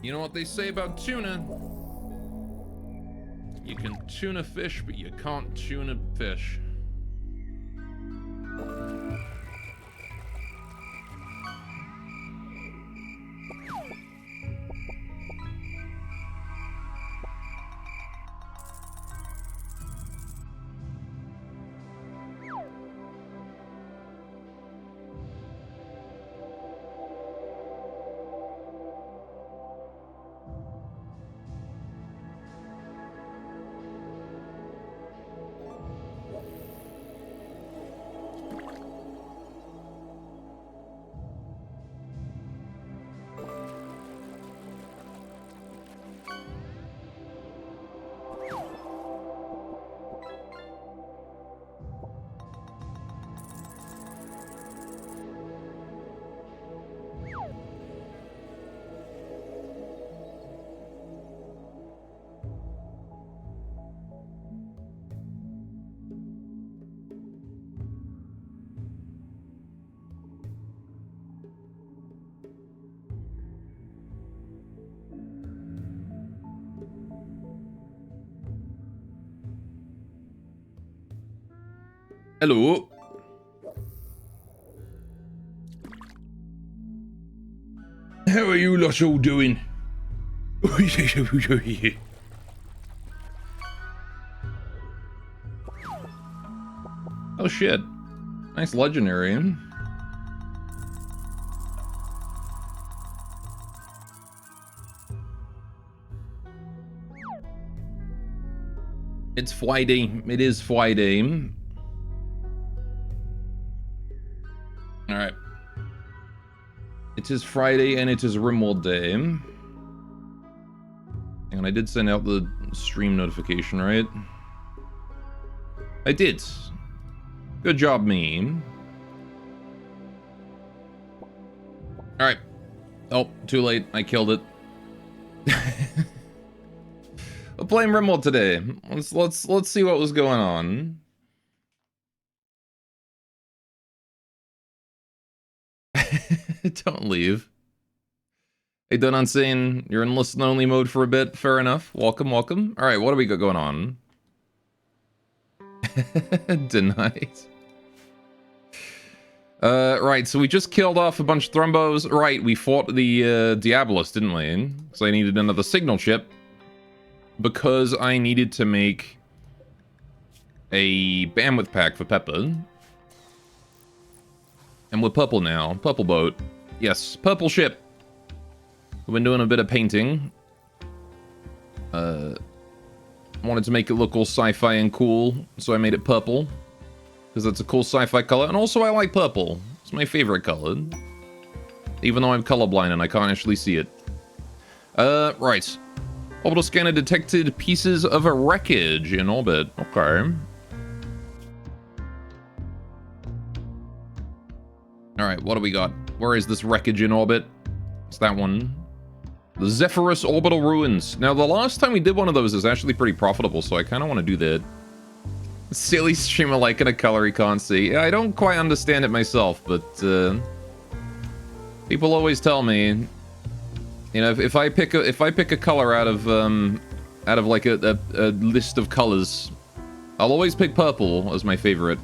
You know what they say about tuna? You can tune a fish, but you can't tune a fish. Hello. How are you lot all doing? Oh shit. Nice legendary. It's Friday. It is Friday. Alright. It is Friday and it is Rimworld Day. And I did send out the stream notification, right? I did. Good job, me. Alright. Oh, too late. I killed it. We're playing Rimworld today. Let's see what was going on. Don't leave. Hey, Done Unseen, you're in listen-only mode for a bit. Fair enough. Welcome, welcome. All right, what do we got going on? Denied. Right, so we just killed off a bunch of Thrumbos. Right, we fought the Diabolus, didn't we? So I needed another signal chip. Because I needed to make a bandwidth pack for Pepper. And we're purple now. Purple boat. Yes, purple ship. We've been doing a bit of painting. Wanted to make it look all sci-fi and cool, so I made it purple. Because that's a cool sci-fi color. And also I like purple. It's my favorite color. Even though I'm colorblind and I can't actually see it. Right. Orbital scanner detected pieces of a wreckage in orbit. Okay. Alright, what do we got? Where is this wreckage in orbit? It's that one. The Zephyrus Orbital Ruins. Now, the last time we did one of those is actually pretty profitable, so I kind of want to do that. Silly streamer like in a color he can't see. Yeah, I don't quite understand it myself, but people always tell me, you know, if I pick a color out of like a list of colors, I'll always pick purple as my favorite,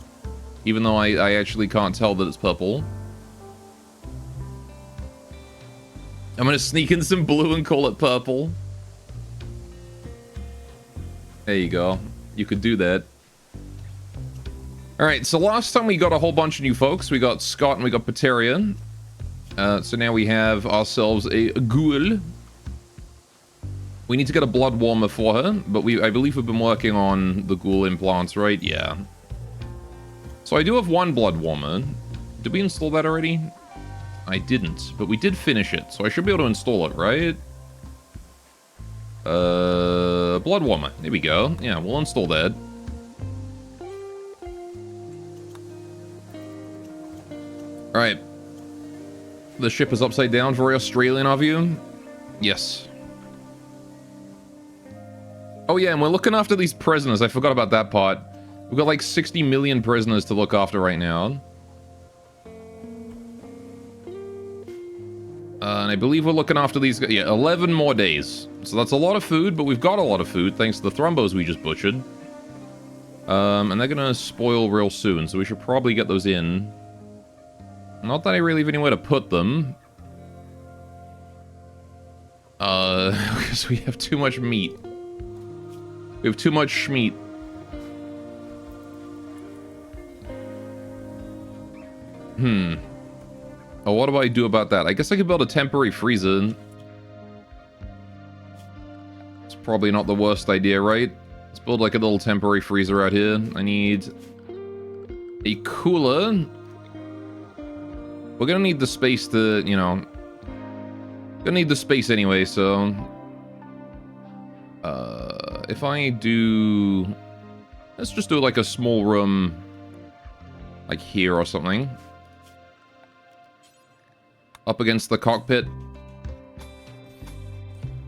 even though I actually can't tell that it's purple. I'm gonna sneak in some blue and call it purple. There you go. You could do that. Alright, so last time we got a whole bunch of new folks. We got Scott and we got Pateria. So now we have ourselves a ghoul. We need to get a blood warmer for her, but I believe we've been working on the ghoul implants, right? Yeah. So I do have one blood warmer. Did we install that already? I didn't, but we did finish it, so I should be able to install it, right? Blood warmer. There we go. Yeah, we'll install that. Alright. The ship is upside down, very Australian of you. Yes. Oh yeah, and we're looking after these prisoners. I forgot about that part. We've got like 60 million prisoners to look after right now. And I believe we're looking after these guys. Yeah, 11 more days. So that's a lot of food, but we've got a lot of food thanks to the thrombos we just butchered. And they're gonna spoil real soon, so we should probably get those in. Not that I really have anywhere to put them. Because we have too much meat. We have too much schmeat. Oh, what do I do about that? I guess I could build a temporary freezer. It's probably not the worst idea, right? Let's build like a little temporary freezer out here. I need a cooler. We're gonna need the space to, you know... Gonna need the space anyway, so... if I do... Let's just do like a small room... like here or something. Up against the cockpit.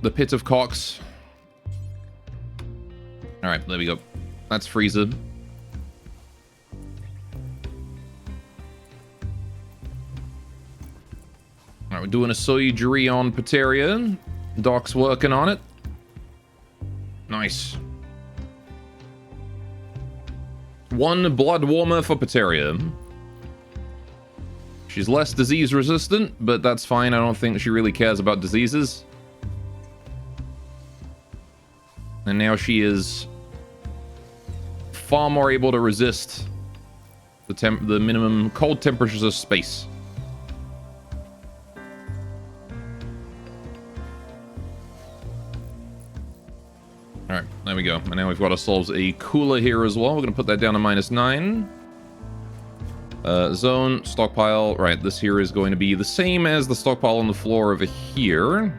The pit of cocks. Alright, there we go. That's freezer. Alright, we're doing a surgery on Pateria. Doc's working on it. Nice. One blood warmer for Pateria. She's less disease resistant, but that's fine. I don't think she really cares about diseases. And now she is far more able to resist the minimum cold temperatures of space. Alright, there we go. And now we've got ourselves a cooler here as well. We're going to put that down to -9. Zone, stockpile. Right, this here is going to be the same as the stockpile on the floor over here.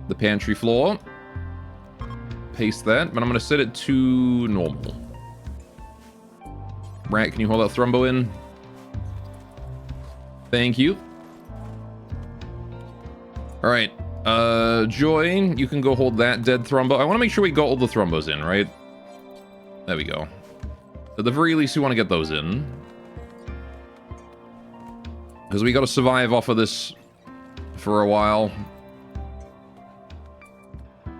The pantry floor. Paste that, but I'm going to set it to normal. Rat, can you hold that thrombo in? Thank you. Alright, Joy, you can go hold that dead thrombo. I want to make sure we got all the thrombos in, right? There we go. At the very least, we want to get those in. Because we got to survive off of this for a while.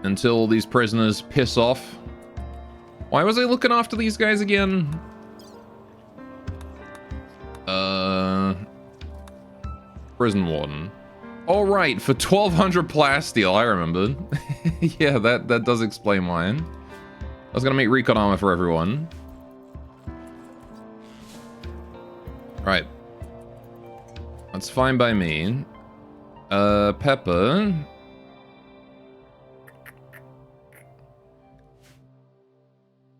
Until these prisoners piss off. Why was I looking after these guys again? Prison warden. Oh, right, for 1200 plasteel, I remember. Yeah, that does explain why. I was gonna make recon armor for everyone. Right. That's fine by me. Pepper.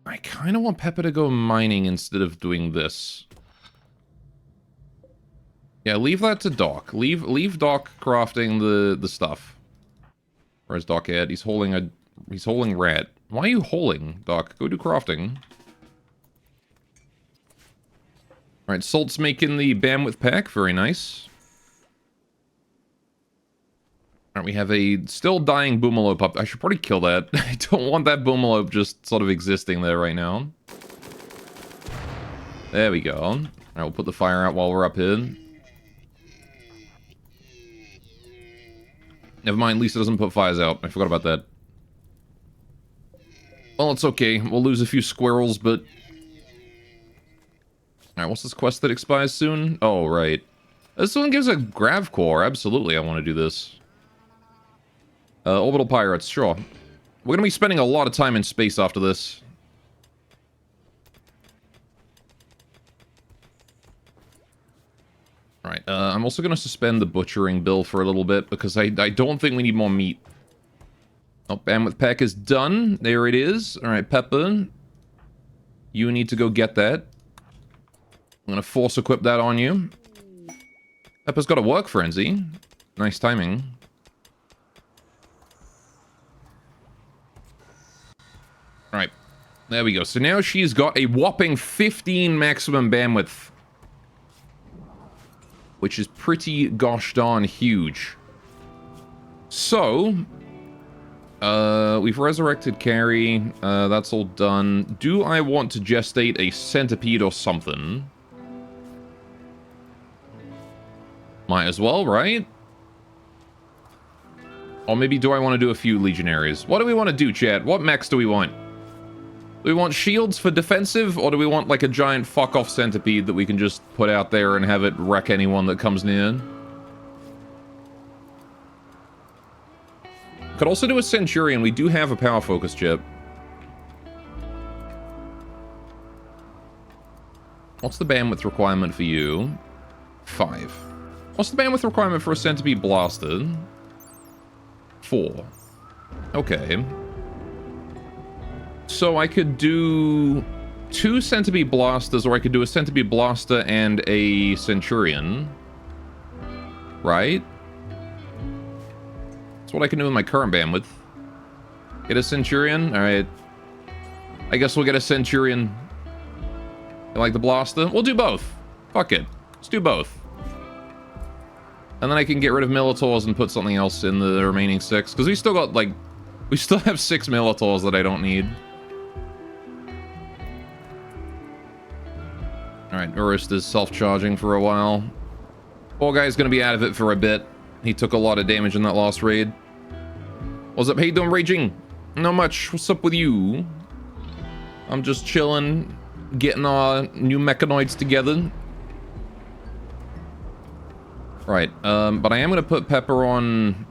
I kind of want Pepper to go mining instead of doing this. Yeah, leave that to Doc. Leave Doc crafting the stuff. Where's Doc at? He's holding rat. Why are you holding, Doc? Go do crafting. Alright, Salt's making the bandwidth pack. Very nice. Alright, we have a still dying Boomalope up. I should probably kill that. I don't want that Boomalope just sort of existing there right now. There we go. Alright, we'll put the fire out while we're up here. Never mind, Lisa doesn't put fires out. I forgot about that. Well, it's okay. We'll lose a few squirrels, but... Alright, what's this quest that expires soon? Oh, right. This one gives a grav core. Absolutely, I want to do this. Orbital pirates, sure. We're going to be spending a lot of time in space after this. Alright, I'm also going to suspend the butchering bill for a little bit, because I don't think we need more meat. Oh, bandwidth pack is done. There it is. Alright, Pepper. You need to go get that. I'm going to force equip that on you. Pepper's got a work frenzy. Nice timing. Alright, there we go. So now she's got a whopping 15 maximum bandwidth. Which is pretty gosh darn huge. So, we've resurrected Carrie. That's all done. Do I want to gestate a centipede or something? Might as well, right? Or maybe do I want to do a few legionaries? What do we want to do, chat? What mechs do we want? Do we want shields for defensive, or do we want like a giant fuck-off centipede that we can just put out there and have it wreck anyone that comes near? Could also do a Centurion. We do have a power focus chip. What's the bandwidth requirement for you? 5. What's the bandwidth requirement for a centipede blaster? 4. Okay. So I could do 2 centipede blasters, or I could do a centipede blaster and a Centurion. Right? That's what I can do with my current bandwidth. Get a Centurion? Alright. I guess we'll get a Centurion. You like the blaster? We'll do both. Fuck it. Let's do both. And then I can get rid of Militaurs and put something else in the remaining 6. Because we still got, like... We still have 6 Militaurs that I don't need. Alright, Urist is self-charging for a while. Poor guy's gonna be out of it for a bit. He took a lot of damage in that last raid. What's up? How you doing, Raging? Not much. What's up with you? I'm just chilling, getting our new mechanoids together. Right, but I am gonna put Pepper on...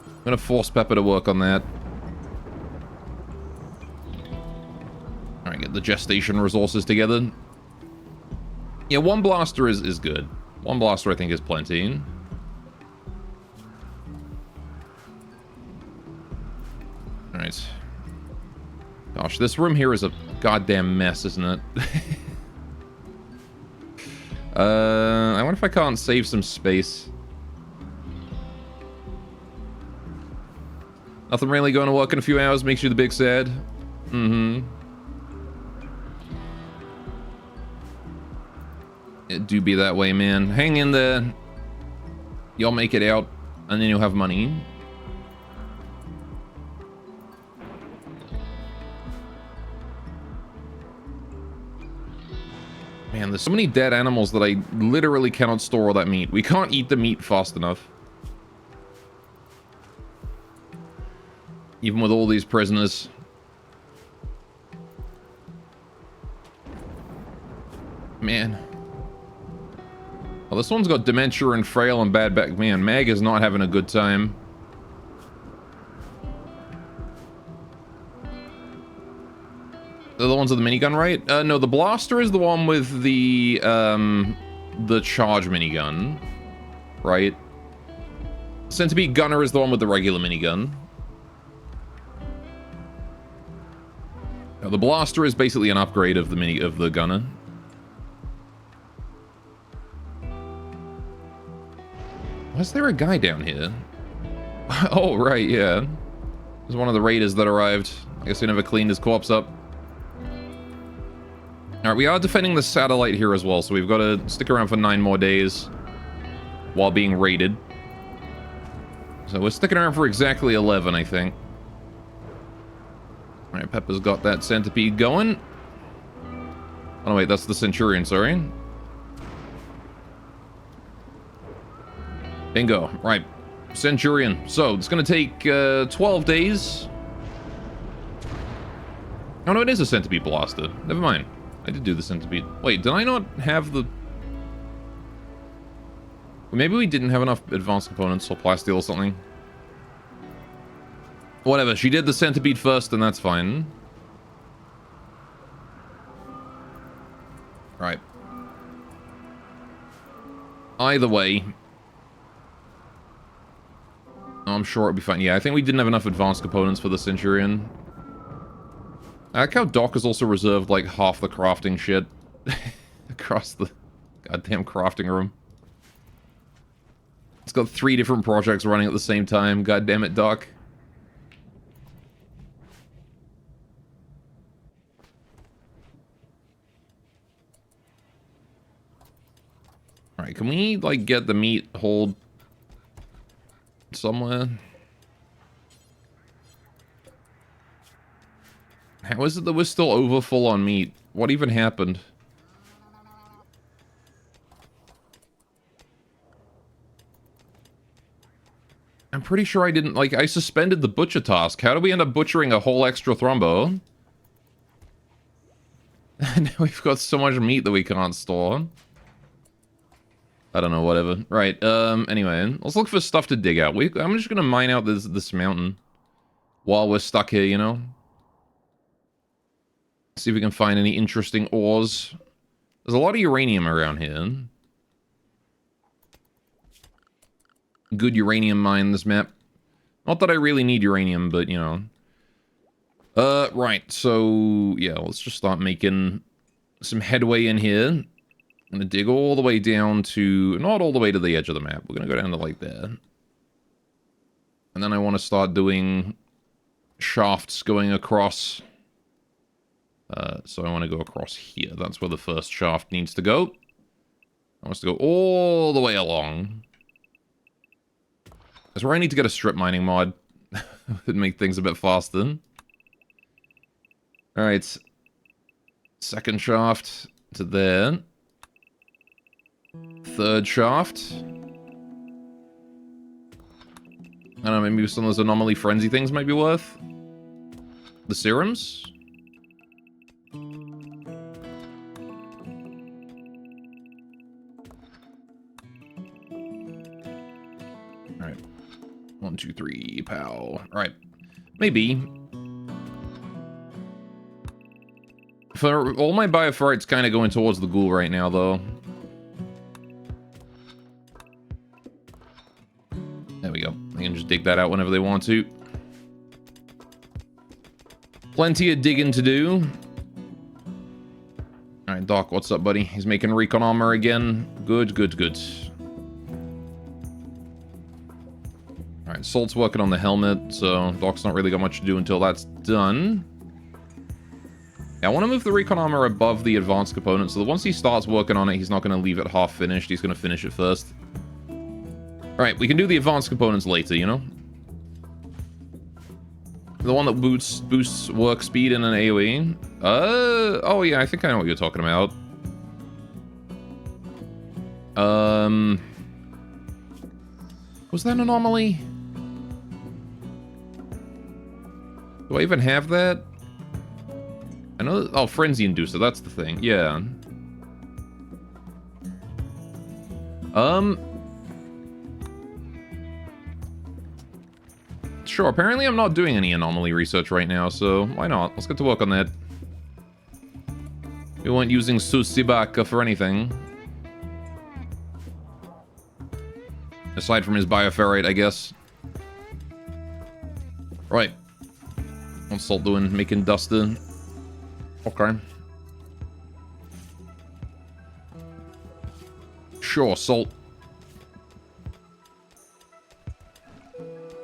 I'm gonna force Pepper to work on that. Alright, get the gestation resources together. Yeah, 1 blaster is good. 1 blaster I think is plenty. Alright. Gosh, this room here is a goddamn mess, isn't it? I wonder if I can't save some space. Nothing really going to work in a few hours makes you the big sad. Mm-hmm. It do be that way, man. Hang in there. You'll make it out, and then you'll have money. Man, there's so many dead animals that I literally cannot store all that meat. We can't eat the meat fast enough. Even with all these prisoners. Man. Well, this one's got dementia and frail and bad back. Man, Mag is not having a good time. They're the ones with the minigun, right? No, the blaster is the one with the charge minigun, right? Centipede gunner is the one with the regular minigun. Now, the blaster is basically an upgrade of the gunner. Was there a guy down here? Oh, right, yeah. There's one of the raiders that arrived. I guess we never cleaned his corpse up. Alright, we are defending the satellite here as well, so we've got to stick around for 9 more days while being raided. So we're sticking around for exactly 11, I think. Alright, Peppa's got that centipede going. Oh, wait, that's the Centurion, sorry. Bingo. Right. Centurion. So, it's going to take 12 days. Oh, no, it is a centipede blaster. Never mind. I did do the centipede. Wait, did I not have the... Maybe we didn't have enough advanced components or plasteel or something. Whatever, she did the centipede first, and that's fine. Right. Either way... I'm sure it'll be fine. Yeah, I think we didn't have enough advanced components for the Centurion. I like how Doc has also reserved, like, half the crafting shit across the goddamn crafting room. It's got 3 different projects running at the same time. God damn it, Doc. Alright, can we, like, get the meat hold somewhere? How is it that we're still overfull on meat? What even happened? I'm pretty sure I didn't, like, I suspended the butcher task. How do we end up butchering a whole extra thrombo? Now we've got so much meat that we can't store. I don't know, whatever. Right, anyway, let's look for stuff to dig out. I'm just gonna mine out this mountain while we're stuck here, you know? See if we can find any interesting ores. There's a lot of uranium around here. Good uranium mine, this map. Not that I really need uranium, but, you know. Right, so, yeah, let's just start making some headway in here. I'm gonna dig all the way down to... Not all the way to the edge of the map. We're gonna go down to, like, there. And then I want to start doing shafts going across. So I want to go across here. That's where the first shaft needs to go. I want to go all the way along. That's where I need to get a strip mining mod. It'd make things a bit faster. Alright. Second shaft to there. Third shaft. I don't know, maybe some of those anomaly frenzy things might be worth. The serums? Alright. 1, 2, 3, pow. Alright. Maybe. For all my bioferrites kind of going towards the ghoul right now, though. There we go. They can just dig that out whenever they want to. Plenty of digging to do. Alright, Doc, what's up, buddy? He's making recon armor again. Good, good, good. Alright, Salt's working on the helmet, so Doc's not really got much to do until that's done. Yeah, I want to move the recon armor above the advanced component, so that once he starts working on it, he's not going to leave it half finished. He's going to finish it first. Alright, we can do the advanced components later, you know? The one that boosts work speed in an AoE. Oh yeah, I think I know what you're talking about. Was that an anomaly? Do I even have that? I know that, oh, Frenzy Inducer, that's the thing, yeah. Sure, apparently I'm not doing any anomaly research right now, so why not? Let's get to work on that. We weren't using Susibaka for anything. Aside from his bioferrite, I guess. Right. What's Salt doing? Making Duster. Okay. Sure, Salt.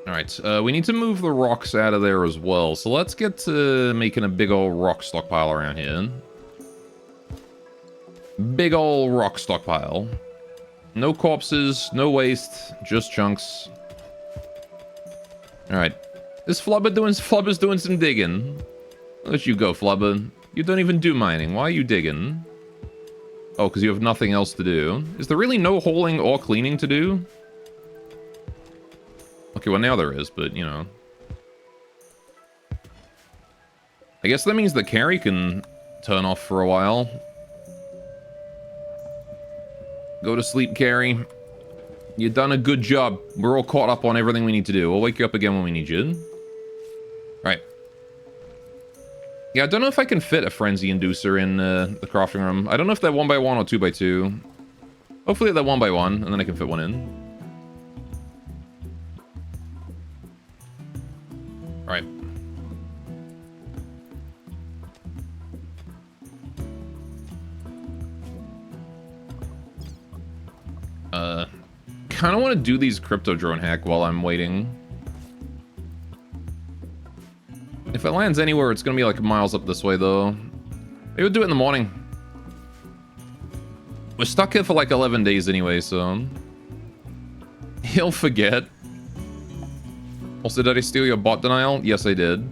Alright, we need to move the rocks out of there as well. So let's get to making a big old rock stockpile around here. Big old rock stockpile. No corpses, no waste, just chunks. Alright. Is Flubber's doing some digging. Let you go, Flubber. You don't even do mining. Why are you digging? Oh, because you have nothing else to do. Is there really no hauling or cleaning to do? Okay, well now there is, but, you know. I guess that means the carry can turn off for a while. Go to sleep, Carrie. You've done a good job. We're all caught up on everything we need to do. We'll wake you up again when we need you. Right. Yeah, I don't know if I can fit a Frenzy Inducer in the crafting room. I don't know if they're 1x1 or 2x2. Hopefully they're 1x1, and then I can fit one in. Right. Kind of want to do these crypto drone hack while I'm waiting. If it lands anywhere, it's gonna be like miles up this way, though. Maybe we'll do it in the morning. We're stuck here for like 11 days anyway, so... He'll forget. Also, did I steal your bot denial? Yes, I did.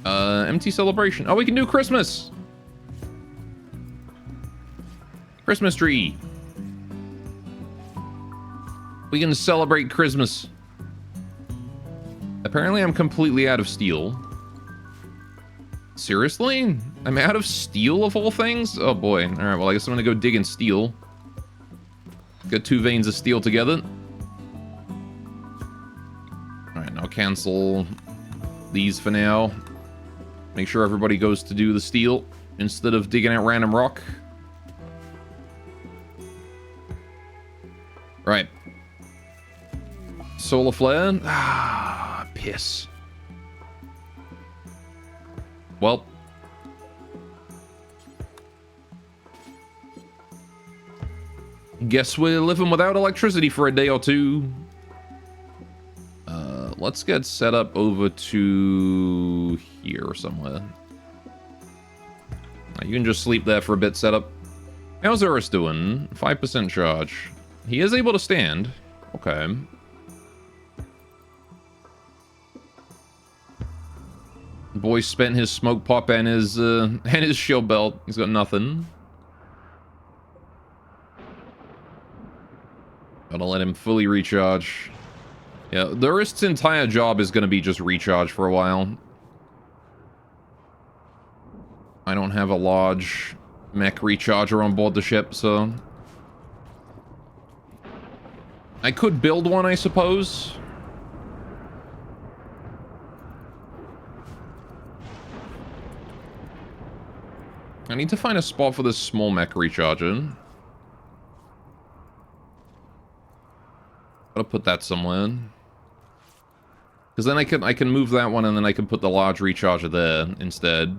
Empty celebration. Oh, we can do Christmas! Christmas tree! We can celebrate Christmas. Apparently I'm completely out of steel. Seriously? I'm out of steel of all things? Oh boy. Alright, well I guess I'm gonna go dig in steel. Get 2 veins of steel together. Alright, now cancel these for now. Make sure everybody goes to do the steel instead of digging out random rock. Right. Solar flare. Ah, piss. Well. Guess we're living without electricity for a day or two. Let's get set up over to here somewhere. You can just sleep there for a bit, setup. How's Urus doing? 5% charge. He is able to stand. Okay. Boy spent his smoke pop and his shield belt. He's got nothing. Gotta let him fully recharge. Yeah, the Urus's entire job is gonna be just recharge for a while. I don't have a large mech recharger on board the ship, so... I could build one, I suppose. I need to find a spot for this small mech recharger. Gotta put that somewhere. Because then I can move that one and then I can put the large recharger there instead.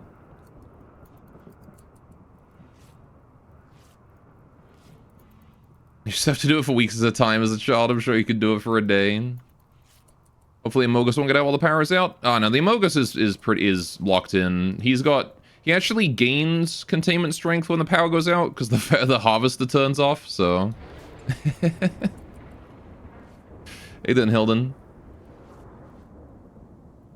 You just have to do it for weeks at a time as a child. I'm sure you could do it for a day. Hopefully Amogus won't get out while the power's out. Oh no, the Amogus is locked in. He actually gains containment strength when the power goes out because the harvester turns off, so. Hey then, Hilden.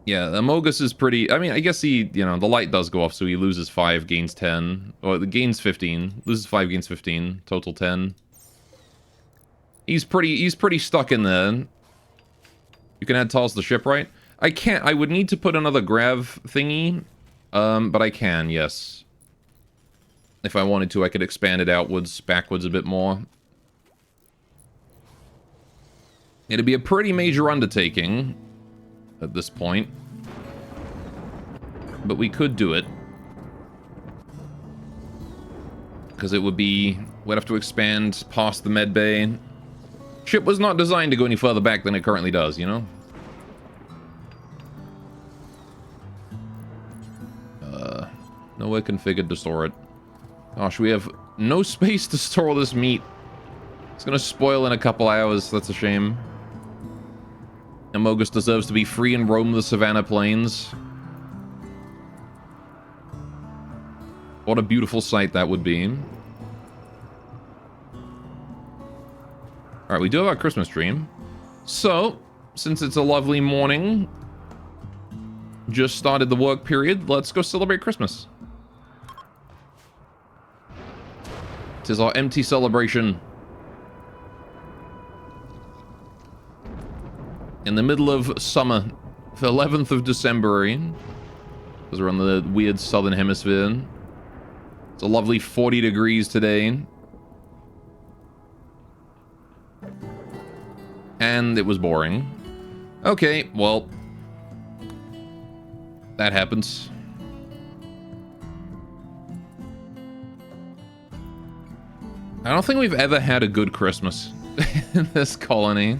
Yeah, Amogus is pretty... I mean, I guess the light does go off, so he loses 5, gains 10. Or the gains 15. Loses 5, gains 15. Total 10. He's pretty stuck in there. You can add tiles to the ship, right? I can't. I would need to put another grav thingy. But I can, yes. If I wanted to, I could expand it backwards a bit more. It'd be a pretty major undertaking at this point. But we could do it. Because it would be... We'd have to expand past the med bay. Ship was not designed to go any further back than it currently does, you know? Nowhere configured to store it. Gosh, we have no space to store all this meat. It's gonna spoil in a couple hours. That's a shame. Amogus deserves to be free and roam the savannah plains. What a beautiful sight that would be. Alright, we do have our Christmas dream. So, since it's a lovely morning, just started the work period, let's go celebrate Christmas. It is our empty celebration. In the middle of summer, the 11th of December, because we're on the weird southern hemisphere. It's a lovely 40 degrees today. And it was boring. Okay, well, that happens. I don't think we've ever had a good Christmas in this colony.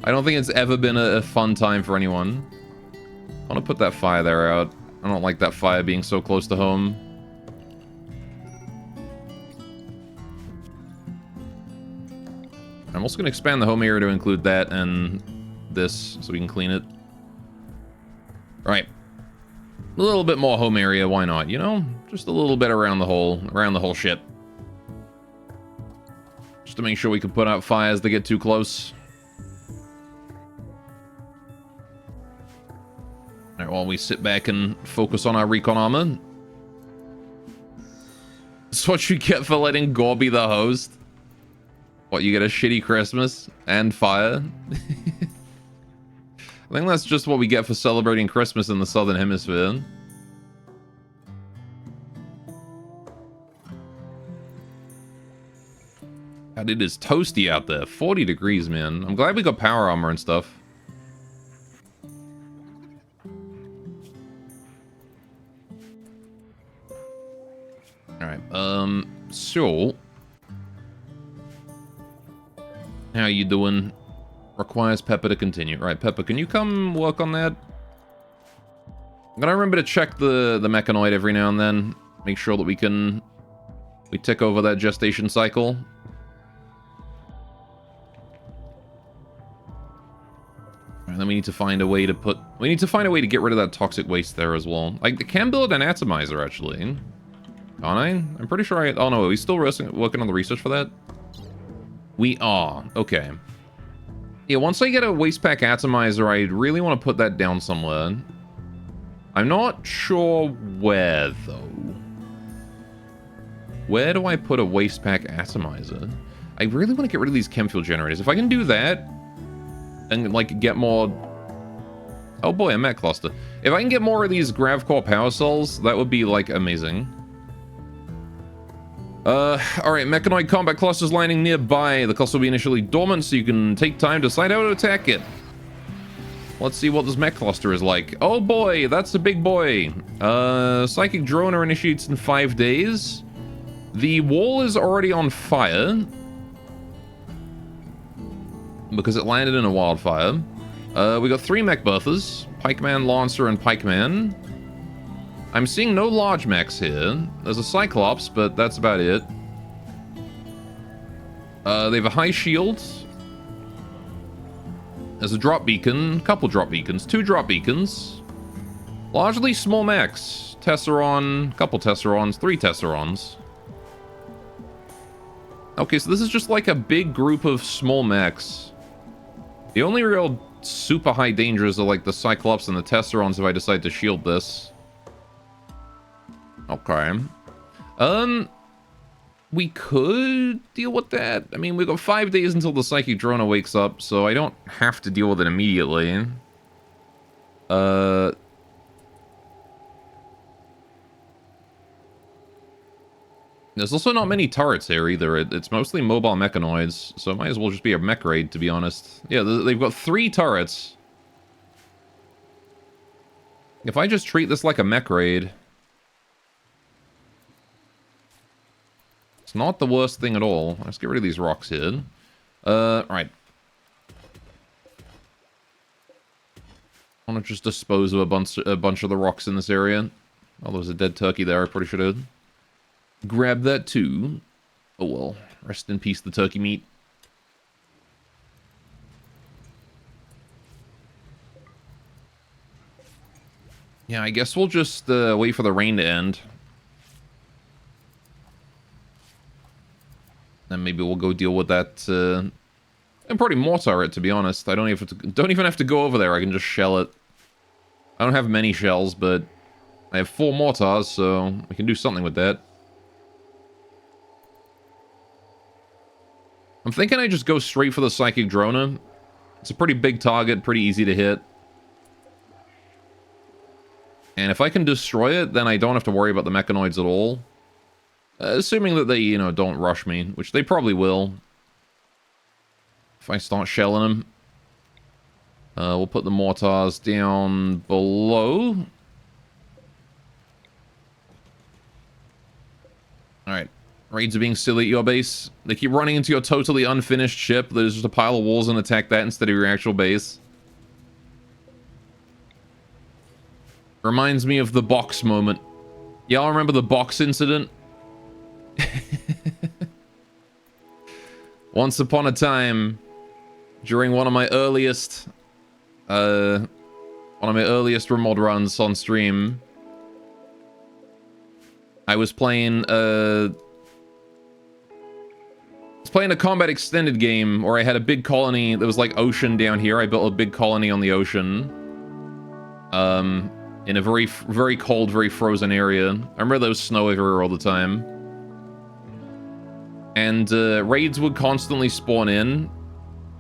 I don't think it's ever been a fun time for anyone. I want to put that fire there out. I don't like that fire being so close to home. I'm also going to expand the home area to include that and this so we can clean it. Alright. A little bit more home area, why not? You know? Just a little bit around the whole ship. Just to make sure we can put out fires that get too close. Alright, while we sit back and focus on our recon armor. That's what you get for letting Gore be the host. What, you get a shitty Christmas and fire? I think that's just what we get for celebrating Christmas in the Southern Hemisphere. God, it is toasty out there. 40 degrees, man. I'm glad we got power armor and stuff. Alright, so... How you doing? Requires Pepper to continue. Right, Pepper, can you come work on that? I'm gonna remember to check the mechanoid every now and then. Make sure that we tick over that gestation cycle. And then we need to find a way to get rid of that toxic waste there as well. I can build an atomizer, actually. Can't I? I'm pretty sure oh no, are we still working on the research for that? We are. Okay. Yeah, once I get a waste pack atomizer, I really want to put that down somewhere. I'm not sure where, though. Where do I put a waste pack atomizer? I really want to get rid of these chem fuel generators. If I can do that, and, like, get more... Oh boy, a mech cluster. If I can get more of these GravCore power cells, that would be, like, amazing. Alright, mechanoid combat clusters landing nearby. The cluster will be initially dormant, so you can take time to decide how to attack it. Let's see what this mech cluster is like. Oh boy, that's a big boy. Psychic Droner initiates in 5 days. The wall is already on fire. Because it landed in a wildfire. We got 3 mech berthas. Pikeman, Lancer, and Pikeman. I'm seeing no large mechs here. There's a Cyclops, but that's about it. They have a high shield. There's a drop beacon, couple drop beacons, 2 drop beacons. Largely small mechs. Tesseron, couple Tesserons, 3 Tesserons. Okay, so this is just like a big group of small mechs. The only real super high dangers are like the Cyclops and the Tesserons if I decide to shield this. Okay. We could deal with that. I mean, we've got 5 days until the Psychic Droner wakes up, so I don't have to deal with it immediately. There's also not many turrets here either. It's mostly mobile mechanoids, so it might as well just be a mech raid, to be honest. Yeah, they've got 3 turrets. If I just treat this like a mech raid... It's not the worst thing at all. Let's get rid of these rocks here. Right. I want to just dispose of a bunch of the rocks in this area. Oh, there was a dead turkey there. I probably should have grabbed that too. Oh well. Rest in peace, the turkey meat. Yeah, I guess we'll just wait for the rain to end. Then maybe we'll go deal with that. And probably mortar it, to be honest. I don't even have to go over there. I can just shell it. I don't have many shells, but I have 4 mortars, so we can do something with that. I'm thinking I just go straight for the Psychic Droner. It's a pretty big target, pretty easy to hit. And if I can destroy it, then I don't have to worry about the mechanoids at all. Assuming that they, you know, don't rush me, which they probably will. If I start shelling them. We'll put the mortars down below. Alright. Raids are being silly at your base. They keep running into your totally unfinished ship. There's just a pile of walls and attack that instead of your actual base. Reminds me of the box moment. Y'all remember the box incident? Once upon a time, during one of my earliest Rimworld runs on stream, I was playing a combat extended game where I had a big colony. There was like ocean down here. I built a big colony on the ocean. In a very, very cold, very frozen area. I remember there was snow everywhere all the time. And raids would constantly spawn in.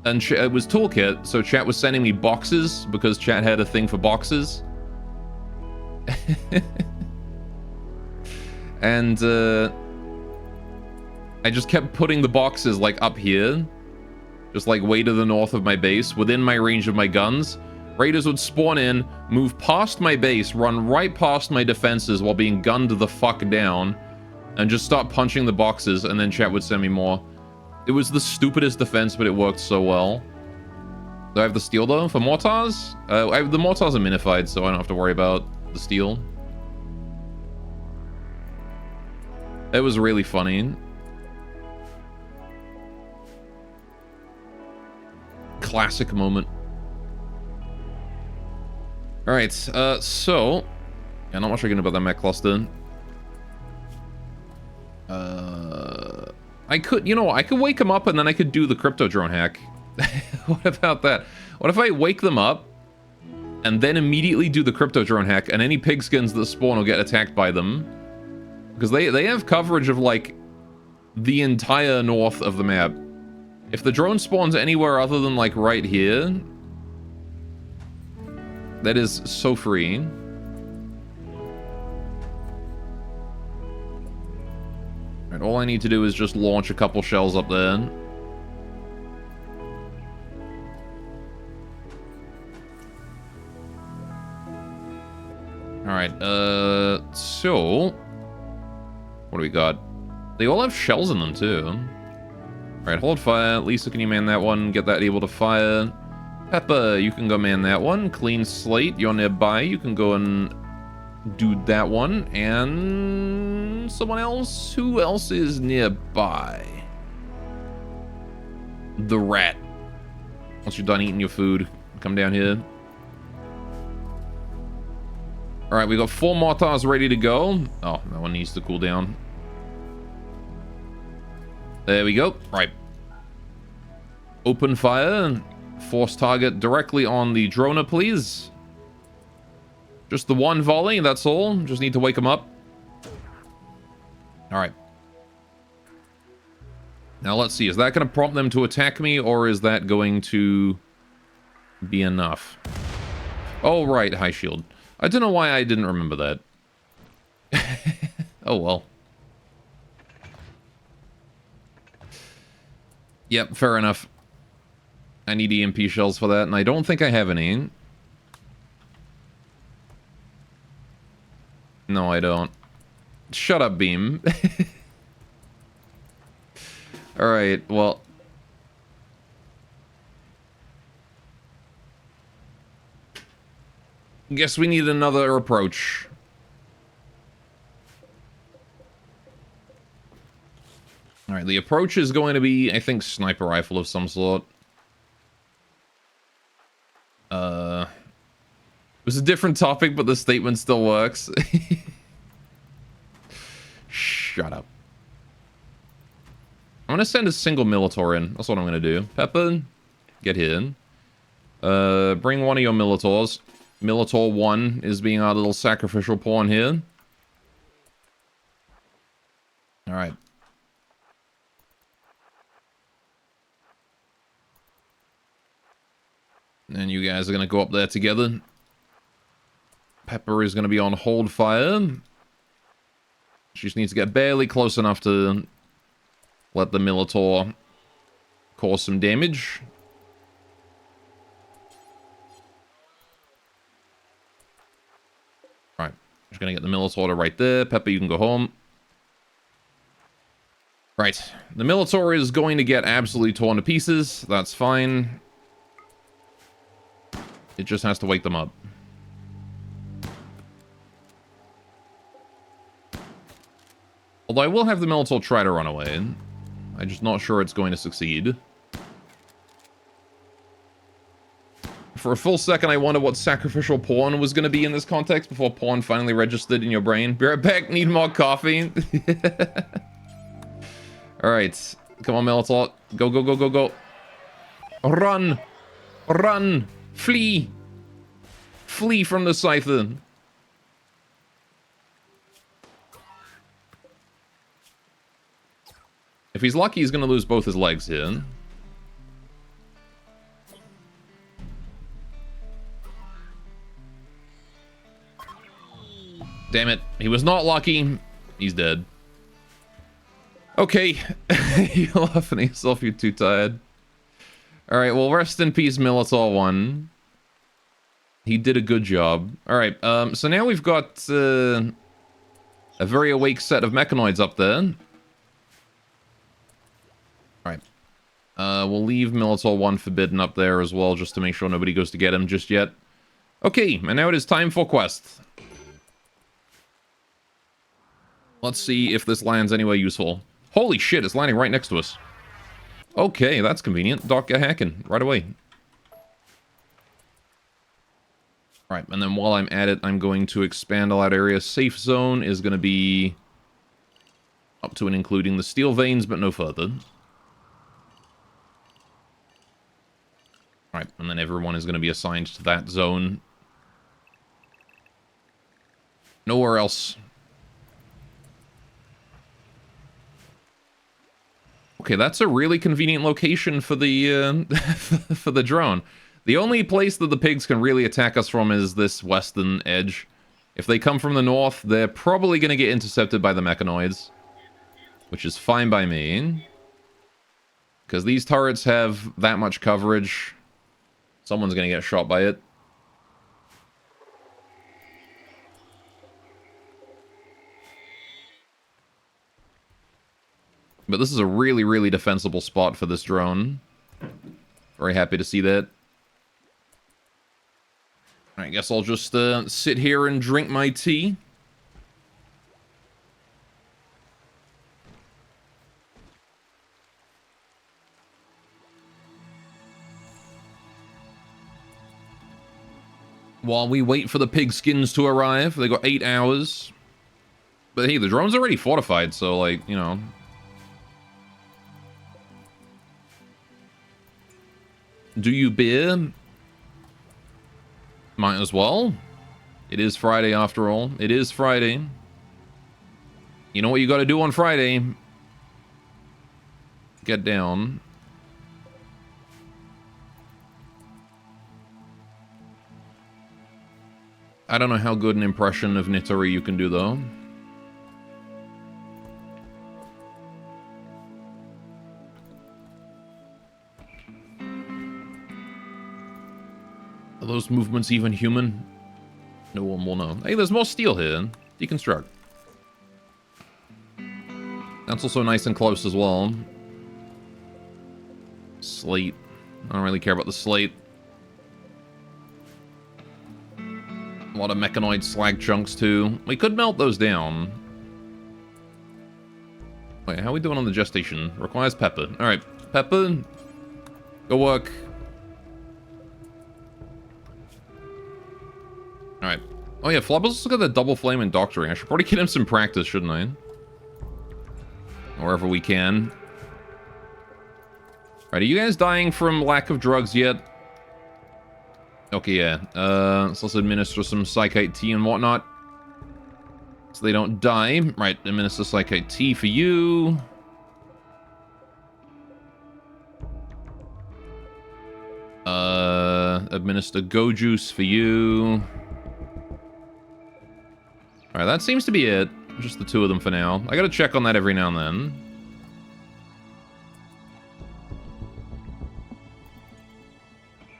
And it was Toolkit, so chat was sending me boxes because chat had a thing for boxes. And I just kept putting the boxes like up here, just like way to the north of my base, within my range of my guns. Raiders would spawn in, move past my base, run right past my defenses while being gunned the fuck down, and just start punching the boxes, and then chat would send me more. It was the stupidest defense, but it worked so well. Do I have the steel though for mortars? The mortars are minified, so I don't have to worry about the steel. It was really funny. Classic moment. Alright, so... Yeah, not much I can do about that mech cluster. I could, you know, I could wake them up and then I could do the crypto drone hack. What about that? What if I wake them up and then immediately do the crypto drone hack and any pigskins that spawn will get attacked by them? Because they have coverage of, like, the entire north of the map. If the drone spawns anywhere other than, like, right here, that is so free. Alright, all I need to do is just launch a couple shells up there. Alright, so... What do we got? They all have shells in them, too. Alright, hold fire. Lisa, can you man that one? Get that able to fire. Peppa, you can go man that one. Clean slate, you're nearby. You can go and do that one. And someone else? Who else is nearby? The rat. Once you're done eating your food, come down here. Alright, we got 4 mortars ready to go. Oh, that one needs to cool down. There we go. Right. Open fire. Force target directly on the droner, please. Just the one volley, that's all. Just need to wake him up. Alright. Now let's see. Is that going to prompt them to attack me, or is that going to be enough? Oh, right. High shield. I don't know why I didn't remember that. Oh, well. Yep, fair enough. I need EMP shells for that, and I don't think I have any. No, I don't. Shut up, Beam. Alright, well... Guess we need another approach. Alright, the approach is going to be, I think, sniper rifle of some sort. It was a different topic, but the statement still works. Shut up. I'm gonna send a single Militor in. That's what I'm gonna do. Peppa, get here. Bring one of your Militors. Militor 1 is being our little sacrificial pawn here. Alright. And you guys are going to go up there together. Pepper is going to be on hold fire. She just needs to get barely close enough to let the Militor cause some damage. Alright, just going to get the Militor to right there. Pepper, you can go home. Right, the Militor is going to get absolutely torn to pieces. That's fine. It just has to wake them up. Although I will have the Militor try to run away. I'm just not sure it's going to succeed. For a full second, I wondered what sacrificial pawn was going to be in this context before pawn finally registered in your brain. Be right back, need more coffee. Alright. Come on, Militor. Go, go, go, go, go. Run! Run! Flee! Flee from the Scyther. If If he's lucky, he's going to lose both his legs here. Damn it. He was not lucky. He's dead. Okay. You're laughing at yourself. You're too tired. Alright, well, rest in peace, Militar 1. He did a good job. Alright, so now we've got a very awake set of mechanoids up there. Alright. We'll leave Militar 1 forbidden up there as well, just to make sure nobody goes to get him just yet. Okay, and now it is time for quest. Let's see if this lands anywhere useful. Holy shit, it's landing right next to us. Okay, that's convenient. Doc, get hacking right away. Right, and then while I'm at it, I'm going to expand all that area. Safe zone is going to be up to and including the steel veins, but no further. Right, and then everyone is going to be assigned to that zone. Nowhere else. Okay, that's a really convenient location for the for the drone. The only place that the pigs can really attack us from is this western edge. If they come from the north, they're probably going to get intercepted by the mechanoids, which is fine by me. Because these turrets have that much coverage, someone's going to get shot by it. But this is a really, really defensible spot for this drone. Very happy to see that. I guess I'll just sit here and drink my tea. While we wait for the pigskins to arrive. They got 8 hours. But hey, the drone's already fortified, so like, you know... Do you beer? Might as well. It is Friday after all. It is Friday. You know what you gotta do on Friday? Get down. I don't know how good an impression of Nitari you can do though. Are those movements even human? No one will know. Hey, there's more steel here. Deconstruct. That's also nice and close as well. Slate. I don't really care about the slate. A lot of mechanoid slag chunks too. We could melt those down. Wait, how are we doing on the gestation? Requires pepper. Alright, pepper. Go work. Alright. Oh yeah, Flubber's also got the double flame and doctoring. I should probably get him some practice, shouldn't I? Wherever we can. Alright, are you guys dying from lack of drugs yet? Okay, yeah. So let's administer some psychite tea and whatnot. So they don't die. Right, administer psychite tea for you. Administer go juice for you. Alright, that seems to be it. Just the two of them for now. I gotta check on that every now and then.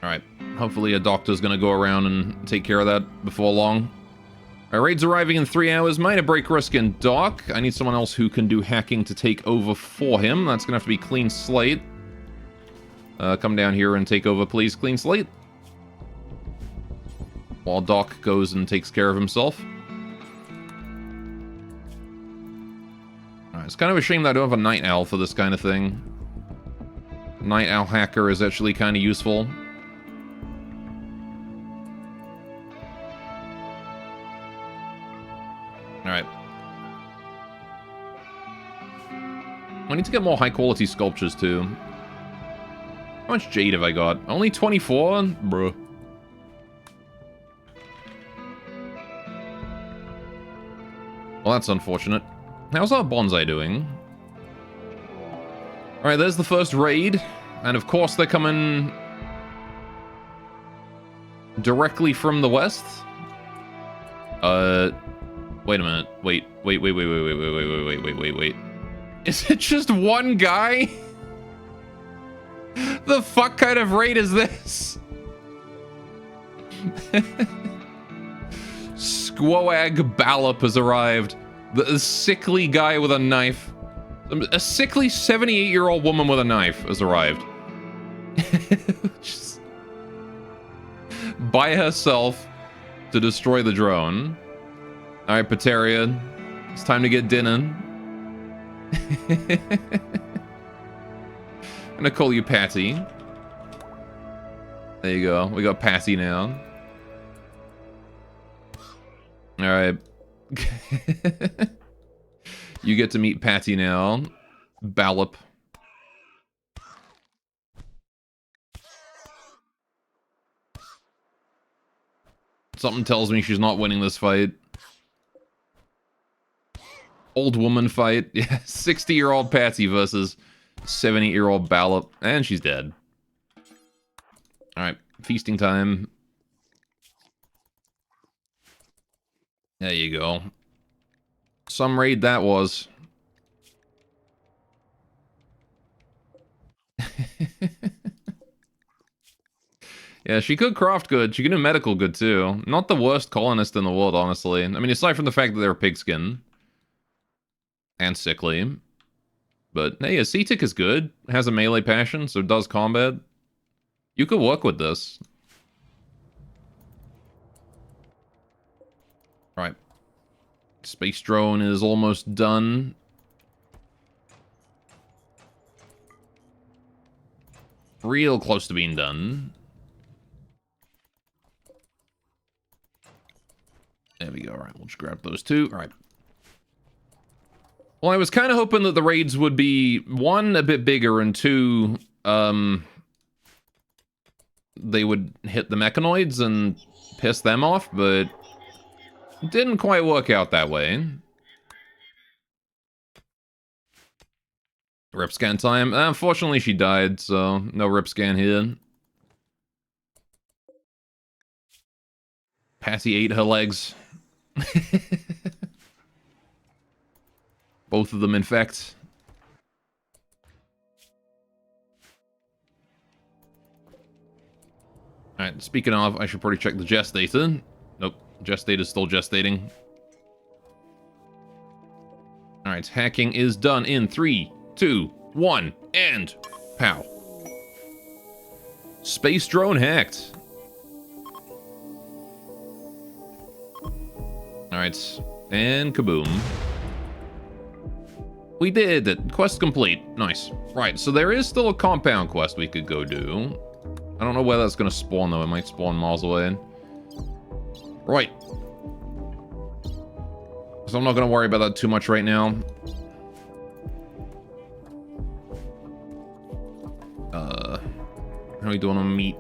Alright, hopefully a doctor's gonna go around and take care of that before long. Alright, raid's arriving in 3 hours. Minor break risk in Doc. I need someone else who can do hacking to take over for him. That's gonna have to be Clean Slate. Come down here and take over, please, Clean Slate. While Doc goes and takes care of himself. Alright, it's kind of a shame that I don't have a Night Owl for this kind of thing. Night Owl Hacker is actually kind of useful. Alright. I need to get more high-quality sculptures, too. How much jade have I got? Only 24? Bruh. Well, that's unfortunate. How's our bonsai doing? Alright, there's the first raid. And of course they're coming directly from the west. Wait a minute. Wait. Is it just one guy? The fuck kind of raid is this? Squoag Ballop has arrived. The sickly guy with a knife. A sickly 78-year-old woman with a knife has arrived. Just by herself to destroy the drone. Alright, Pateria. It's time to get dinner. I'm gonna call you Patty. There you go. We got Patty now. Alright. You get to meet Patty now. Ballop. Something tells me she's not winning this fight. Old woman fight. Yeah, 60-year-old Patty versus 70-year-old Ballop. And she's dead. Alright, feasting time. There you go. Some raid that was. Yeah, she could craft good. She could do medical good, too. Not the worst colonist in the world, honestly. I mean, aside from the fact that they're pigskin. And sickly. But, hey, a Sea-Tick is good. Has a melee passion, so does combat. You could work with this. Right. Space drone is almost done. Real close to being done. There we go. All right, we'll just grab those two. All right. Well, I was kind of hoping that the raids would be, one, a bit bigger, and two, they would hit the mechanoids and piss them off, but it didn't quite work out that way. Rip scan time. Unfortunately, she died, so no rip scan here. Patty ate her legs. Both of them, in fact. Alright, speaking of, I should probably check the gest data. Nope, gest data is still gestating. Alright, hacking is done in 3, 2, 1, and pow. Space drone hacked. Alright, and kaboom. We did it. Quest complete. Nice. Right, so there is still a compound quest we could go do. I don't know where that's going to spawn, though. It might spawn miles away. Right. So I'm not going to worry about that too much right now. How are we doing on meat?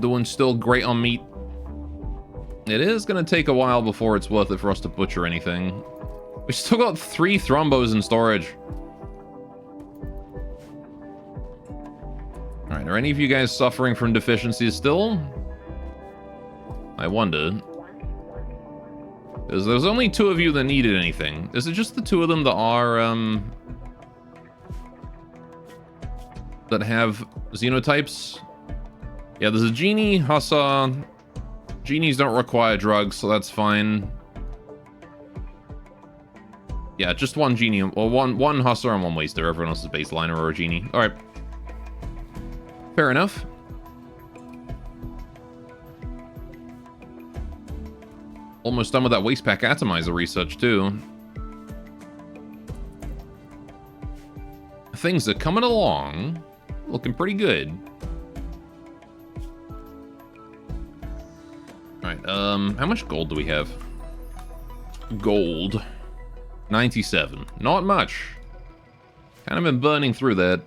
Doing still great on meat. It is going to take a while before it's worth it for us to butcher anything. We still got 3 thrombos in storage. Alright, are any of you guys suffering from deficiencies still? I wonder. Because there's only 2 of you that needed anything. Is it just the 2 of them that are, that have xenotypes? Yeah, there's a genie, hussar. Genies don't require drugs, so that's fine. Yeah, just one genie, or one hussar and one waster. Everyone else is baseliner or a genie. Alright. Fair enough. Almost done with that waste pack atomizer research, too. Things are coming along. Looking pretty good. Alright, how much gold do we have? Gold. 97. Not much. Kind of been burning through that.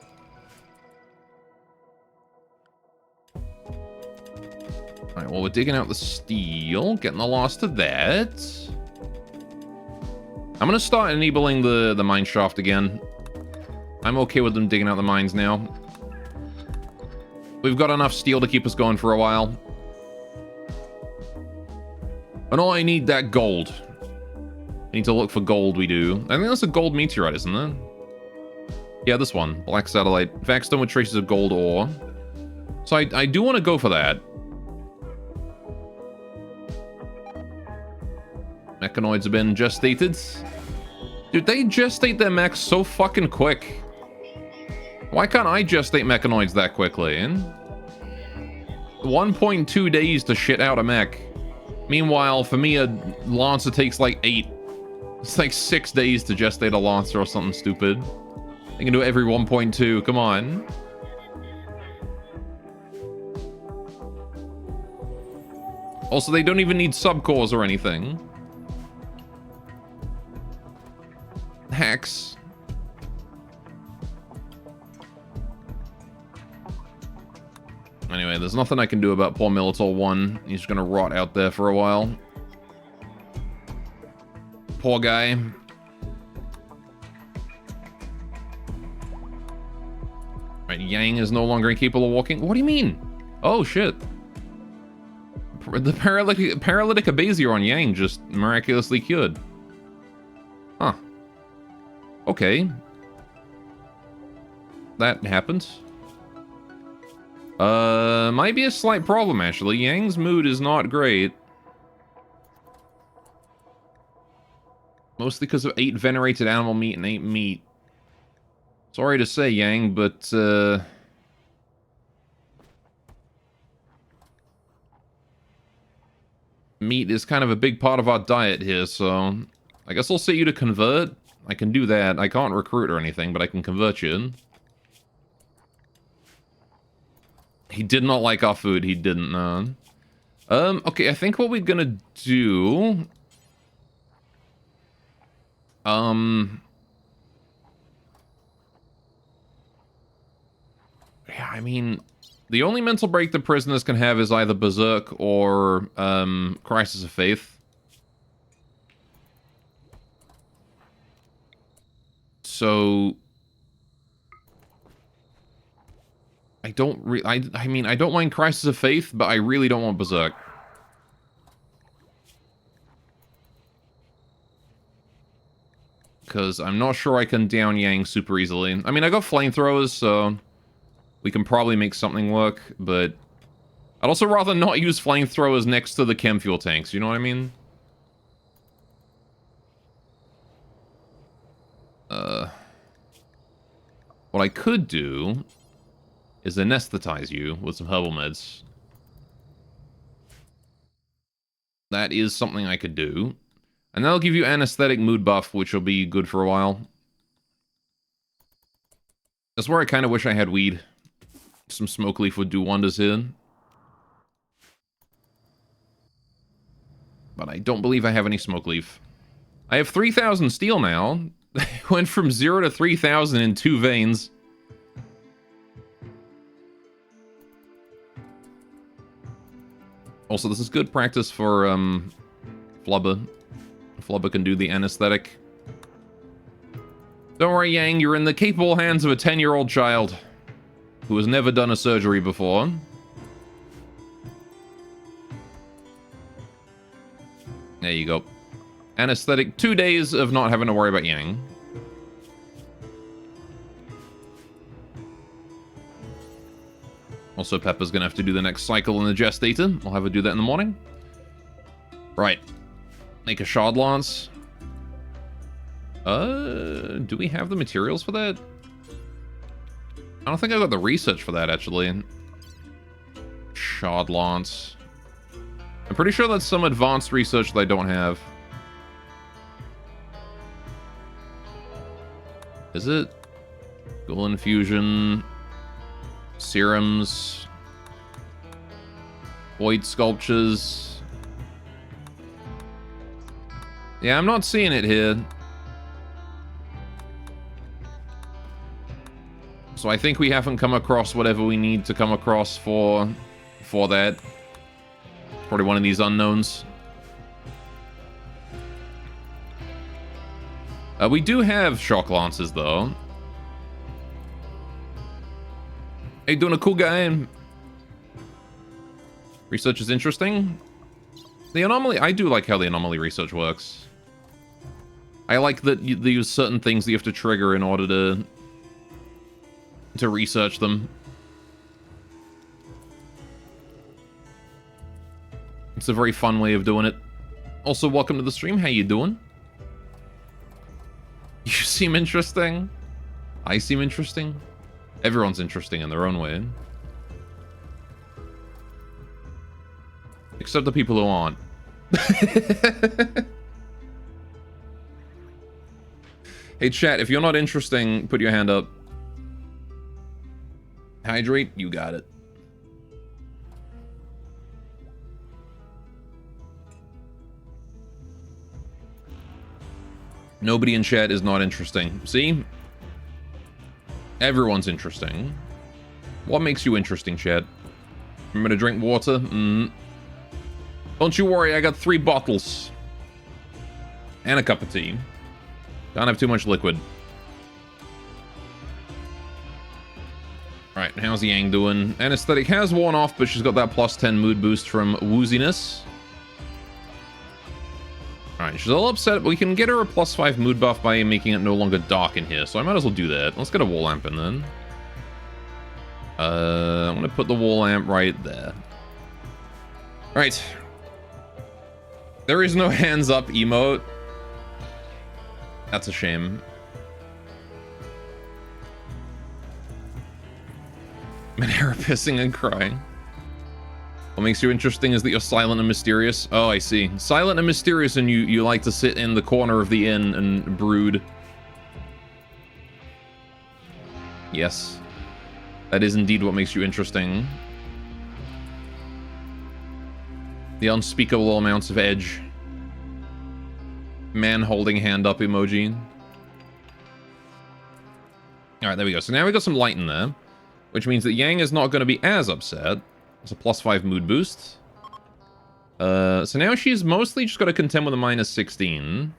Alright, well, we're digging out the steel. Getting the last of that. I'm going to start enabling the mine shaft again. I'm okay with them digging out the mines now. We've got enough steel to keep us going for a while. And I need that gold. I need to look for gold, we do. I think that's a gold meteorite, isn't it? Yeah, this one. Black satellite. Vaxstone with traces of gold ore. So I do want to go for that. Mechanoids have been gestated. Dude, they gestate their mechs so fucking quick. Why can't I gestate mechanoids that quickly? 1.2 days to shit out a mech. Meanwhile, for me, a Lancer takes like 8. It's like 6 days to gestate a Lancer or something stupid. I can do it every 1.2. Come on. Also, they don't even need subcores or anything. Hacks. Anyway, there's nothing I can do about poor Militor 1. He's gonna rot out there for a while. Poor guy. Right, Yang is no longer incapable of walking. What do you mean? Oh, shit. The paralytic Abazier on Yang just miraculously cured. Huh. Okay. That happened. Might be a slight problem, actually. Yang's mood is not great. Mostly because of 8 venerated animal meat and 8 meat. Sorry to say, Yang, but, meat is kind of a big part of our diet here, so... I guess I'll set you to convert. I can do that. I can't recruit or anything, but I can convert you. He did not like our food. He didn't, okay, I think what we're gonna do... Yeah, I mean... The only mental break the prisoners can have is either Berserk or, Crisis of Faith. So... I don't I mean, I don't mind Crisis of Faith, but I really don't want Berserk. Because I'm not sure I can down Yang super easily. I mean, I got flamethrowers, so... We can probably make something work, but... I'd also rather not use flamethrowers next to the chem fuel tanks, you know what I mean? What I could do... is anesthetize you with some herbal meds. That is something I could do. And that'll give you anesthetic mood buff, which will be good for a while. That's where I kind of wish I had weed. Some smoke leaf would do wonders here. But I don't believe I have any smoke leaf. I have 3,000 steel now. Went from 0 to 3,000 in 2 veins. Also, this is good practice for, Flubber. Flubber can do the anesthetic. Don't worry, Yang, you're in the capable hands of a 10-year-old child who has never done a surgery before. There you go. Anesthetic, 2 days of not having to worry about Yang. Also, Pepper's gonna have to do the next cycle in the gestator. I'll have her do that in the morning. Right. Make a shard lance. Do we have the materials for that? I don't think I got the research for that, actually. Shard lance. I'm pretty sure that's some advanced research that I don't have. Is it? Ghoul infusion. Serums. Void sculptures. Yeah, I'm not seeing it here. So I think we haven't come across whatever we need to come across for that. Probably one of these unknowns. We do have shock lances, though. Hey, doing a cool guy. Research is interesting. The anomaly, I do like how the anomaly research works. I like that they use certain things that you have to trigger in order to research them. It's a very fun way of doing it. Also, welcome to the stream. How you doing? You seem interesting. I seem interesting. Everyone's interesting in their own way. Except the people who aren't. Hey chat, if you're not interesting, put your hand up. Hydrate, you got it. Nobody in chat is not interesting. See? Everyone's interesting. What makes you interesting, chat? Remember to drink water? Don't you worry, I got 3 bottles. And a cup of tea. Can't have too much liquid. Alright, how's Yang doing? Anesthetic has worn off, but she's got that plus 10 mood boost from wooziness. Alright, she's a little upset, but we can get her a plus 5 mood buff by making it no longer dark in here, so I might as well do that. Let's get a wall lamp in then. I'm gonna put the wall lamp right there. Alright. There is no hands up emote. That's a shame. Manera pissing and crying. What makes you interesting is that you're silent and mysterious. Oh, I see. Silent and mysterious, and you like to sit in the corner of the inn and brood. Yes. That is indeed what makes you interesting. The unspeakable amounts of edge. Man holding hand up emoji. Alright, there we go. So now we got some light in there, which means that Yang is not going to be as upset. It's a plus 5 mood boost. So now she's mostly just got to contend with a minus 16,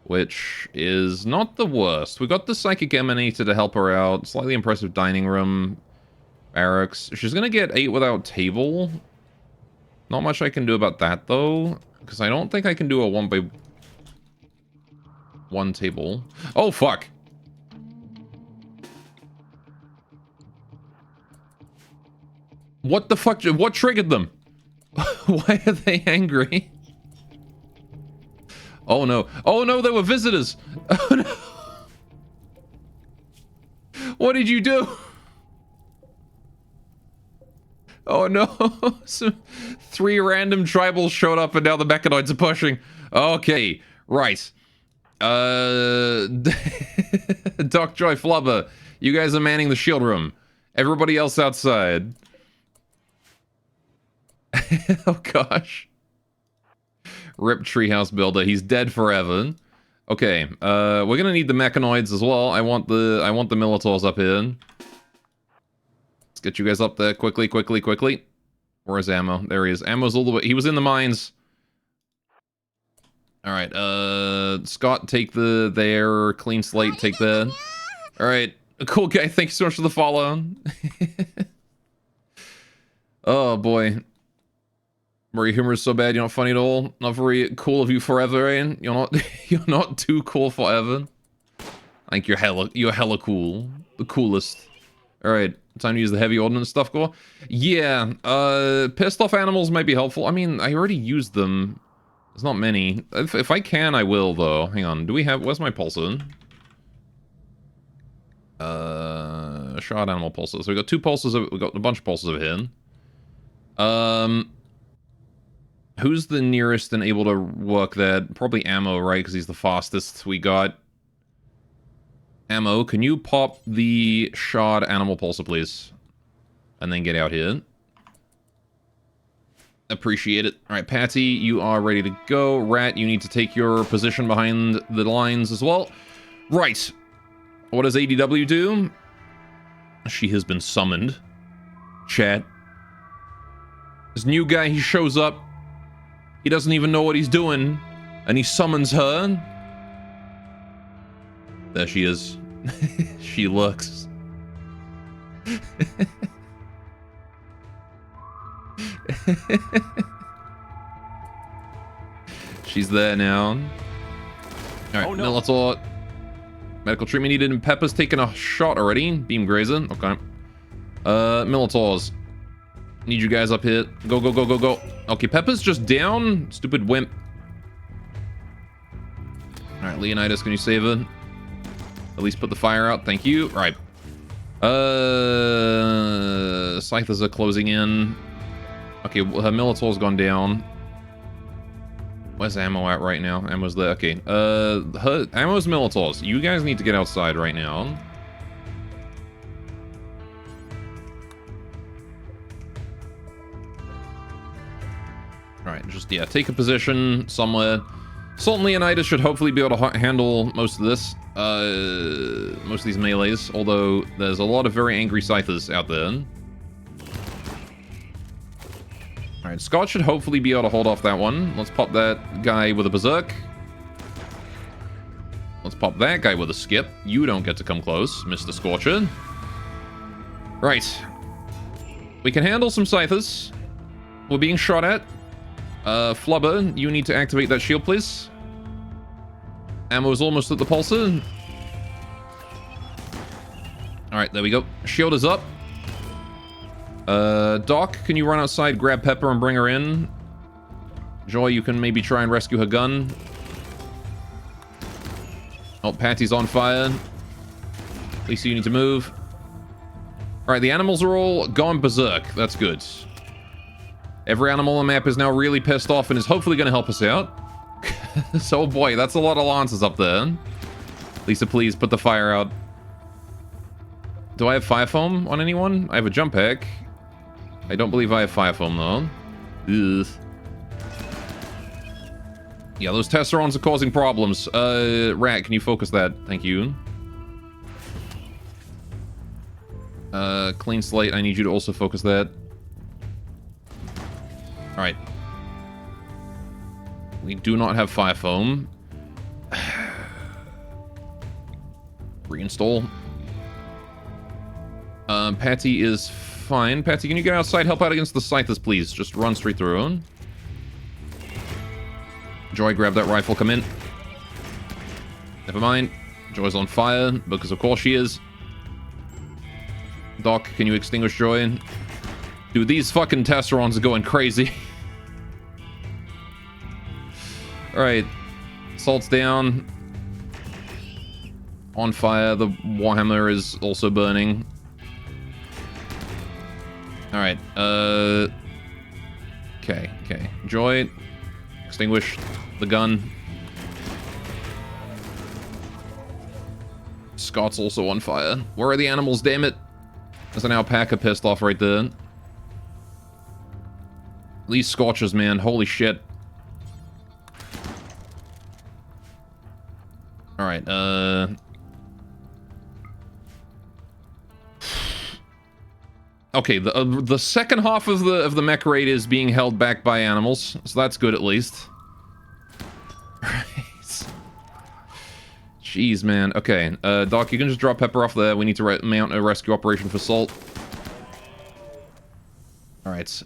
which is not the worst. We got the Psychic Emanator to help her out. Slightly impressive dining room. Barracks. She's going to get 8 without table. Not much I can do about that, though, because I don't think I can do a 1x1 table. Oh, fuck. What the fuck? What triggered them? Why are they angry? Oh, no. Oh, no, they were visitors. Oh, no. What did you do? Oh, no. So 3 random tribals showed up and now the mechanoids are pushing. Okay, right. Doc Joy Flubber, you guys are manning the shield room. Everybody else outside. Oh gosh. Rip Treehouse Builder, he's dead forever. Okay, we're gonna need the mechanoids as well. I want the Militaurs up here. Let's get you guys up there quickly, quickly, quickly. Where's Ammo? There he is. Ammo's all the way. He was in the mines. Alright, Scott, take there. Clean slate, take that. Alright, cool guy, thank you so much for the follow. Oh boy. Murray, humor is so bad, you're not funny at all. Not very cool of you forever, eh? You're not too cool forever. I think you're hella cool. The coolest. Alright, time to use the heavy ordnance stuff, go. Yeah, pissed off animals might be helpful. I mean, I already used them. There's not many. If I can, I will, though. Hang on, do we have... Where's my pulsar? Shot animal pulses. So we got 2 pulses, we got a bunch of pulses over here. Who's the nearest and able to work that? Probably Ammo, right? Because he's the fastest. We got... Ammo, can you pop the shot animal pulsar, please? And then get out here. Appreciate it. Alright, Patty, you are ready to go. Rat, you need to take your position behind the lines as well. Right. What does ADW do? She has been summoned. Chat. This new guy, he shows up. He doesn't even know what he's doing. And he summons her. There she is. She looks. She's there now. Alright, Oh, no. Minotaur. Medical treatment needed, and Pepper's taken a shot already. Beam Grazer. Okay. Minotaurs. Need you guys up here. Go, go, go, go, go. Okay, Pepper's just down. Stupid wimp. Alright, Leonidas, can you save her? At least put the fire out. Thank you. Right. Scythers are closing in. Okay, her Minotaur's gone down. Where's ammo at right now? Ammo's there. Okay. Her ammo's Minotaurs. You guys need to get outside right now. Alright, just, yeah, take a position somewhere. Salt and Leonidas should hopefully be able to handle most of this. Most of these melees. Although, there's a lot of very angry Scythers out there. Alright, Scott should hopefully be able to hold off that one. Let's pop that guy with a berserk. Let's pop that guy with a skip. You don't get to come close, Mr. Scorcher. Right. We can handle some Scythers. We're being shot at. Flubber, you need to activate that shield, please. Ammo's almost at the pulsar. Alright, there we go. Shield is up. Doc, can you run outside, grab Pepper, and bring her in? Joy, you can maybe try and rescue her gun. Oh, Patty's on fire. Lisa, you need to move. Alright, the animals are all gone berserk. That's good. Every animal on the map is now really pissed off and is hopefully going to help us out. So, boy, that's a lot of lances up there. Lisa, please, put the fire out. Do I have fire foam on anyone? I have a jump pack. I don't believe I have fire foam, though. Ugh. Yeah, those Tesserons are causing problems. Rat, can you focus that? Thank you. Clean slate, I need you to also focus that. Alright. We do not have fire foam. Reinstall. Patty is fine. Patty, can you get outside? Help out against the Scythers, please. Just run straight through. Joy, grab that rifle. Come in. Never mind. Joy's on fire, because of course she is. Doc, can you extinguish Joy? Dude, these fucking Tesserons are going crazy. Alright. Salt's down. On fire. The Warhammer is also burning. Alright. Okay, okay. Joy. Extinguish the gun. Scott's also on fire. Where are the animals, damn it? There's an alpaca pissed off right there. These scorchers, man. Holy shit. Alright, okay, the second half of the mech raid is being held back by animals, so that's good at least. Right. Jeez, man. Okay, Doc, you can just drop Pepper off there. We need to mount a rescue operation for Salt. Alright,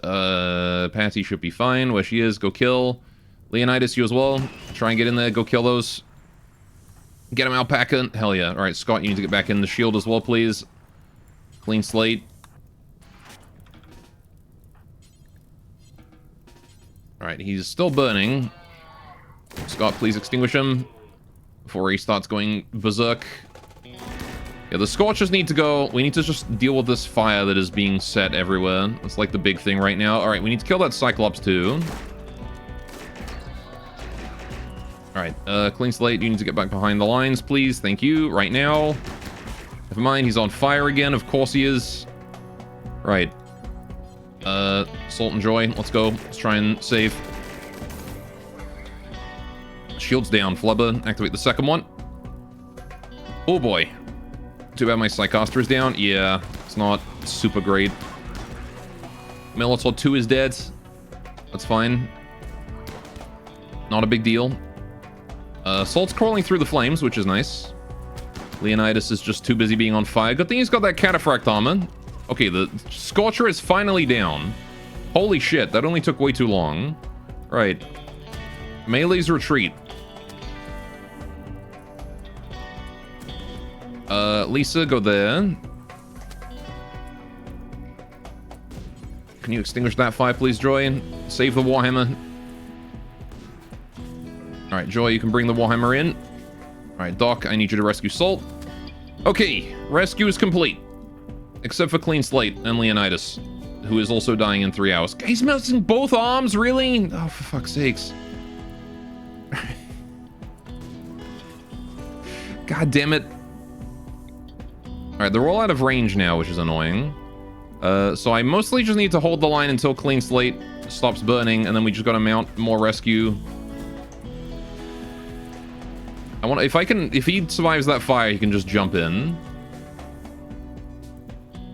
Patty should be fine. Where she is, go kill. Leonidas, you as well. Try and get in there, go kill those. Get him, Alpaca. Hell yeah. Alright, Scott, you need to get back in the shield as well, please. Clean slate. Alright, he's still burning. Scott, please extinguish him before he starts going berserk. Yeah, the Scorchers need to go. We need to just deal with this fire that is being set everywhere. That's like the big thing right now. Alright, we need to kill that Cyclops too. Alright, clean slate, you need to get back behind the lines, please. Thank you. Right now. Never mind, he's on fire again. Of course he is. Right. Salt and Joy, let's go. Let's try and save. Shield's down, Flubber. Activate the second one. Oh boy. Too bad my Psychoster is down. Yeah, it's not super great. Minotaur 2 is dead. That's fine. Not a big deal. Salt's crawling through the flames, which is nice. Leonidas is just too busy being on fire. Good thing he's got that cataphract armor. Okay, the Scorcher is finally down. Holy shit, that only took way too long. Right. Melee's retreat. Lisa, go there. Can you extinguish that fire, please, Joy? Save the Warhammer. Alright, Joy, you can bring the Warhammer in. Alright, Doc, I need you to rescue Salt. Okay, rescue is complete. Except for Clean Slate and Leonidas, who is also dying in 3 hours. He's missing both arms, really? Oh, for fuck's sakes. God damn it. Alright, they're all out of range now, which is annoying. So I mostly just need to hold the line until Clean Slate stops burning, and then we just gotta mount more rescue. I want, if he survives that fire, he can just jump in.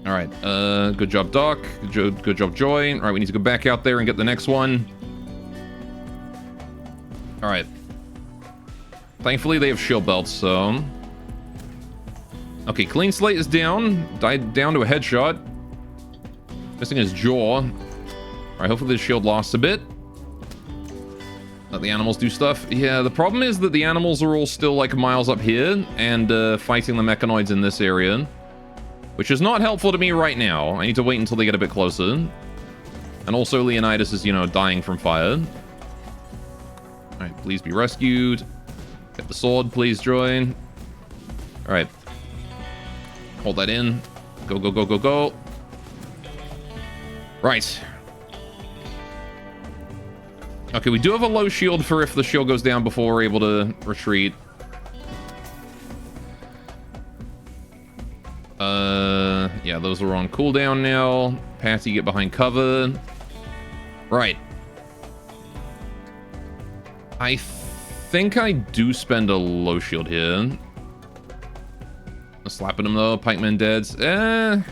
Alright, good job, Doc. Good job, Joy. Alright, we need to go back out there and get the next one. Alright. Thankfully, they have shield belts, so... Okay, Clean Slate is down. Died down to a headshot. Missing his jaw. Alright, hopefully the shield lasts a bit. Let the animals do stuff. Yeah, the problem is that the animals are all still, like, miles up here, and fighting the mechanoids in this area. Which is not helpful to me right now. I need to wait until they get a bit closer. And also, Leonidas is, you know, dying from fire. Alright, please be rescued. Get the sword, please, Joy. Alright. Hold that in. Go, go, go, go, go. Right. Okay, we do have a low shield for if the shield goes down before we're able to retreat. Yeah, those are on cooldown now. Patty, get behind cover. Right. I think I do spend a low shield here. Slapping them though. Pikemen dead. They're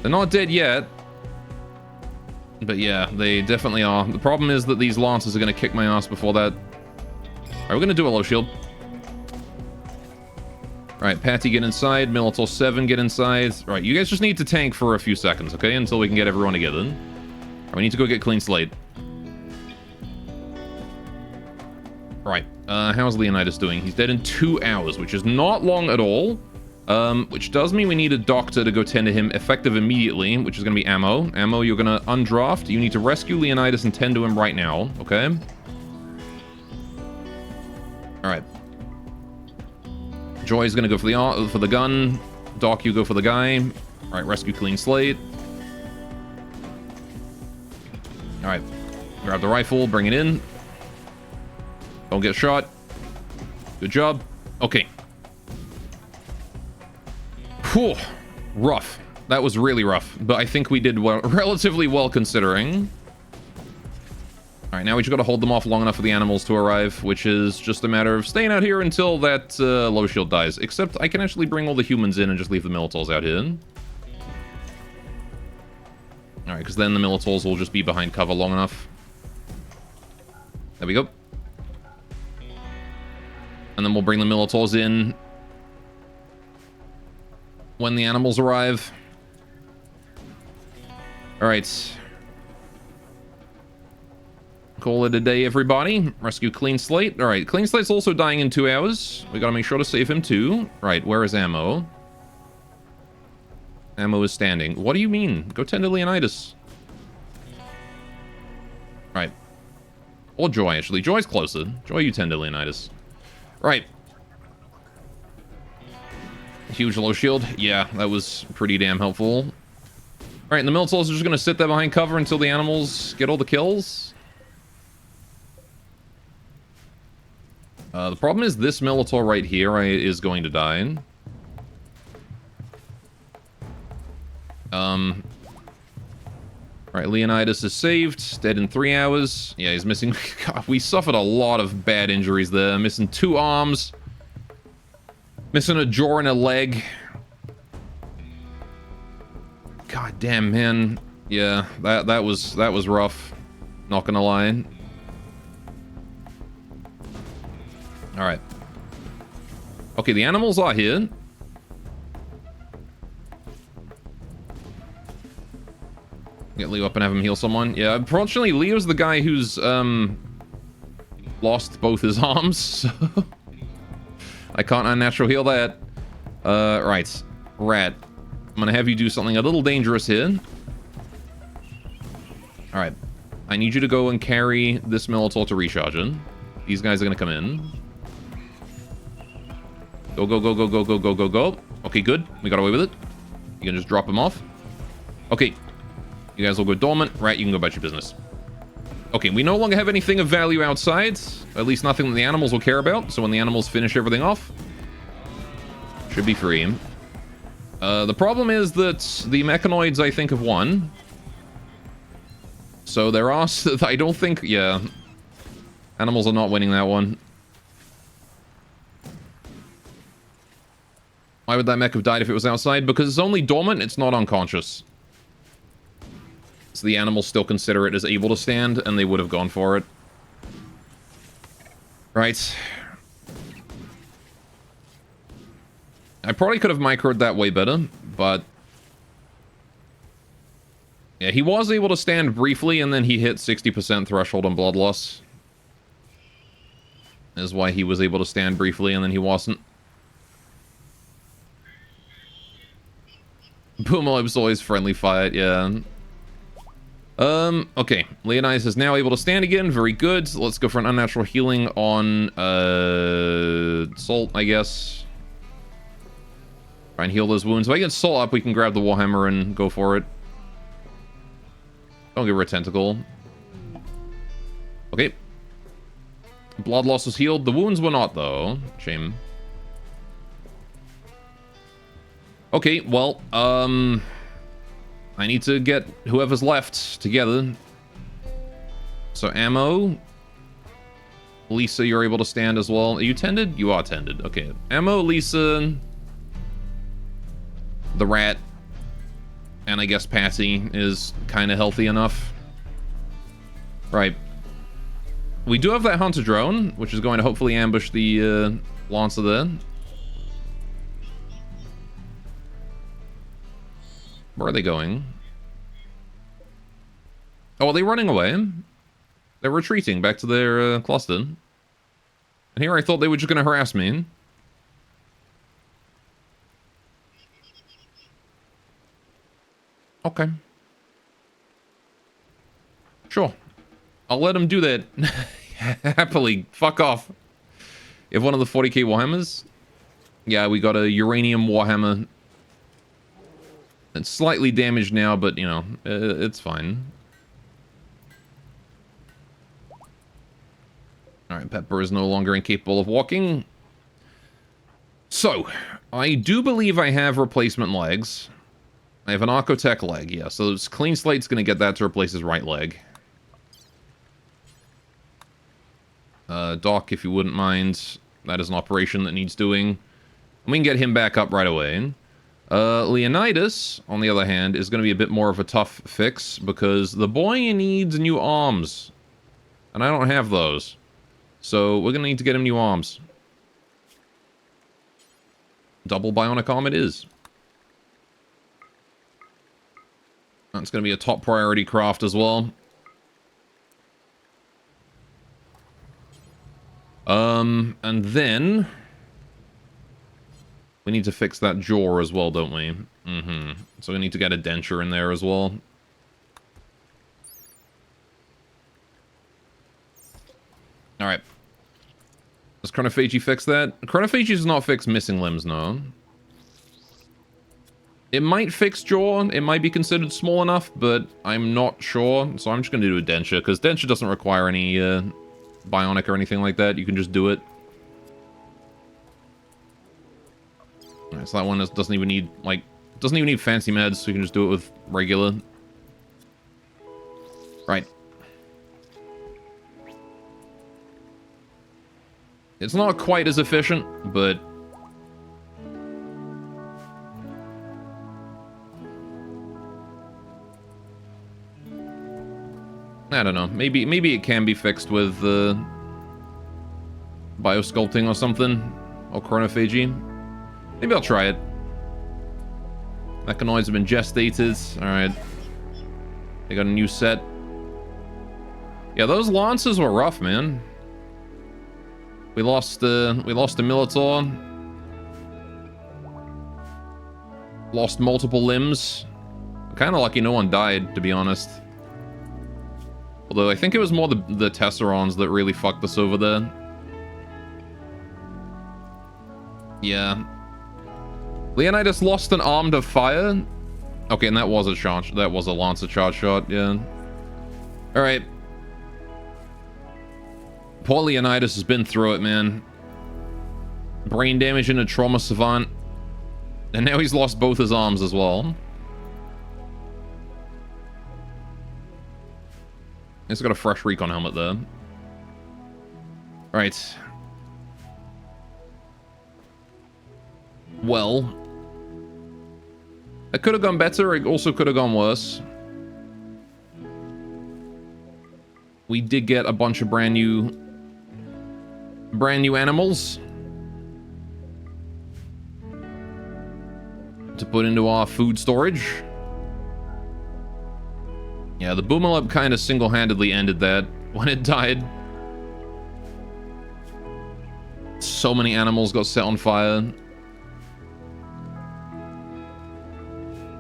not dead yet. But yeah, they definitely are. The problem is that these lancers are going to kick my ass before that. Alright, we're going to do a low shield. Alright, Patty, get inside. Militor 7, get inside. Alright, you guys just need to tank for a few seconds, okay? Until we can get everyone together. Alright, we need to go get Clean Slate. Alright, how's Leonidas doing? He's dead in 2 hours, which is not long at all. Which does mean we need a doctor to go tend to him effective immediately, which is going to be Ammo. Ammo, you're going to undraft. You need to rescue Leonidas and tend to him right now, okay? Alright. Joy's going to go for the gun. Doc, you go for the guy. Alright, rescue Clean Slate. Alright. Grab the rifle, bring it in. Don't get shot. Good job. Okay. Whew. Rough. That was really rough, but I think we did well, relatively well considering. Alright, now we just gotta hold them off long enough for the animals to arrive, which is just a matter of staying out here until that low shield dies. Except I can actually bring all the humans in and just leave the Militors out here. Alright, because then the Militors will just be behind cover long enough. There we go. And then we'll bring the Militors in when the animals arrive. Alright. Call it a day, everybody. Rescue Clean Slate. Alright, Clean Slate's also dying in 2 hours. We gotta make sure to save him too. Right, where is Ammo? Ammo is standing. What do you mean? Go tend to Leonidas. Right. Or Joy, actually. Joy's closer. Joy, you tend to Leonidas. Right. Huge low shield. Yeah, that was pretty damn helpful. Alright, and the Militors are just gonna sit there behind cover until the animals get all the kills. The problem is this Militor right here is going to die. Alright, Leonidas is saved. Dead in 3 hours. Yeah, he's missing... God, we suffered a lot of bad injuries there. Missing 2 arms. Missing a jaw and a leg. God damn, man. Yeah, that was rough. Not gonna lie. Alright. Okay, the animals are here. Get Leo up and have him heal someone. Yeah, unfortunately, Leo's the guy who's, lost both his arms, so... I can't unnatural heal that. Right. Rat. I'm gonna have you do something a little dangerous here. Alright. I need you to go and carry this Minotaur to recharge in. These guys are gonna come in. Go, go, go, go, go, go, go, go, go. Okay, good. We got away with it. You can just drop him off. Okay. You guys will go dormant. Rat, you can go about your business. Okay, we no longer have anything of value outside. At least nothing that the animals will care about. So when the animals finish everything off, should be free. The problem is that the mechanoids, I think, have won. So there are... I don't think... Yeah. Animals are not winning that one. Why would that mech have died if it was outside? Because it's only dormant, it's not unconscious. So the animals still consider it as able to stand, and they would have gone for it. Right. I probably could have microed that way better, but... Yeah, he was able to stand briefly, and then he hit 60% threshold on blood loss. Is why he was able to stand briefly, and then he wasn't. Boomalob's always friendly fight, yeah. Okay. Leonidas is now able to stand again. Very good. Let's go for an unnatural healing on, Salt, I guess. Try and heal those wounds. If I get Salt up, we can grab the Warhammer and go for it. Don't give her a tentacle. Okay. Blood loss was healed. The wounds were not, though. Shame. Okay, well, I need to get whoever's left together. So, Ammo. Lisa, you're able to stand as well. Are you tended? You are tended. Okay. Ammo, Lisa. The rat. And I guess Patsy is kind of healthy enough. Right. We do have that Hunter drone, which is going to hopefully ambush the Lancer there. Where are they going? Oh, are they running away? They're retreating back to their cluster. And here I thought they were just going to harass me. Okay. Sure. I'll let them do that. Happily. Fuck off. You have one of the 40k Warhammers? Yeah, we got a Uranium Warhammer. It's slightly damaged now, but, you know, it's fine. Alright, Pepper is no longer incapable of walking. So, I do believe I have replacement legs. I have an Archotech leg, yeah. So Clean Slate's going to get that to replace his right leg. Doc, if you wouldn't mind, that is an operation that needs doing. We can get him back up right away. Leonidas, on the other hand, is going to be a bit more of a tough fix because the boy needs new arms. And I don't have those. So we're going to need to get him new arms. Double bionic arm it is. That's going to be a top priority craft as well. And then... we need to fix that jaw as well, don't we? Mm-hmm. So we need to get a denture in there as well. Alright. Does Chronophagy fix that? Chronophagy does not fix missing limbs, no. It might fix jaw. It might be considered small enough, but I'm not sure. So I'm just going to do a denture, because denture doesn't require any bionic or anything like that. You can just do it. Alright, so that one doesn't even need, like, doesn't even need fancy meds, so you can just do it with regular. Right. It's not quite as efficient, but... I don't know. Maybe it can be fixed with biosculpting or something. Or chronophagy. Maybe I'll try it. Mechanoids have been gestated. Alright. They got a new set. Yeah, those lances were rough, man. We lost the Minotaur. Lost multiple limbs. Kind of lucky no one died, to be honest. Although I think it was more the Tesserons that really fucked us over there. Yeah. Leonidas lost an arm to fire. Okay, and that was a charge. That was a Lancer charge shot, yeah. Alright. Poor Leonidas has been through it, man. Brain damage and a trauma savant. And now he's lost both his arms as well. He's got a fresh recon helmet there. Right. Well. It could have gone better, it also could have gone worse. We did get a bunch of brand new animals to put into our food storage. Yeah, the Boomalip kind of single-handedly ended that when it died. So many animals got set on fire.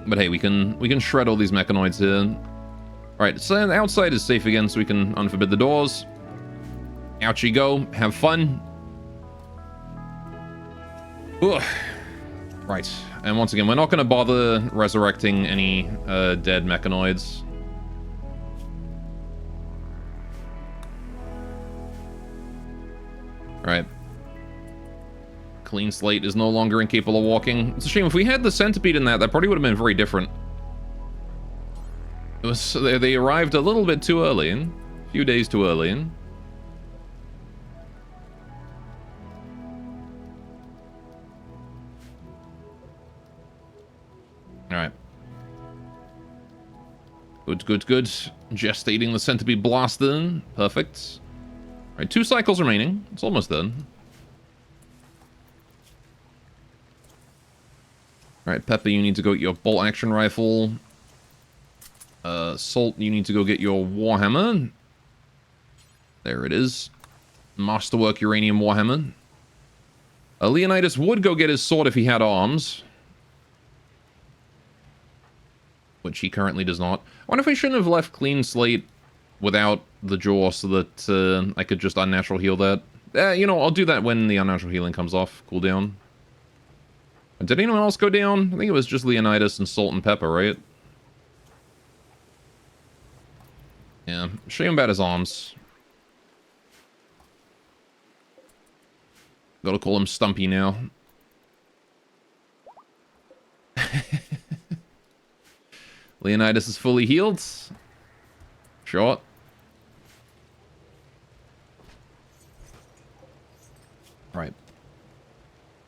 But hey, we can shred all these mechanoids here. Alright, so the outside is safe again, so we can unforbid the doors. Out you go. Have fun. Ugh. Right. And once again, we're not going to bother resurrecting any dead mechanoids. Alright. Clean Slate is no longer incapable of walking. It's a shame. If we had the centipede in that probably would have been very different. It was, they arrived a little bit too early, a few days too early. Alright. Good, good, good. Gestating the centipede blaster. Perfect. Alright, 2 cycles remaining. It's almost done. Alright, Pepper, you need to go get your bolt action rifle. Salt, you need to go get your Warhammer. There it is. Masterwork Uranium Warhammer. Leonidas would go get his sword if he had arms. Which he currently does not. I wonder if we shouldn't have left Clean Slate without the jaw so that I could just unnatural heal that. You know, I'll do that when the unnatural healing comes off. Cooldown. Did anyone else go down? I think it was just Leonidas and Salt and Pepper, right? Yeah, shame about his arms. Gotta call him Stumpy now. Leonidas is fully healed. Short. Right.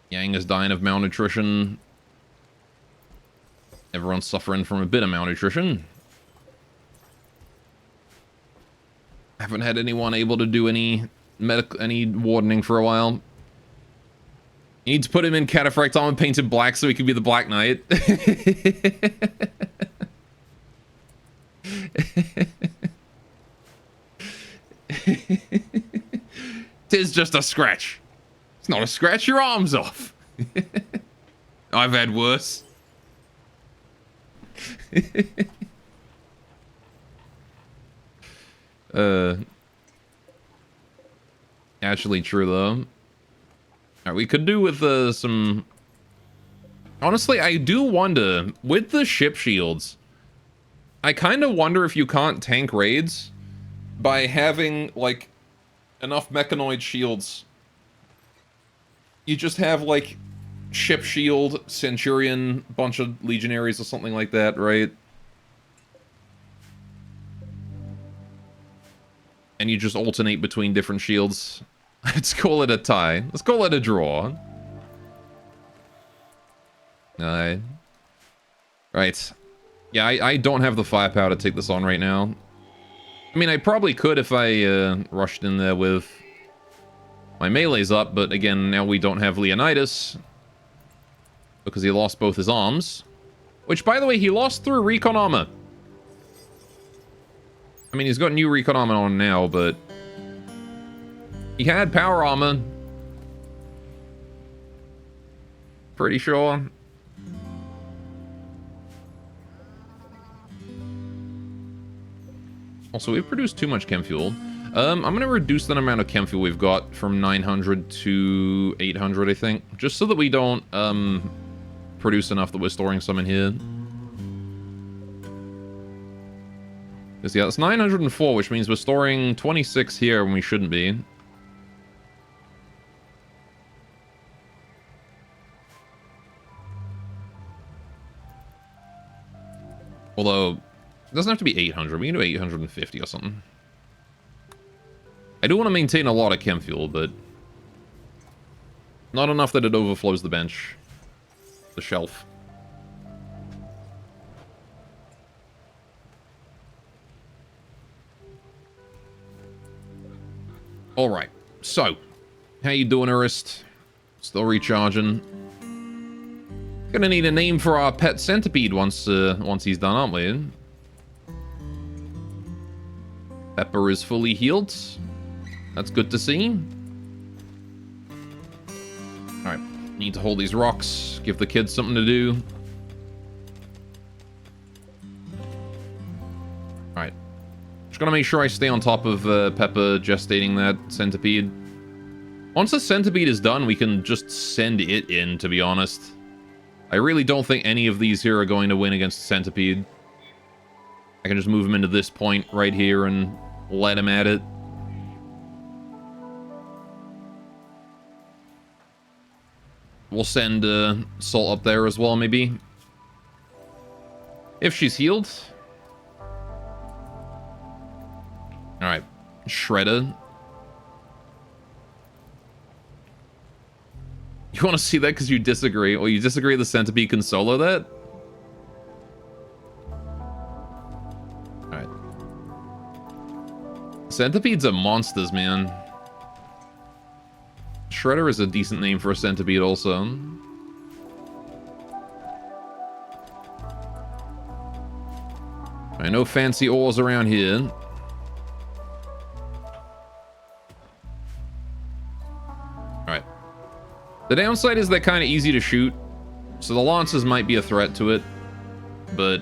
Yang is dying of malnutrition. Everyone's suffering from a bit of malnutrition. Haven't had anyone able to do any wardening for a while. You need to put him in cataphract armor painted black so he can be the Black Knight. Tis just a scratch. It's not a scratch, your arm's off. I've had worse. Actually true though. Alright, we could do with some... Honestly, I do wonder, with the ship shields, I kind of wonder if you can't tank raids by having, like, enough mechanoid shields. You just have, like, ship shield, Centurion, bunch of legionaries or something like that, right? And you just alternate between different shields. Let's call it a tie. Let's call it a draw. Alright. Right. Yeah, I don't have the firepower to take this on right now. I mean, I probably could if I rushed in there with my melees up, but again, now we don't have Leonidas. Because he lost both his arms. Which, by the way, he lost through recon armor. I mean, he's got new recon armor on now, but he had power armor. Pretty sure. Also, we've produced too much chem fuel. I'm going to reduce the amount of chem fuel we've got from 900 to 800, I think. Just so that we don't produce enough that we're storing some in here. Because, yeah, that's 904, which means we're storing 26 here when we shouldn't be. Although, it doesn't have to be 800. We can do 850 or something. I do want to maintain a lot of chem fuel, but not enough that it overflows the bench. The shelf. Alright, so, how you doing, Arist? Still recharging. Gonna need a name for our pet centipede once he's done, aren't we? Pepper is fully healed. That's good to see. Alright, need to hold these rocks, give the kids something to do. Alright. Just gotta make sure I stay on top of Pepper gestating that centipede. Once the centipede is done, we can just send it in, to be honest. I really don't think any of these here are going to win against the centipede. I can just move him into this point right here and let him at it. We'll send Salt up there as well, maybe. If she's healed. Alright. Shredder. You want to see that because you disagree? Or you disagree the centipede can solo that? Alright. Centipedes are monsters, man. Shredder is a decent name for a centipede also. I know fancy ores around here. Alright. The downside is they're kind of easy to shoot, so the Lancers might be a threat to it, but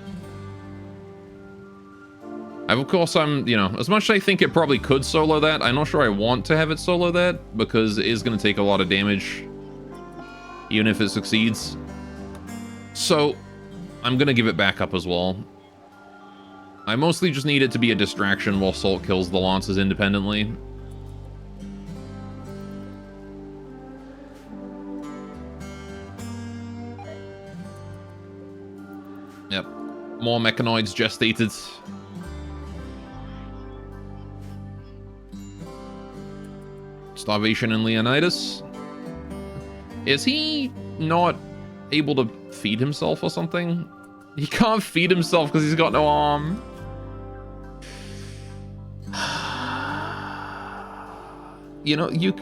of course, you know, as much as I think it probably could solo that, I'm not sure I want to have it solo that, because it is going to take a lot of damage, even if it succeeds. So, I'm going to give it back up as well. I mostly just need it to be a distraction while Salt kills the Lancers independently. Yep. More mechanoids gestated. Starvation and Leonidas. Is he not able to feed himself or something? He can't feed himself because he's got no arm. You know, you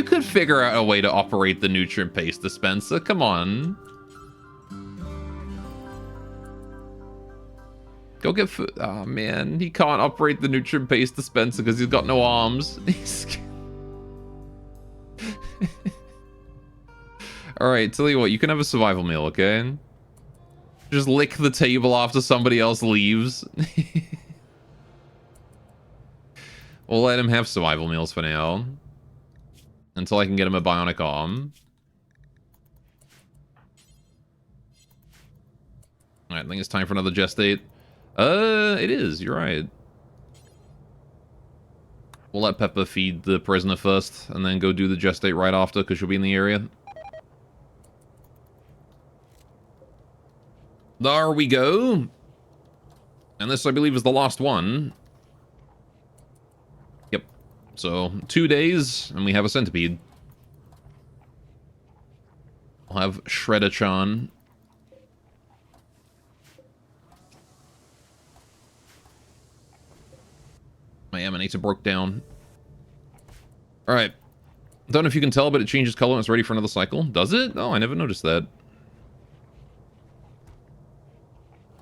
could figure out a way to operate the nutrient paste dispenser. Come on. Go get food. Oh, man. He can't operate the nutrient paste dispenser because he's got no arms. Alright, tell you what. You can have a survival meal, okay? Just lick the table after somebody else leaves. We'll let him have survival meals for now. Until I can get him a bionic arm. Alright, I think it's time for another gestate. It is, you're right. We'll let Pepper feed the prisoner first, and then go do the gestate right after, because she'll be in the area. There we go. And this, I believe, is the last one. Yep. So, 2 days, and we have a centipede. We'll have Shredder-chan. My Emanator broke down. Alright. Don't know if you can tell, but it changes color and it's ready for another cycle. Does it? Oh, I never noticed that.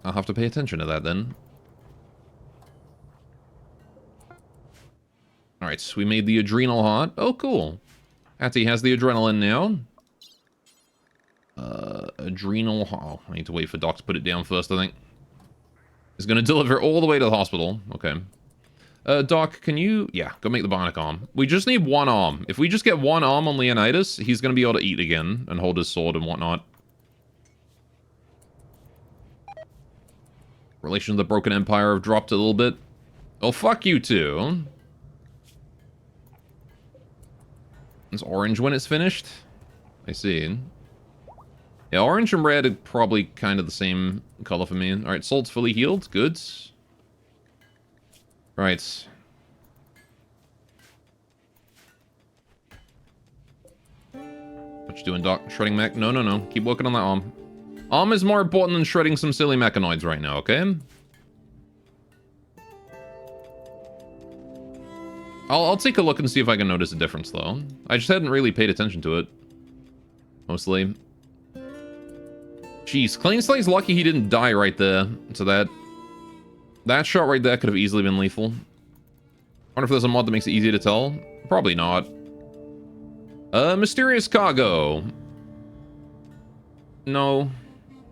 I'll have to pay attention to that then. Alright, so we made the adrenal heart. Oh, cool. Hattie has the adrenaline now. Adrenal... Oh, I need to wait for Doc to put it down first, I think. He's going to deliver all the way to the hospital. Okay. Doc, can you... Yeah, go make the bionic arm. We just need one arm. If we just get one arm on Leonidas, he's going to be able to eat again and hold his sword and whatnot. Relations of the Broken Empire have dropped a little bit. Oh, fuck you too. It's orange when it's finished. I see. Yeah, orange and red are probably kind of the same color for me. Alright, Salt's fully healed. Good. Right. What you doing, Doc? Shredding mech? No, no, no. Keep working on that arm. Arm is more important than shredding some silly mechanoids right now, okay? I'll take a look and see if I can notice a difference, though. I just hadn't really paid attention to it. Mostly. Jeez, Clean Slate's lucky he didn't die right there. So that shot right there could have easily been lethal. Wonder if there's a mod that makes it easier to tell. Probably not. Mysterious cargo. No.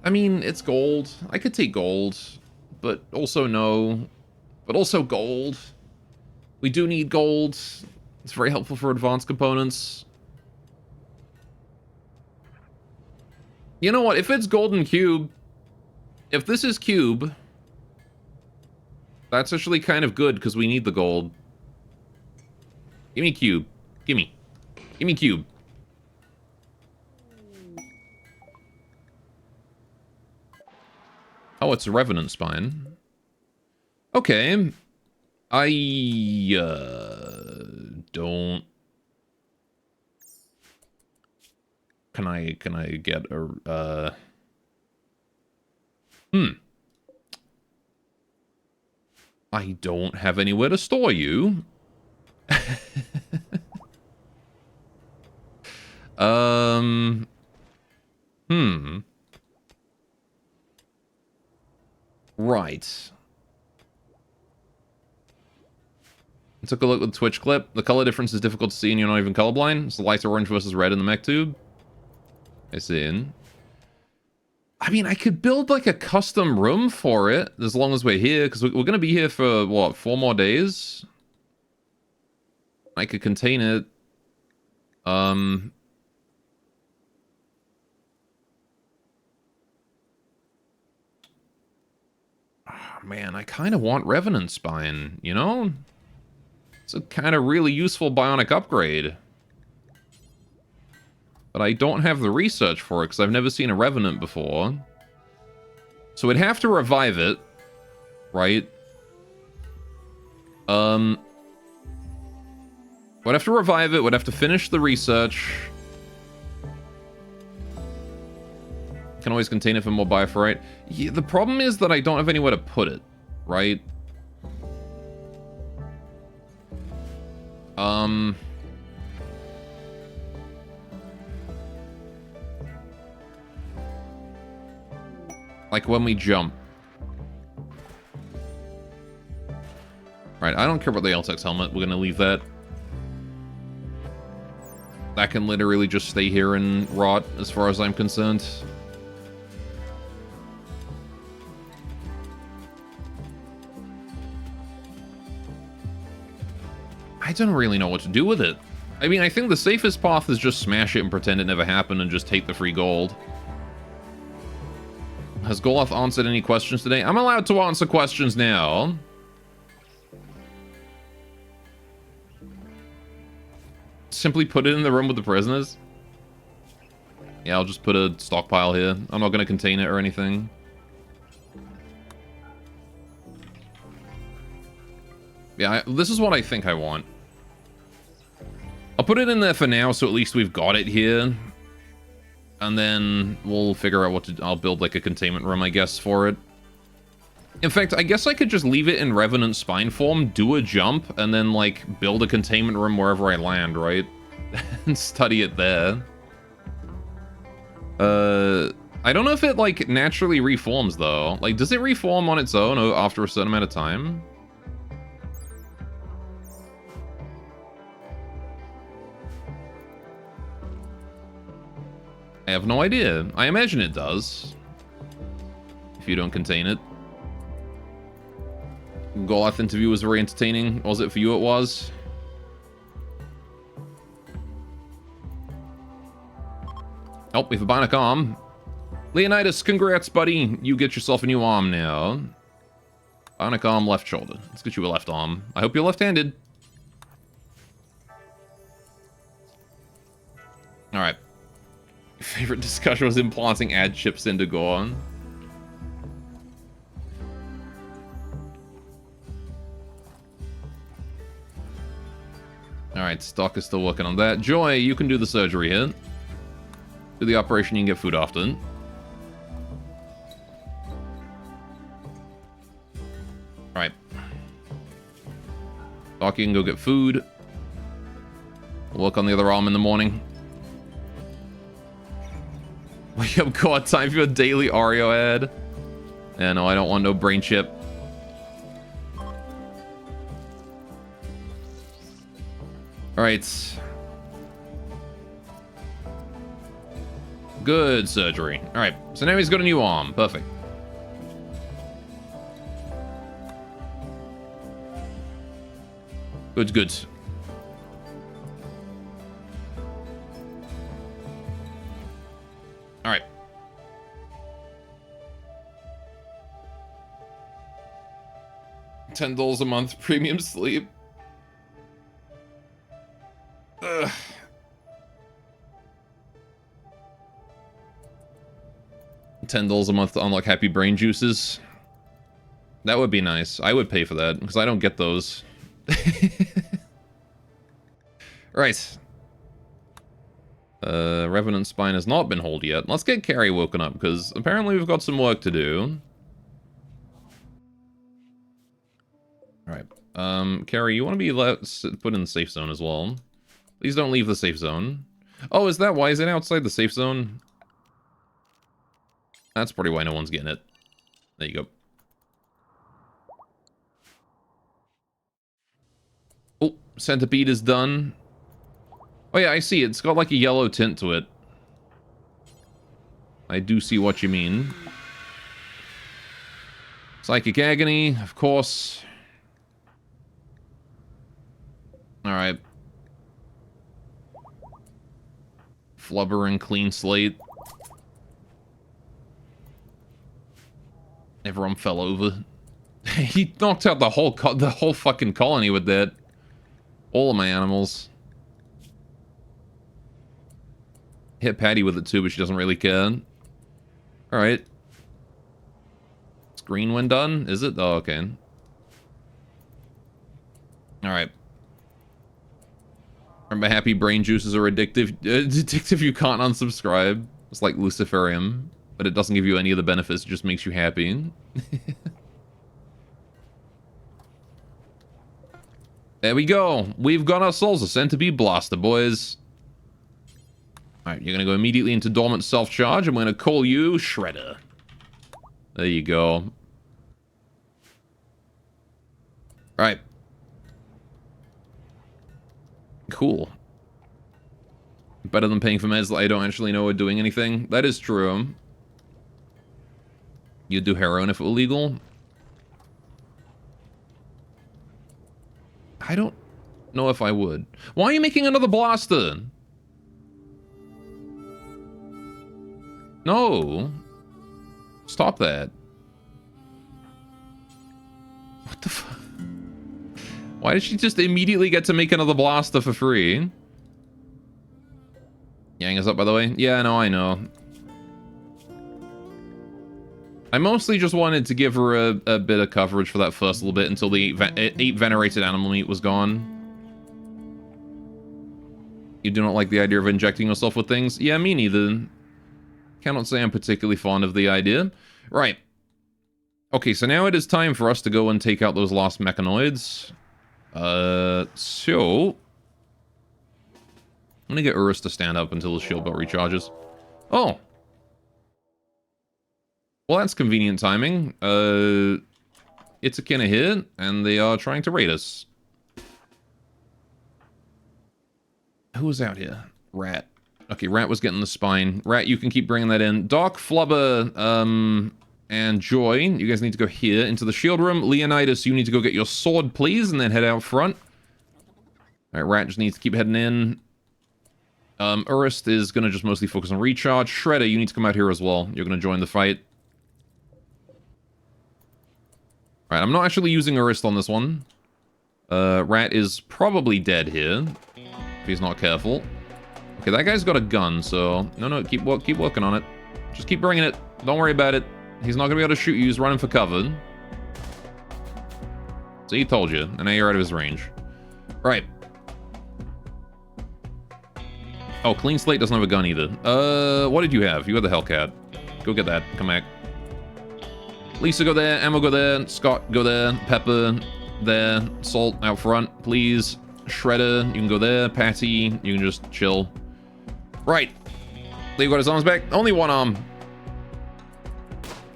I mean, it's gold. I could take gold. But also no. But also gold. We do need gold. It's very helpful for advanced components. You know what? If it's golden cube, if this is cube, that's actually kind of good because we need the gold. Give me cube. Gimme. Give me cube. Oh, it's a Revenant Spine. Okay. I don't... Can I get a, I don't have anywhere to store you. Right. I took a look at the Twitch clip. The color difference is difficult to see and you're not even colorblind. It's the lighter orange versus red in the mech tube. I see. I mean, I could build like a custom room for it as long as we're here, because we're going to be here for, what, 4 more days? I could contain it. Oh, man, I kind of want Revenant Spine, you know? It's a kind of really useful bionic upgrade. But I don't have the research for it, because I've never seen a Revenant before. So we'd have to revive it. Right? We'd have to revive it, we'd have to finish the research. Can always contain it for more bioferrite. Yeah, the problem is that I don't have anywhere to put it. Right? Like when we jump. Right, I don't care about the LTEX helmet. We're gonna leave that. That can literally just stay here and rot, as far as I'm concerned. I don't really know what to do with it. I mean, I think the safest path is just smash it and pretend it never happened and just take the free gold. Has Goloth answered any questions today? I'm allowed to answer questions now. Simply put it in the room with the prisoners. Yeah, I'll just put a stockpile here. I'm not going to contain it or anything. Yeah, this is what I think I want. I'll put it in there for now, so at least we've got it here. And then we'll figure out what to... I'll build like a containment room, I guess, for it. In fact, I guess I could just leave it in Revenant Spine form, do a jump, and then, like, build a containment room wherever I land, right? And study it there. I don't know if it, like, naturally reforms, though. Like, does it reform on its own after a certain amount of time? have no idea. I imagine it does. If you don't contain it. Goliath interview was very entertaining. Was it for you? It was. Oh, we have a bionic arm. Leonidas, congrats, buddy. You get yourself a new arm now. Bionic arm, left shoulder. Let's get you a left arm. I hope you're left-handed. Alright. Your favorite discussion was implanting ad chips into Gorn. Alright, Stock is still working on that. Joy, you can do the surgery here. Do the operation, you can get food after. Alright. Stock, you can go get food. We'll work on the other arm in the morning. Wake up, God, time for your daily Oreo ad. Yeah, no, I don't want no brain chip. Alright. Good surgery. Alright, so now he's got a new arm. Perfect. Good, good. Alright. $10 a month premium sleep. Ugh. $10 a month to unlock happy brain juices. That would be nice. I would pay for that, because I don't get those. Right. Revenant Spine has not been hauled yet. Let's get Carrie woken up, because apparently we've got some work to do. Alright. Carrie, you want to be put in the safe zone as well. Please don't leave the safe zone. Oh, is that why? Is it outside the safe zone? That's probably why no one's getting it. There you go. Oh, Centipede is done. Oh yeah, I see. It's got like a yellow tint to it. I do see what you mean. Psychic Agony, of course. Alright. Flubber and Clean Slate. Everyone fell over. He knocked out the whole fucking colony with that. All of my animals. Hit Patty with it too, but she doesn't really care. Alright. It's green when done? Is it? Oh, okay. Alright. Remember, happy brain juices are addictive. Addictive, you can't unsubscribe. It's like Luciferium, but it doesn't give you any of the benefits, it just makes you happy. There we go. We've got ourselves a Centipede Blaster, boys. Alright, you're gonna go immediately into Dormant Self-Charge. I'm gonna call you Shredder. There you go. Alright. Cool. Better than paying for meds that I don't actually know are doing anything. That is true. You'd do heroin if it were legal? I don't know if I would. Why are you making another blaster? No. Stop that. What the fuck? Why did she just immediately get to make another blaster for free? Yang is up, by the way. Yeah, no, I know. I mostly just wanted to give her a bit of coverage for that first little bit until the 8 venerated animal meat was gone. You do not like the idea of injecting yourself with things? Yeah, me neither. Cannot say I'm particularly fond of the idea. Right. Okay, so now it is time for us to go and take out those last mechanoids. So... I'm gonna get Urus to stand up until his shield belt recharges. Oh! Well, that's convenient timing. It's a kinda hit, and they are trying to raid us. Who is out here? Rat. Okay, Rat was getting the spine. Rat, you can keep bringing that in. Doc, Flubber, and Joy, you guys need to go here into the shield room. Leonidas, you need to go get your sword, please, and then head out front. Alright, Rat just needs to keep heading in. Urist is going to just mostly focus on recharge. Shredder, you need to come out here as well. You're going to join the fight. Alright, I'm not actually using Urist on this one. Rat is probably dead here, if he's not careful. Okay, that guy's got a gun, so... No, keep working on it. Just keep bringing it. Don't worry about it. He's not going to be able to shoot you. He's running for cover. So he told you, and now you're out of his range. Right. Oh, Clean Slate doesn't have a gun either. What did you have? You had the Hellcat. Go get that. Come back. Lisa, go there. Emma, go there. Scott, go there. Pepper, there. Salt, out front, please. Shredder, you can go there. Patty, you can just chill. Right. Leo got his arms back. Only one arm.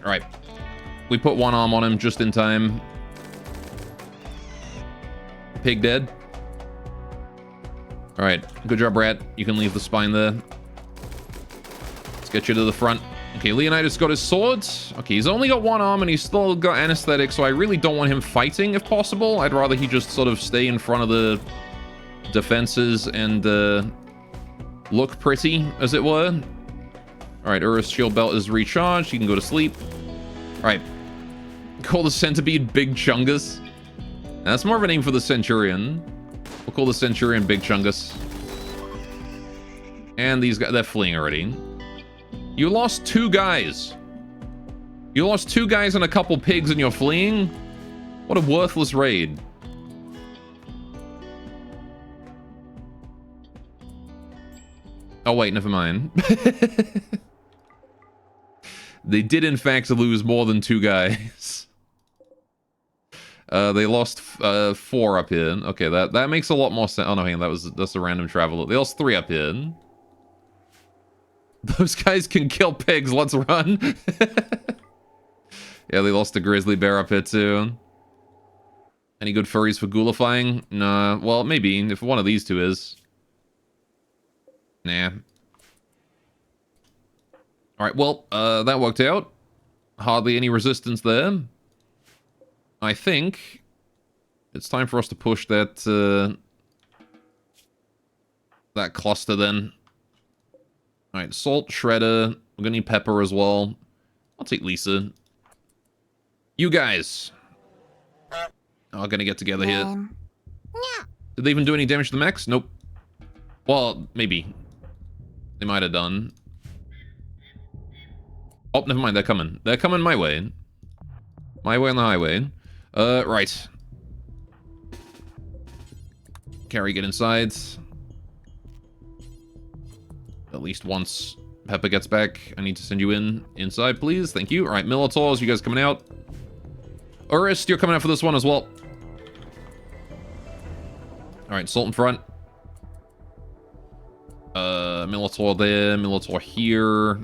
Alright. We put one arm on him just in time. Pig dead. Alright. Good job, Rat. You can leave the spine there. Let's get you to the front. Okay, Leonidas got his swords. Okay, he's only got one arm and he's still got anesthetic, so I really don't want him fighting if possible. I'd rather he just sort of stay in front of the defenses and look pretty, as it were. Alright, Urus shield belt is recharged. He can go to sleep. Alright. Call the centipede Big Chungus. Now, that's more of a name for the Centurion. We'll call the Centurion Big Chungus. And these guys, they're fleeing already. You lost 2 guys. You lost 2 guys and a couple pigs and you're fleeing? What a worthless raid. Oh wait, never mind. They did in fact lose more than 2 guys. They lost 4 up here. Okay, that makes a lot more sense. Oh no, hang on, that's a random traveler. They lost 3 up here. Those guys can kill pigs. Let's run. Yeah, they lost a grizzly bear up here too. Any good furries for ghoulifying? Nah. Well, maybe if one of these 2 is. Nah. Alright, well, that worked out. Hardly any resistance there. I think it's time for us to push that that cluster then. Alright, Salt, Shredder. We're gonna need Pepper as well. I'll take Lisa. You guys are gonna get together here. Did they even do any damage to the mechs? Nope. Well, maybe. They might have done. Oh, never mind. They're coming. They're coming my way. My way on the highway. Right. Carrie, get inside. At least once Pepper gets back, I need to send you inside, please. Thank you. All right, Militaurs, you guys coming out. Urist, you're coming out for this one as well. All right, Salt in front. Militor there, Militor here.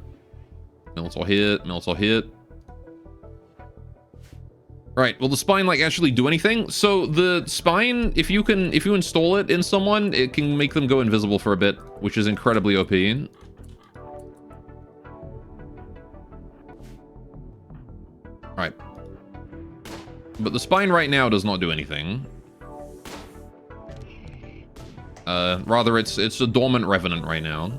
Militor hit, Militor hit. Right, will the spine, like, actually do anything? So, the spine, if you install it in someone, it can make them go invisible for a bit, which is incredibly OP. Right. But the spine right now does not do anything. Rather, it's a dormant revenant right now.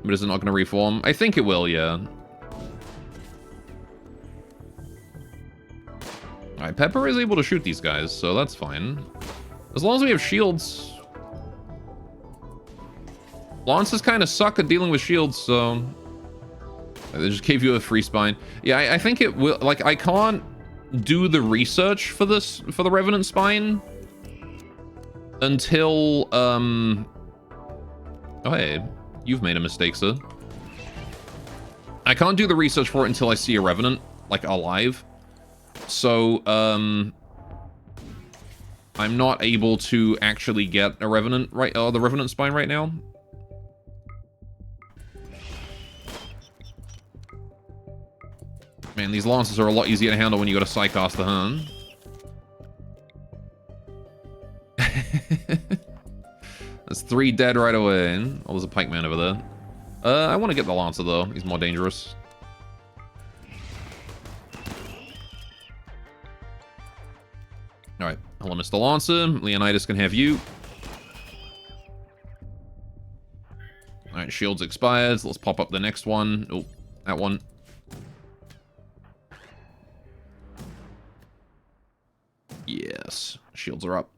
But is it not going to reform? I think it will, yeah. Alright, Pepper is able to shoot these guys, so that's fine. As long as we have shields. Lances kind of suck at dealing with shields, so... They just gave you a free spine. Yeah, I think it will... Like, I can't do the research for this, for the Revenant Spine, until, Oh, hey. You've made a mistake, sir. I can't do the research for it until I see a Revenant, like, alive. So, I'm not able to actually get a Revenant the Revenant Spine right now. Man, these Lances are a lot easier to handle when you got a Psycaster, huh? That's 3 dead right away. Oh, there's a pikeman over there. I want to get the Lancer, though. He's more dangerous. Alright, hello, Mr. Lancer. Leonidas can have you. Alright, shields expired. So let's pop up the next one. Oh, that one. Yes, shields are up.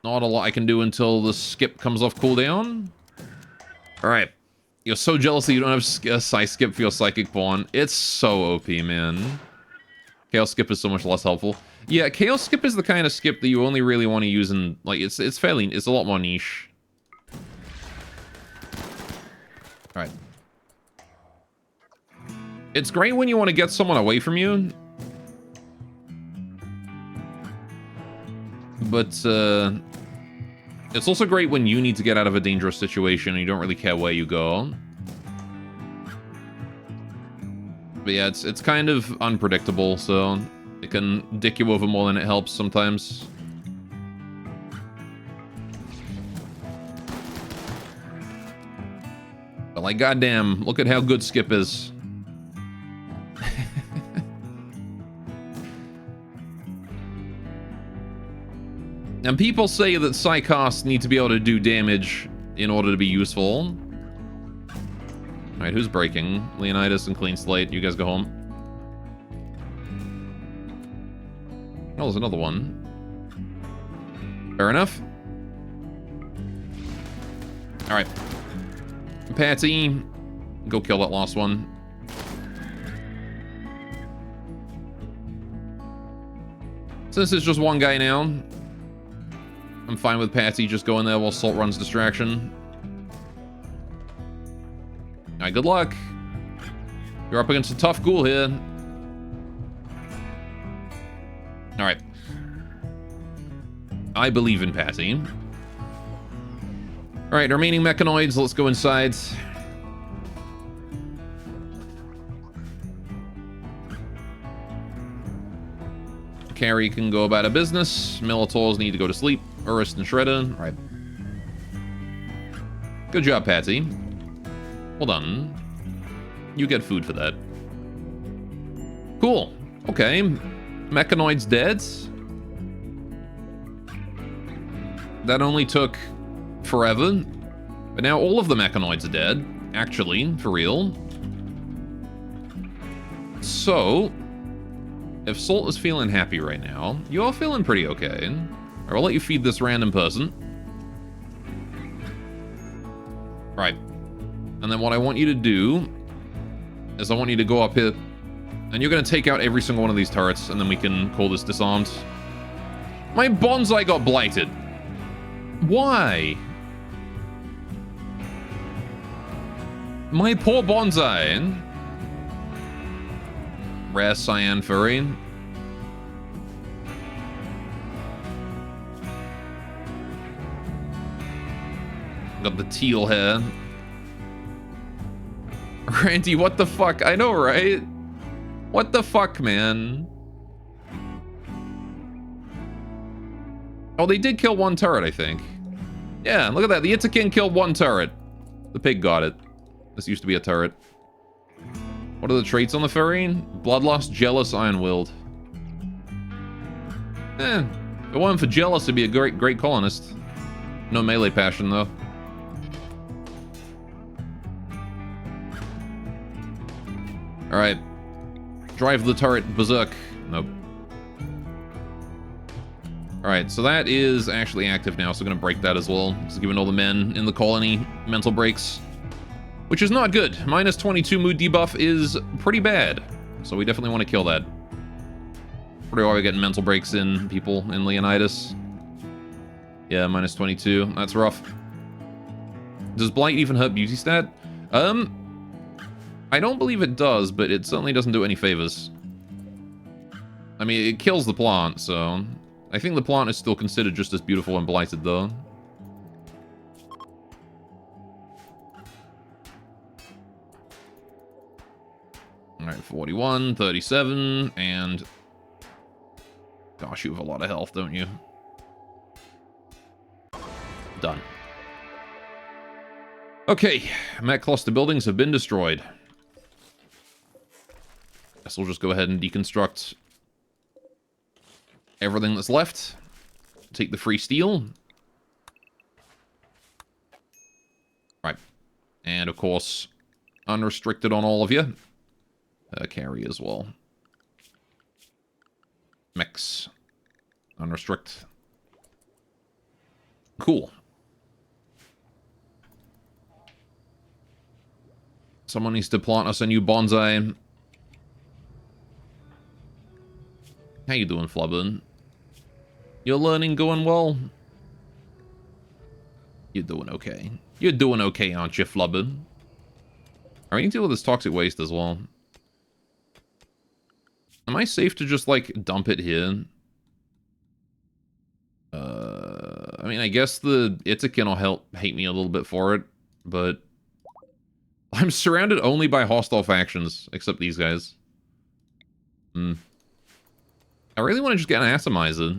Not a lot I can do until the skip comes off cooldown. Alright. You're so jealous that you don't have a Psy skip for your Psychic Pawn. It's so OP, man. Chaos skip is so much less helpful. Yeah, Chaos skip is the kind of skip that you only really want to use in, like, it's a lot more niche. Alright. It's great when you want to get someone away from you. But, it's also great when you need to get out of a dangerous situation and you don't really care where you go. But yeah, it's kind of unpredictable, so it can dick you over more than it helps sometimes. But like, goddamn, look at how good Skip is. And people say that Psychosts need to be able to do damage in order to be useful. Alright, who's breaking? Leonidas and Clean Slate, you guys go home. Oh, there's another one. Fair enough. Alright. Patty, go kill that last one. Since it's just one guy now, I'm fine with Patsy just going there while Salt runs distraction. Alright, good luck. You're up against a tough ghoul here. Alright. I believe in Patsy. Alright, remaining mechanoids, let's go inside. Carrie can go about her business. Militaurs need to go to sleep. Urist and Shredder. Alright. Good job, Patsy. Hold on. You get food for that. Cool. Okay. Mechanoid's dead. That only took forever. But now all of the mechanoids are dead. Actually, for real. So, if Salt is feeling happy right now, you are feeling pretty okay. Alright, I'll let you feed this random person. Right. And then what I want you to do is I want you to go up here, and you're going to take out every single one of these turrets, and then we can call this disarmed. My bonsai got blighted. Why? My poor bonsai. Rare cyan furry. Got the teal hair. Randy, what the fuck? I know, right? What the fuck, man? Oh, they did kill one turret, I think. Yeah, look at that. The Itakin killed one turret. The pig got it. This used to be a turret. What are the traits on the furry? Bloodlust, jealous, iron-willed. If it weren't for jealous, it'd be a great colonist. No melee passion, though. Alright. Drive the turret berserk. Nope. Alright, so that is actually active now, so I'm gonna break that as well. Just giving all the men in the colony mental breaks. Which is not good. Minus 22 mood debuff is pretty bad. So we definitely want to kill that. Pretty why we're getting mental breaks in people in Leonidas. Yeah, minus 22. That's rough. Does Blight even hurt beauty stat? I don't believe it does, but it certainly doesn't do any favors. I mean, it kills the plant, so... I think the plant is still considered just as beautiful when blighted, though. Alright, 41, 37, and... Gosh, you have a lot of health, don't you? Done. Okay, Met cluster buildings have been destroyed. Guess we'll just go ahead and deconstruct everything that's left. Take the free steel. Right. And, of course, unrestricted on all of you. Carry as well. Mix. Unrestrict. Cool. Someone needs to plant us a new bonsai. How you doing, Flubbin? Your learning going well? You're doing okay. You're doing okay, aren't you, Flubbin? I need to deal with this toxic waste as well. Am I safe to just, like, dump it here? I mean, I guess the Itakin will hate me a little bit for it, but I'm surrounded only by hostile factions, except these guys. I really want to just get an atomizer.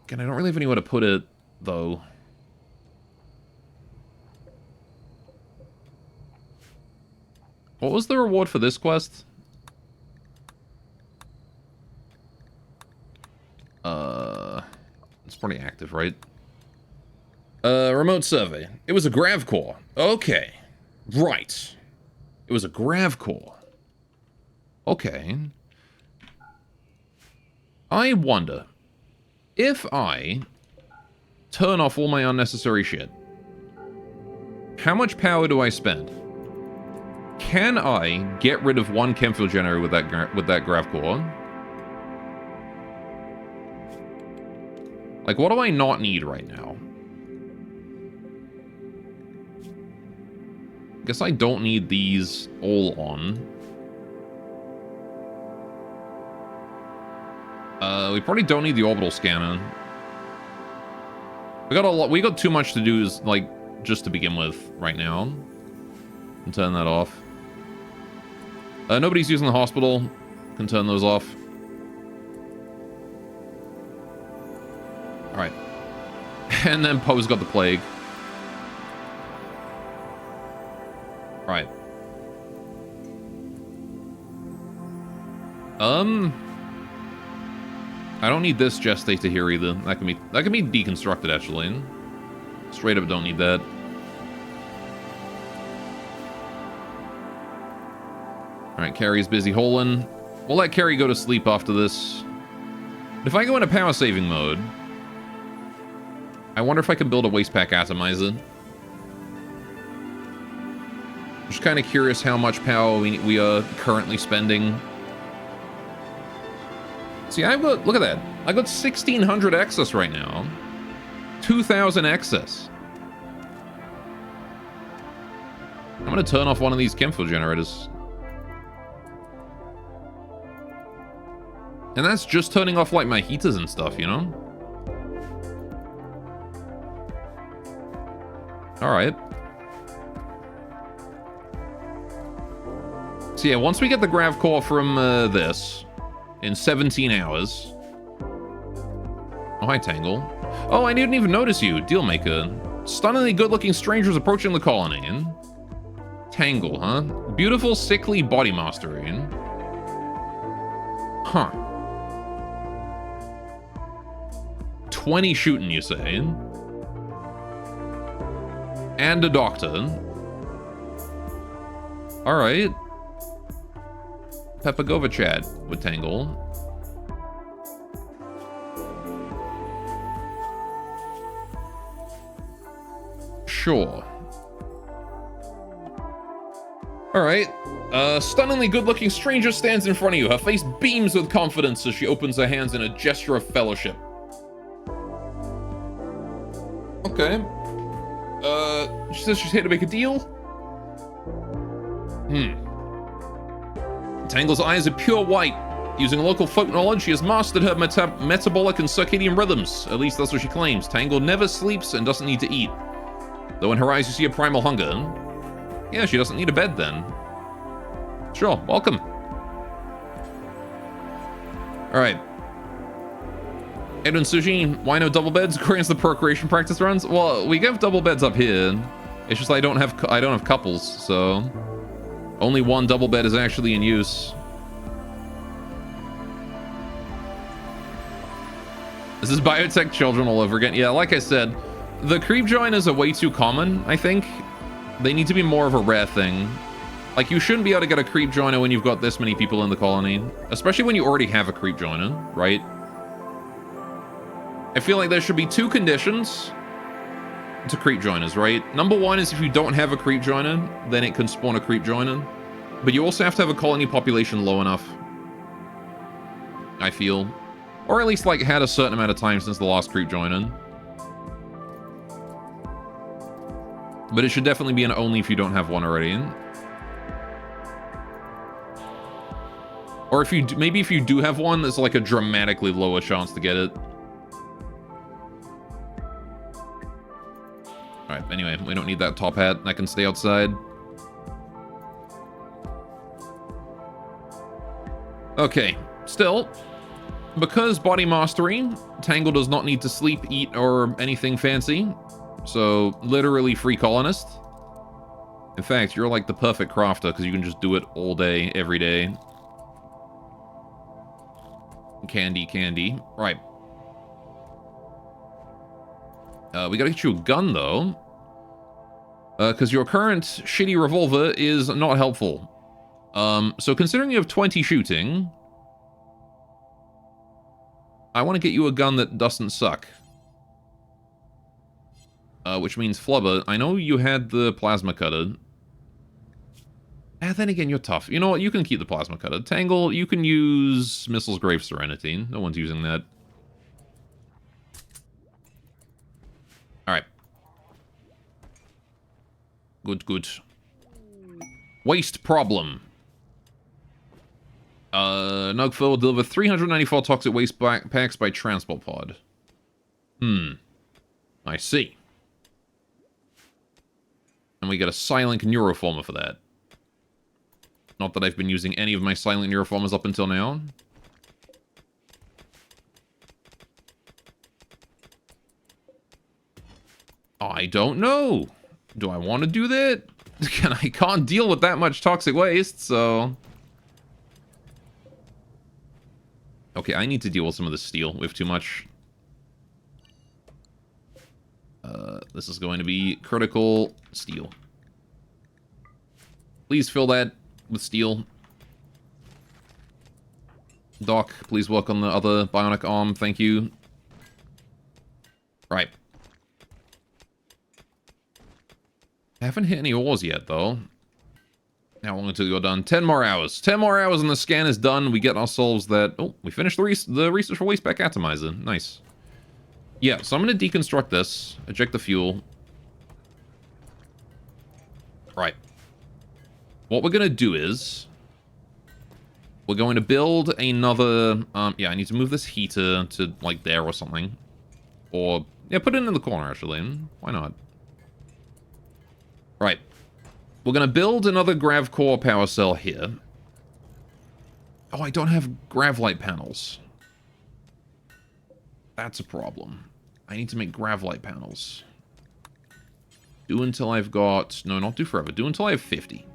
Again, I don't really have anywhere to put it, though. What was the reward for this quest? It's pretty active, right? Remote survey. It was a grav core. Okay. Right. It was a grav core. Okay. I wonder if I turn off all my unnecessary shit, how much power do I spend? Can I get rid of one chem fuel generator with that grav core? Like, what do I not need right now? Guess I don't need these all on. We probably don't need the orbital scanner. We got too much to do, like, just to begin with right now. Can turn that off. Nobody's using the hospital. Can turn those off. Alright. And then Poe's got the plague. Right. I don't need this gestate to here either. That can be deconstructed actually. Straight up don't need that. Alright, Carrie's busy holing. We'll let Carrie go to sleep after this. But if I go into power saving mode, I wonder if I can build a waste pack atomizer. Just kind of curious how much power we are currently spending. See, look at that. I got 1,600 excess right now. 2,000 excess. I'm gonna turn off one of these chem fuel generators. And that's just turning off, like, my heaters and stuff, you know? Alright. So yeah, once we get the grav core from this, in 17 hours... Oh, hi, Tangle. Oh, I didn't even notice you, Dealmaker. Stunningly good-looking strangers approaching the colony. Tangle, huh? Beautiful, sickly body mastering. Huh. 20 shooting, you say? And a doctor. Alright. Pepagova Chad with Tangle. Sure. Alright. Stunningly good-looking stranger stands in front of you. Her face beams with confidence as she opens her hands in a gesture of fellowship. Okay. She says she's here to make a deal? Tangle's eyes are pure white. Using local folk knowledge, she has mastered her metabolic and circadian rhythms. At least that's what she claims. Tangle never sleeps and doesn't need to eat. Though in her eyes you see a primal hunger. Yeah, she doesn't need a bed then. Sure, welcome. Alright. Edwin Sushi, why no double beds? Grants the procreation practice runs? Well, we have double beds up here. It's just I don't have couples, so only one double bed is actually in use. This is biotech children all over again. Yeah, like I said, the creep joiners are way too common, I think. They need to be more of a rare thing. Like, you shouldn't be able to get a creep joiner when you've got this many people in the colony. Especially when you already have a creep joiner, right? I feel like there should be two conditions to creep joiners, right? Number one is if you don't have a creep joiner, then it can spawn a creep joiner. But you also have to have a colony population low enough, I feel. Or at least, like, had a certain amount of time since the last creep joiner. But it should definitely be an only if you don't have one already. Or if you maybe if you do have one, there's like a dramatically lower chance to get it. Alright, anyway, we don't need that top hat. That can stay outside. Okay, still, because body mastery, Tangle does not need to sleep, eat, or anything fancy. So, literally free colonist. In fact, you're like the perfect crafter, because you can just do it all day, every day. Candy, candy. Right. We gotta get you a gun, though. Because your current shitty revolver is not helpful. So considering you have 20 shooting, I want to get you a gun that doesn't suck. Which means Flubber. I know you had the plasma cutter. Then again, you're tough. You know what? You can keep the plasma cutter. Tangle, you can use Missile's Grave Serenity. No one's using that. Alright. Good, good. Waste problem. Nugful will deliver 394 toxic waste backpacks by transport pod. I see. And we get a silent neuroformer for that. Not that I've been using any of my silent neuroformers up until now. I don't know. Do I want to do that? I can't deal with that much toxic waste, so... Okay, I need to deal with some of the steel. We have too much. This is going to be critical steel. Please fill that with steel. Doc, please work on the other bionic arm. Thank you. Right. I haven't hit any ores yet, though. How long until you're done? 10 more hours. 10 more hours and the scan is done. We get ourselves that... Oh, we finished the research for wasteback atomizer. Nice. Yeah, so I'm going to deconstruct this. Eject the fuel. Right. What we're going to do is... We're going to build another... yeah, I need to move this heater to, like, there or something. Or... Yeah, put it in the corner, actually. Why not? Right. We're going to build another grav core power cell here. Oh, I don't have grav light panels. That's a problem. I need to make grav light panels. Do until I've got... No, not do forever. Do until I have 50.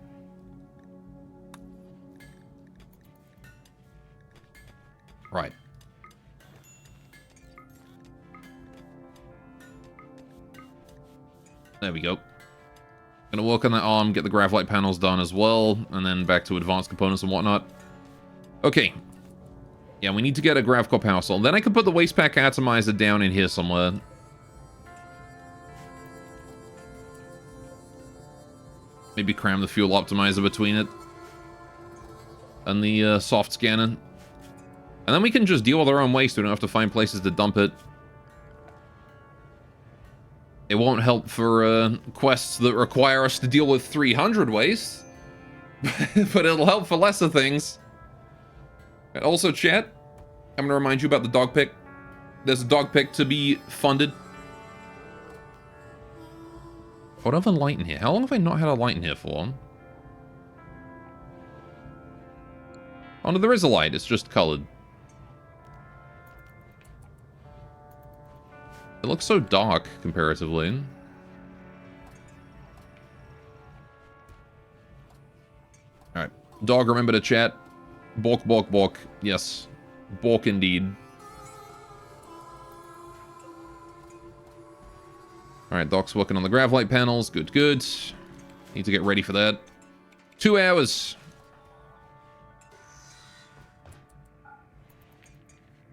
Right. There we go. Gonna work on that arm, get the grav light panels done as well, and then back to advanced components and whatnot. Okay. Yeah, we need to get a grav core power cell. Then I can put the waste pack atomizer down in here somewhere. Maybe cram the fuel optimizer between it and the soft scanner. And then we can just deal with our own waste. We don't have to find places to dump it. It won't help for quests that require us to deal with 300 waste. But it'll help for lesser things. And also, chat, I'm going to remind you about the dog pick. There's a dog pick to be funded. What other light in here? How long have I not had a light in here for? Oh, no, there is a light. It's just colored. It looks so dark, comparatively. Alright. Dog, remember to chat. Bork, bork, bork. Yes. Bork indeed. Alright, Doc's working on the Gravlight panels. Good, good. Need to get ready for that. 2 hours.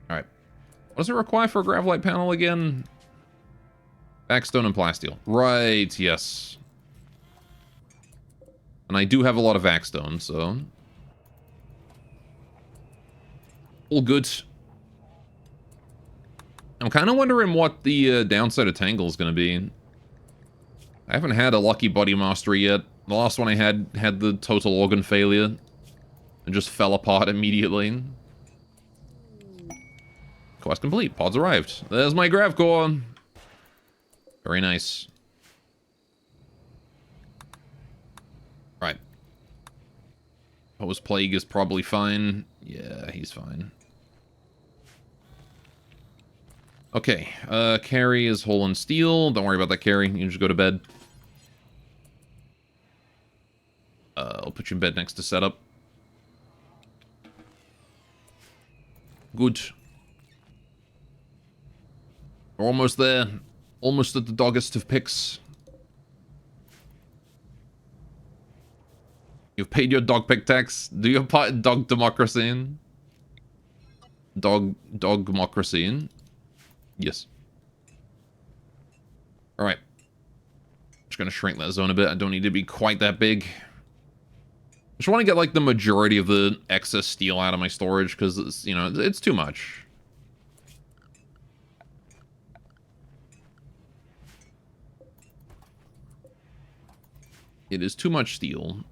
Alright. What does it require for a Gravlight panel again? Backstone and plasteel. Right, yes. And I do have a lot of Vaxstone, so... all good. I'm kind of wondering what the downside of Tangle is going to be. I haven't had a lucky body mastery yet. The last one I had the total organ failure. And just fell apart immediately. Quest complete. Pods arrived. There's my Gravcore. Very nice. Right. Post Plague is probably fine. Yeah, he's fine. Okay, Carrie is whole and steel. Don't worry about that, Carrie. You can just go to bed. I'll put you in bed next to setup. Good. We're almost there. Almost at the doggest of picks. You've paid your dog pick tax. Do your part in dog democracy. Dog democracy. Yes. Alright. Just gonna shrink that zone a bit. I don't need to be quite that big. Just want to get, like, the majority of the excess steel out of my storage, because, it's, you know, it's too much. It is too much steel.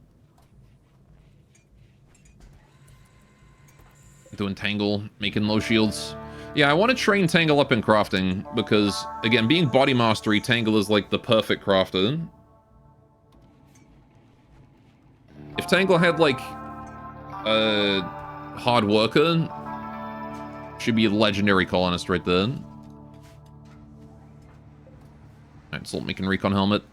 Doing Tangle, making low shields. Yeah, I want to train Tangle up in crafting, because, again, being body mastery, Tangle is, like, the perfect crafter. If Tangle had, like, a hard worker, she'd be a legendary colonist right there. Alright, Salt making recon helmet.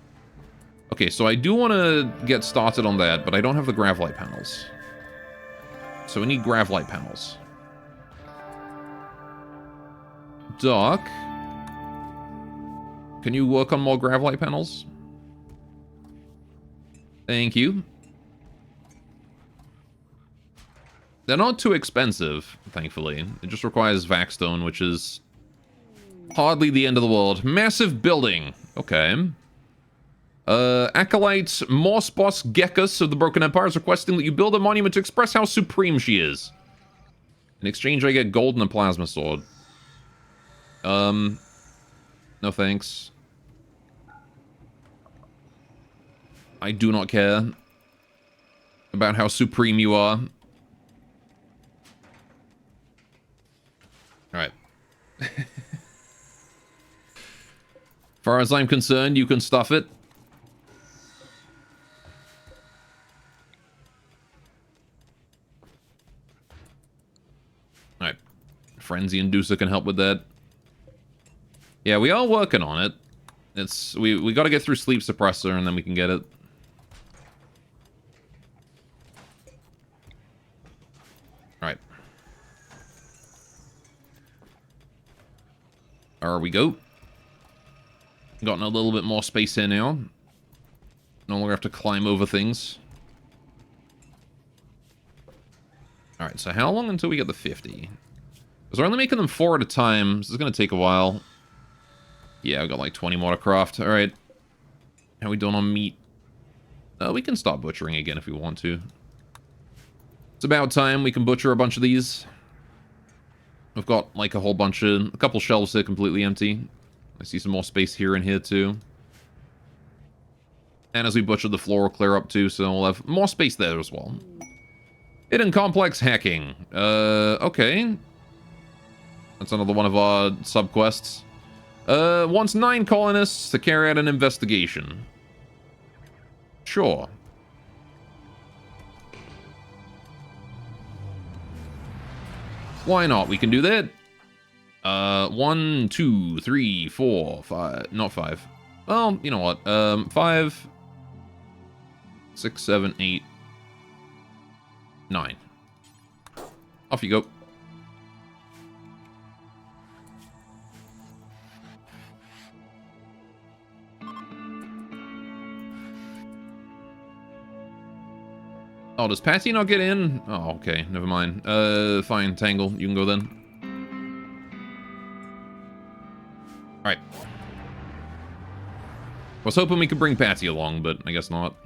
Okay, so I do want to get started on that, but I don't have the Gravlight panels. So we need Gravlight panels. Doc, can you work on more Gravlight panels? Thank you. They're not too expensive, thankfully. It just requires Vaxstone, which is hardly the end of the world. Massive building. Okay. Acolyte Morse Boss Gekkus of the Broken Empire is requesting that you build a monument to express how supreme she is. In exchange, I get gold and a plasma sword. No thanks. I do not care about how supreme you are. Alright. Far as I'm concerned, you can stuff it. Alright. Frenzy Inducer can help with that. Yeah, we are working on it. It's we gotta get through Sleep Suppressor and then we can get it. Alright. There we go. Gotten a little bit more space here now. No longer have to climb over things. Alright, so how long until we get the 50? Because we're only making them 4 at a time, so it's going to take a while. Yeah, I've got like 20 more to craft. Alright. How are we doing on meat? We can stop butchering again if we want to. It's about time we can butcher a bunch of these. We've got like a couple shelves here completely empty. I see some more space here and here too. And as we butcher, the floor will clear up too, so we'll have more space there as well. Hidden complex hacking. Okay. That's another one of our subquests. Wants 9 colonists to carry out an investigation. Sure. Why not? We can do that. 1, 2, 3, 4, 5. Not 5. Well, you know what? 5, 6, 7, 8, 9. Off you go. Oh, does Patty not get in? Oh, okay. Never mind. Fine, Tangle. You can go then. Alright. I was hoping we could bring Patty along, but I guess not.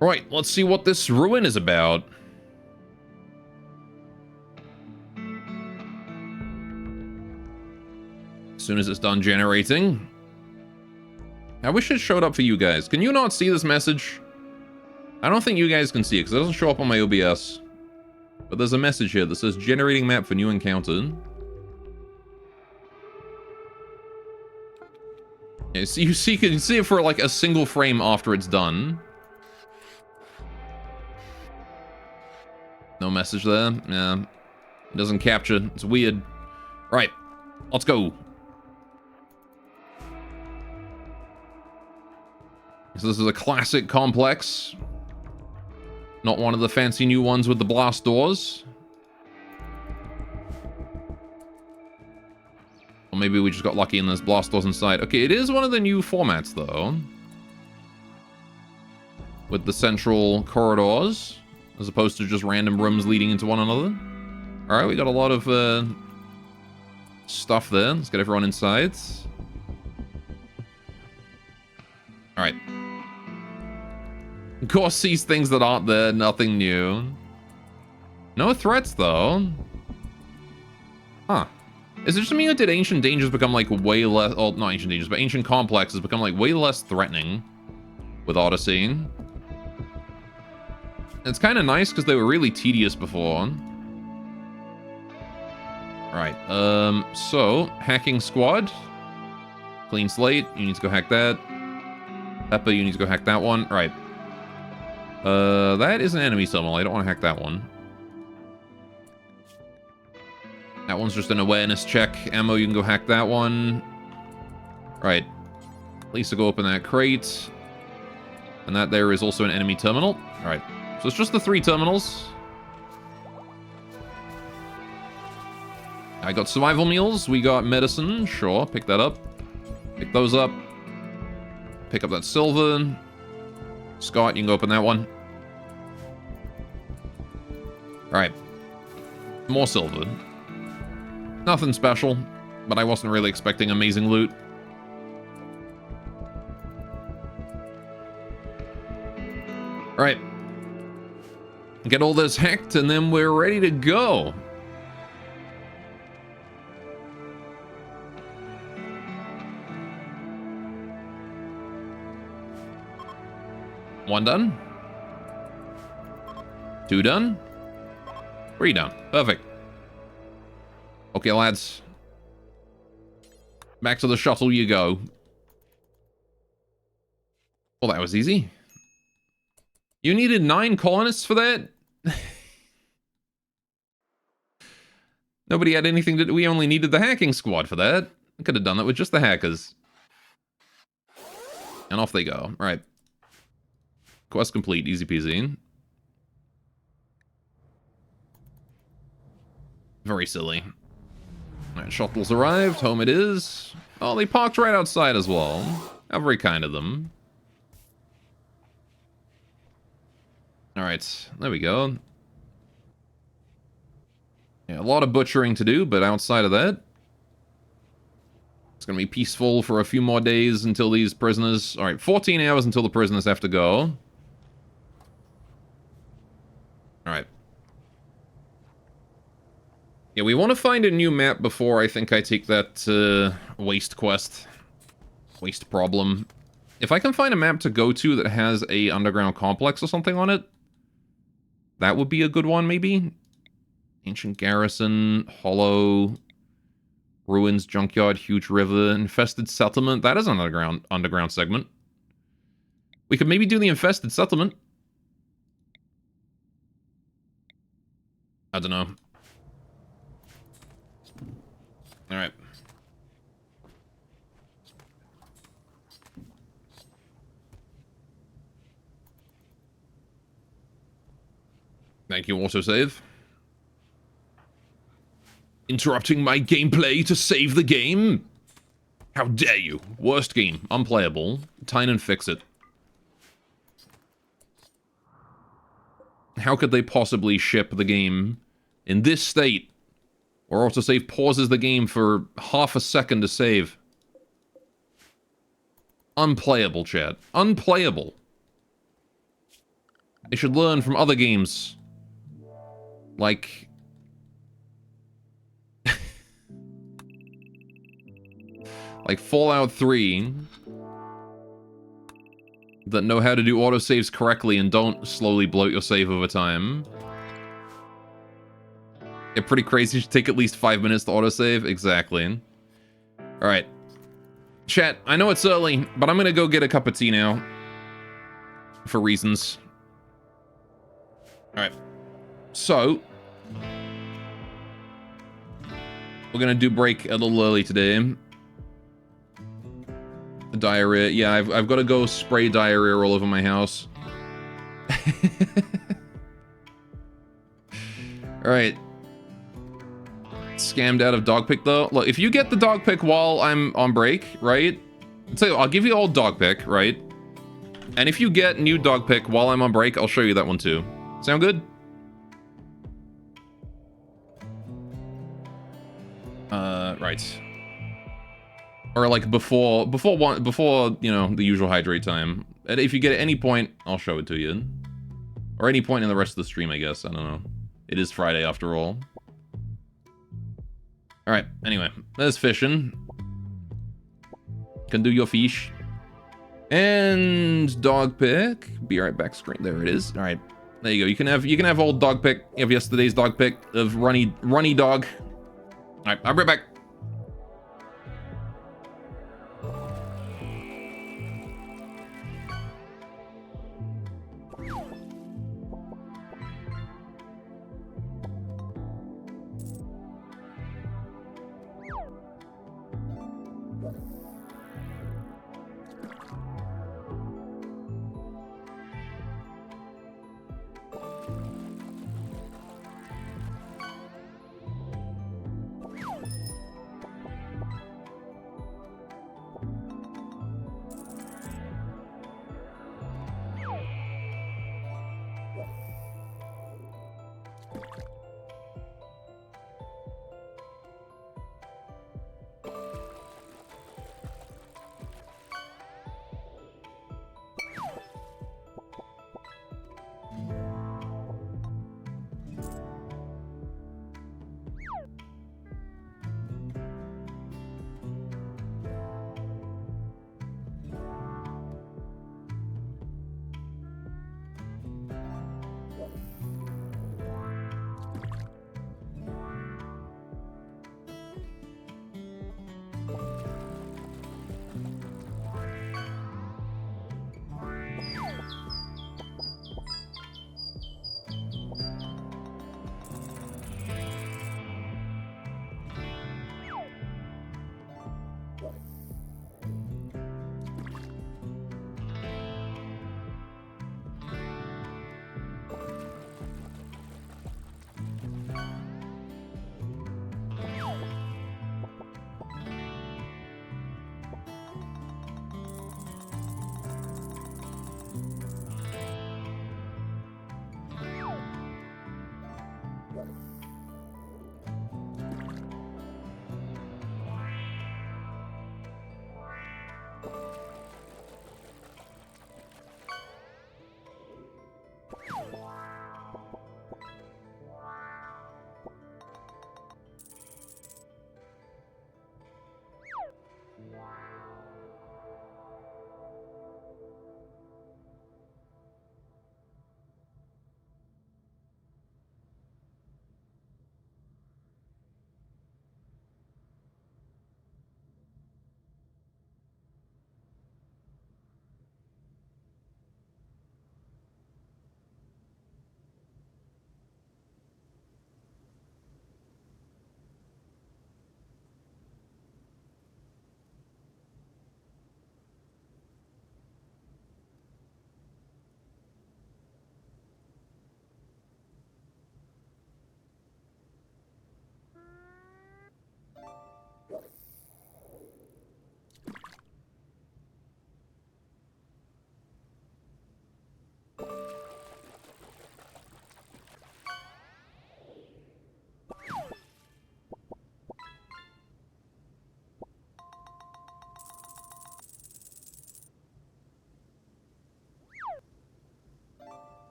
Right, let's see what this ruin is about. As soon as it's done generating. I wish it showed up for you guys. Can you not see this message? I don't think you guys can see it because it doesn't show up on my OBS. But there's a message here that says generating map for new encounter. Yeah, so you can see it for like a single frame after it's done. No message there. Yeah. It doesn't capture. It's weird. Right. Let's go. So this is a classic complex. Not one of the fancy new ones with the blast doors. Or maybe we just got lucky and there's blast doors inside. Okay, it is one of the new formats, though. With the central corridors. As opposed to just random rooms leading into one another. Alright, we got a lot of stuff there. Let's get everyone inside. Alright. Of course, sees things that aren't there, nothing new. No threats, though. Huh. Is it just me or did Ancient Dangers become, like, way less... Oh, not Ancient Dangers, but Ancient Complexes become, like, way less threatening with Odyssey? It's kind of nice, because they were really tedious before. Right, so, Hacking Squad. Clean slate, you need to go hack that. Peppa, you need to go hack that one. Right. That is an enemy summon. I don't want to hack that one. That one's just an awareness check. Ammo, you can go hack that one. Right. Lisa, go open that crate. And that there is also an enemy terminal. Alright. So it's just the 3 terminals. I got survival meals. We got medicine. Sure, pick that up. Pick those up. Pick up that silver. Scott, you can go open that one. Alright. More silver. Nothing special, but I wasn't really expecting amazing loot. Alright. Get all this hacked, and then we're ready to go. One done. 2 done. 3 done. Perfect. Okay, lads. Back to the shuttle you go. Well, that was easy. You needed 9 colonists for that? Nobody had anything to do. We only needed the hacking squad for that. I could have done that with just the hackers. And off they go. Right. Quest complete. Easy peasy. Very silly. Alright, shuttle's arrived. Home it is. Oh, they parked right outside as well. How very kind of them. Alright, there we go. Yeah, a lot of butchering to do, but outside of that, it's gonna be peaceful for a few more days until these prisoners... Alright, 14 hours until the prisoners have to go. Alright. Yeah, we want to find a new map before I think I take that waste quest. Waste problem. If I can find a map to go to that has a underground complex or something on it, that would be a good one, maybe? Ancient Garrison, Hollow, Ruins, Junkyard, Huge River, Infested Settlement. That is an underground segment. We could maybe do the Infested Settlement. I don't know. Alright. Thank you, autosave. Interrupting my gameplay to save the game? How dare you? Worst game. Unplayable. Tynan, fix it. How could they possibly ship the game in this state? Or autosave pauses the game for half a second to save. Unplayable, chat. Unplayable. They should learn from other games. Like... like Fallout 3... that know how to do autosaves correctly and don't slowly bloat your save over time. Yeah, pretty crazy. Should take at least 5 minutes to autosave. Exactly. Alright. Chat, I know it's early, but I'm gonna go get a cup of tea now. For reasons. Alright. So... we're gonna do break a little early today. Diarrhea. Yeah, I've got to go spray diarrhea all over my house. Alright. Scammed out of dog pick though. Look, if you get the dog pick while I'm on break, right? I'll give you old dog pick, right? And if you get new dog pick while I'm on break, I'll show you that one too. Sound good? Right. Or like before, you know, the usual hydrate time. And if you get at any point, I'll show it to you. Or any point in the rest of the stream, I guess. I don't know. It is Friday after all. Alright, anyway. There's fishing. Can do your fish. And dog pick. Be right back screen. There it is. Alright. There you go. You can have old dog pick. You have yesterday's dog pick of runny dog. Alright, I'll be right back.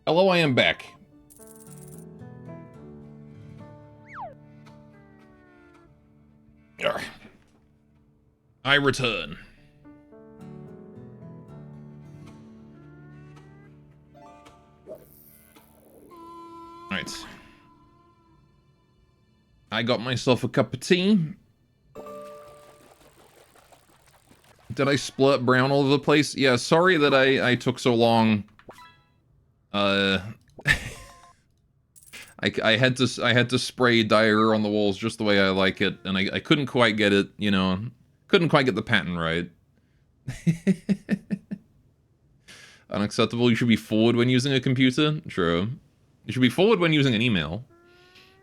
Hello, I am back. Arrgh. I return. Alright. I got myself a cup of tea. Did I split brown all over the place? Yeah, sorry that I took so long. I had to spray dyer on the walls just the way I like it, and I couldn't quite get it, you know, couldn't quite get the pattern right. Unacceptable. You should be forward when using a computer. True. You should be forward when using an email.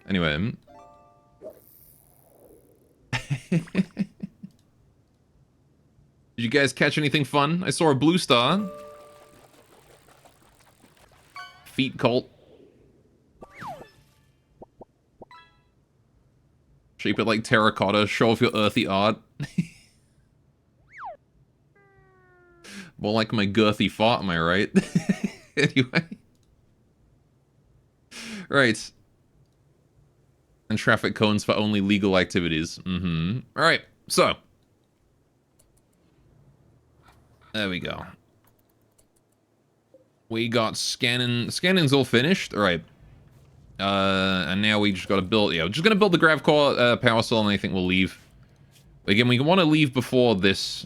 Anyway. Did you guys catch anything fun? I saw a blue star. Feet cult. Shape it like terracotta. Show off your earthy art. More like my girthy fart, am I right? Anyway. Right. And traffic cones for only legal activities. Mm-hmm. Alright, so. There we go. We got scanning. Scanning's all finished. Alright. And now we just gotta build, yeah, we're just gonna build the grav core power cell, and I think we'll leave. Again, we want to leave before this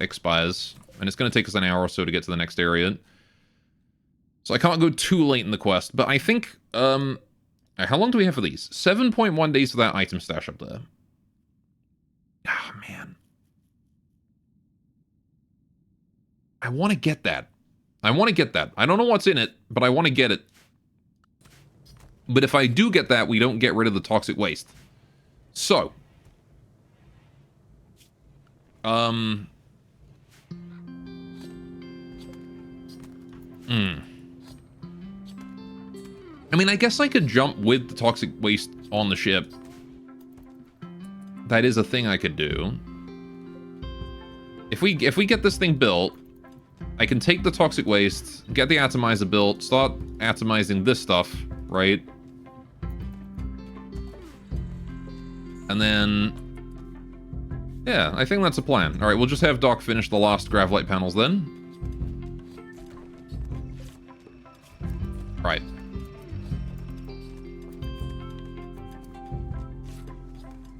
expires, and it's gonna take us an hour or so to get to the next area. So I can't go too late in the quest, but I think, how long do we have for these? 7.1 days for that item stash up there. Ah, man. I want to get that. I want to get that. I don't know what's in it, but I want to get it. But if I do get that, we don't get rid of the toxic waste. So. I mean, I guess I could jump with the toxic waste on the ship. That is a thing I could do. If we get this thing built, I can take the toxic waste, get the atomizer built, start atomizing this stuff, right? And then... yeah, I think that's a plan. Alright, we'll just have Doc finish the last gravlight panels then. Right.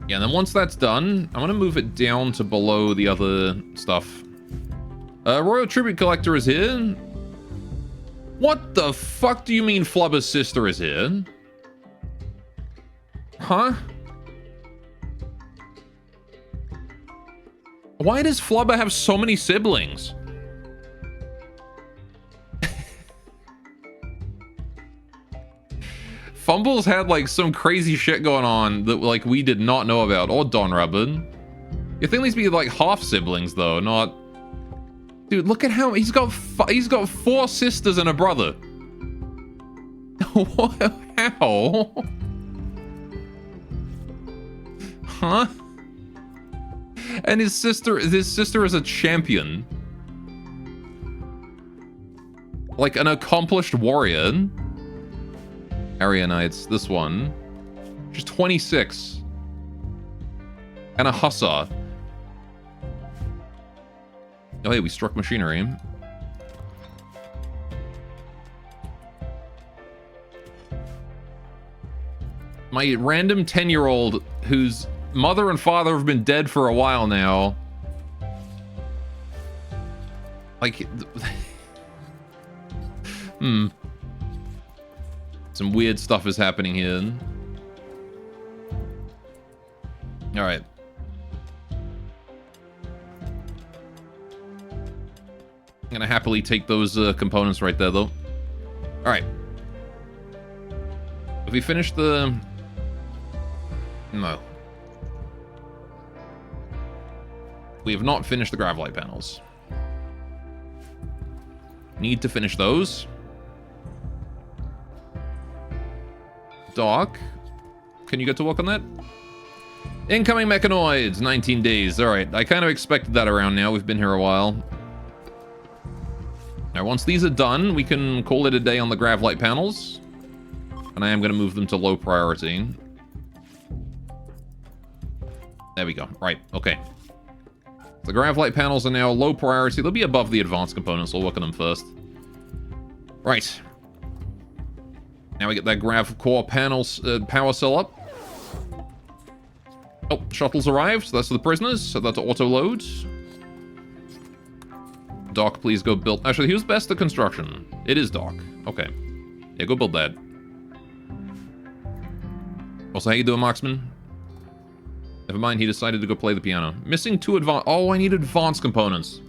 Yeah, and then once that's done, I'm gonna move it down to below the other stuff. Royal Tribute Collector is here. What the fuck do you mean Flubber's sister is here? Huh? Why does Flubber have so many siblings? Fumbles had like some crazy shit going on that like we did not know about, or Don Rubbin. You think these be like half siblings though, not... Dude, look at how he's got 4 sisters and a brother. What? How? Huh? And his sister is a champion. Like an accomplished warrior. Aryanites, this one. She's 26. And a hussar. Oh, hey, we struck machinery. My random 10-year-old whose mother and father have been dead for a while now. Like... Some weird stuff is happening here. Alright. I'm gonna happily take those components right there, though. Alright. Have we finished the... No. We have not finished the gravlight panels. Need to finish those. Doc, can you get to work on that? Incoming mechanoids, 19 days. Alright, I kind of expected that around now. We've been here a while. Now, once these are done, we can call it a day on the Gravlight panels. And I am going to move them to low priority. There we go. Right, okay. The Gravlight panels are now low priority. They'll be above the advanced components. We'll work on them first. Right. Now we get that Grav Core panels power cell up. Oh, shuttles arrived. That's for the prisoners. So that's auto-load. Doc, please go build... Actually, who's best at construction? It is Doc. Okay. Yeah, go build that. Also, how you doing, Marksman? Never mind, he decided to go play the piano. Missing 2 advanced... Oh, I need advanced components.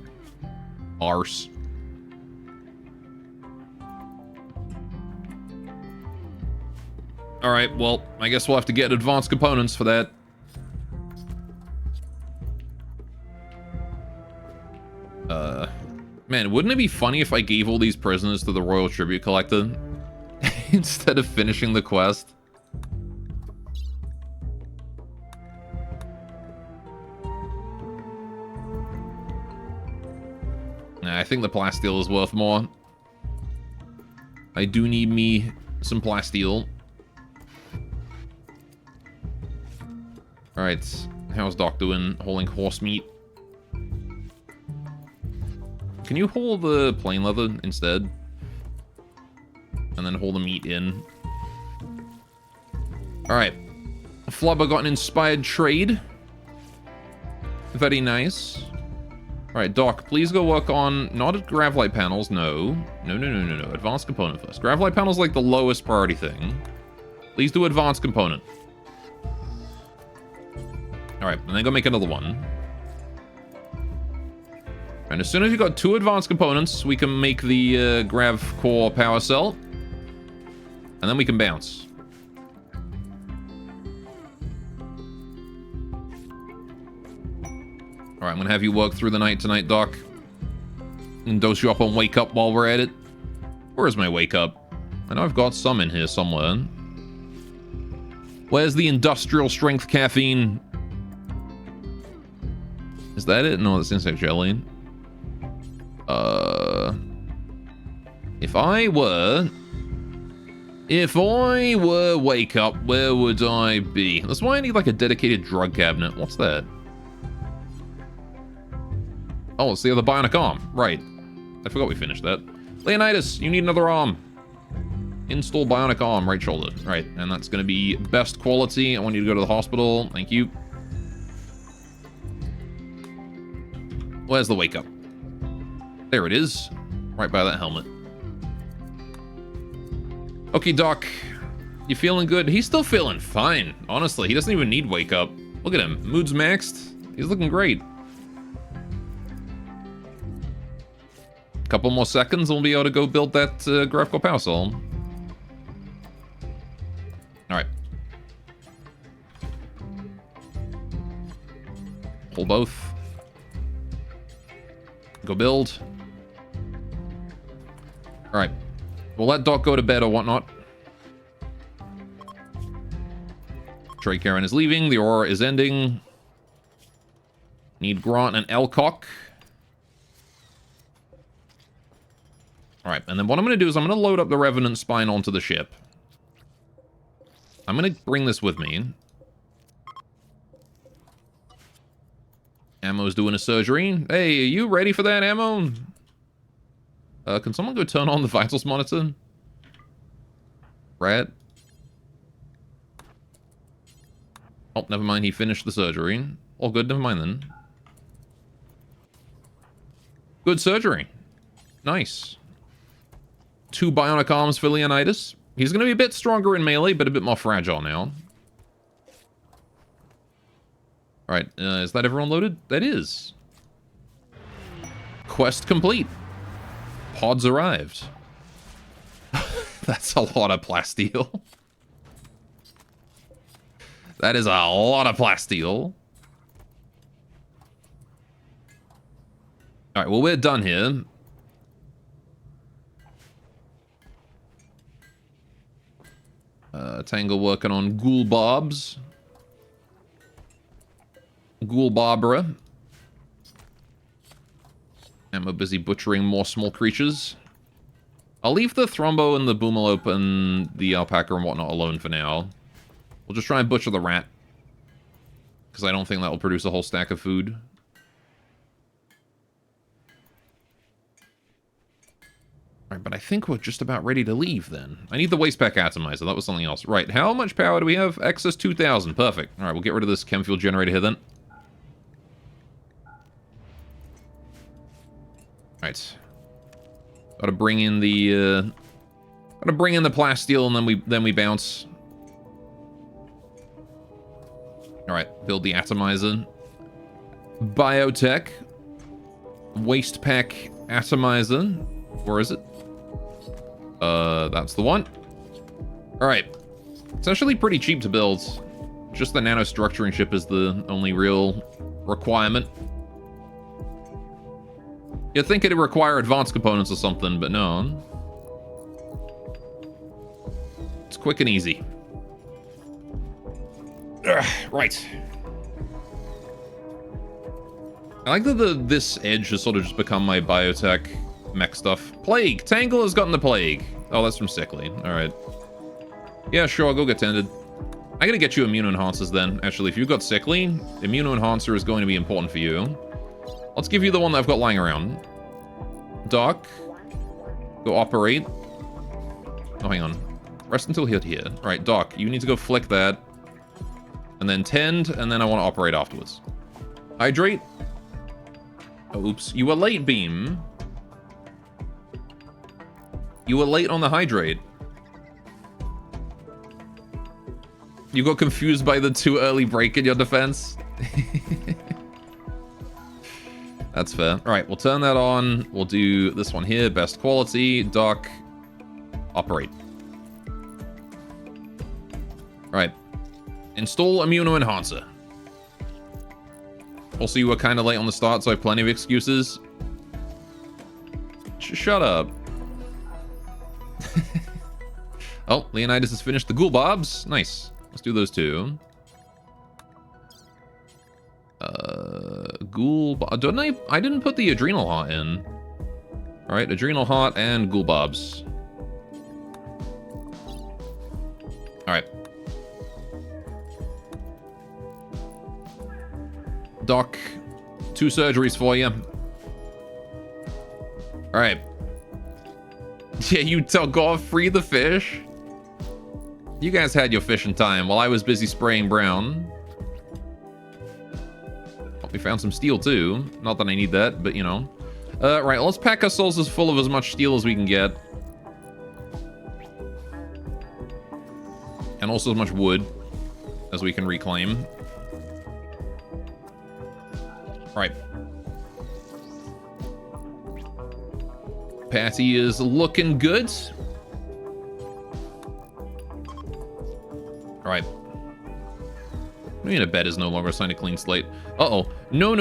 Arse. Alright, well, I guess we'll have to get advanced components for that. Man, wouldn't it be funny if I gave all these prisoners to the Royal Tribute Collector instead of finishing the quest? Nah, I think the plasteel is worth more. I do need me some plasteel. Alright, how's Doc doing hauling horse meat? Can you haul the plain leather instead? And then haul the meat in. Alright. Flubber got an inspired trade. Very nice. Alright, Doc, please go work on... Not at Gravlight panels, no. No. Advanced component first. Gravlight panel's like the lowest priority thing. Please do advanced component. Alright, and then go make another one. And as soon as you got 2 advanced components, we can make the Grav Core power cell. And then we can bounce. Alright, I'm gonna have you work through the night tonight, Doc. And dose you up on Wake Up while we're at it. Where is my Wake Up? I know I've got some in here somewhere. Where's the industrial strength caffeine? Is that it? No, that's insect jelly. If I were Wake Up, where would I be? That's why I need like a dedicated drug cabinet. What's that? Oh, it's the other bionic arm. Right. I forgot we finished that. Leonidas, you need another arm. Install bionic arm, right shoulder. Right, and that's going to be best quality. I want you to go to the hospital. Thank you. Where's the Wake Up? There it is. Right by that helmet. Okay, Doc. You feeling good? He's still feeling fine. Honestly, he doesn't even need Wake Up. Look at him. Mood's maxed. He's looking great. Couple more seconds and we'll be able to go build that Grav Core power cell. Alright. Hold both. Go build. Alright. We'll let Doc go to bed or whatnot. Trey Karen is leaving. The Aurora is ending. Need Grant and Elcock. Alright, and then what I'm going to do is I'm going to load up the Revenant Spine onto the ship. I'm going to bring this with me. Ammo's doing a surgery. Hey, are you ready for that, Ammo? Can someone go turn on the vitals monitor? Rat. Oh, never mind. He finished the surgery. All good. Never mind then. Good surgery. Nice. 2 bionic arms for Leonidas. He's going to be a bit stronger in melee, but a bit more fragile now. Alright, is that everyone loaded? That is. Quest complete. Pods arrived. That's a lot of plasteel. That is a lot of plasteel. Alright, well, we're done here. Tangle working on Ghoul Bobs. Ghoul Barbara. And we're busy butchering more small creatures. I'll leave the Thrombo and the Boomalope and the Alpaca and whatnot alone for now. We'll just try and butcher the rat. Because I don't think that will produce a whole stack of food. Alright, but I think we're just about ready to leave then. I need the waste pack atomizer. That was something else. Right, how much power do we have? Excess 2,000. Perfect. Alright, we'll get rid of this chem fuel generator here then. Alright. Gotta bring in the plasteel and then we bounce. Alright, build the atomizer. Biotech. Waste pack atomizer. Where is it? That's the one. Alright. It's actually pretty cheap to build. Just the nanostructuring chip is the only real requirement. You'd think it'd require advanced components or something, but no. It's quick and easy. Right. I like that this edge has sort of just become my biotech mech stuff. Plague! Tangle has gotten the plague. Oh, that's from Sickly. Alright. Yeah, sure, I'll go get tended. I gotta get you immune enhancers then. Actually, if you've got Sickly, immune enhancer is going to be important for you. Let's give you the one that I've got lying around. Doc. Go operate. Oh, hang on. Rest until here. Alright, Doc, you need to go flick that. And then tend, and then I want to operate afterwards. Hydrate. Oh, oops. You were late, Beam. You were late on the hydrate. You got confused by the too early break in your defense. That's fair. Alright, we'll turn that on. We'll do this one here. Best quality. Dock. Operate. Alright. Install Immuno-Enhancer. Also, you were kind of late on the start, so I have plenty of excuses. Shut up. Oh, Leonidas has finished the Ghoul Bobs. Nice. Let's do those two. Ghoul Bob. Don't I didn't put the Adrenal Heart in. Alright, Adrenal Heart and Ghoul Bobs. Alright. Doc, 2 surgeries for you. Alright. Yeah, you go free the fish. You guys had your fishing time while I was busy spraying brown. Oh, we found some steel too. Not that I need that, but you know. Right, let's pack ourselves as full of as much steel as we can get. And also as much wood as we can reclaim. Right. Patty is looking good. Alright. I mean, a bed is no longer a sign of clean slate. Uh-oh. No.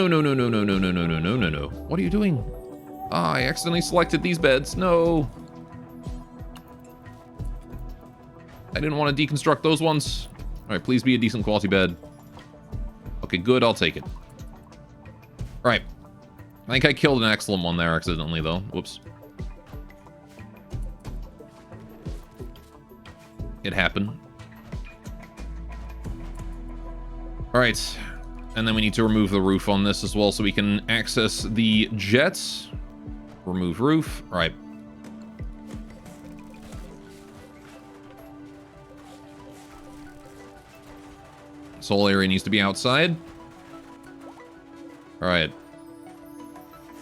What are you doing? Ah, I accidentally selected these beds. No. I didn't want to deconstruct those ones. Alright, please be a decent quality bed. Okay, good. I'll take it. Alright. I think I killed an excellent one there accidentally, though. Whoops. It happened. Alright. And then we need to remove the roof on this as well so we can access the jets. Remove roof. Alright. This whole area needs to be outside. Alright.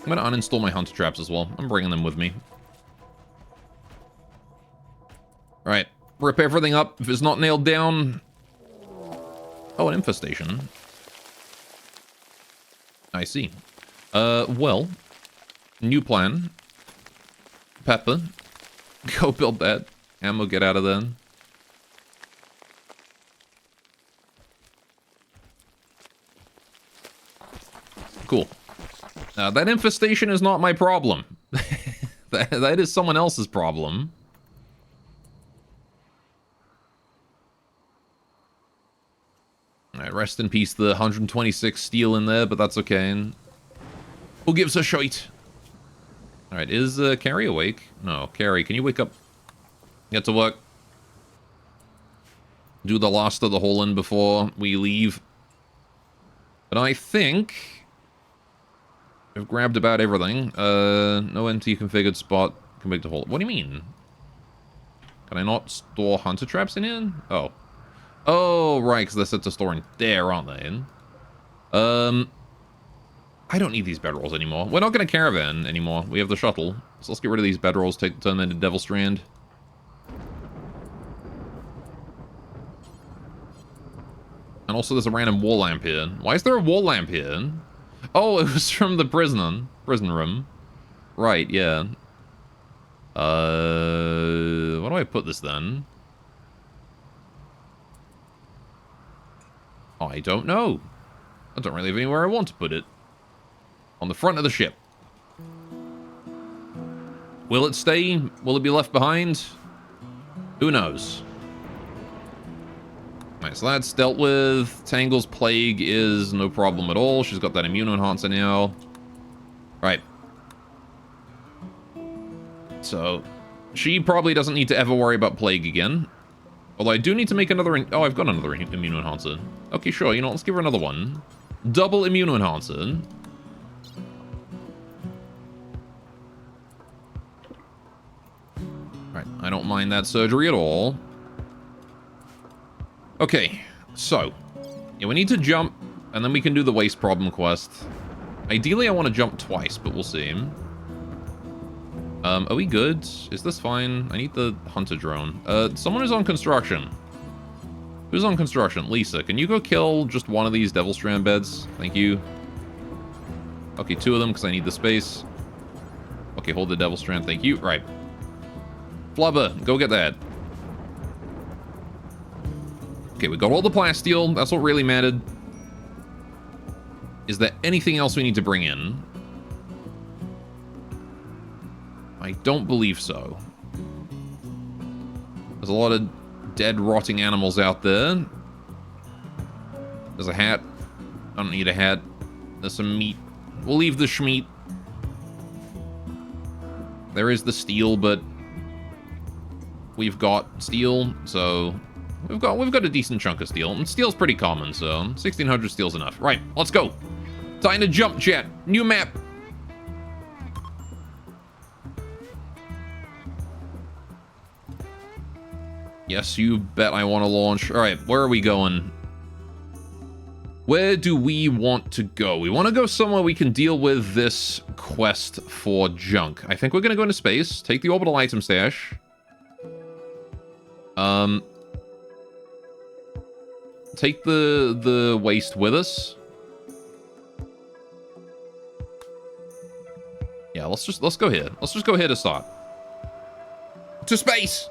I'm gonna uninstall my hunter traps as well. I'm bringing them with me. Alright. Rip everything up if it's not nailed down. Oh, an infestation. I see. Well. New plan. Pepper. Go build that. Ammo, get out of there. Cool. That infestation is not my problem. that is someone else's problem. Alright, rest in peace, the 126 steel in there, but that's okay. Who gives a shite? Alright, is Carrie awake? No, Carrie, can you wake up? Get to work. Do the last of the haul-in before we leave. But I think I've grabbed about everything. No NT configured spot. Configured to haul. What do you mean? Can I not store hunter traps in here? Oh. Oh, right, because they're set to store in there, aren't they? I don't need these bedrolls anymore. We're not going to caravan anymore. We have the shuttle. So let's get rid of these bedrolls, turn them into Devil Strand. And also there's a random wall lamp here. Why is there a wall lamp here? Oh, it was from the prison room. Right, yeah. Where do I put this then? I don't know. I don't really have anywhere I want to put it. On the front of the ship. Will it stay? Will it be left behind? Who knows? Alright, so that's dealt with. Tangle's plague is no problem at all. She's got that immune enhancer now. Right. So, she probably doesn't need to ever worry about plague again. Although I do need to make another... Oh, I've got another immune enhancer. Okay, sure. You know, let's give her another one. Double immune enhancer. Right, I don't mind that surgery at all. Okay, so... Yeah, we need to jump, and then we can do the waste problem quest. Ideally, I want to jump twice, but we'll see. Are we good? Is this fine? I need the hunter drone. Someone who's on construction. Who's on construction? Lisa, can you go kill just one of these Devil Strand beds? Thank you. Okay, 2 of them, because I need the space. Okay, hold the Devil Strand. Thank you. Right. Flubber, go get that. Okay, we got all the plasteel. That's what really mattered. Is there anything else we need to bring in? I don't believe so. There's a lot of dead, rotting animals out there. There's a hat. I don't need a hat. There's some meat. We'll leave the schmeat. There is the steel, but we've got steel, so we've got a decent chunk of steel. And steel's pretty common, so 1600 steel's enough. Right, let's go. Time to jump, chat. New map. Yes, you bet I want to launch. All right, where are we going? Where do we want to go? We want to go somewhere we can deal with this quest for junk. I think we're going to go into space, take the orbital item stash. Take the waste with us. Yeah, let's go here. Let's just go here to start. To space!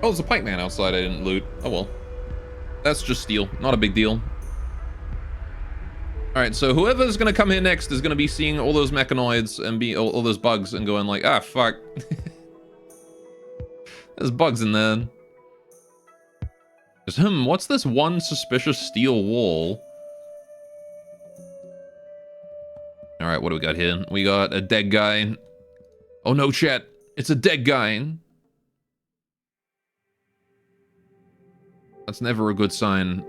Oh, there's a pikeman outside I didn't loot. Oh well. That's just steel. Not a big deal. Alright, so whoever's gonna come here next is gonna be seeing all those mechanoids and all those bugs and going like, ah, fuck. There's bugs in there. Just, what's this one suspicious steel wall? Alright, what do we got here? We got a dead guy. Oh no, chat. It's a dead guy. That's never a good sign.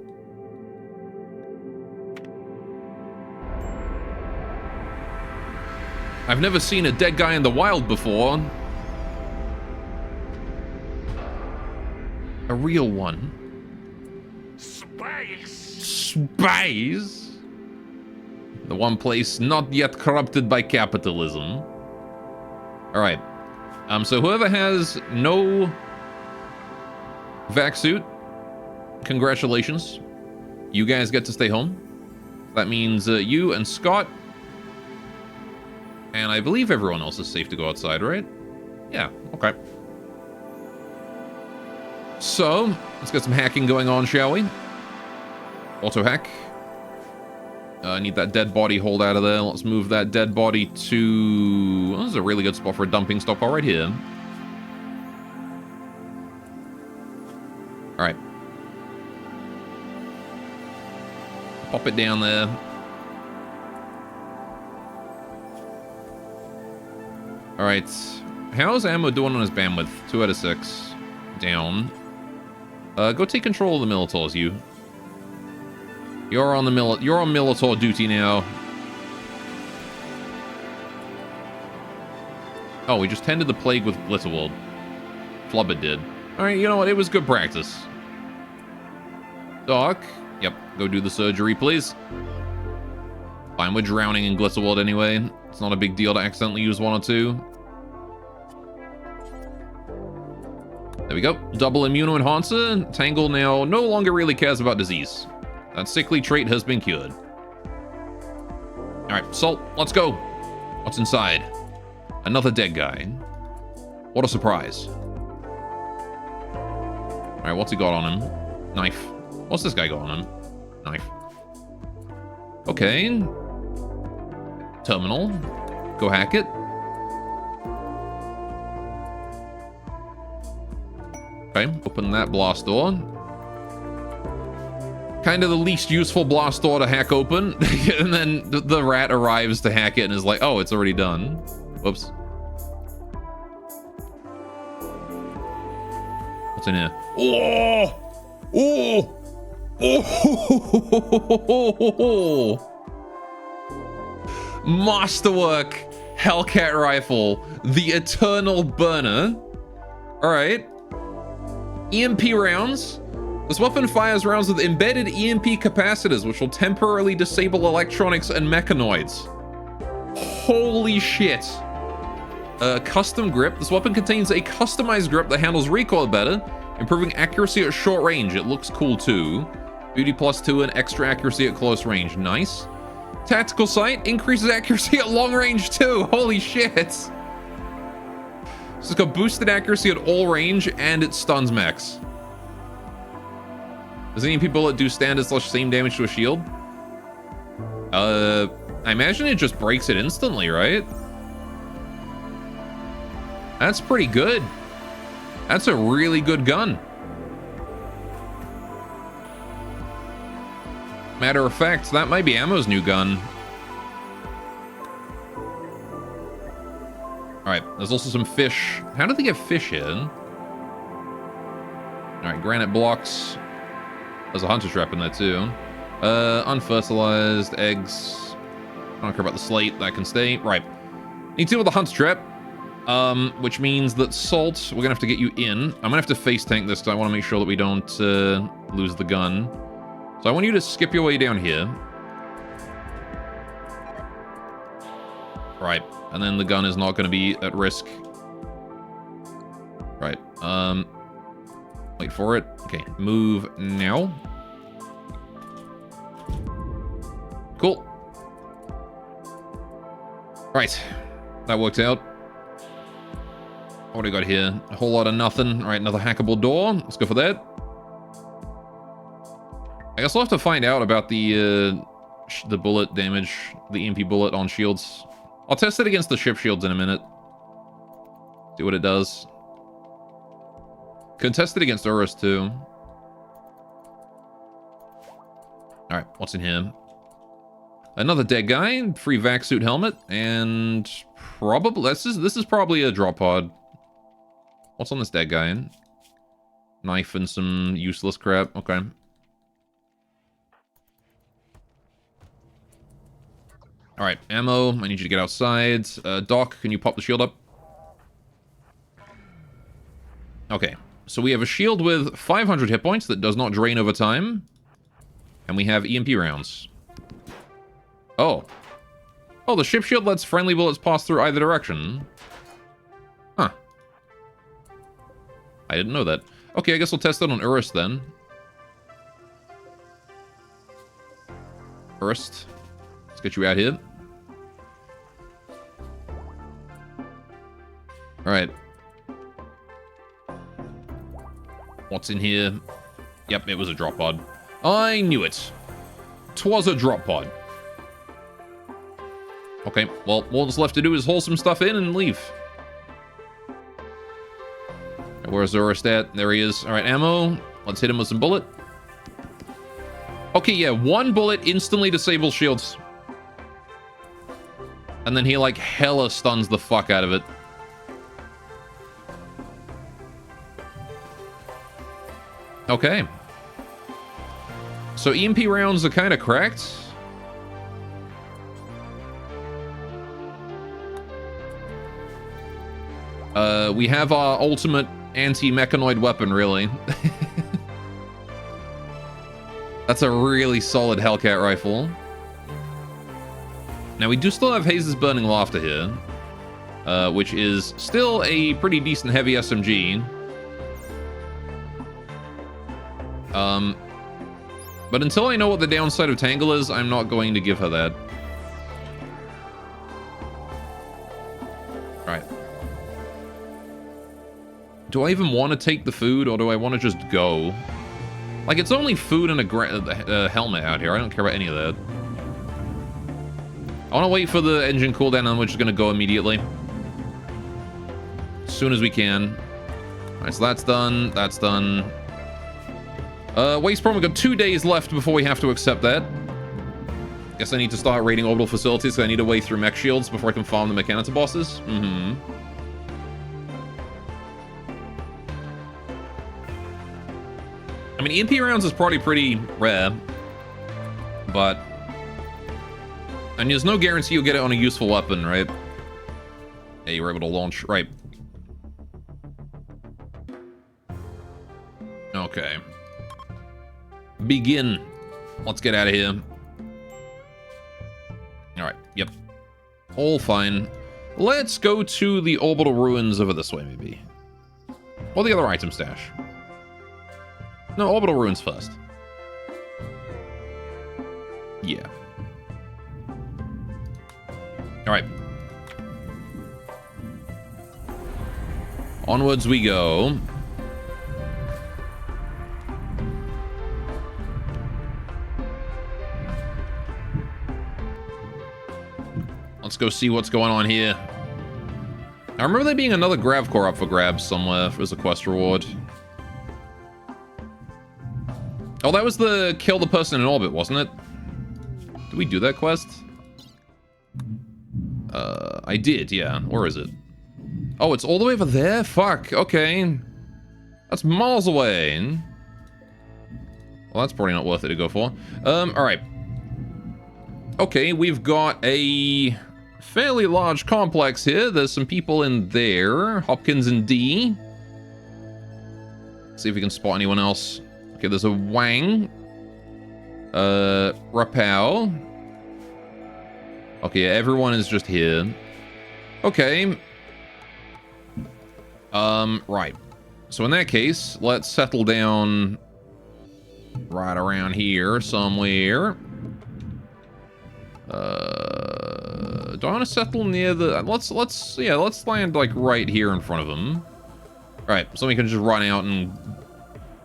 I've never seen a dead guy in the wild before. A real one. Spies? The one place not yet corrupted by capitalism. Alright. So whoever has no vac suit, congratulations. You guys get to stay home. That means you and Scott. And I believe everyone else is safe to go outside, right? Yeah, okay. So, let's get some hacking going on, shall we? Auto hack. I need that dead body hold out of there. Let's move that dead body to... Well, this is a really good spot for a dumping stockpile right here. Alright. Pop it down there. Alright. How's Ammo doing on his bandwidth? 2 out of 6. Down. Go take control of the Minotaurs, you. You're on Minotaur duty now. Oh, we just tended the plague with Glitterwold. Flubber did. Alright, you know what? It was good practice. Doc. Yep, go do the surgery, please. Fine, we're drowning in Glitterwold anyway. It's not a big deal to accidentally use 1 or 2. There we go. Double immuno-enhancer. Tangle now no longer really cares about disease. That sickly trait has been cured. Alright, Salt, let's go. What's inside? Another dead guy. What a surprise. Alright, what's he got on him? Knife. What's this guy got on him? Knife. Okay. Terminal. Go hack it. Okay, open that blast door. Kind of the least useful blast door to hack open. And then the rat arrives to hack it and is like, oh, it's already done. Whoops. What's in here? Oh! Oh! Oh! Masterwork Hellcat rifle. The Eternal Burner. Alright. EMP rounds. This weapon fires rounds with embedded EMP capacitors, which will temporarily disable electronics and mechanoids. Holy shit. Custom grip. This weapon contains a customized grip that handles recoil better, improving accuracy at short range. It looks cool too. Beauty +2 and extra accuracy at close range. Nice. Tactical sight increases accuracy at long range too. Holy shit. So it's got boosted accuracy at all range and it stuns mechs. Does any bullet do standard / same damage to a shield? I imagine it just breaks it instantly, right? That's pretty good. That's a really good gun. Matter of fact, that might be Ammo's new gun. Alright, there's also some fish. How did they get fish in? Alright, granite blocks. There's a hunter trap in there too. Unfertilized eggs. I don't care about the slate, that can stay. Right. Need to deal with the hunter trap. Which means that Salt, we're gonna have to get you in. I'm gonna have to face tank this because I want to make sure that we don't lose the gun. So I want you to skip your way down here. Right, and then the gun is not gonna be at risk. Right, wait for it. Okay, move now. Cool. Right, that worked out. What do we got here? A whole lot of nothing. All right, another hackable door. Let's go for that. I guess we'll have to find out about the bullet damage, the EMP bullet on shields. I'll test it against the ship shields in a minute. See what it does. Could test it against Urus too. All right, what's in here? Another dead guy, free vac suit helmet, and probably this is probably a drop pod. What's on this dead guy? Knife and some useless crap. Okay. All right, Ammo. I need you to get outside. Doc, can you pop the shield up? Okay, so we have a shield with 500 hit points that does not drain over time, and we have EMP rounds. Oh. Oh, the ship shield lets friendly bullets pass through either direction. Huh. I didn't know that. Okay, I guess we'll test it on Urus then. Urus, let's get you out here. Alright. What's in here? Yep, it was a drop pod. I knew it. 'Twas a drop pod. Okay, well, all that's left to do is haul some stuff in and leave. Where's Urus at? There he is. All right, Ammo. Let's hit him with some bullet. Okay, yeah, 1 bullet instantly disables shields. And then he, like, hella stuns the fuck out of it. Okay. So EMP rounds are kind of cracked. We have our ultimate anti-mechanoid weapon, really. That's a really solid Hellcat rifle. Now, we do still have Hayes' Burning Laughter here, which is still a pretty decent heavy SMG. But until I know what the downside of Tangle is, I'm not going to give her that. Right. Do I even want to take the food, or do I want to just go? Like, it's only food and a helmet out here. I don't care about any of that. I want to wait for the engine cooldown, and we're just going to go immediately. As soon as we can. Alright, so that's done. That's done. Waste problem, we've got 2 days left before we have to accept that. Guess I need to start raiding orbital facilities, so I need to wade through mech shields before I can farm the Mechanitor bosses. Mm-hmm. I mean, EMP rounds is probably pretty rare, but... And there's no guarantee you'll get it on a useful weapon, right? Yeah, you were able to launch, right. Okay. Begin. Let's get out of here. Alright, yep. All fine. Let's go to the orbital ruins over this way, maybe. Or the other item stash. No, orbital ruins first. Yeah. Alright. Onwards we go. Let's go see what's going on here. I remember there being another grav core up for grabs somewhere as a quest reward. Oh, that was the kill the person in orbit, wasn't it? Did we do that quest? I did, yeah. Where is it? Oh, it's all the way over there? Fuck, okay. That's miles away. Well, that's probably not worth it to go for. Alright. Okay, we've got a fairly large complex here. There's some people in there. Hopkins and D. See if we can spot anyone else. Okay, there's a Wang. Rapao. Okay, yeah, everyone is just here. Okay. Right. So in that case, let's settle down right around here somewhere. Do I want to settle near the... Let's land, like, right here in front of them. Alright, so we can just run out and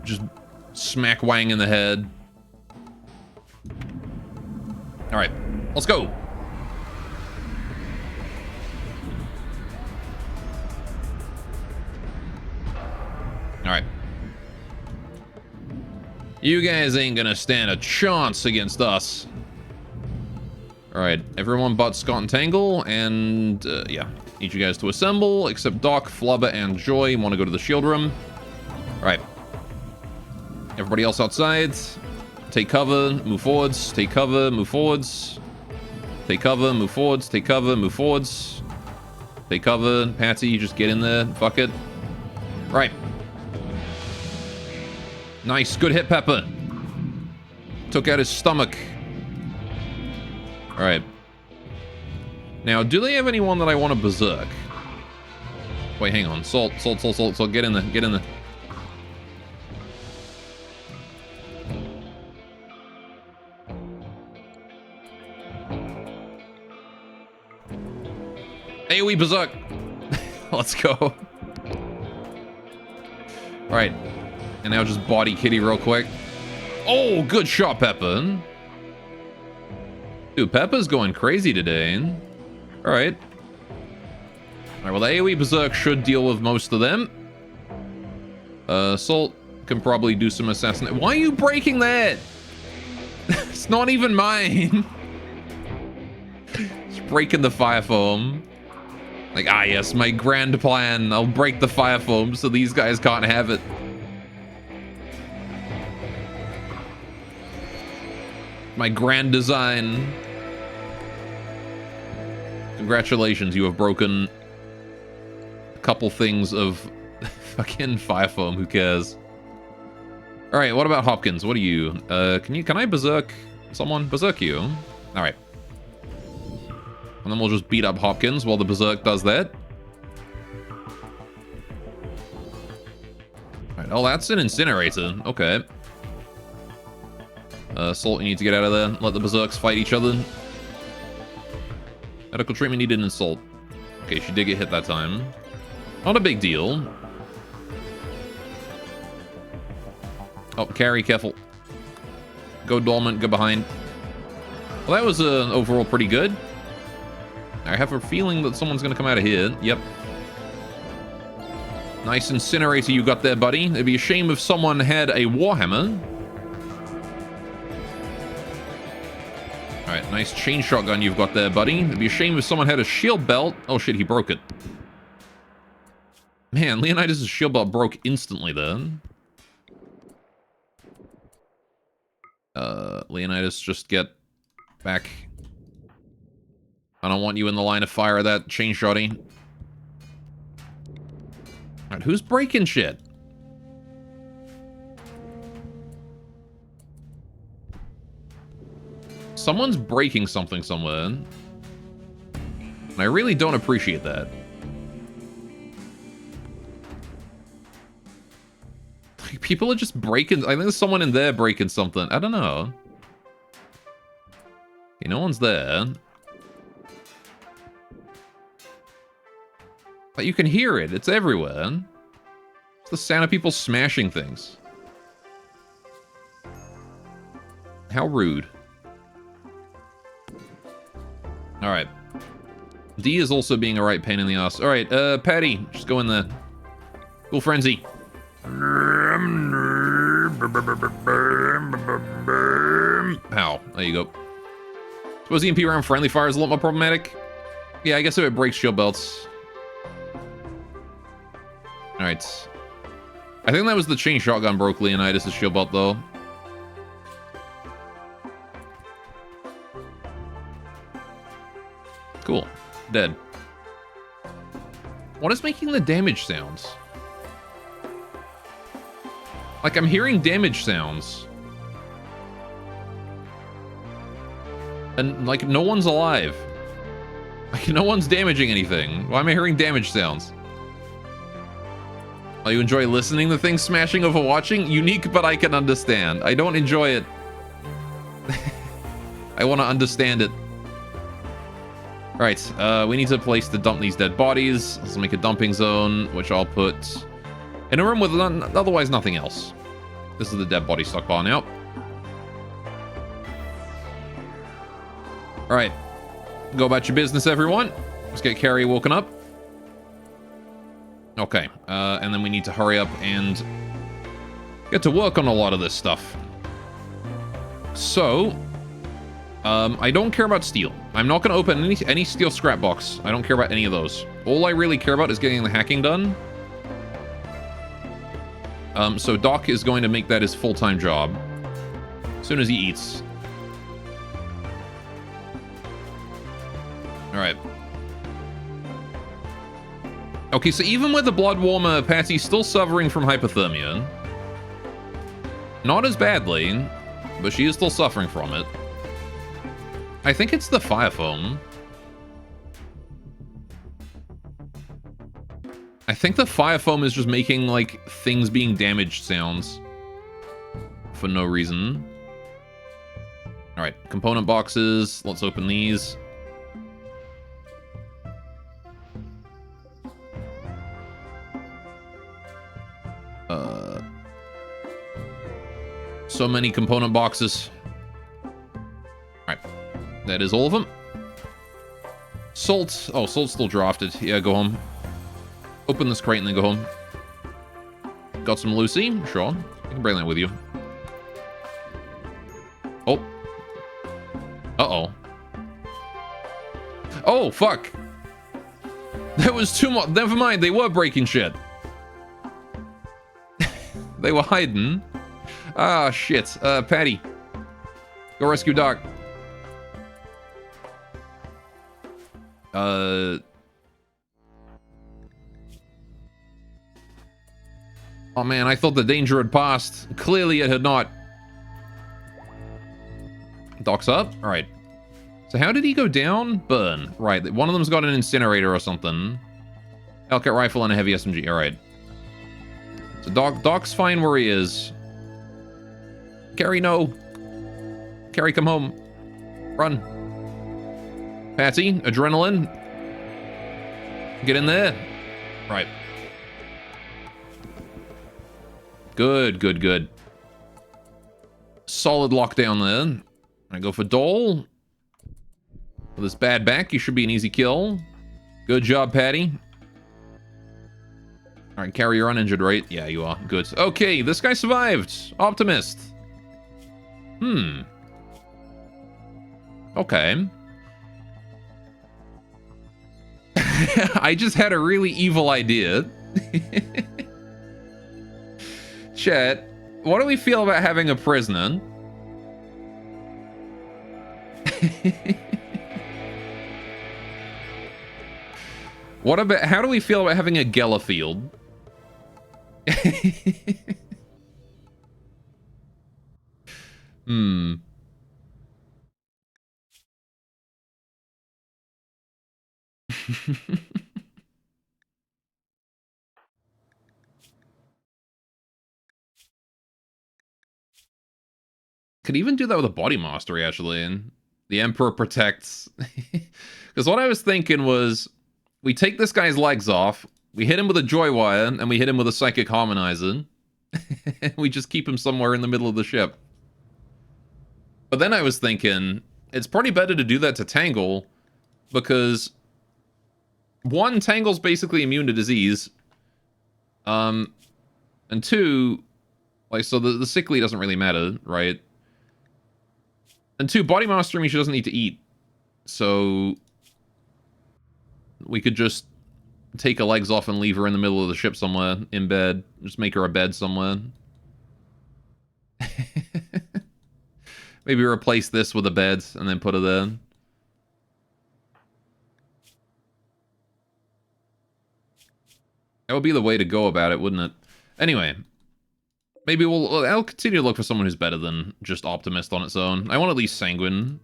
just smack Wang in the head. Alright, let's go. Alright. You guys ain't gonna stand a chance against us. Alright, everyone but Scott and Tangle, and yeah, need you guys to assemble, except Doc, Flubber, and Joy want to go to the shield room. Alright. Everybody else outside, take cover, move forwards, take cover, move forwards. Take cover, move forwards, take cover, move forwards. Take cover, Patsy, just get in there, fuck it. Right. Nice, good hit, Pepper. Took out his stomach. Alright. Now, do they have anyone that I want to berserk? Wait, hang on. Salt, get in there, get in there. AoE berserk! Let's go. Alright. And now just body Kitty real quick. Oh, good shot, Pepper. Dude, Peppa's going crazy today. Alright. Alright, well, the AoE Berserk should deal with most of them. Salt can probably do some assassination. Why are you breaking that? It's not even mine. It's breaking the fire foam. Like, ah, yes, my grand plan. I'll break the fire foam so these guys can't have it. My grand design. Congratulations, you have broken a couple things of fucking fire foam. Who cares? All right, what about Hopkins? What are you? Can I berserk someone? Berserk you. All right. And then we'll just beat up Hopkins while the berserk does that. All right. Oh, that's an incinerator. Okay. Salt, you need to get out of there. Let the berserks fight each other. Medical treatment needed in Salt. Okay, she did get hit that time. Not a big deal. Oh, carry, careful. Go dormant, go behind. Well, that was overall pretty good. I have a feeling that someone's going to come out of here. Yep. Nice incinerator you got there, buddy. It'd be a shame if someone had a warhammer. Alright, nice chain shotgun you've got there, buddy. It'd be a shame if someone had a shield belt. Oh shit, he broke it. Man, Leonidas' shield belt broke instantly then. Leonidas, just get back. I don't want you in the line of fire of that chain shotty. Alright, who's breaking shit? Someone's breaking something somewhere. And I really don't appreciate that. Like, people are just breaking... I think there's someone in there breaking something. I don't know. Okay, no one's there. But you can hear it. It's everywhere. It's the sound of people smashing things. How rude. Alright. D is also being a right pain in the ass. Alright, Patty, just go in there. Cool frenzy. Pow. There you go. Suppose EMP around friendly fire is a lot more problematic? Yeah, I guess if it breaks shield belts. Alright. I think that was the chain shotgun broke Leonidas' shield belt, though. Cool. Dead. What is making the damage sounds? Like, I'm hearing damage sounds. And, like, no one's alive. Like, no one's damaging anything. Why am I hearing damage sounds? Oh, you enjoy listening to things smashing over watching? Unique, but I can understand. I don't enjoy it. I want to understand it. Alright, we need a place to dump these dead bodies. Let's make a dumping zone, which I'll put in a room with otherwise nothing else. This is the dead body stockpile now. Alright. Go about your business, everyone. Let's get Carrie woken up. Okay, and then we need to hurry up and get to work on a lot of this stuff. So, I don't care about steel. I'm not going to open any steel scrap box. I don't care about any of those. All I really care about is getting the hacking done. So Doc is going to make that his full-time job. As soon as he eats. Alright. Okay, so even with the blood warmer, Patsy's still suffering from hypothermia. Not as badly, but she is still suffering from it. I think it's the fire foam. I think the fire foam is just making, like, things being damaged sounds. For no reason. Alright, component boxes. Let's open these. So many component boxes. Alright. That is all of them. Salt. Oh, salt's still drafted. Yeah, go home. Open this crate and then go home. Got some Lucy? Sure. You can bring that with you. Oh. Uh-oh. Oh, fuck. That was too much. Never mind. They were breaking shit. They were hiding. Ah, shit. Patty. Go rescue Doc. Oh man, I thought the danger had passed. Clearly it had not. Doc's up? Alright. So how did he go down? Burn. Right, one of them's got an incinerator or something. Hellcat rifle and a heavy SMG. Alright. So Doc's fine where he is. Carrie, no. Carrie, come home. Run. Patsy, adrenaline. Get in there. Right. Good, good, good. Solid lockdown there. I go for Dole. With this bad back, you should be an easy kill. Good job, Patty. Alright, Carrie, you're uninjured, right? Yeah, you are. Good. Okay, this guy survived. Optimist. Okay. I just had a really evil idea. Chat, what do we feel about having a prisoner? What about, how do we feel about having a Gellerfield? Could even do that with a body mastery, actually. And the Emperor protects. Because what I was thinking was, we take this guy's legs off, we hit him with a joy wire, and we hit him with a psychic harmonizer. We just keep him somewhere in the middle of the ship. But then I was thinking, it's probably better to do that to Tangle, because one, Tangle's basically immune to disease. And two, like, so the sickly doesn't really matter, right? And two, body mastering means she doesn't need to eat. So we could just take her legs off and leave her in the middle of the ship somewhere, in bed. Just make her a bed somewhere. Maybe replace this with a bed and then put her there. That would be the way to go about it, wouldn't it? Anyway. Maybe I'll continue to look for someone who's better than just Optimist on its own. I want at least Sanguine.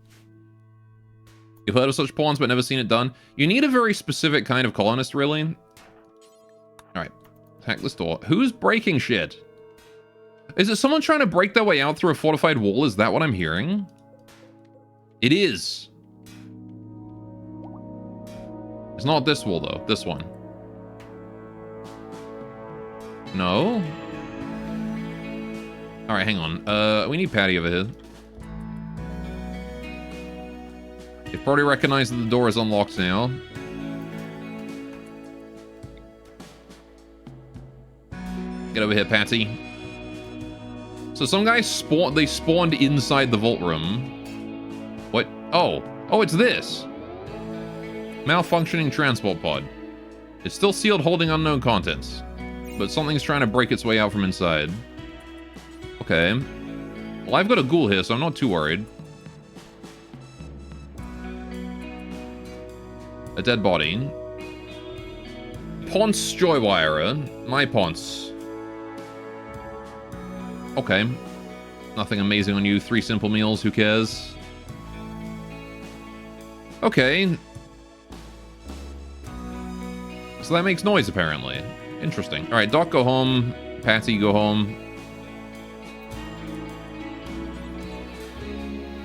You've heard of such pawns but never seen it done? You need a very specific kind of colonist, really. Alright. Hack this door. Who's breaking shit? Is it someone trying to break their way out through a fortified wall? Is that what I'm hearing? It is. It's not this wall, though. This one. No? Alright, hang on. We need Patty over here. They've probably recognized that the door is unlocked now. Get over here, Patty. So some guys spawned inside the vault room. What? Oh. Oh, it's this. Malfunctioning transport pod. It's still sealed holding unknown contents. But something's trying to break its way out from inside. Okay. Well, I've got a ghoul here, so I'm not too worried. A dead body. Ponce Joywirer. My Ponce. Okay. Nothing amazing on you. 3 simple meals. Who cares? Okay. So that makes noise, apparently. Interesting. Alright, Doc, go home. Patty, go home.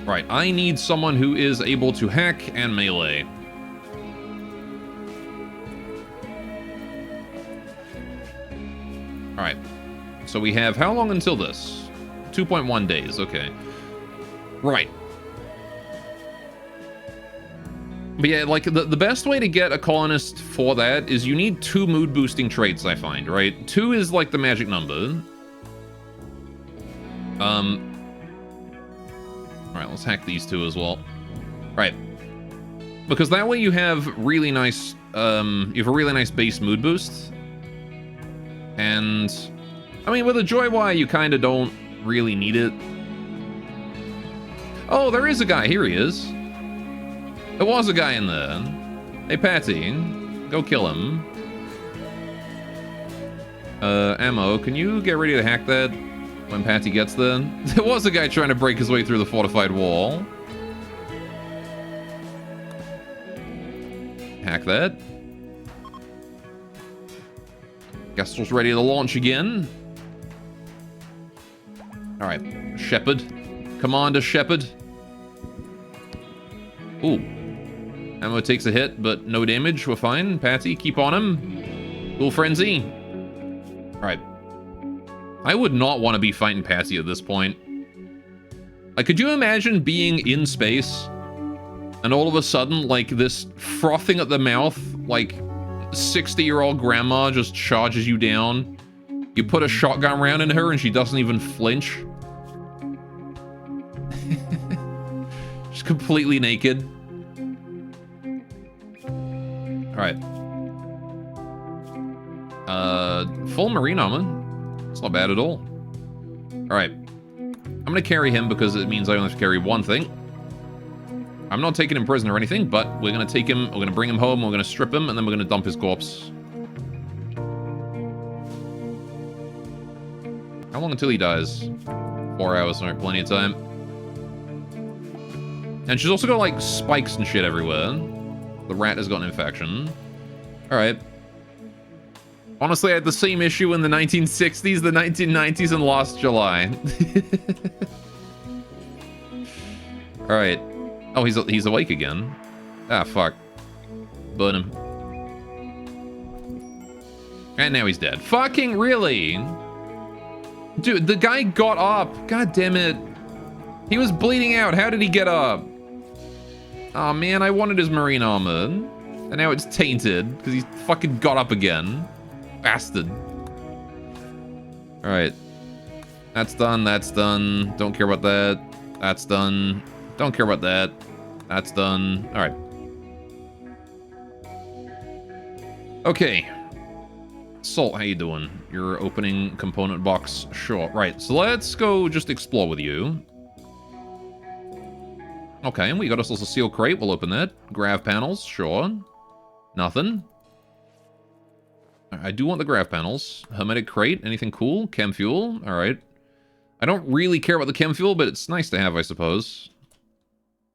Right, I need someone who is able to hack and melee. Alright. So we have how long until this? 2.1 days, okay. Right. But yeah, like, the best way to get a colonist for that is you need 2 mood-boosting traits, I find, right? 2 is, like, the magic number. Alright, let's hack these 2 as well. Right. Because that way you have really nice, you have a really nice base mood boost. And, I mean, with a Joy Wire, you kind of don't really need it. Oh, there is a guy. Here he is. There was a guy in there. Hey, Patty. Go kill him. Ammo, can you get ready to hack that when Patty gets there? There was a guy trying to break his way through the fortified wall. Hack that. Gastel's ready to launch again. Alright, Shepard. Commander Shepard. Ooh. Ammo takes a hit, but no damage. We're fine. Patty, keep on him. Dual Frenzy. Alright. I would not want to be fighting Patty at this point. Like, could you imagine being in space and all of a sudden, like, this frothing at the mouth, like, 60-year-old grandma just charges you down. You put a shotgun round in her and she doesn't even flinch. She's completely naked. Alright. Full marine armor. It's not bad at all. Alright. I'm gonna carry him because it means I only have to carry one thing. I'm not taking him prisoner or anything, but we're gonna take him, we're gonna bring him home, we're gonna strip him, and then we're gonna dump his corpse. How long until he dies? 4 hours, alright, plenty of time. And she's also got, like, spikes and shit everywhere. The rat has got an infection. Alright. Honestly, I had the same issue in the 1960s, the 1990s, and last July. Alright. Oh, he's awake again. Ah, fuck. Burn him. And now he's dead. Fucking really? Dude, the guy got up. God damn it. He was bleeding out. How did he get up? Oh man, I wanted his marine armor. And now it's tainted because he fucking got up again. Bastard. Alright. That's done. That's done. Don't care about that. That's done. Don't care about that. That's done. Alright. Okay. Salt, how you doing? You're opening component box. Sure. Right, so let's go just explore with you. Okay, and we got us also seal crate. We'll open that. Grav panels. Sure. Nothing. I do want the grav panels. Hermetic crate. Anything cool? Chem fuel. Alright. I don't really care about the chem fuel, but it's nice to have, I suppose.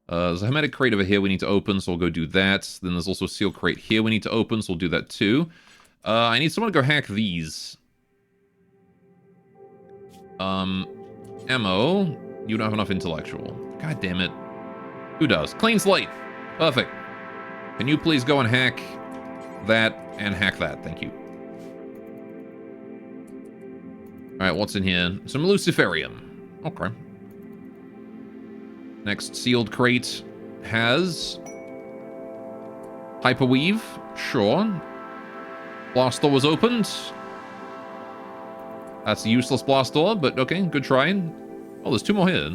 There's a hermetic crate over here we need to open, so we'll go do that. Then there's also a seal crate here we need to open, so we'll do that too. I need someone to go hack these. Ammo. You don't have enough intellectual. God damn it. Who does? Clean slate. Perfect. Can you please go and hack that and hack that? Thank you. Alright, what's in here? Some luciferium. Okay. Next sealed crate has hyperweave. Sure. Blast door was opened. That's a useless blast door, but okay, good try. Oh, there's 2 more here.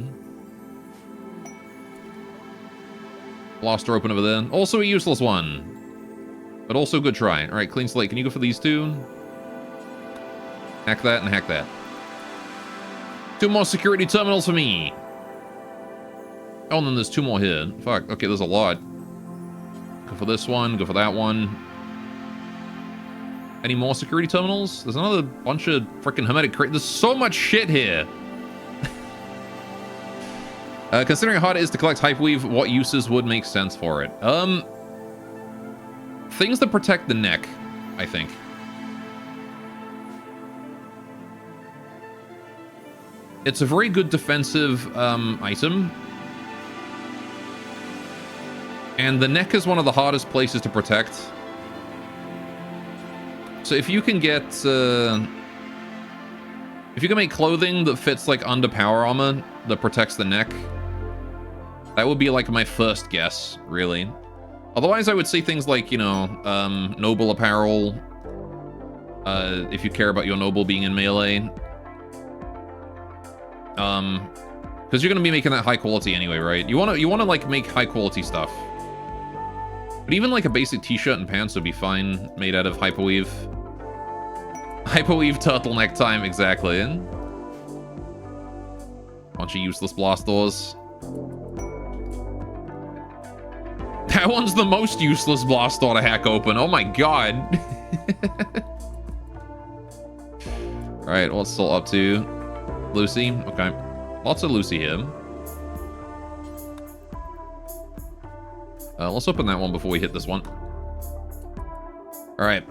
Blast door open over there. Also a useless one. But also good try. Alright, clean slate. Can you go for these 2? Hack that and hack that. 2 more security terminals for me. Oh, and then there's 2 more here. Fuck, okay, there's a lot. Go for this one, go for that one. Any more security terminals? There's another bunch of freaking hermetic crate. There's so much shit here. Considering how hard it is to collect hyperweave, what uses would make sense for it? Things that protect the neck, I think. It's a very good defensive item. And the neck is one of the hardest places to protect. So if you can get... if you can make clothing that fits like under power armor that protects the neck, that would be like my first guess, really. Otherwise, I would say things like, you know, noble apparel. If you care about your noble being in melee. Because you're gonna be making that high quality anyway, right? You wanna like make high quality stuff. But even like a basic t-shirt and pants would be fine, made out of hyperweave. Hyperweave turtleneck time, exactly. Bunch of useless blast doors. That one's the most useless blast door to hack open. Oh my god. Alright, what's Salt up to? Lucy? Okay. Lots of Lucy here. Let's open that one before we hit this one. Alright.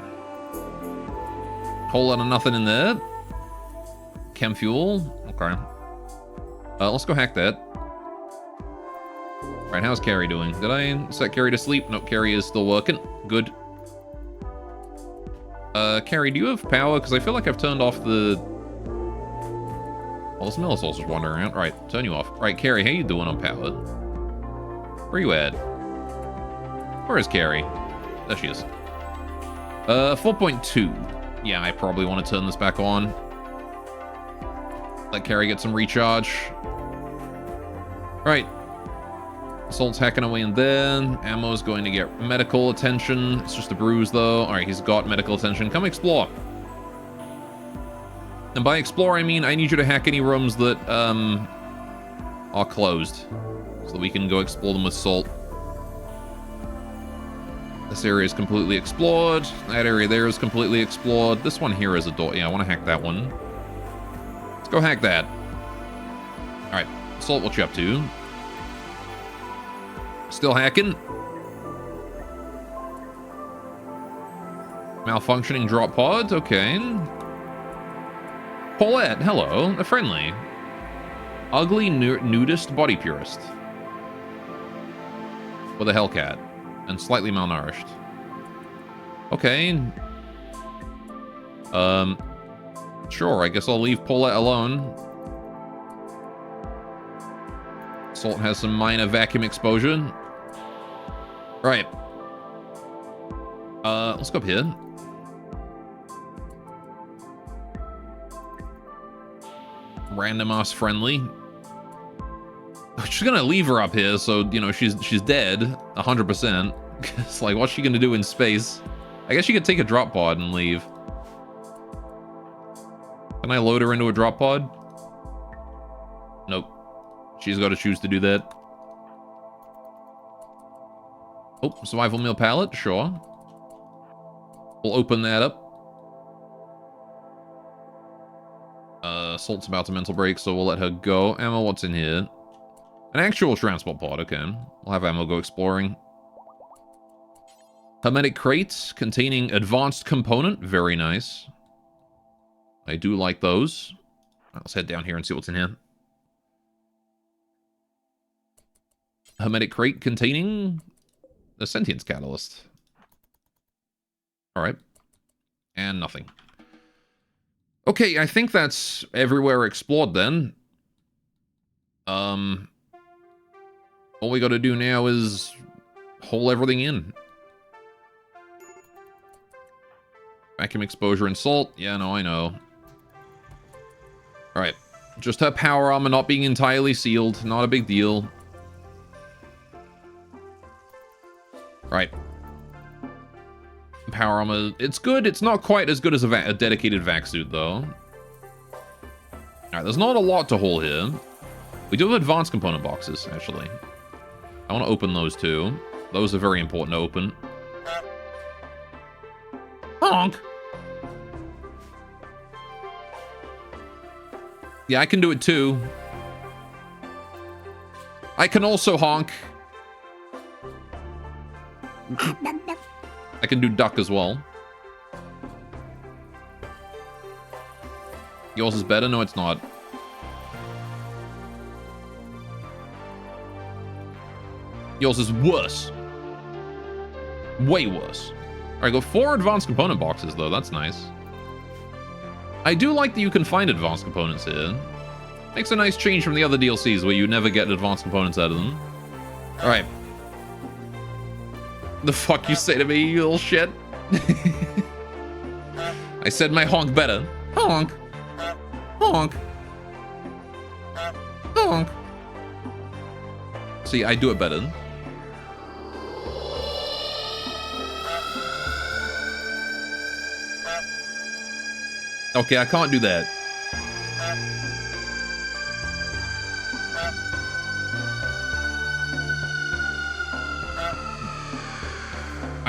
Whole lot of nothing in there. Chem fuel. Okay. Let's go hack that. Alright, how's Carrie doing? Did I set Carrie to sleep? Nope, Carrie is still working. Good. Carrie, do you have power? Because I feel like I've turned off the... Well, this Millisol's just wandering around. Alright, turn you off. Alright, Carrie, how you doing on power? Where you at? Where is Carrie? There she is. 4.2. Yeah, I probably want to turn this back on. Let Carrie get some recharge. Alright. Assault's hacking away in there. Ammo's going to get medical attention. It's just a bruise, though. Alright, he's got medical attention. Come explore. And by explore, I mean I need you to hack any rooms that, are closed. So that we can go explore them with Salt. This area is completely explored. That area there is completely explored. This one here is a door. Yeah, I want to hack that one. Let's go hack that. Alright, Salt, what you up to? Still hacking. Malfunctioning drop pod. Okay. Paulette, hello. A friendly. Ugly nudist body purist. With a Hellcat. And slightly malnourished. Okay. Sure, I guess I'll leave Paulette alone. Salt has some minor vacuum exposure. Right. Let's go up here. Random ass friendly. She's gonna leave her up here, so you know she's dead 100%. It's like, what's she gonna do in space? I guess she could take a drop pod and leave. Can I load her into a drop pod? Nope. She's got to choose to do that. Oh, survival meal pallet, sure. We'll open that up. Salt's about to mental break, so we'll let her go. Ammo, what's in here? An actual transport pod, okay. We'll have Ammo go exploring. Hermetic crates containing advanced component, very nice. I do like those. Let's head down here and see what's in here. Hermetic crate containing a sentience catalyst. Alright. And nothing. Okay, I think that's everywhere explored then. All we gotta do now is hole everything in. Vacuum exposure and Salt. Yeah, no, I know. Alright. Just her power armor not being entirely sealed. Not a big deal. Right. Power armor, it's good. It's not quite as good as a dedicated vac suit, though. Alright, there's not a lot to haul here. We do have advanced component boxes, actually. I want to open those, too. Those are very important to open. Honk! Yeah, I can do it, too. I can also honk. I can do duck as well. Yours is better? No, it's not. Yours is worse. Way worse. Alright, got 4 advanced component boxes, though. That's nice. I do like that you can find advanced components here. Makes a nice change from the other DLCs where you never get advanced components out of them. Alright. The fuck you say to me, you little shit? I said my honk better. Honk. Honk. Honk. See, I do it better. Okay, I can't do that.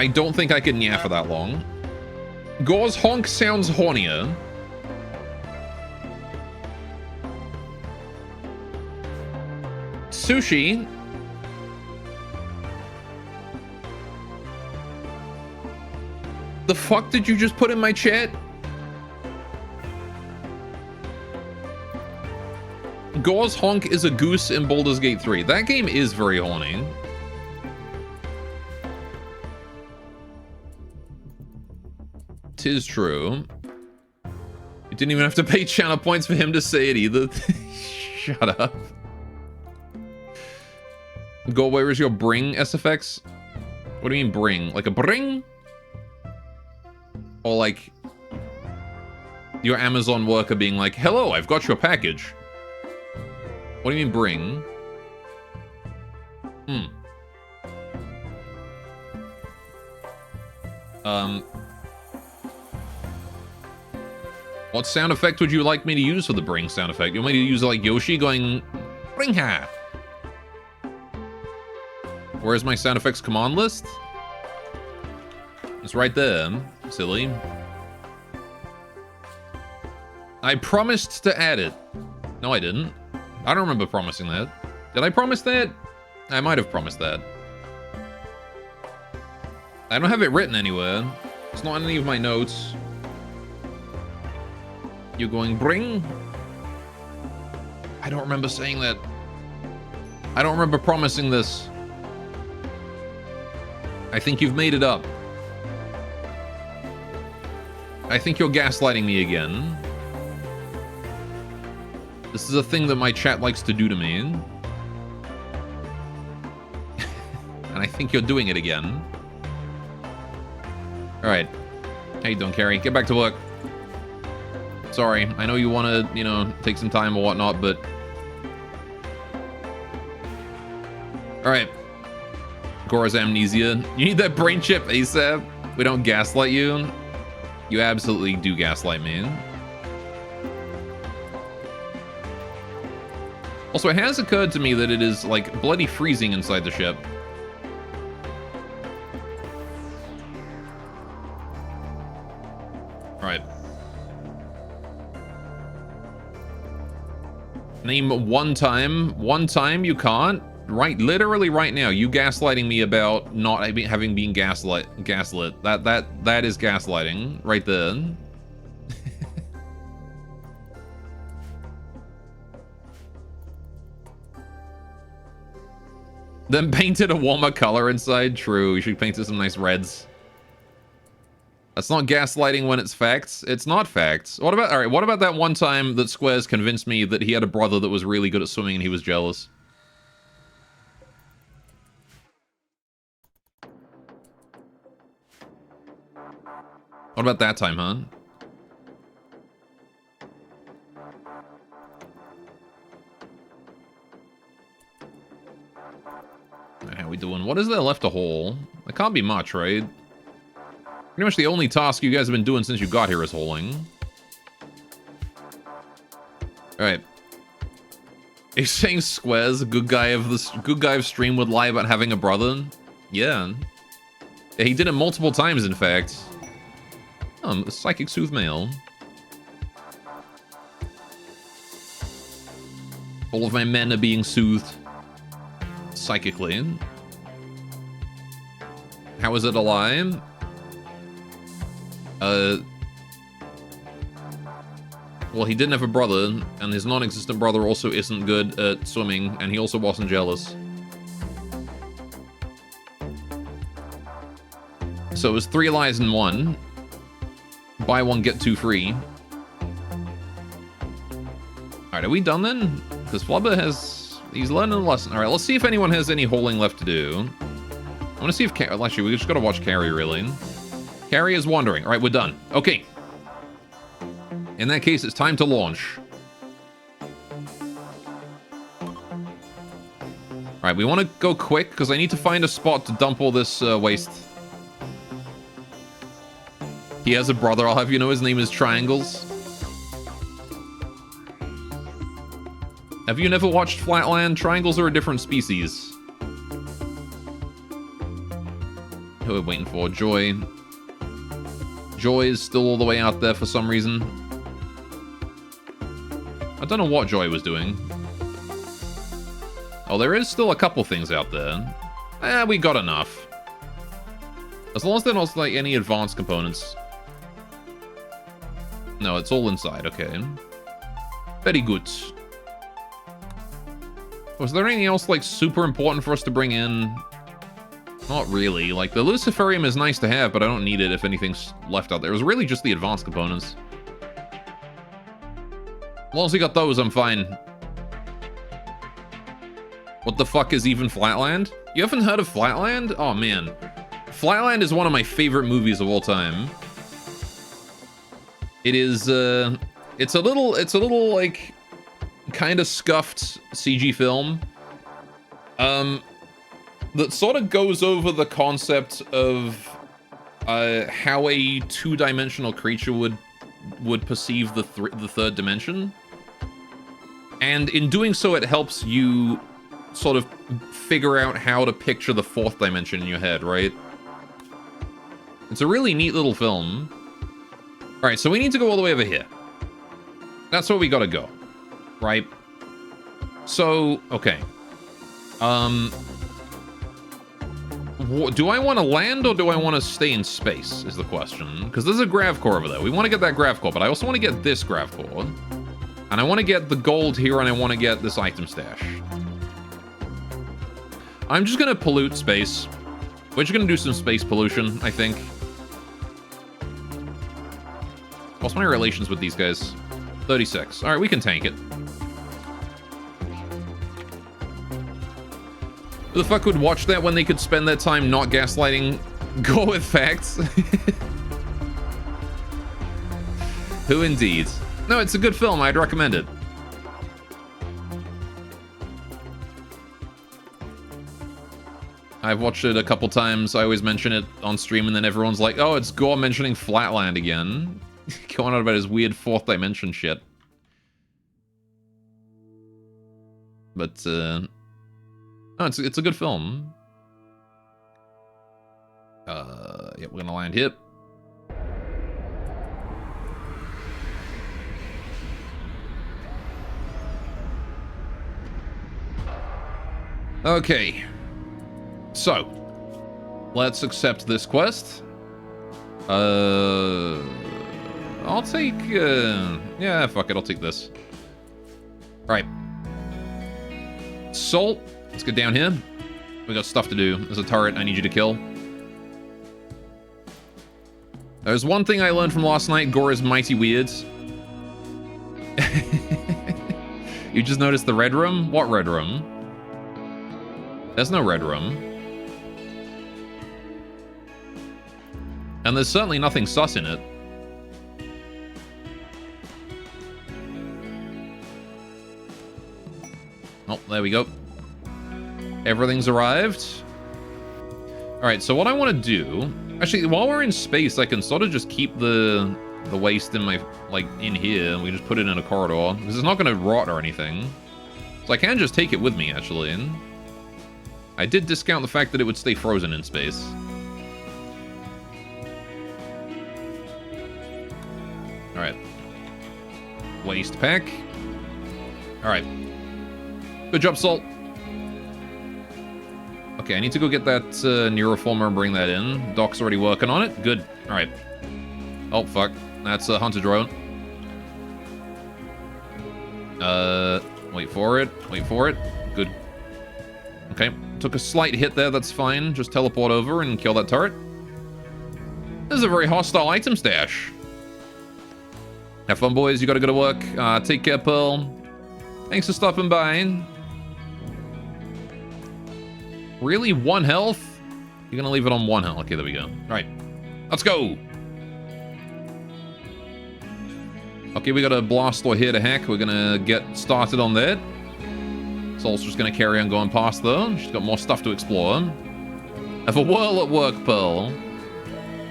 I don't think I could nya for that long. Gore's honk sounds hornier. Sushi. The fuck did you just put in my chat? Gore's honk is a goose in Baldur's Gate 3. That game is very horny. Tis true. You didn't even have to pay channel points for him to say it either. Shut up. Go, where is your bring SFX? What do you mean bring? Like a bring? Or like your Amazon worker being like, hello, I've got your package. What do you mean bring? What sound effect would you like me to use for the bring sound effect? You want me to use like Yoshi going, bring her? Where's my sound effects command list? It's right there, silly. I promised to add it. No, I didn't. I don't remember promising that. Did I promise that? I might have promised that. I don't have it written anywhere. It's not in any of my notes. You going bring? I don't remember saying that. I don't remember promising this. I think you've made it up. I think you're gaslighting me again. This is a thing that my chat likes to do to me. And I think you're doing it again. Alright. How you doing, Carrie? Get back to work. Sorry, I know you want to, you know, take some time or whatnot, but... Alright. Gora's amnesia. You need that brain chip ASAP. We don't gaslight you. You absolutely do gaslight me. Also, it has occurred to me that it is, like, bloody freezing inside the ship. Alright. Name one time. One time you can't? Right, literally right now, you gaslighting me about not having been gaslit. That is gaslighting right there. Then painted a warmer color inside. True, you should paint it some nice reds. That's not gaslighting when it's facts. It's not facts. What about, all right, what about that one time that Squares convinced me that he had a brother that was really good at swimming and he was jealous? What about that time, huh? How we doing? What is there left to haul? There can't be much, right? Pretty much the only task you guys have been doing since you got here is hauling. Alright. He's saying Squares, good guy of stream would lie about having a brother? Yeah. Yeah, he did it multiple times, in fact. Psychic Sooth Mail. All of my men are being soothed. Psychically. How is it alive? Well, he didn't have a brother, and his non-existent brother also isn't good at swimming, and he also wasn't jealous. So it was 3 lies and 1. Buy 1, get 2 free. Alright, are we done then? Because Flubber he's learning a lesson. Alright, let's see if anyone has any hauling left to do. I want to see if... Actually, we just gotta watch Carrie, really. Carrie is wandering. Alright, we're done. Okay. In that case, it's time to launch. Alright, we want to go quick, because I need to find a spot to dump all this waste. He has a brother, I'll have you know his name is Triangles. Have you never watched Flatland? Triangles are a different species. Who are we waiting for? Joy. Joy is still all the way out there for some reason. I don't know what Joy was doing. Oh, there is still a couple things out there. We got enough. As long as they're not, like, any advanced components. No, it's all inside. Okay. Very good. Was there anything else, like, super important for us to bring in? Not really. Like, the Luciferium is nice to have, but I don't need it if anything's left out there. It was really just the advanced components. As long as we got those, I'm fine. What the fuck is even Flatland? You haven't heard of Flatland? Oh, man. Flatland is one of my favorite movies of all time. It is, it's a little, like, kind of scuffed CG film. That sort of goes over the concept of, how a two-dimensional creature would perceive the third dimension. And in doing so, it helps you sort of figure out how to picture the fourth dimension in your head, right? It's a really neat little film. All right, so we need to go all the way over here. That's where we gotta go, right? So, okay. Do I want to land or do I want to stay in space is the question. Because there's a grav core over there. We want to get that grav core, but I also want to get this grav core. And I want to get the gold here, and I want to get this item stash. I'm just going to pollute space. We're just going to do some space pollution, I think. What's my relations with these guys? 36. All right, we can tank it. Who the fuck would watch that when they could spend their time not gaslighting? Go with facts. Who indeed? No, it's a good film. I'd recommend it. I've watched it a couple times. I always mention it on stream, and then everyone's like, oh, it's Gore mentioning Flatland again. Going on about his weird fourth dimension shit. But, no, it's a good film. Yeah, we're gonna land here. Okay. So, let's accept this quest. I'll take, yeah, fuck it, I'll take this. Alright. Salt, let's get down here. We got stuff to do. There's a turret I need you to kill. There's one thing I learned from last night. Gore is mighty weird. You just noticed the red room? What red room? There's no red room. And there's certainly nothing sus in it. Oh, there we go. Everything's arrived. Alright, so what I want to do... Actually, while we're in space, I can sort of just keep the waste in my... like, in here, and we just put it in a corridor. Because it's not going to rot or anything. So I can just take it with me, actually. And I did discount the fact that it would stay frozen in space. Alright. Waste pack. Alright. Good job, Salt. Okay, I need to go get that neuroformer and bring that in. Doc's already working on it. Good. Alright. Oh, fuck. That's a hunter drone. Wait for it. Wait for it. Good. Okay. Took a slight hit there. That's fine. Just teleport over and kill that turret. This is a very hostile item stash. Have fun, boys. You gotta go to work. Take care, Pearl. Thanks for stopping by. Really? 1 health? You're gonna leave it on 1 health. Okay, there we go. Alright. Let's go! Okay, we got a blast door here to hack. We're gonna get started on that. Salt's just gonna carry on going past, though. She's got more stuff to explore. Have a whirl at work, Pearl.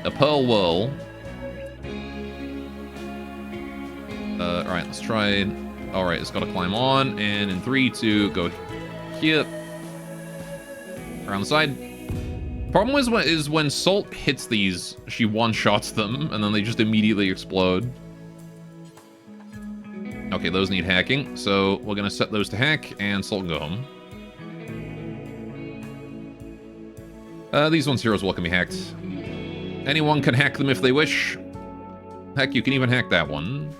A Pearl whirl. Alright, let's try... Alright, it's gotta climb on. And in 3, 2, go here. Around the side. Problem is when Salt hits these, she one-shots them, and then they just immediately explode. Okay, those need hacking, so we're gonna set those to hack, and Salt can go home. These ones here as well can be hacked. Anyone can hack them if they wish. Heck, you can even hack that one.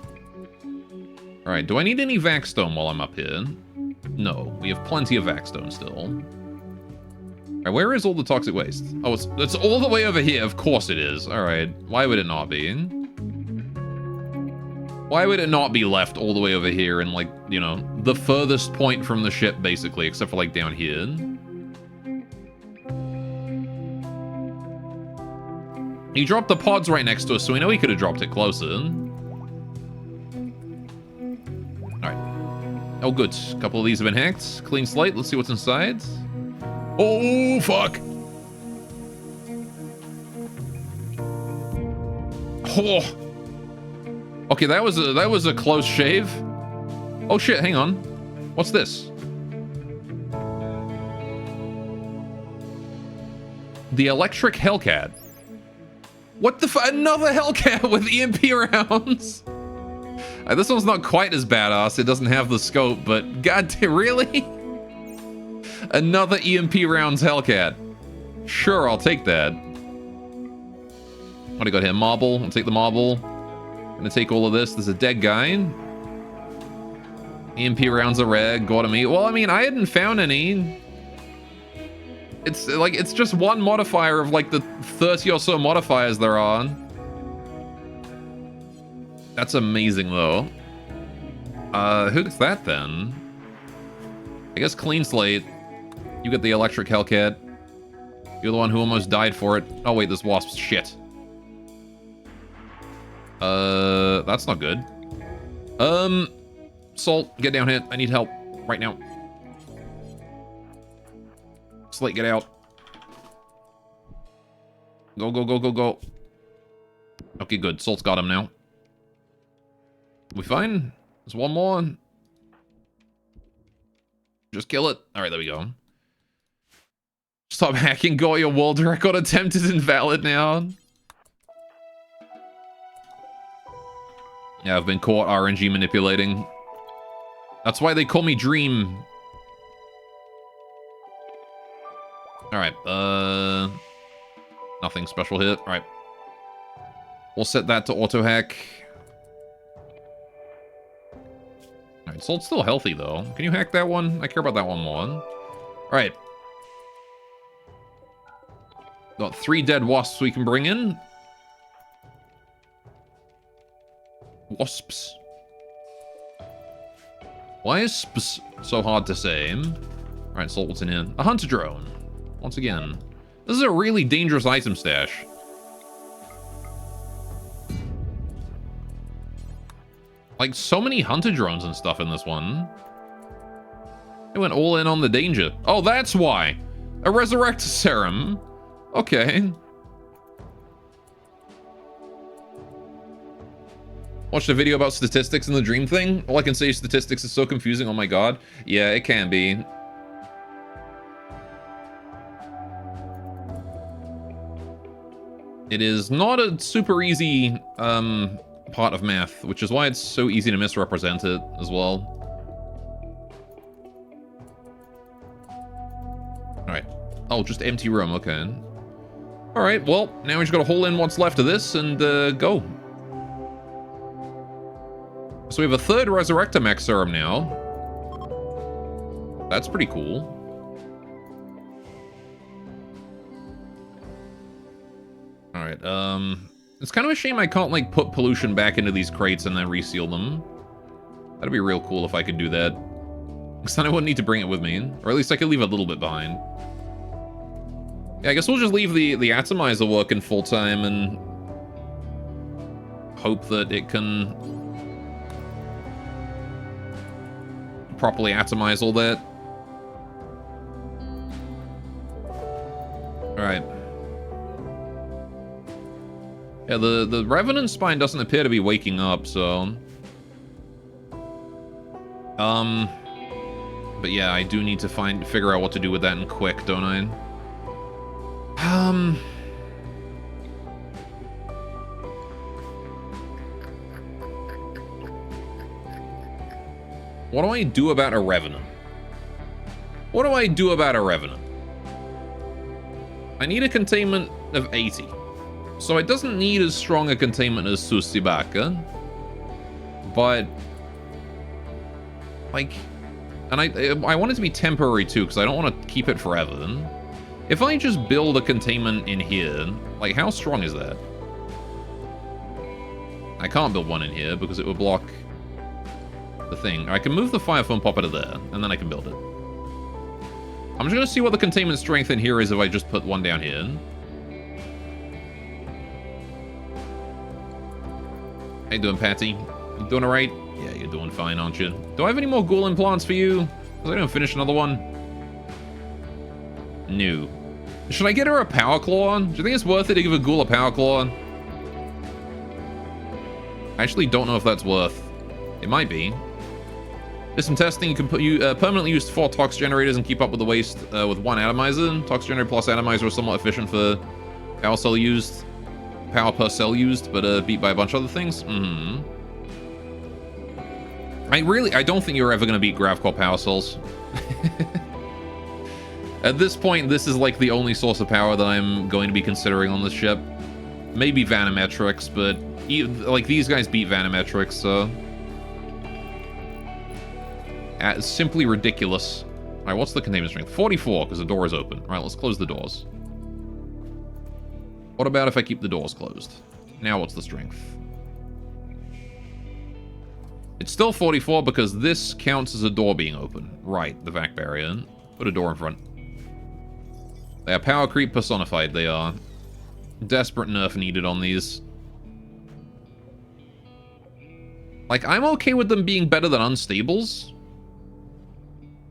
Alright, do I need any Vaxstone while I'm up here? No, we have plenty of Vaxstone still. Alright, where is all the toxic waste? Oh, it's all the way over here. Of course it is. Alright, why would it not be? Why would it not be left all the way over here in, like, you know, the furthest point from the ship, basically, except for, like, down here? He dropped the pods right next to us, so we know he could have dropped it closer. Alright. Oh, good. A couple of these have been hacked. Clean slate. Let's see what's inside. Oh, fuck. Oh. Okay, that was a close shave. Oh shit, hang on. What's this? The electric Hellcat. What the another Hellcat with EMP rounds. This one's not quite as badass. It doesn't have the scope, but goddamn, really? Another EMP rounds Hellcat. Sure, I'll take that. What do I got here? Marble. I'll take the marble. Gonna take all of this. There's a dead guy. EMP rounds are rare. Got him. Well, I mean, I hadn't found any. It's like, it's just one modifier of like the 30 or so modifiers there are. That's amazing, though. Who gets that then? I guess Clean Slate. You get the electric Hellcat. You're the one who almost died for it. Oh wait, this wasp's shit. That's not good. Salt, get down here. I need help right now. Slate, get out. Go, go, go, go, go. Okay, good. Salt's got him now. We fine? There's one more. Just kill it. All right, there we go. Stop hacking. Got your world record attempt is invalid now. Yeah, I've been caught RNG manipulating. That's why they call me Dream. Alright, nothing special here. Alright. We'll set that to auto hack. Alright, Salt's still healthy though. Can you hack that one? I care about that one more. Alright. Got 3 dead wasps we can bring in. Wasps. Why is sps so hard to say? Alright, Salt, what's in here? A hunter drone. Once again. This is a really dangerous item stash. Like, so many hunter drones and stuff in this one. They went all in on the danger. Oh, that's why. A resurrect serum. Okay. Watched a video about statistics in the dream thing. All I can say is statistics is so confusing. Oh my god. Yeah, it can be. It is not a super easy part of math, which is why it's so easy to misrepresent it as well. Alright. Oh, just empty room. Okay. Alright, well, now we just gotta hole in what's left of this and go. So we have a 3rd Resurrector Mech Serum now. That's pretty cool. Alright, it's kind of a shame I can't, like, put pollution back into these crates and then reseal them. That'd be real cool if I could do that. Because then I wouldn't need to bring it with me. Or at least I could leave a little bit behind. Yeah, I guess we'll just leave the atomizer working full-time and hope that it can properly atomize all that. Alright. Yeah, the Revenant Spine doesn't appear to be waking up, so... But yeah, I do need to figure out what to do with that in quick, don't I? What do I do about a Revenant? What do I do about a Revenant? I need a containment of 80. So it doesn't need as strong a containment as Susibaka. But... like... and I want it to be temporary too, because I don't want to keep it forever. If I just build a containment in here, like, how strong is that? I can't build one in here because it would block the thing. I can move the fire foam popper to there, and then I can build it. I'm just going to see what the containment strength in here is if I just put one down here. How you doing, Patty? You doing alright? Yeah, you're doing fine, aren't you? Do I have any more ghoul implants for you? Because I didn't finish another one. No. Should I get her a power claw? Do you think it's worth it to give a ghoul a power claw? I actually don't know if that's worth. It might be. There's some testing. You can put permanently use 4 tox generators and keep up with the waste with 1 atomizer. Tox generator plus atomizer are somewhat efficient for power cell used. Power per cell used, but beat by a bunch of other things. I don't think you're ever going to beat Gravcore power cells. At this point, this is like the only source of power that I'm going to be considering on this ship. Maybe Vanometrics, but like these guys beat Vanometrics, so... it's simply ridiculous. Alright, what's the containment strength? 44, because the door is open. Alright, let's close the doors. What about if I keep the doors closed? Now what's the strength? It's still 44 because this counts as a door being open. Right, the vac barrier. Put a door in front. They are power creep personified, they are. Desperate nerf needed on these. Like, I'm okay with them being better than unstables.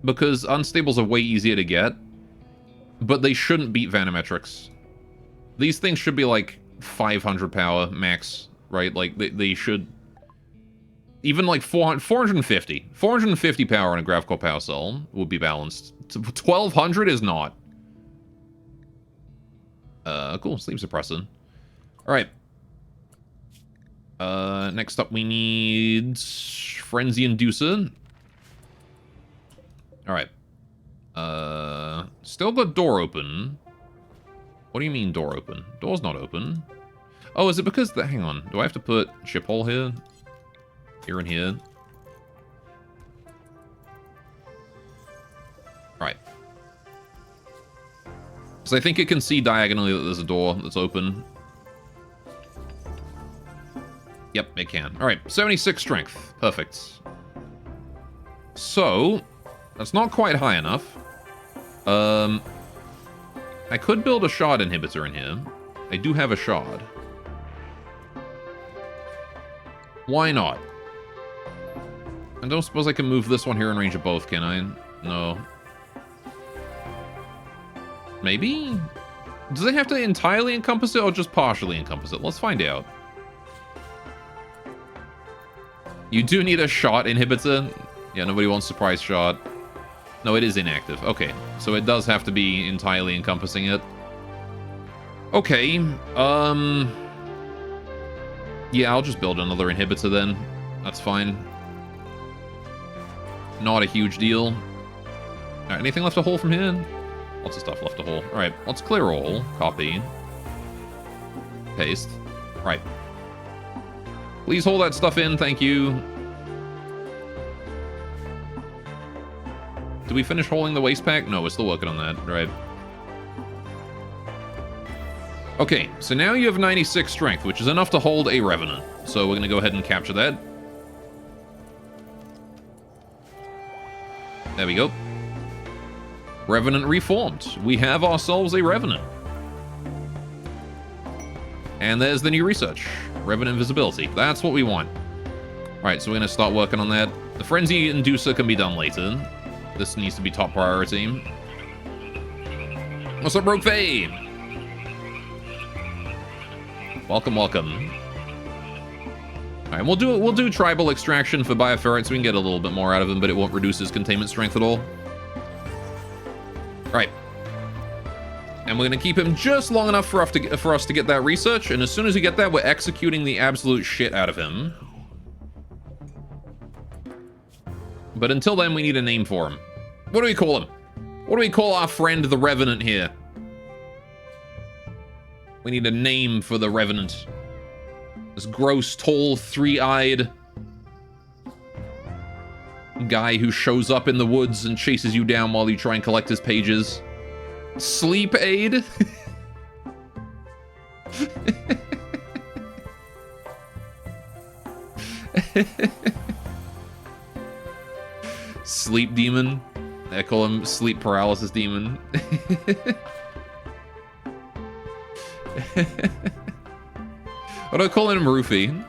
Because unstables are way easier to get. But they shouldn't beat Vanometrics. These things should be like 500 power max, right? Like, they should... even like 450. 450 power in a Gravcore power cell would be balanced. 1200 is not. Cool, sleep suppressant. Alright. Next up we need... Frenzy Inducer. Alright. Still got door open. What do you mean door open? Door's not open. Oh, is it because the... hang on. Do I have to put ship hole here? Here and here? Right. So I think it can see diagonally that there's a door that's open. Yep, it can. Alright, 76 strength. Perfect. So, that's not quite high enough. I could build a shard inhibitor in here. I do have a shard. Why not? I don't suppose I can move this one here in range of both, can I? No. Maybe? Does it have to entirely encompass it or just partially encompass it? Let's find out. You do need a shot inhibitor. Yeah, nobody wants surprise shot. No, it is inactive. Okay, so it does have to be entirely encompassing it. Okay, yeah, I'll just build another inhibitor then. That's fine. Not a huge deal. Alright, anything left to haul from here? Lots of stuff left to haul. Alright, let's clear all. Copy. Paste. Right. Please haul that stuff in, thank you. Did we finish hauling the waste pack? No, we're still working on that. Right. Okay, so now you have 96 strength, which is enough to hold a Revenant. So we're going to go ahead and capture that. There we go. Revenant reformed. We have ourselves a Revenant. And there's the new research. Revenant visibility. That's what we want. Alright, so we're going to start working on that. The Frenzy Inducer can be done later. This needs to be top priority. What's up, Rogue Faye? Welcome, welcome. Alright, we'll do tribal extraction for Bioferrite so we can get a little bit more out of him, but it won't reduce his containment strength at all. Right. And we're going to keep him just long enough for us to get that research. And as soon as we get that, we're executing the absolute shit out of him. But until then, we need a name for him. What do we call him? What do we call our friend the Revenant here? We need a name for the Revenant. This gross, tall, three-eyed guy who shows up in the woods and chases you down while you try and collect his pages. Sleep aid? Sleep demon? I call him sleep paralysis demon. What do I call him? Roofie?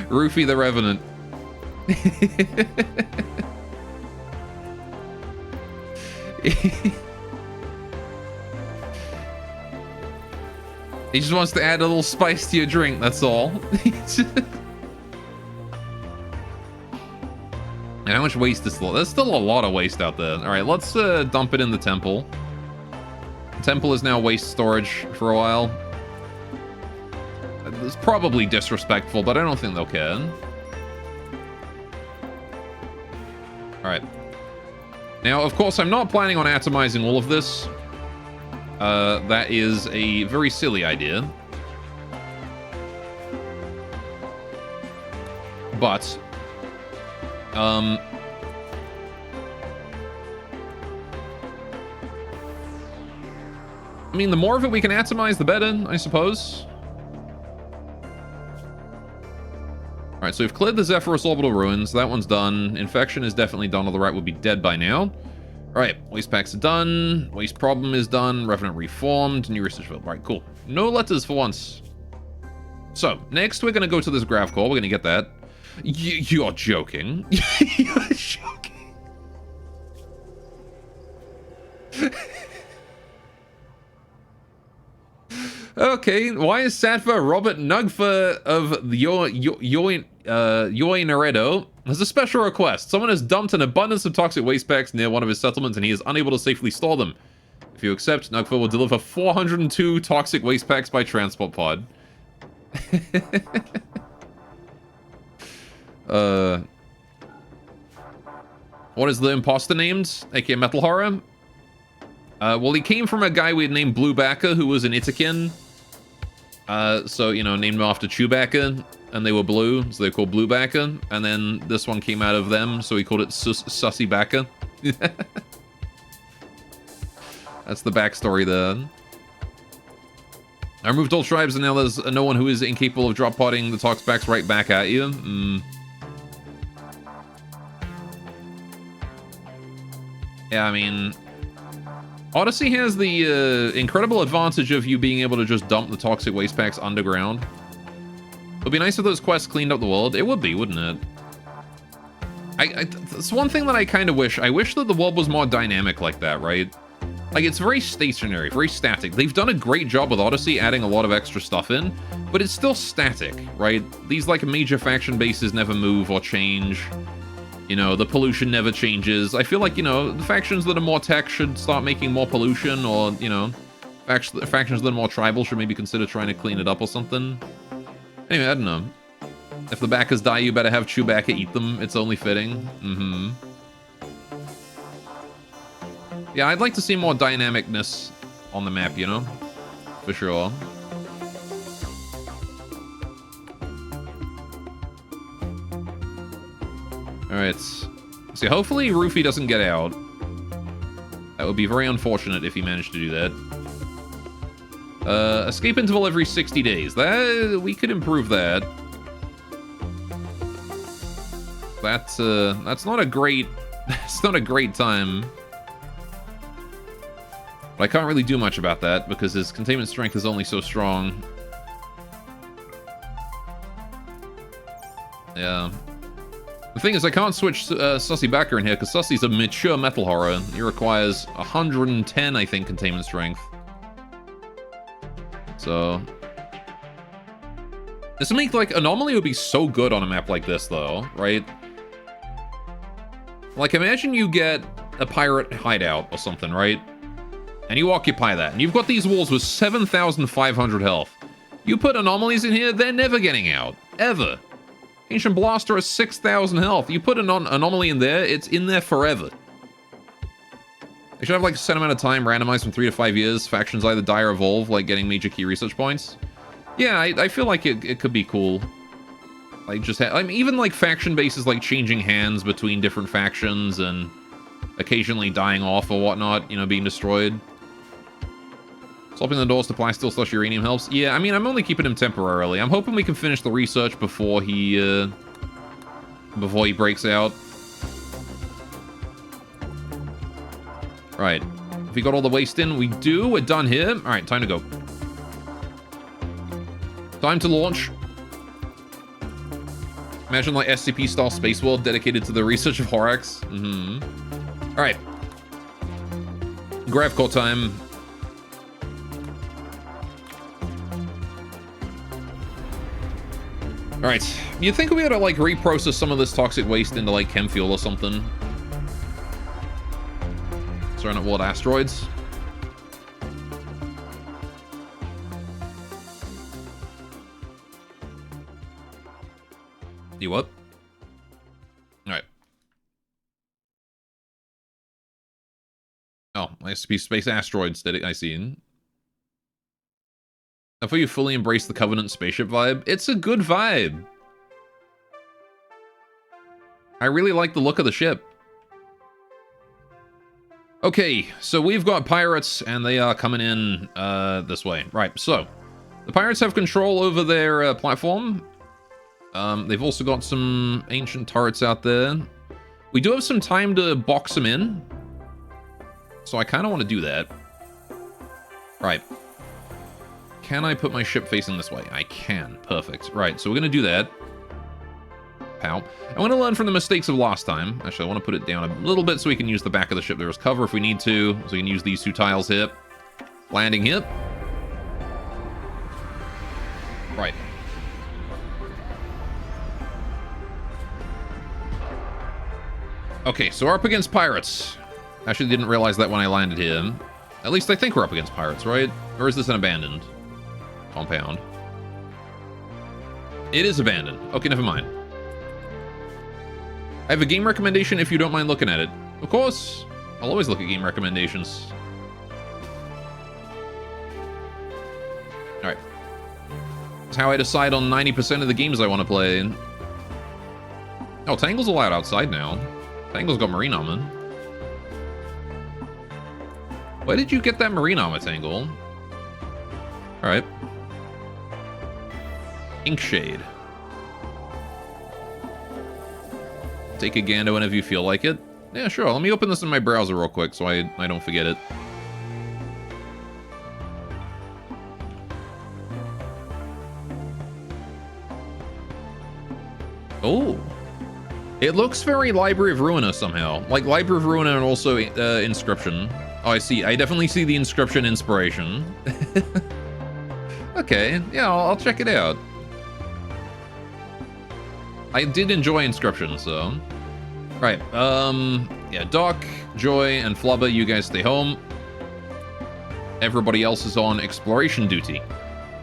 Roofie the Revenant. He just wants to add a little spice to your drink, that's all. And how much waste is still? There's still a lot of waste out there. All right, let's dump it in the temple. The temple is now waste storage for a while. It's probably disrespectful, but I don't think they'll care. All right. Now, of course, I'm not planning on atomizing all of this. That is a very silly idea. But, I mean, the more of it we can atomize, the better, I suppose. Alright, so we've cleared the Zephyrus Orbital Ruins. That one's done. Infection is definitely done, or the rat would be dead by now. Alright, waste packs are done. Waste problem is done. Revenant reformed. New research field. Alright, cool. No letters for once. So, next we're going to go to this Grav Core. We're going to get that. You're joking. You're joking. Okay, why is Satva Robert Nugfa of Naredo has a special request? Someone has dumped an abundance of toxic waste packs near one of his settlements and he is unable to safely store them. If you accept, Nugfa will deliver 402 toxic waste packs by transport pod. What is the imposter named? aka Metal Horror? Well, he came from a guy we had named Bluebacker, who was an Itakin. So, you know, named him after Chewbacca, and they were blue, so they called Bluebacker. And then this one came out of them, so he called it Sussybacker. That's the backstory there. I removed all tribes, and now there's no one who is incapable of drop-potting the tox packs right back at you. Yeah, I mean, Odyssey has the incredible advantage of you being able to just dump the toxic waste packs underground. It would be nice if those quests cleaned up the world. It would be, wouldn't it? It's one thing that I kind of wish. I wish that the world was more dynamic like that, right? Like, it's very stationary, very static. They've done a great job with Odyssey adding a lot of extra stuff in, but it's still static, right? These, like, major faction bases never move or change. You know, the pollution never changes. I feel like, you know, the factions that are more tech should start making more pollution, or, you know, factions that are more tribal should maybe consider trying to clean it up or something. Anyway, I don't know. If the backers die, you better have Chewbacca eat them. It's only fitting. Yeah, I'd like to see more dynamicness on the map, you know? For sure. Alright. See, hopefully Roofie doesn't get out. That would be very unfortunate if he managed to do that. Escape interval every 60 days. We could improve that. That's not a great... It's not a great time. But I can't really do much about that, because his containment strength is only so strong. Yeah. The thing is, I can't switch Sussy Backer in here, because Sussy's a mature metal horror. It requires 110, I think, containment strength. So... This would make, like, Anomaly would be so good on a map like this, though, right? Like, imagine you get a pirate hideout or something, right? And you occupy that, and you've got these walls with 7,500 health. You put anomalies in here, they're never getting out. Ever. Ancient Blaster has 6,000 health. You put an anomaly in there, it's in there forever. They should have, like, a set amount of time randomized from 3 to 5 years. Factions either die or evolve, like getting major key research points. Yeah, I feel like it could be cool. Like, just I mean, even, like, faction bases, like, changing hands between different factions and occasionally dying off or whatnot, you know, being destroyed. Swapping the doors to plasteel / uranium helps. Yeah, I mean, I'm only keeping him temporarily. I'm hoping we can finish the research before he breaks out. Right. Have we got all the waste in? We do. We're done here. All right, time to go. Time to launch. Imagine, like, SCP-style space world dedicated to the research of Horax. Mm-hmm. All right. Gravcore time. Alright, you'd think we ought to, like, reprocess some of this toxic waste into, like, chem fuel or something. Starting at world asteroids. You what? Alright. Oh, SCP space asteroids, I see. I thought you fully embraced the Covenant spaceship vibe. It's a good vibe. I really like the look of the ship. Okay, so we've got pirates, and they are coming in this way. Right, so the pirates have control over their platform. They've also got some ancient turrets out there. We do have some time to box them in, so I kind of want to do that. Right. Can I put my ship facing this way? I can. Perfect. Right, so we're going to do that. Pow. I want to learn from the mistakes of last time. Actually, I want to put it down a little bit so we can use the back of the ship there as cover if we need to. So we can use these two tiles here. Landing here. Right. Okay, so we're up against pirates. Actually, didn't realize that when I landed here. At least I think we're up against pirates, right? Or is this an abandoned compound? It is abandoned. Okay, never mind. I have a game recommendation if you don't mind looking at it. Of course, I'll always look at game recommendations. Alright. It's how I decide on 90% of the games I want to play. Oh, Tangle's allowed outside now. Tangle's got marine armor. Where did you get that marine armor, Tangle? Alright. Inkshade. Take a gander whenever you feel like it. Yeah, sure. Let me open this in my browser real quick so I don't forget it. Oh. It looks very Library of Ruina somehow. Like Library of Ruina and also Inscription. Oh, I see. I definitely see the Inscription inspiration. Okay. Yeah, I'll check it out. I did enjoy Inscription, so... Right, yeah, Doc, Joy, and Flubber, you guys stay home. Everybody else is on exploration duty.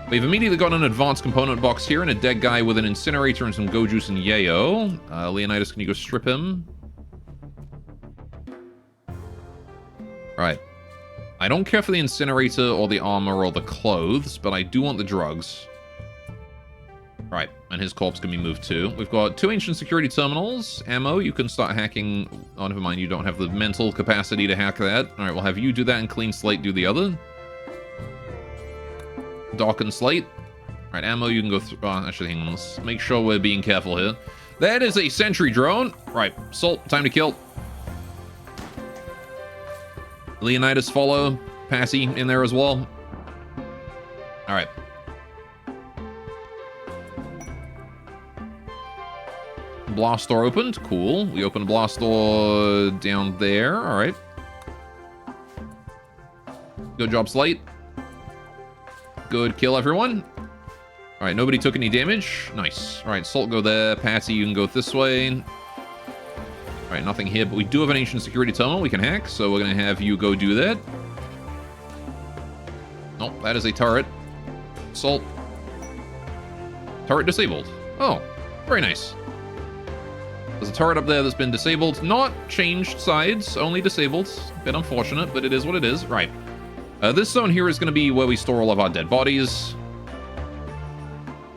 We've immediately got an advanced component box here and a dead guy with an incinerator and some go juice and yayo. Leonidas, can you go strip him? Right. I don't care for the incinerator or the armor or the clothes, but I do want the drugs. Right, and his corpse can be moved too. We've got 2 ancient security terminals. Ammo, you can start hacking. Oh, never mind, you don't have the mental capacity to hack that. Alright, we'll have you do that and Clean Slate do the other. Dock and Slate. Alright, ammo, you can go through. Oh, actually, hang on. Let's make sure we're being careful here. That is a sentry drone. Right, Salt, time to kill. Leonidas follow. Passy in there as well. Alright. Blast door opened. Cool. We opened a blast door down there. All right. Good job, Slate. Good kill, everyone. All right, nobody took any damage. Nice. All right, Salt, go there. Patty, you can go this way. All right, nothing here, but we do have an ancient security terminal we can hack, so we're going to have you go do that. Nope, that is a turret. Salt. Turret disabled. Oh, very nice. There's a turret up there that's been disabled. Not changed sides, only disabled. Bit unfortunate, but it is what it is. Right. This zone here is going to be where we store all of our dead bodies.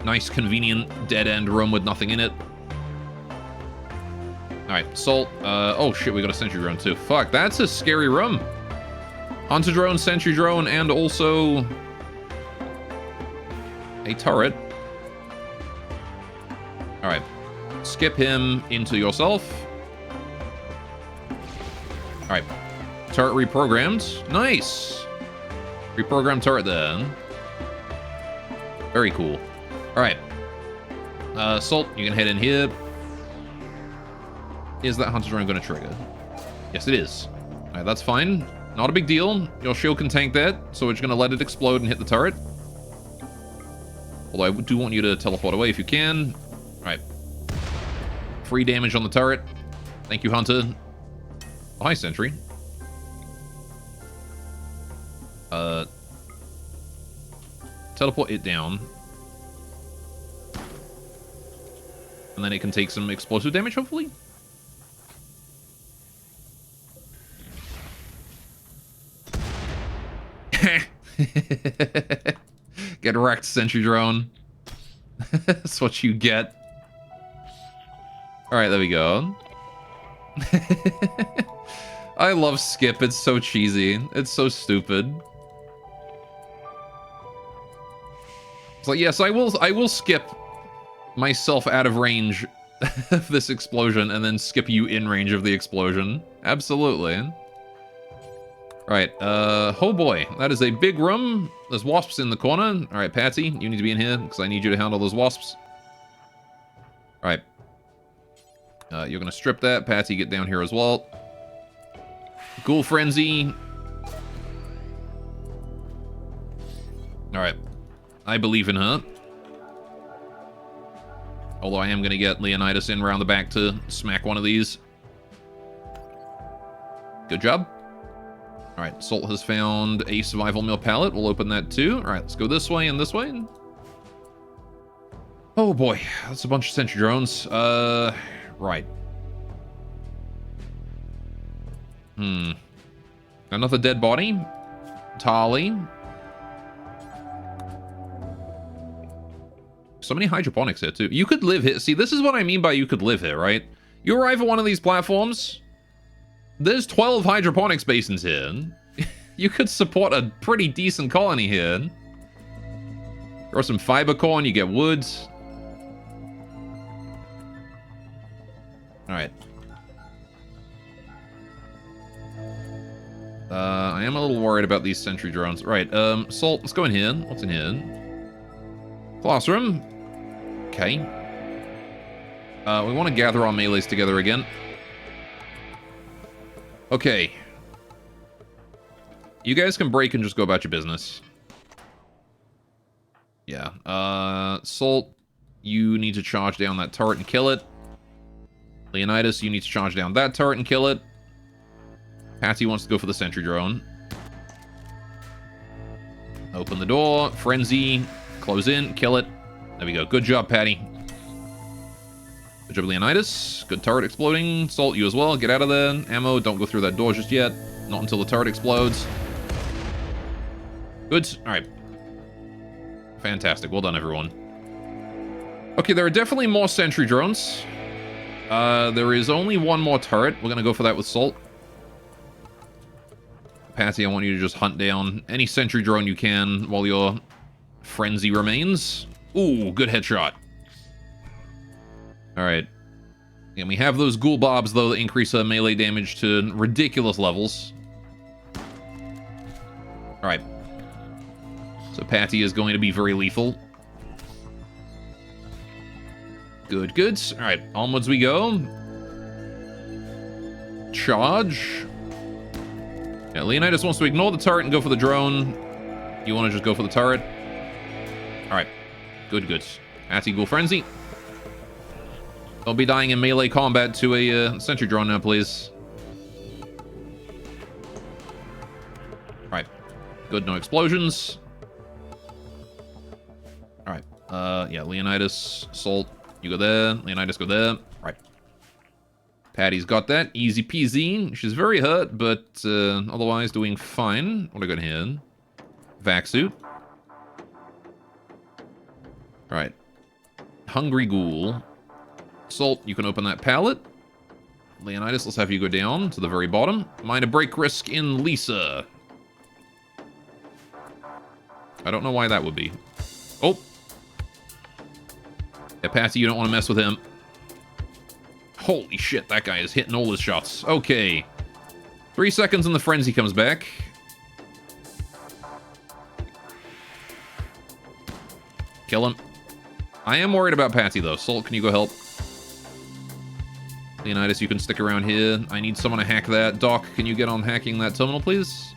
Nice, convenient, dead-end room with nothing in it. Alright, Salt. Oh shit, we got a sentry drone too. Fuck, that's a scary room. Hunter drone, sentry drone, and also a turret. Alright. Skip him into yourself. Alright. Turret reprogrammed. Nice. Reprogrammed turret then. Very cool. Alright. Salt, you can head in here. Is that Hunter drone going to trigger? Yes, it is. Alright, that's fine. Not a big deal. Your shield can tank that, so we're just going to let it explode and hit the turret. Although I do want you to teleport away if you can. Alright. Free damage on the turret. Thank you, Hunter. Oh, hi, Sentry. Teleport it down. And then it can take some explosive damage, hopefully? Get wrecked, Sentry Drone. That's what you get. Alright, there we go. I love Skip, it's so cheesy. It's so stupid. It's like, yes, I will skip myself out of range of this explosion and then skip you in range of the explosion. Absolutely. Right, oh boy, that is a big room. There's wasps in the corner. Alright, Patsy, you need to be in here because I need you to handle those wasps. Alright. You're gonna strip that. Patsy, get down here as well. Ghoul Frenzy. Alright. I believe in her. Although I am gonna get Leonidas in around the back to smack one of these. Good job. Alright, Salt has found a survival meal pallet. We'll open that too. Alright, let's go this way and this way. Oh boy, that's a bunch of sentry drones. Right. Another dead body. Tali. So many hydroponics here too. You could live here. See, this is what I mean by you could live here, right? You arrive at one of these platforms. There's 12 hydroponics basins here. You could support a pretty decent colony here. Grow some fiber corn, you get wood. Alright. I am a little worried about these sentry drones. Right, Salt, let's go in here. What's in here? Classroom. Okay. We want to gather our melees together again. Okay. You guys can break and just go about your business. Yeah. Salt, you need to charge down that turret and kill it. Leonidas, you need to charge down that turret and kill it. Patty wants to go for the sentry drone. Open the door. Frenzy. Close in. Kill it. There we go. Good job, Patty. Good job, Leonidas. Good turret exploding. Salt, you as well. Get out of there. Ammo, don't go through that door just yet. Not until the turret explodes. Good. Alright. Fantastic. Well done, everyone. Okay, there are definitely more sentry drones. There is only one more turret. We're gonna go for that with Salt. Patty, I want you to just hunt down any sentry drone you can while your frenzy remains. Ooh, good headshot. Alright. And we have those ghoul bobs, though, that increase melee damage to ridiculous levels. Alright. So Patty is going to be very lethal. Good, good. All right, onwards we go. Charge. Yeah, Leonidas wants to ignore the turret and go for the drone. You want to just go for the turret? All right, good, good. Anti-Ghoul Frenzy. Don't be dying in melee combat to a sentry drone now, please. All right, good, no explosions. All right, yeah, Leonidas, Salt, you go there. Leonidas, go there. All right. Patty's got that. Easy peasy. She's very hurt, but otherwise doing fine. What do I got here? Vac suit. All right. Hungry Ghoul. Salt, you can open that pallet. Leonidas, let's have you go down to the very bottom. Minor break risk in Lisa. I don't know why that would be. Oh. Yeah, Patty, you don't want to mess with him. Holy shit, that guy is hitting all his shots. Okay. 3 seconds and the frenzy comes back. Kill him. I am worried about Patty, though. Salt, can you go help? Leonidas, you can stick around here. I need someone to hack that. Doc, can you get on hacking that terminal, please?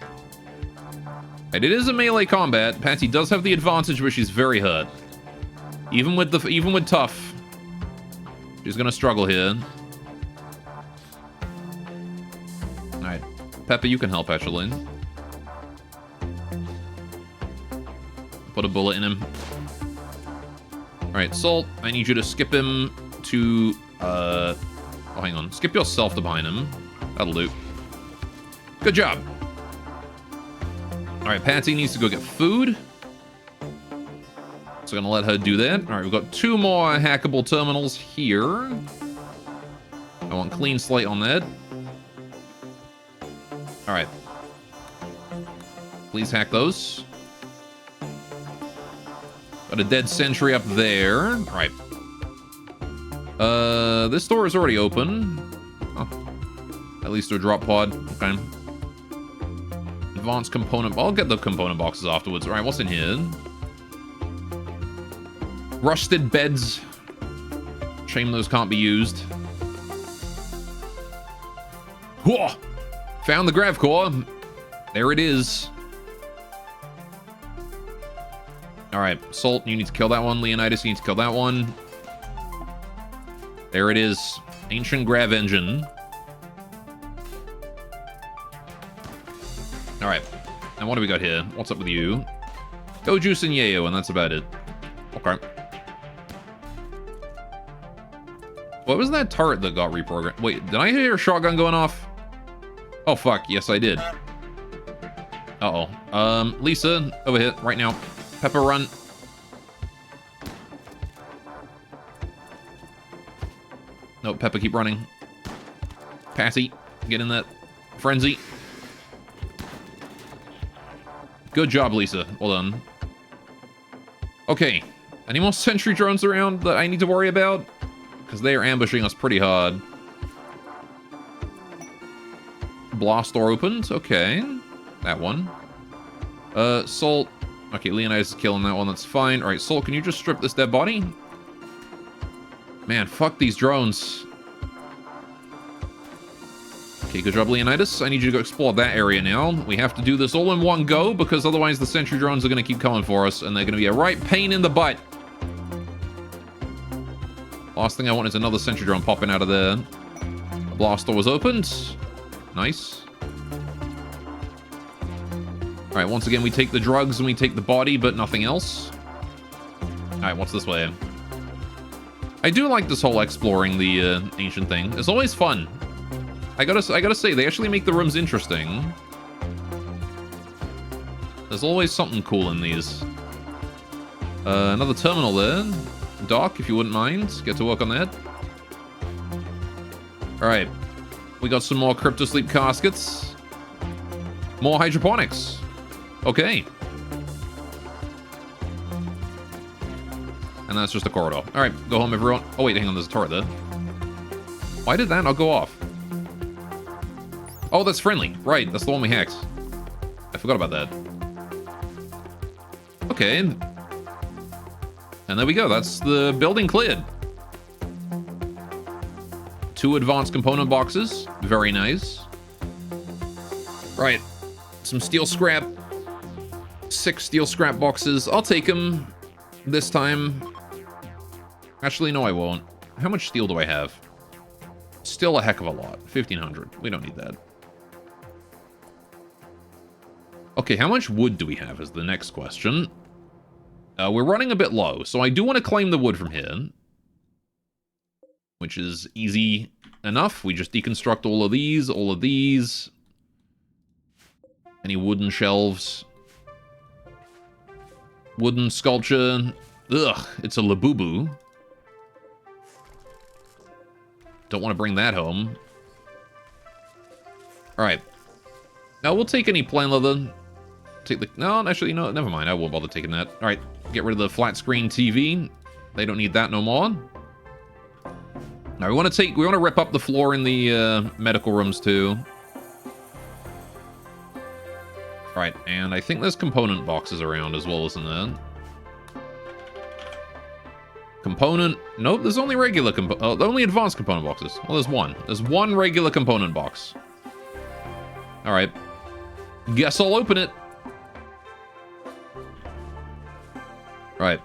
And it is a melee combat. Patty does have the advantage, but she's very hurt. Even with tough, she's gonna struggle here. All right, Pepper, you can help actually. Put a bullet in him. All right, Salt, I need you to skip him to oh, hang on. Skip yourself to behind him. That'll do. Good job. All right, Patsy needs to go get food. So I'm gonna let her do that. All right, we've got 2 more hackable terminals here. I want clean slate on that. All right. Please hack those. Got a dead sentry up there. All right. This door is already open. Oh. At least to a drop pod. Okay. Advanced component. I'll get the component boxes afterwards. All right, what's in here? Rusted beds. Shame those can't be used. Whoa! Found the grav core. There it is. All right, Salt, you need to kill that one. Leonidas, you need to kill that one. There it is. Ancient grav engine. All right. And what do we got here? What's up with you? Go Juice and Yayo, and that's about it. Okay. What was that turret that got reprogrammed? Wait, did I hear a shotgun going off? Oh, fuck. Yes, I did. Uh-oh. Lisa, over here, right now. Pepper, run. No, Pepper, keep running. Passy, get in that frenzy. Good job, Lisa. Well done. Okay. Any more sentry drones around that I need to worry about? Because they are ambushing us pretty hard. Blast door opened. Okay. That one. Salt. Okay, Leonidas is killing that one. That's fine. All right, Salt, can you just strip this dead body? Man, fuck these drones. Okay, good job, Leonidas. I need you to go explore that area now. We have to do this all in one go, because otherwise the sentry drones are going to keep coming for us, and they're going to be a right pain in the butt. Last thing I want is another sentry drone popping out of there. The blast door was opened. Nice. All right, once again, we take the drugs and we take the body, but nothing else. All right, what's this way? I do like this whole exploring the ancient thing. It's always fun. I gotta say, they actually make the rooms interesting. There's always something cool in these. Another terminal there. Doc, if you wouldn't mind, get to work on that. All right, we got some more cryptosleep caskets. More hydroponics. Okay. And that's just a corridor. All right, go home, everyone. Oh, wait, hang on, there's a turret there. Why did that not go off? Oh, that's friendly. Right, that's the one we hacked. I forgot about that. Okay. And there we go. That's the building cleared. 2 advanced component boxes. Very nice. Right. Some steel scrap. 6 steel scrap boxes. I'll take them this time. Actually, no, I won't. How much steel do I have? Still a heck of a lot. 1,500. We don't need that. Okay, how much wood do we have is the next question. We're running a bit low, so I do want to claim the wood from here. Which is easy enough. We just deconstruct all of these. Any wooden shelves. Wooden sculpture. Ugh, it's a labubu. Don't want to bring that home. Alright. Now we'll take any plain leather. Take the... No, actually, no, never mind. I won't bother taking that. Alright, get rid of the flat screen TV. They don't need that no more. Now we want to rip up the floor in the medical rooms too. Alright, and I think there's component boxes around as well, isn't there? Component... Nope, there's only regular only advanced component boxes. Well, there's one. There's one regular component box. Alright. Guess I'll open it. Right.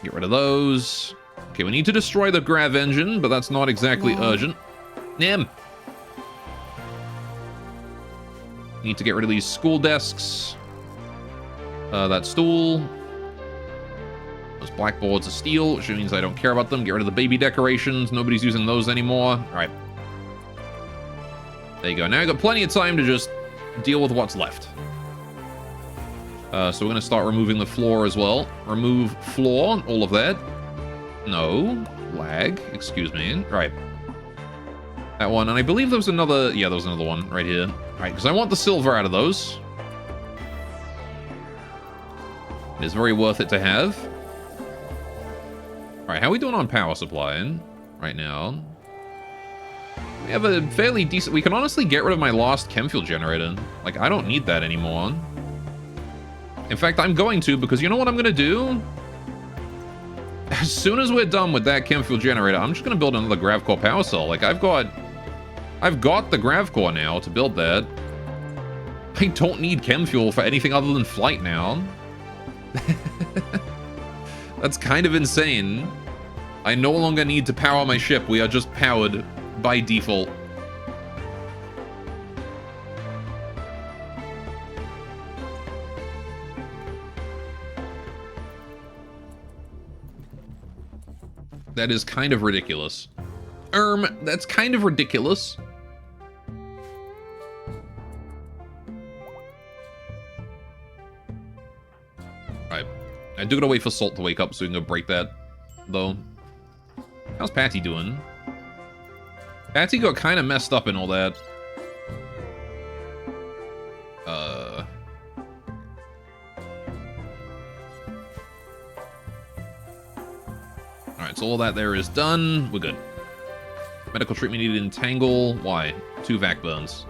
Get rid of those. Okay, we need to destroy the grav engine, but that's not exactly urgent. Nim! Need to get rid of these school desks. That stool. Those blackboards of steel, which means I don't care about them. Get rid of the baby decorations. Nobody's using those anymore. Alright. There you go. Now I've got plenty of time to just deal with what's left. So we're going to start removing the floor as well. Remove floor, all of that. No. Lag. Excuse me. Right. That one. And I believe there was another... Yeah, there was another one right here. Alright, because I want the silver out of those. It is very worth it to have. Alright, how are we doing on power supply right now? We have a fairly decent... We can honestly get rid of my lost chem fuel generator. Like, I don't need that anymore. In fact, I'm going to, because you know what I'm going to do? As soon as we're done with that chem fuel generator, I'm just going to build another grav core power cell. Like, I've got the grav core now to build that. I don't need chem fuel for anything other than flight now. That's kind of insane. I no longer need to power my ship. We are just powered by default. That is kind of ridiculous. That's kind of ridiculous. Alright. I do gotta wait for Salt to wake up so we can go break that, though. How's Patty doing? Patty got kind of messed up in all that. Alright, so all that there is done. We're good. Medical treatment needed in Tangle. Why? 2 vac burns.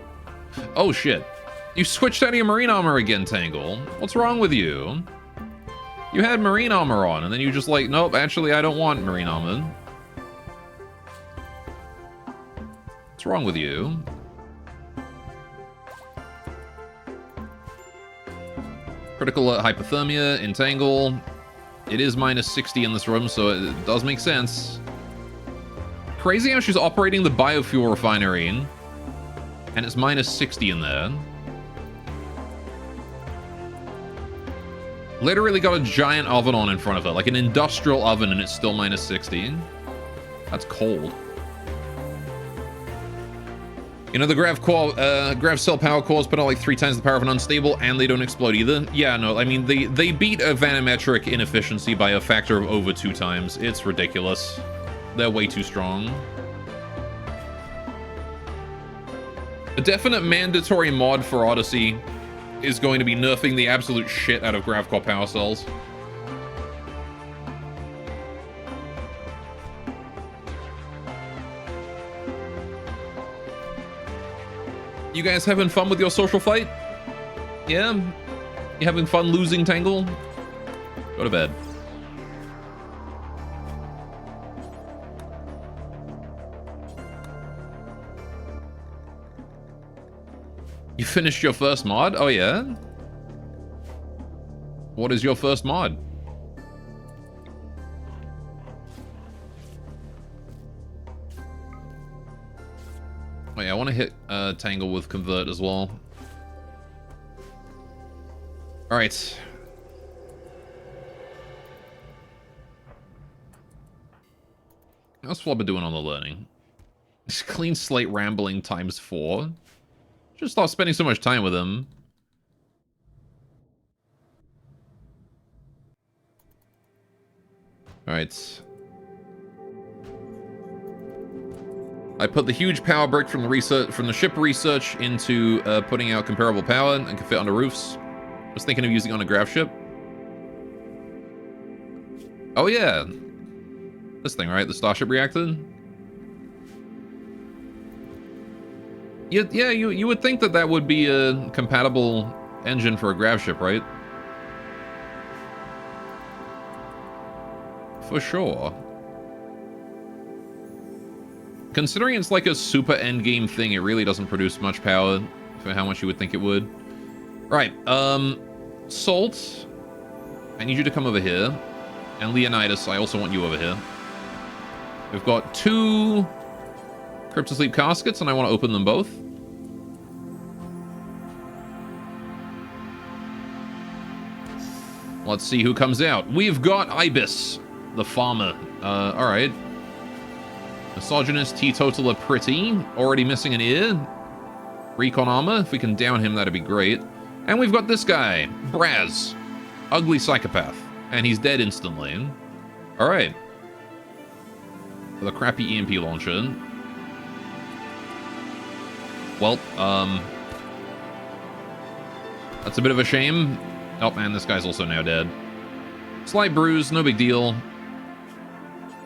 Oh, shit. You switched out of your marine armor again, Tangle. What's wrong with you? You had marine armor on, and then you just like, nope, actually, I don't want marine armor. What's wrong with you? Critical hypothermia, entangle. It is minus 60 in this room, so it does make sense. Crazy how she's operating the biofuel refinery, and it's minus 60 in there. Literally got a giant oven on in front of her, like an industrial oven, and it's still minus 60. That's cold. You know, the grav cell power cores put out like 3 times the power of an unstable, and they don't explode either. Yeah, no, I mean, they beat a vanometric inefficiency by a factor of over 2 times. It's ridiculous. They're way too strong. A definite mandatory mod for Odyssey is going to be nerfing the absolute shit out of grav core power cells. You guys having fun with your social fight? Yeah? You having fun losing, Tangle? Go to bed. finished your first mod? Oh, yeah? What is your first mod? Oh, yeah, I want to hit Tangle with Convert as well. Alright. How's Flubber doing on the learning? Clean slate rambling times 4. Just stop spending so much time with him. Alright. I put the huge power brick from the ship research into putting out comparable power and can fit under roofs. I was thinking of using it on a grav ship. Oh yeah. This thing, right? The Starship reactor? Yeah, you would think that that would be a compatible engine for a grav ship, right? For sure. Considering it's like a super endgame thing, it really doesn't produce much power for how much you would think it would. Right, Salt, I need you to come over here. And Leonidas, I also want you over here. We've got 2 Cryptosleep caskets, and I want to open them both. Let's see who comes out. We've got Ibis, the farmer. Alright. Misogynist, teetotaler, pretty. Already missing an ear. Recon armor. If we can down him, that'd be great. And we've got this guy, Braz. Ugly psychopath. And he's dead instantly. Alright. With a crappy EMP launcher. Well, that's a bit of a shame. Oh man, this guy's also now dead. Slight bruise, no big deal.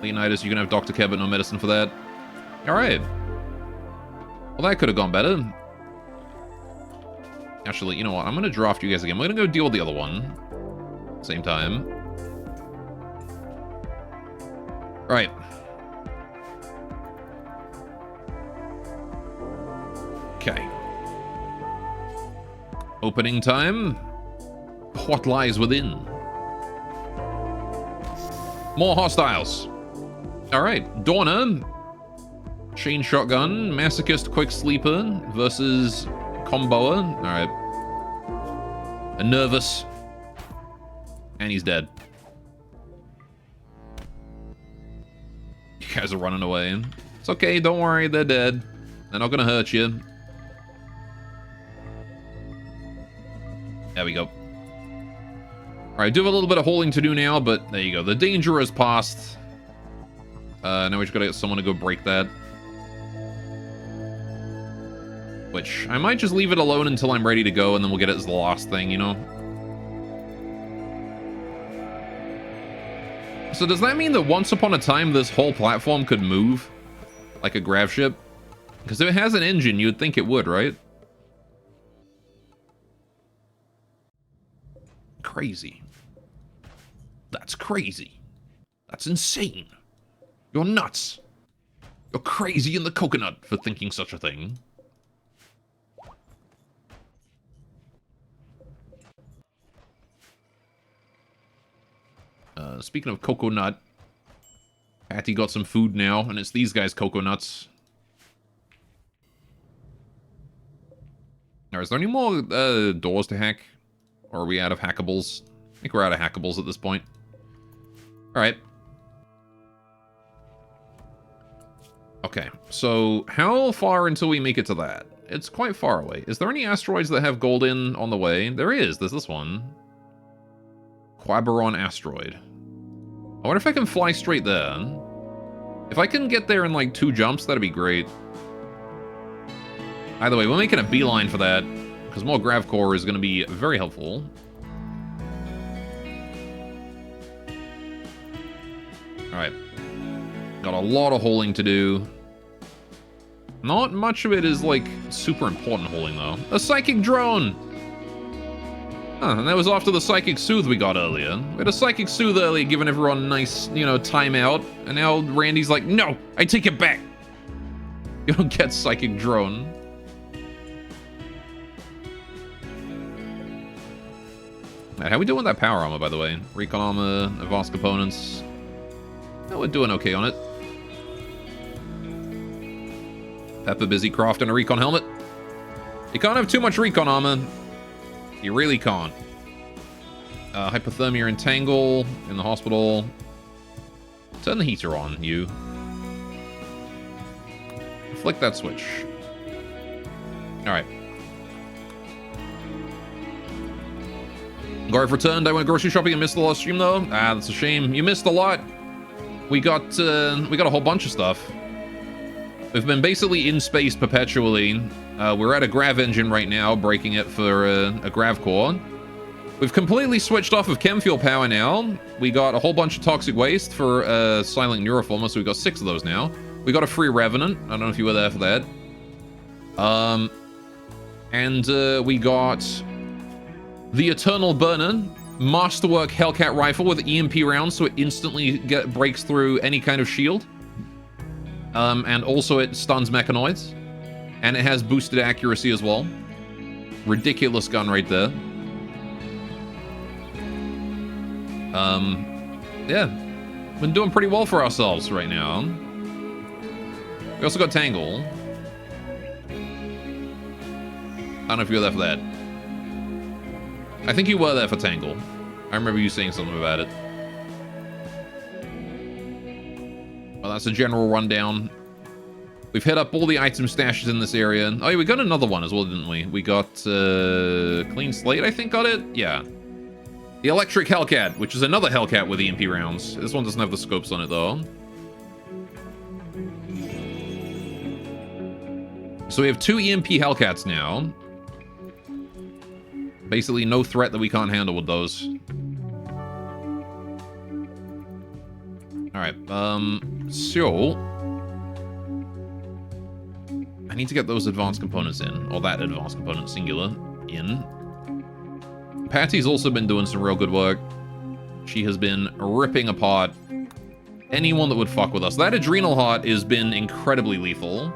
Leonidas, you can have Dr. Care, but no medicine for that. Alright. Well, that could have gone better. Actually, you know what? I'm going to draft you guys again. We're going to go deal with the other one. Same time. Right. Okay. Opening time. What lies within? More hostiles. Alright, Dorna. Chain shotgun. Masochist quick sleeper versus Comboa. Alright. A nervous. And he's dead. You guys are running away. It's okay, don't worry, they're dead. They're not gonna hurt you. There we go. Alright, do have a little bit of holding to do now, but there you go. The danger has passed. Now we just gotta get someone to go break that. Which, I might just leave it alone until I'm ready to go, and then we'll get it as the last thing, you know? So does that mean that once upon a time this whole platform could move? Like a grav ship? Because if it has an engine, you'd think it would, right? Crazy. That's crazy. That's insane. You're nuts. You're crazy in the coconut for thinking such a thing. Speaking of coconut, Patty got some food now, and it's these guys' coconuts. Now, is there any more doors to hack? Or are we out of hackables? I think we're out of hackables at this point. Alright. Okay, so how far until we make it to that? It's quite far away. Is there any asteroids that have gold in on the way? There is. There's this one. Quaberon asteroid. I wonder if I can fly straight there. If I can get there in like 2 jumps, that'd be great. Either way, we're making a beeline for that, because more grav core is going to be very helpful. Alright. Got a lot of holing to do. Not much of it is, like, super important holing, though. A psychic drone! Huh, and that was after the psychic soothe we got earlier. We had a psychic soothe earlier, giving everyone a nice, you know, timeout. And now Randy's like, no, I take it back. You don't get psychic drone. Man, how we doing with that power armor, by the way? Recon armor, advanced components. Oh, we're doing okay on it. Pepper busy crafting a recon helmet. You can't have too much recon armor. You really can't. Hypothermia and Tangle in the hospital. Turn the heater on, you. Flick that switch. Alright. Garth returned. I went grocery shopping and missed the last stream, though. Ah, that's a shame. You missed a lot. We got a whole bunch of stuff. We've been basically in space perpetually. We're at a grav engine right now, breaking it for a grav core. We've completely switched off of chem fuel power now. We got a whole bunch of toxic waste for silent neuroformer, so we got 6 of those now. We got a free revenant. I don't know if you were there for that. And we got the Eternal Burner Masterwork Hellcat rifle with EMP rounds, so it instantly breaks through any kind of shield. And also it stuns mechanoids. And it has boosted accuracy as well. Ridiculous gun right there. Yeah. Been doing pretty well for ourselves right now. We also got Tangle. I don't know if you were there for that. I think you were there for Tangle. I remember you saying something about it. Well, that's a general rundown. We've hit up all the item stashes in this area. Oh, yeah, we got another one as well, didn't we? We got Clean Slate, I think, got it? Yeah. The Electric Hellcat, which is another Hellcat with EMP rounds. This one doesn't have the scopes on it, though. So we have 2 EMP Hellcats now. Basically, no threat that we can't handle with those. Alright, so... I need to get those advanced components in. Or that advanced component, singular, in. Patty's also been doing some real good work. She has been ripping apart anyone that would fuck with us. That Adrenal Heart has been incredibly lethal.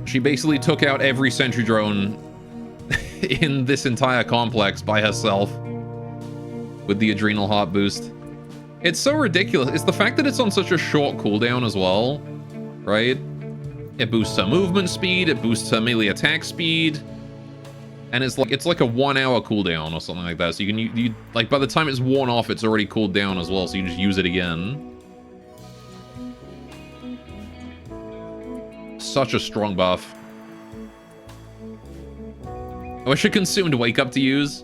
She basically took out every sentry drone in this entire complex by herself with the Adrenal Heart boost. It's so ridiculous. It's the fact that it's on such a short cooldown as well, right? It boosts her movement speed, it boosts her melee attack speed, and it's like a 1 hour cooldown or something like that. So you like by the time it's worn off, it's already cooled down as well. So you just use it again. Such a strong buff. I wish it consumed Wake Up to use.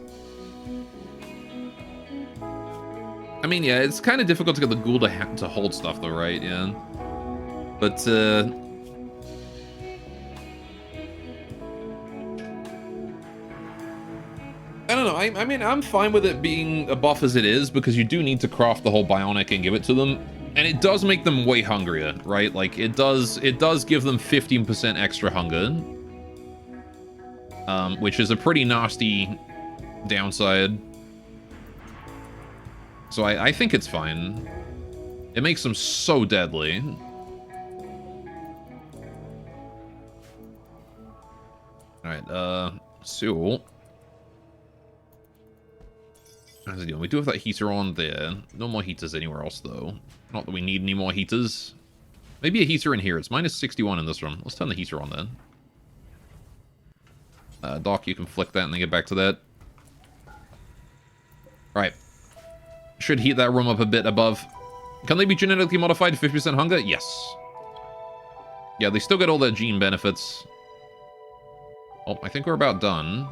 I mean, yeah, it's kind of difficult to get the ghoul to hold stuff, though, right? Yeah. But, I don't know. I mean, I'm fine with it being a buff as it is, because you do need to craft the whole bionic and give it to them. And it does make them way hungrier, right? Like, it does give them 15% extra hunger. Which is a pretty nasty downside. So I think it's fine. It makes them so deadly. Alright, so... how's it doing? We do have that heater on there. No more heaters anywhere else, though. Not that we need any more heaters. Maybe a heater in here. It's minus 61 in this room. Let's turn the heater on, then. Doc, you can flick that and then get back to that. Alright. Should heat that room up a bit above. Can they be genetically modified to 50% hunger? Yes. Yeah, they still get all their gene benefits. Oh, I think we're about done.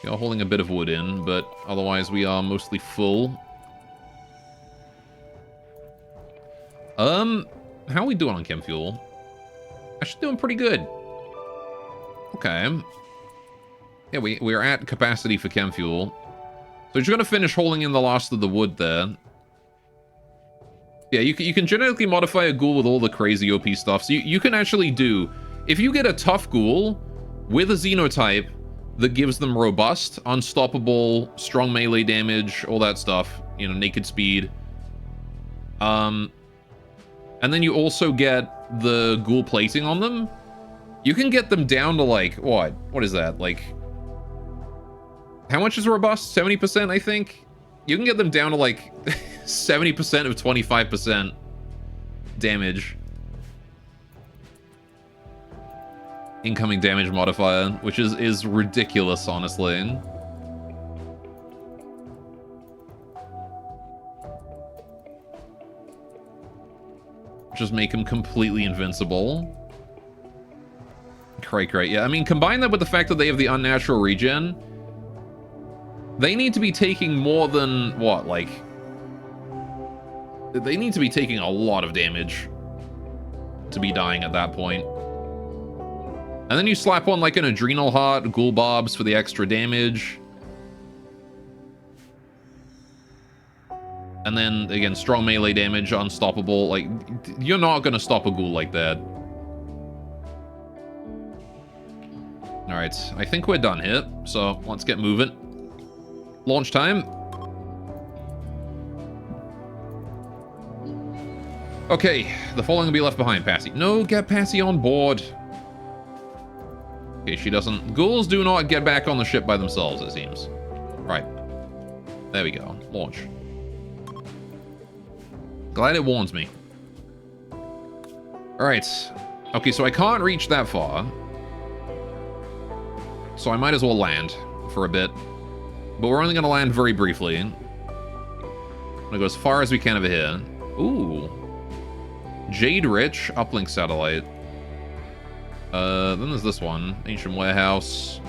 We are holding a bit of wood in, but otherwise we are mostly full. How are we doing on chem fuel? Actually doing pretty good. Okay. Yeah, we're at capacity for chem fuel. So you're going to finish holding in the last of the wood there. Yeah, you can genetically modify a ghoul with all the crazy OP stuff. So you can actually do... if you get a tough ghoul with a xenotype that gives them robust, unstoppable, strong melee damage, all that stuff, you know, naked speed. and then you also get the ghoul plating on them, you can get them down to like, what? What is that? Like, how much is robust? 70%, I think? You can get them down to like 70% of 25% damage. Incoming damage modifier, which is ridiculous, honestly. Just make him completely invincible. Great. Yeah, I mean, combine that with the fact that they have the unnatural regen. They need to be taking more than, what, like... They need to be taking a lot of damage to be dying at that point. And then you slap on, like, an Adrenal Heart, Ghoul Bobs for the extra damage. And then, again, strong melee damage, unstoppable. Like, you're not gonna stop a ghoul like that. Alright, I think we're done here, so let's get moving. Launch time. Okay, the following will be left behind, Passy. No, get Passy on board. Okay, she doesn't... Ghouls do not get back on the ship by themselves, it seems. Right. There we go. Launch. Glad it warns me. Alright. Okay, so I can't reach that far. So I might as well land for a bit. But we're only going to land very briefly. I'm going to go as far as we can over here. Ooh. Jade Rich, uplink satellite. Then there's this one. Ancient Warehouse.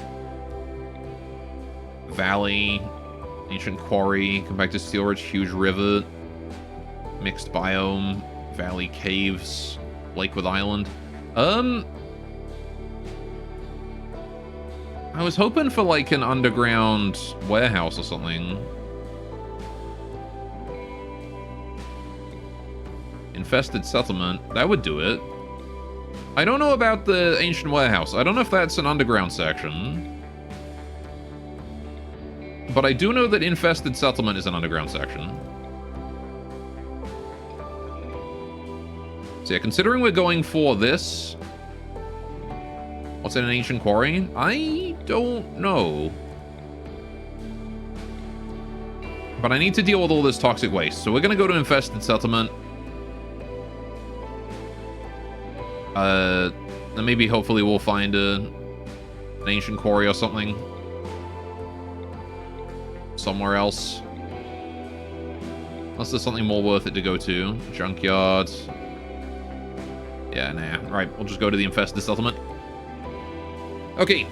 Valley. Ancient Quarry. Compacted Steel Rich, Huge River. Mixed Biome. Valley Caves. Lake with Island. I was hoping for, like, an underground warehouse or something. Infested settlement. That would do it. I don't know about the ancient warehouse. I don't know if that's an underground section. But I do know that infested settlement is an underground section. So yeah, considering we're going for this... What's in an ancient quarry? I don't know. But I need to deal with all this toxic waste. So we're going to go to infested settlement. And maybe hopefully we'll find an ancient quarry or something. Somewhere else. Unless there's something more worth it to go to. Junkyard. Yeah, nah. Right, we'll just go to the infested settlement. Okay.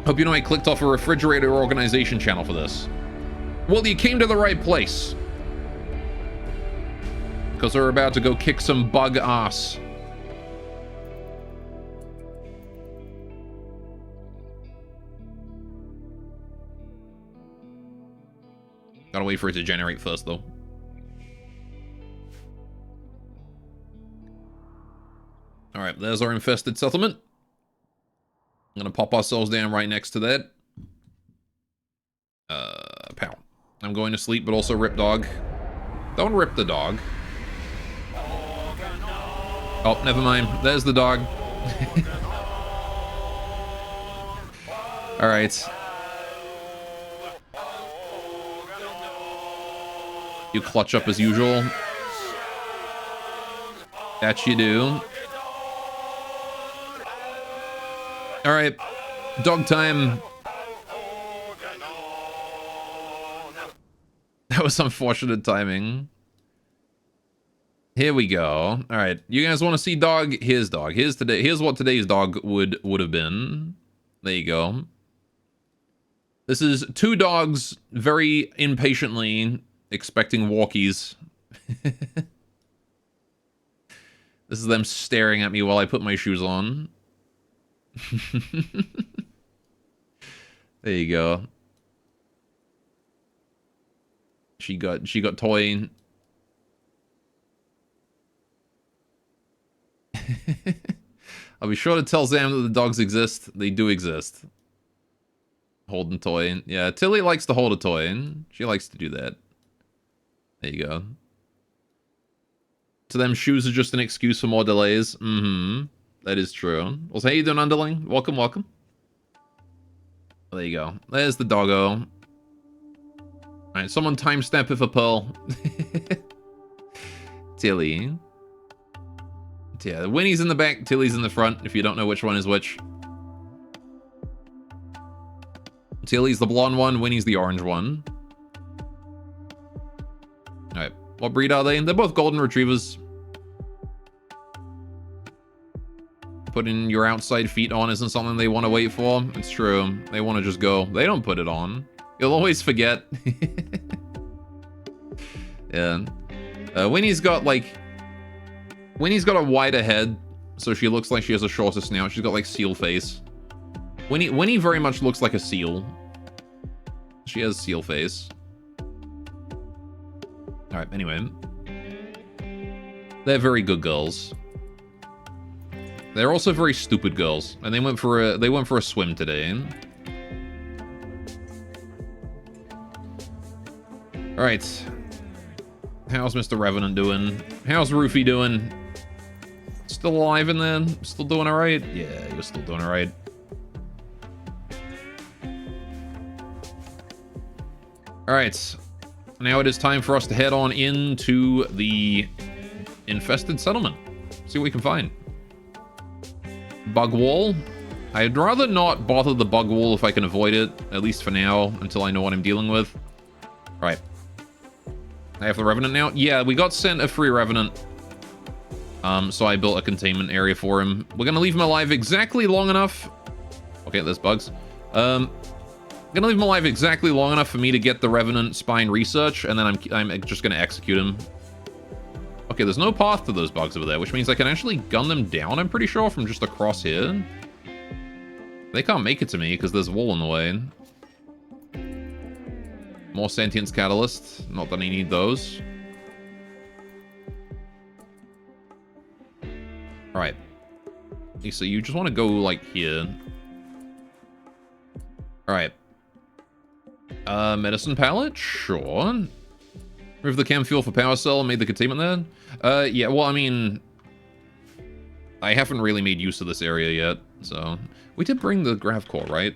Hope you know I clicked off a refrigerator organization channel for this. Well, you came to the right place. Because we're about to go kick some bug ass. Gotta wait for it to generate first, though. Alright, there's our infested settlement. I'm gonna pop ourselves down right next to that. Pow. I'm going to sleep, but also rip dog. Don't rip the dog. Oh, never mind. There's the dog. Alright. You clutch up as usual. That you do. Alright. Dog time. That was unfortunate timing. Here we go. Alright. You guys want to see dog? Here's dog. Here's what today's dog would have been. There you go. This is two dogs very impatiently expecting walkies. This is them staring at me while I put my shoes on. There you go. She got toy. I'll be sure to tell Sam that the dogs exist. They do exist. Holding toy. Yeah, Tilly likes to hold a toy. She likes to do that. There you go. To them, shoes are just an excuse for more delays. That is true. Also, how you doing, underling? Welcome, welcome. There you go. There's the doggo. Alright, someone timestamp it for Pearl. Tilly. Yeah, Winnie's in the back, Tilly's in the front, if you don't know which one is which. Tilly's the blonde one, Winnie's the orange one. Alright, what breed are they? They're both golden retrievers. Putting your outside feet on isn't something they want to wait for. It's true. They want to just go. They don't put it on. You'll always forget. Yeah. Winnie's got, like... Winnie's got a wider head, so she looks like she has a shorter snout. She's got, like, seal face. Winnie very much looks like a seal. She has seal face. Alright, anyway. They're very good girls. They're also very stupid girls, and they went for a swim today. All right, how's Mr. Revenant doing? How's Roofy doing? Still alive in there? Still doing all right? Yeah, you're still doing all right. All right, now it is time for us to head on into the infested settlement. See what we can find. Bug wall. I'd rather not bother the bug wall if I can avoid it, at least for now, until I know what I'm dealing with. Right. I have the Revenant now? Yeah, we got sent a free Revenant. So I built a containment area for him. We're gonna leave him alive exactly long enough. Okay, there's bugs. Gonna leave him alive exactly long enough for me to get the Revenant spine research, and then I'm just gonna execute him. Okay, there's no path to those bugs over there, which means I can actually gun them down, I'm pretty sure, from just across here. They can't make it to me because there's a wall in the way. More sentience catalyst. Not that I need those. Alright. So you just want to go, like, here. Alright. Medicine pallet? Sure. Remove the chem fuel for power cell and made the containment there? Yeah, well, I mean... I haven't really made use of this area yet, so... We did bring the grav core, right?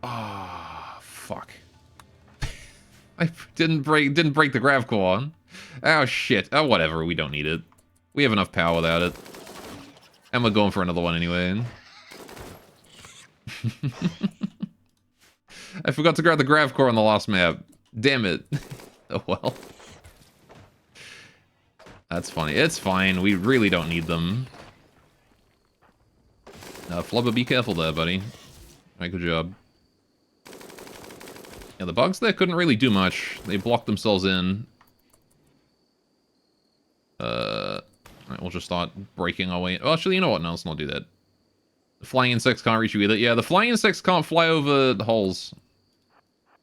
Ah, fuck. I didn't break the grav core. Oh, shit. Oh, whatever, we don't need it. We have enough power without it. And we're going for another one anyway. I forgot to grab the grav core on the last map. Damn it. Oh well. That's funny. It's fine. We really don't need them. Flubber, be careful there, buddy. Alright, good job. Yeah, the bugs there couldn't really do much. They blocked themselves in. Alright, we'll just start breaking our way. Oh, actually, you know what? No, let's not do that. The flying insects can't reach you either. Yeah, the flying insects can't fly over the holes.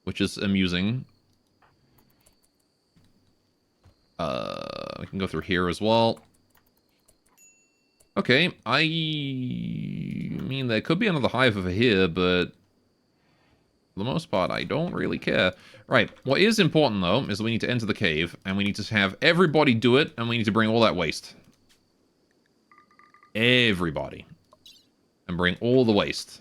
Which is amusing. We can go through here as well. Okay, I mean, there could be another hive over here, but for the most part, I don't really care. Right, what is important, though, is that we need to enter the cave, and we need to have everybody do it, and we need to bring all that waste. Everybody. And bring all the waste.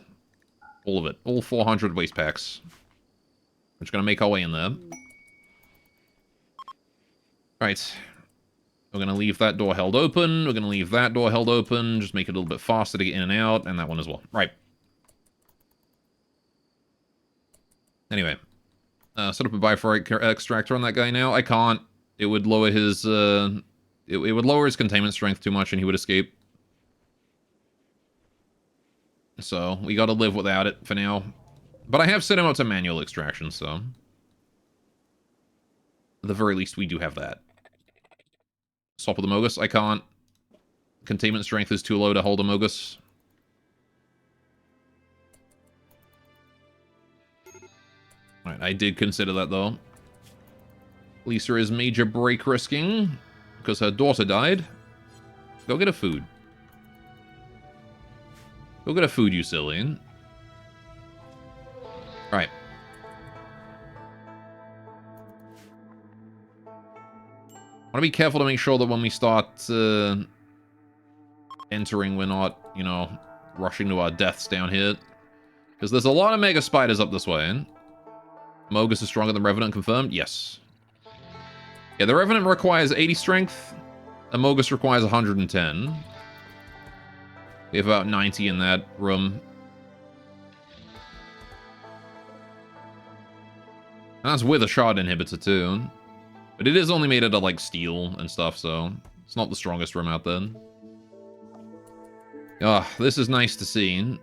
All of it. All 400 waste packs. We're just going to make our way in there. Right. We're going to leave that door held open. We're going to leave that door held open. Just make it a little bit faster to get in and out. And that one as well. Right. Anyway. Set up a biophoric extractor on that guy now. I can't. It would lower his... it would lower his containment strength too much and he would escape. So, we gotta live without it for now. But I have set him up to manual extraction, so... At the very least, we do have that. Swap with the Mogus? I can't. Containment strength is too low to hold a Mogus. Alright, I did consider that, though. Lisa is major break risking, because her daughter died. Go get her food. Go get a food, you silly. Alright. Want to be careful to make sure that when we start entering, we're not, you know, rushing to our deaths down here. Because there's a lot of mega spiders up this way. Mogus is stronger than Revenant, confirmed? Yes. Yeah, the Revenant requires 80 strength. The Mogus requires 110. We have about 90 in that room. And that's with a shard inhibitor, too. But it is only made out of, like, steel and stuff, so it's not the strongest room out there. Ah, this is nice to see.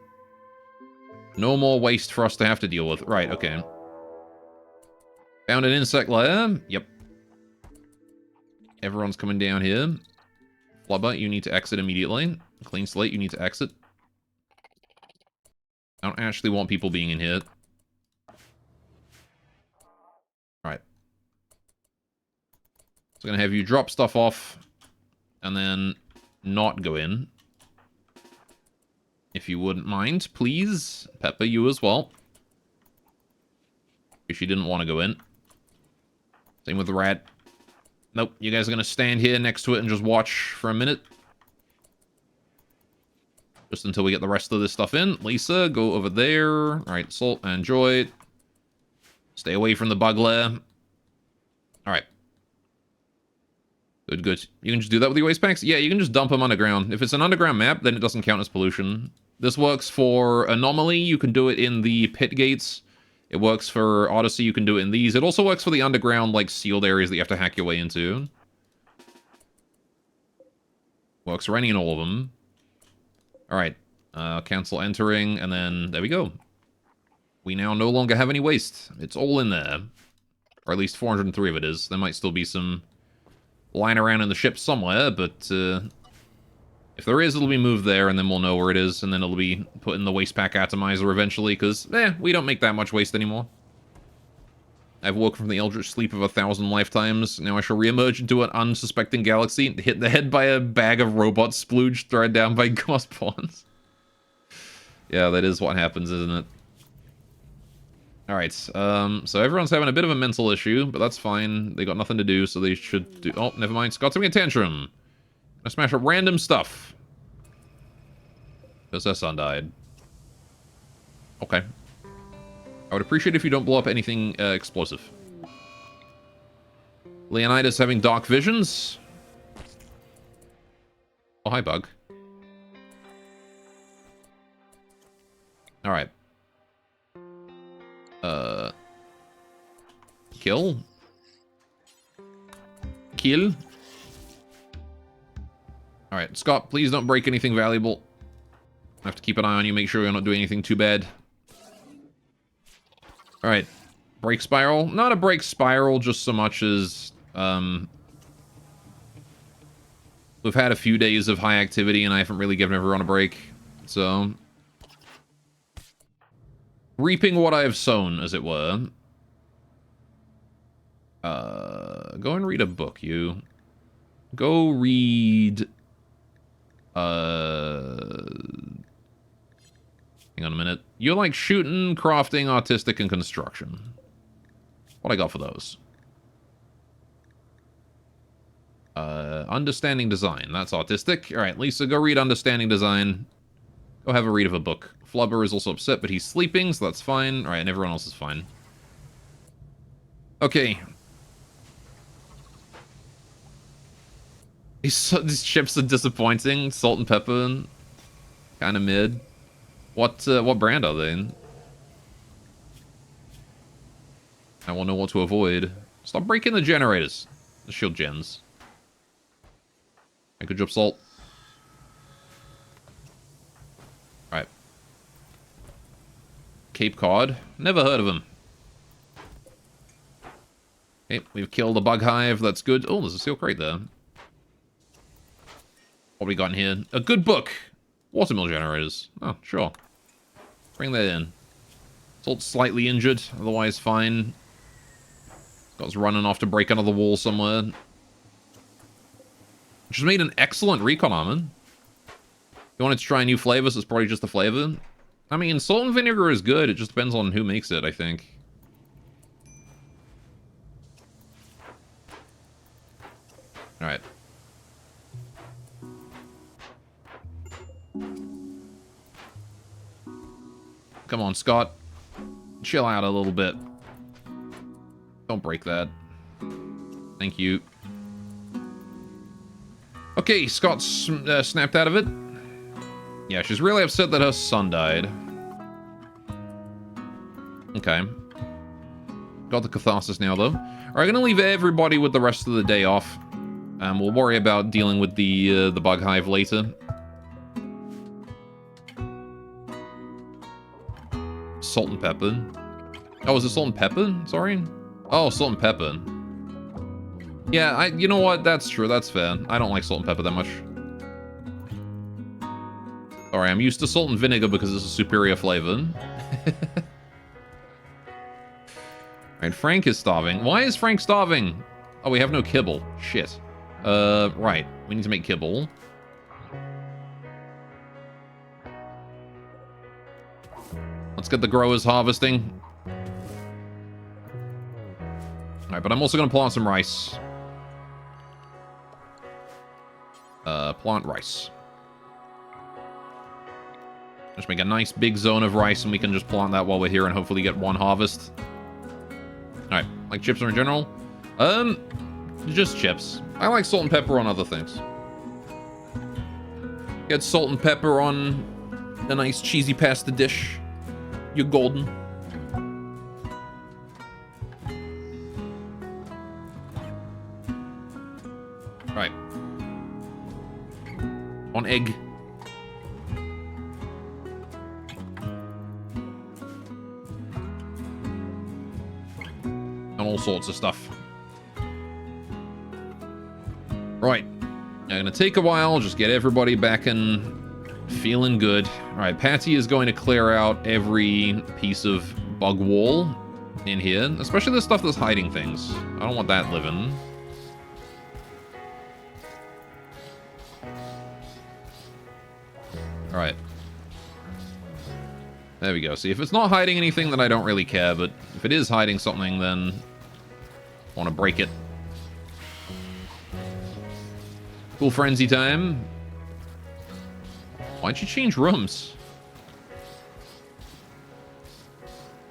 No more waste for us to have to deal with. Right, okay. Found an insect lair. Yep. Everyone's coming down here. Flubber, you need to exit immediately. Clean slate, you need to exit. I don't actually want people being in here. Alright. So I'm gonna have you drop stuff off, and then not go in. If you wouldn't mind, please. Pepper, you as well. If she didn't want to go in. Same with the rat. Nope, you guys are gonna stand here next to it and just watch for a minute. Just until we get the rest of this stuff in. Lisa, go over there. Alright, Salt and Joy. Stay away from the bug lair. Alright. Good, good. You can just do that with your waste packs? Yeah, you can just dump them underground. If it's an underground map, then it doesn't count as pollution. This works for Anomaly. You can do it in the pit gates. It works for Odyssey. You can do it in these. It also works for the underground, like, sealed areas that you have to hack your way into. Works for any and all of them. Alright. Cancel entering, and then there we go. We now no longer have any waste. It's all in there. Or at least 403 of it is. There might still be some lying around in the ship somewhere, but if there is, it'll be moved there, and then we'll know where it is, and then it'll be put in the waste pack atomizer eventually, because, we don't make that much waste anymore. I've woken from the eldritch sleep of 1,000 lifetimes. Now I shall reemerge into an unsuspecting galaxy, hit the head by a bag of robot splooge thrown down by ghost pawns. Yeah, that is what happens, isn't it? Alright, so everyone's having a bit of a mental issue, but that's fine. They got nothing to do, so they should do... Oh, never mind. Scott's having a tantrum. Gonna smash up random stuff. Because their son died. Okay. I would appreciate if you don't blow up anything explosive. Leonidas having dark visions. Oh, hi, Bug. Alright. Kill. Kill. Alright, Scott, please don't break anything valuable. I have to keep an eye on you, make sure you're not doing anything too bad. Alright. Break spiral. Not a break spiral, just so much as, we've had a few days of high activity, and I haven't really given everyone a break. So... reaping what I have sown, as it were. Go and read a book, you. Go read... hang on a minute. You're like shooting, crafting, artistic, and construction. What I got for those? Understanding design. That's artistic. Alright, Lisa, go read understanding design. Go have a read of a book. Flubber is also upset, but he's sleeping, so that's fine. Alright, and everyone else is fine. Okay. These ships are disappointing. Salt and pepper. Kind of mid. What brand are they in? I will know what to avoid. Stop breaking the generators. The shield gens. Good job, Salt. Alright. Cape Cod. Never heard of him. Okay, we've killed a bug hive. That's good. Oh, there's a steel crate there. What we got in here? A good book. Watermill generators. Oh, sure. Bring that in. Salt's slightly injured, otherwise fine. Scott's running off to break another wall somewhere. Which has made an excellent recon armor. If you wanted to try new flavors, it's probably just the flavor. I mean, salt and vinegar is good. It just depends on who makes it, I think. Alright. Come on, Scott. Chill out a little bit. Don't break that. Thank you. Okay, Scott snapped out of it. Yeah, she's really upset that her son died. Okay. Got the catharsis now, though. Alright, gonna leave everybody with the rest of the day off. We'll worry about dealing with the bug hive later. Salt and pepper. Oh, is it salt and pepper? Sorry? Oh, salt and pepper. Yeah, you know what? That's true. That's fair. I don't like salt and pepper that much. Sorry, I'm used to salt and vinegar because it's a superior flavor. Alright, Frank is starving. Why is Frank starving? Oh, we have no kibble. Shit. Right. We need to make kibble. Let's get the growers harvesting. Alright, but I'm also going to plant some rice. Plant rice. Just make a nice big zone of rice and we can just plant that while we're here and hopefully get one harvest. Alright, like chips in general? Just chips. I like salt and pepper on other things. Get salt and pepper on a nice cheesy pasta dish. You're golden. Right. On egg. And all sorts of stuff. Right. Now, gonna take a while, just get everybody back and feeling good. Alright, Patty is going to clear out every piece of bug wall in here, especially the stuff that's hiding things. I don't want that living. Alright. There we go. See, if it's not hiding anything, then I don't really care, but if it is hiding something, then I want to break it. Cool frenzy time. Why'd you change rooms?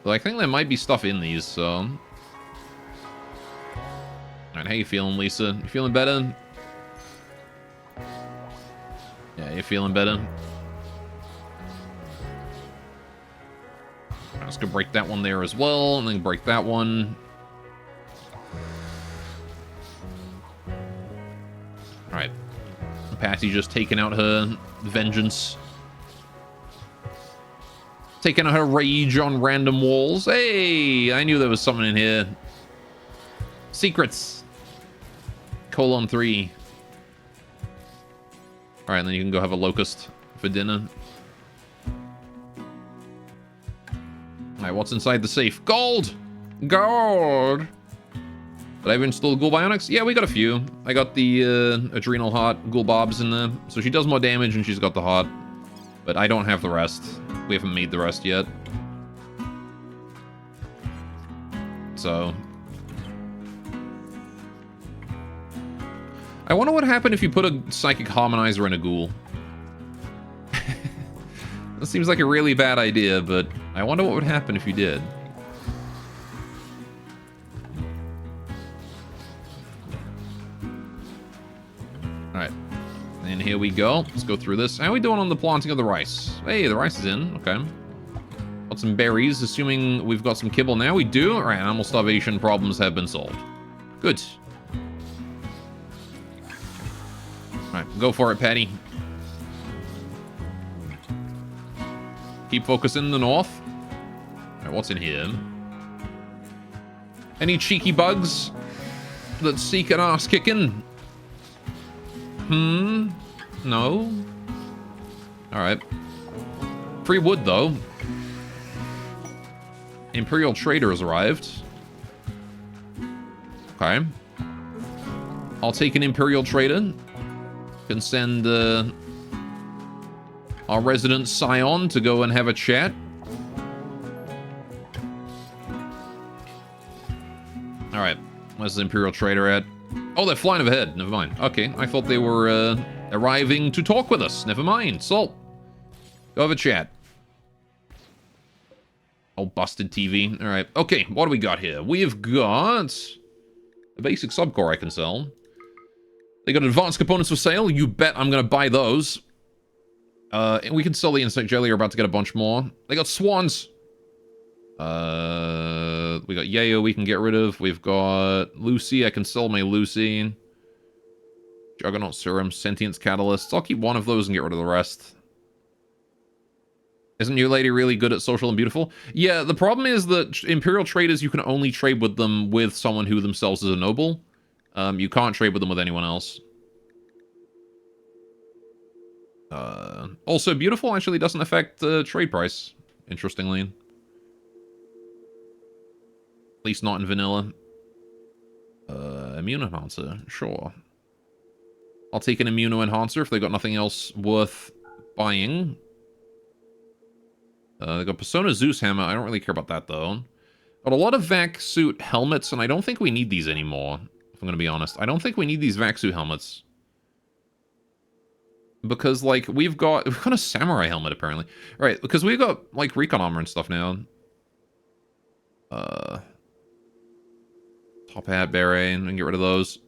Well, I think there might be stuff in these, so... Alright, how you feeling, Lisa? You feeling better? Yeah, you're feeling better? Let's go break that one there as well, and then break that one. Alright. Patty just taking out her vengeance. Taking out her rage on random walls. Hey! I knew there was something in here. Secrets. Colon 3. Alright, and then you can go have a locust for dinner. Alright, what's inside the safe? Gold! Gold! Did I install Ghoul Bionics? Yeah, we got a few. I got the Adrenal Heart Ghoul Bobs in there. So she does more damage and she's got the heart. But I don't have the rest. We haven't made the rest yet. So... I wonder what happened if you put a Psychic Harmonizer in a Ghoul. That seems like a really bad idea, but I wonder what would happen if you did. Alright. And here we go. Let's go through this. How are we doing on the planting of the rice? Hey, the rice is in. Okay. Got some berries, assuming we've got some kibble now. We do. Alright, animal starvation problems have been solved. Good. Alright, go for it, Patty. Keep focusing the north. Alright, what's in here? Any cheeky bugs that seek an ass kicking? No. Alright. Free wood, though. Imperial Trader has arrived. Okay. I'll take an Imperial Trader. Can send our resident Scion to go and have a chat. Alright. Where's the Imperial Trader at? Oh, they're flying overhead. Never mind. Okay, I thought they were arriving to talk with us. Never mind. Salt. Go have a chat. Oh, busted TV. All right. Okay, what do we got here? We've got a basic subcore I can sell. They got advanced components for sale. You bet I'm going to buy those. And we can sell the insect jelly. We're about to get a bunch more. They got swans. We got Yayo we can get rid of. We've got Lucy. I can sell my Lucy. Juggernaut Serum, Sentience Catalyst. I'll keep one of those and get rid of the rest. Isn't your lady really good at social and beautiful? Yeah, the problem is that Imperial traders, you can only trade with them with someone who themselves is a noble. You can't trade with them with anyone else. Also, beautiful actually doesn't affect the trade price, interestingly. At least not in vanilla. Immune enhancer, sure. I'll take an immuno enhancer if they've got nothing else worth buying. They got Persona Zeus Hammer. I don't really care about that, though. Got a lot of vac suit helmets, and I don't think we need these anymore, if I'm going to be honest. I don't think we need these vac suit helmets. Because, like, we've got a samurai helmet, apparently. Right, because we've got, like, recon armor and stuff now. Top hat, beret, and get rid of those.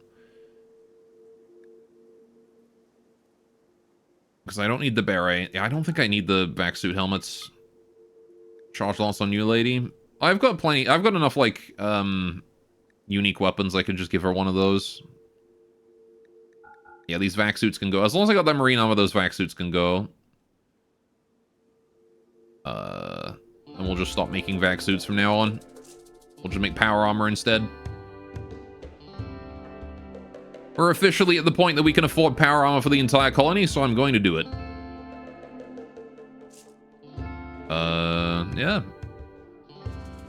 Because I don't need the beret. Yeah, I don't think I need the vac suit helmets. Charge loss on you, lady. I've got plenty. I've got enough, like, unique weapons. I can just give her one of those. Yeah, these vac suits can go. As long as I got that marine armor, those vac suits can go. And we'll just stop making vac suits from now on. We'll just make power armor instead. We're officially at the point that we can afford power armor for the entire colony, so I'm going to do it. Yeah.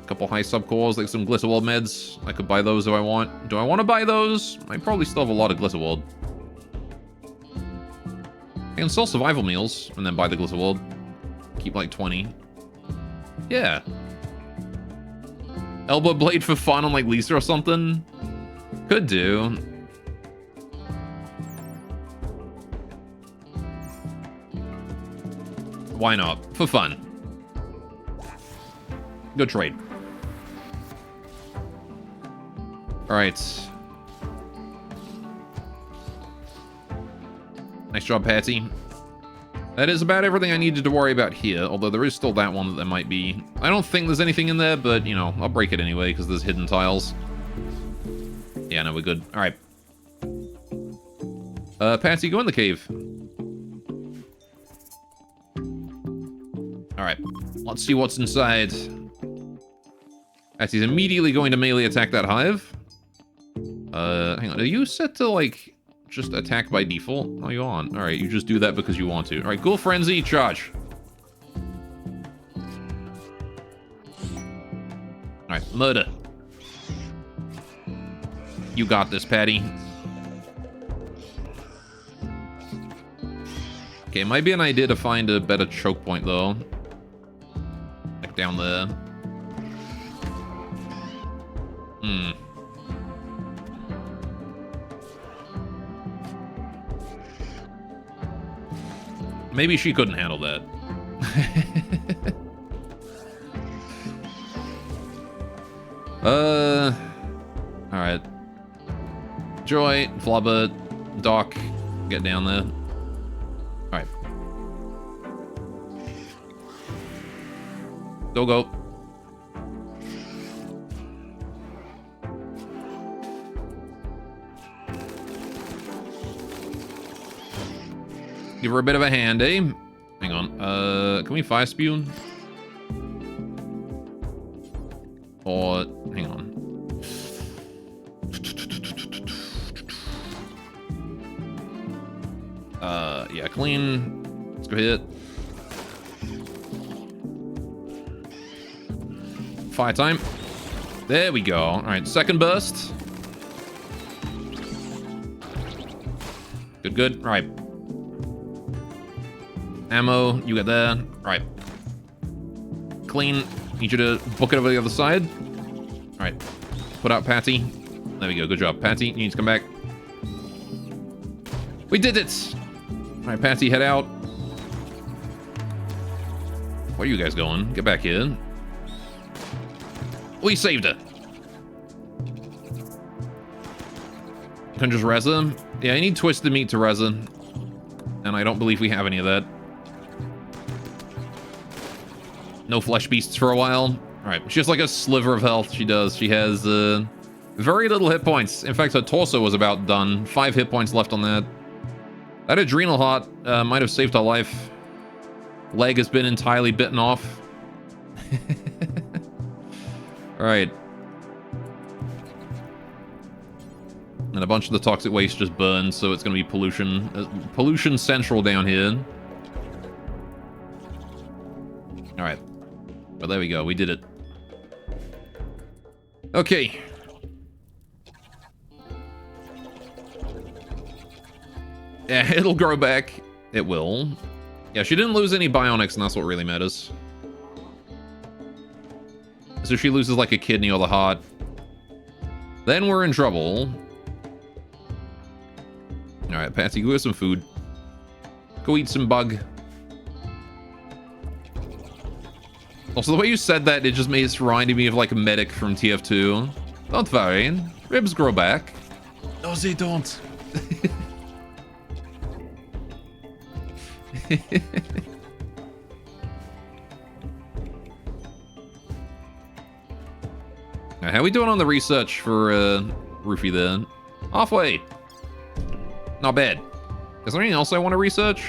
A couple high subcores, like some Glitterworld meds. I could buy those if I want. Do I want to buy those? I probably still have a lot of Glitterworld. I can sell survival meals and then buy the Glitterworld. Keep like 20. Yeah. Elbow blade for fun on like Lisa or something? Could do. Why not? For fun. Good trade. Alright. Nice job, Patty. That is about everything I needed to worry about here, although there is still that one that there might be. I don't think there's anything in there, but, you know, I'll break it anyway, because there's hidden tiles. Yeah, no, we're good. Alright. Patsy, go in the cave. Alright. Let's see what's inside. Patsy's immediately going to melee attack that hive. Hang on. Are you set to, like, just attack by default? Oh, you on. Alright, you just do that because you want to. Alright, Ghoul Frenzy, charge. Alright, murder. You got this, Patty. Okay, it might be an idea to find a better choke point, though. Like down there. Maybe she couldn't handle that. Alright. Joy, Flubber, Doc, get down there. Alright. Go. Give her a bit of a hand, eh? Hang on. Can we fire spew? Or hang on. Yeah, clean. Let's go hit. Fire time. There we go. All right, second burst. Good. All right. Ammo, you get there. Alright. Clean. Need you to book it over the other side. Alright. Put out Patty. There we go. Good job. Patty, you need to come back. We did it! Alright, Patsy, head out. Where are you guys going? Get back here. We saved her. Can just res her? Yeah, I need twisted meat to res her. And I don't believe we have any of that. No flesh beasts for a while. Alright, she has like a sliver of health. She does. She has very little hit points. In fact, her torso was about done. 5 hit points left on that. That adrenal heart might have saved her life. Leg has been entirely bitten off. Alright. And a bunch of the toxic waste just burned, so it's going to be pollution. Pollution central down here. Alright. Well, there we go. We did it. Okay. Yeah, it'll grow back. It will. Yeah, she didn't lose any bionics, and that's what really matters. So she loses like a kidney or the heart. Then we're in trouble. Alright, Patsy, go get some food. Go eat some bug. Also, the way you said that, it just made it reminding me of like a medic from TF2. Don't worry, ribs grow back. No, they don't. Right, how we doing on the research for Roofy then? Halfway. Not bad. Is there anything else I want to research?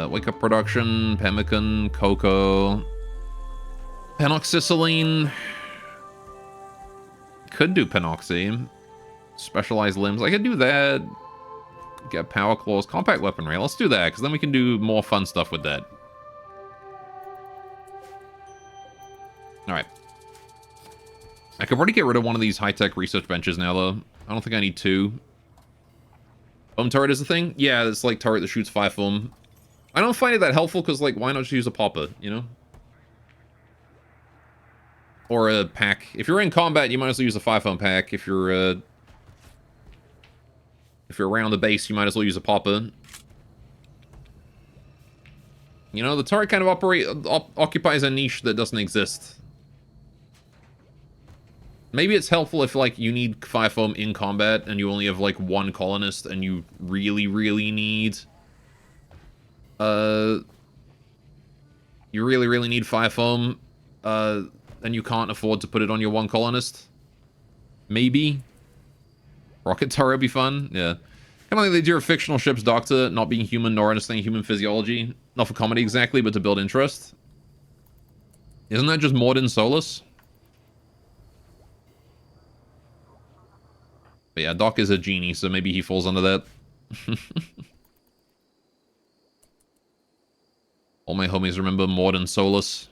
Wake up production, pemmican, cocoa, penoxycyline. Could do penoxy. Specialized limbs. I could do that. Get power claws, compact weaponry. Let's do that, because then we can do more fun stuff with that. Alright. I could probably get rid of one of these high-tech research benches now, though. I don't think I need 2. Foam turret is a thing? Yeah, it's like turret that shoots 5 foam. I don't find it that helpful, because, like, why not just use a popper, you know? Or a pack. If you're in combat, you might as well use a 5 foam pack. If you're around the base, you might as well use a popper. You know, the turret kind of occupies a niche that doesn't exist. Maybe it's helpful if, like, you need 5 foam in combat and you only have, like, 1 colonist and you really, really need... You really, really need 5 foam, and you can't afford to put it on your 1 colonist. Maybe. Rocket turret would be fun, yeah. Kind of like they do a fictional ship's doctor, not being human nor understanding human physiology. Not for comedy exactly, but to build interest. Isn't that just Morden Solus? But yeah, Doc is a genie, so maybe he falls under that. All my homies remember Morden Solus.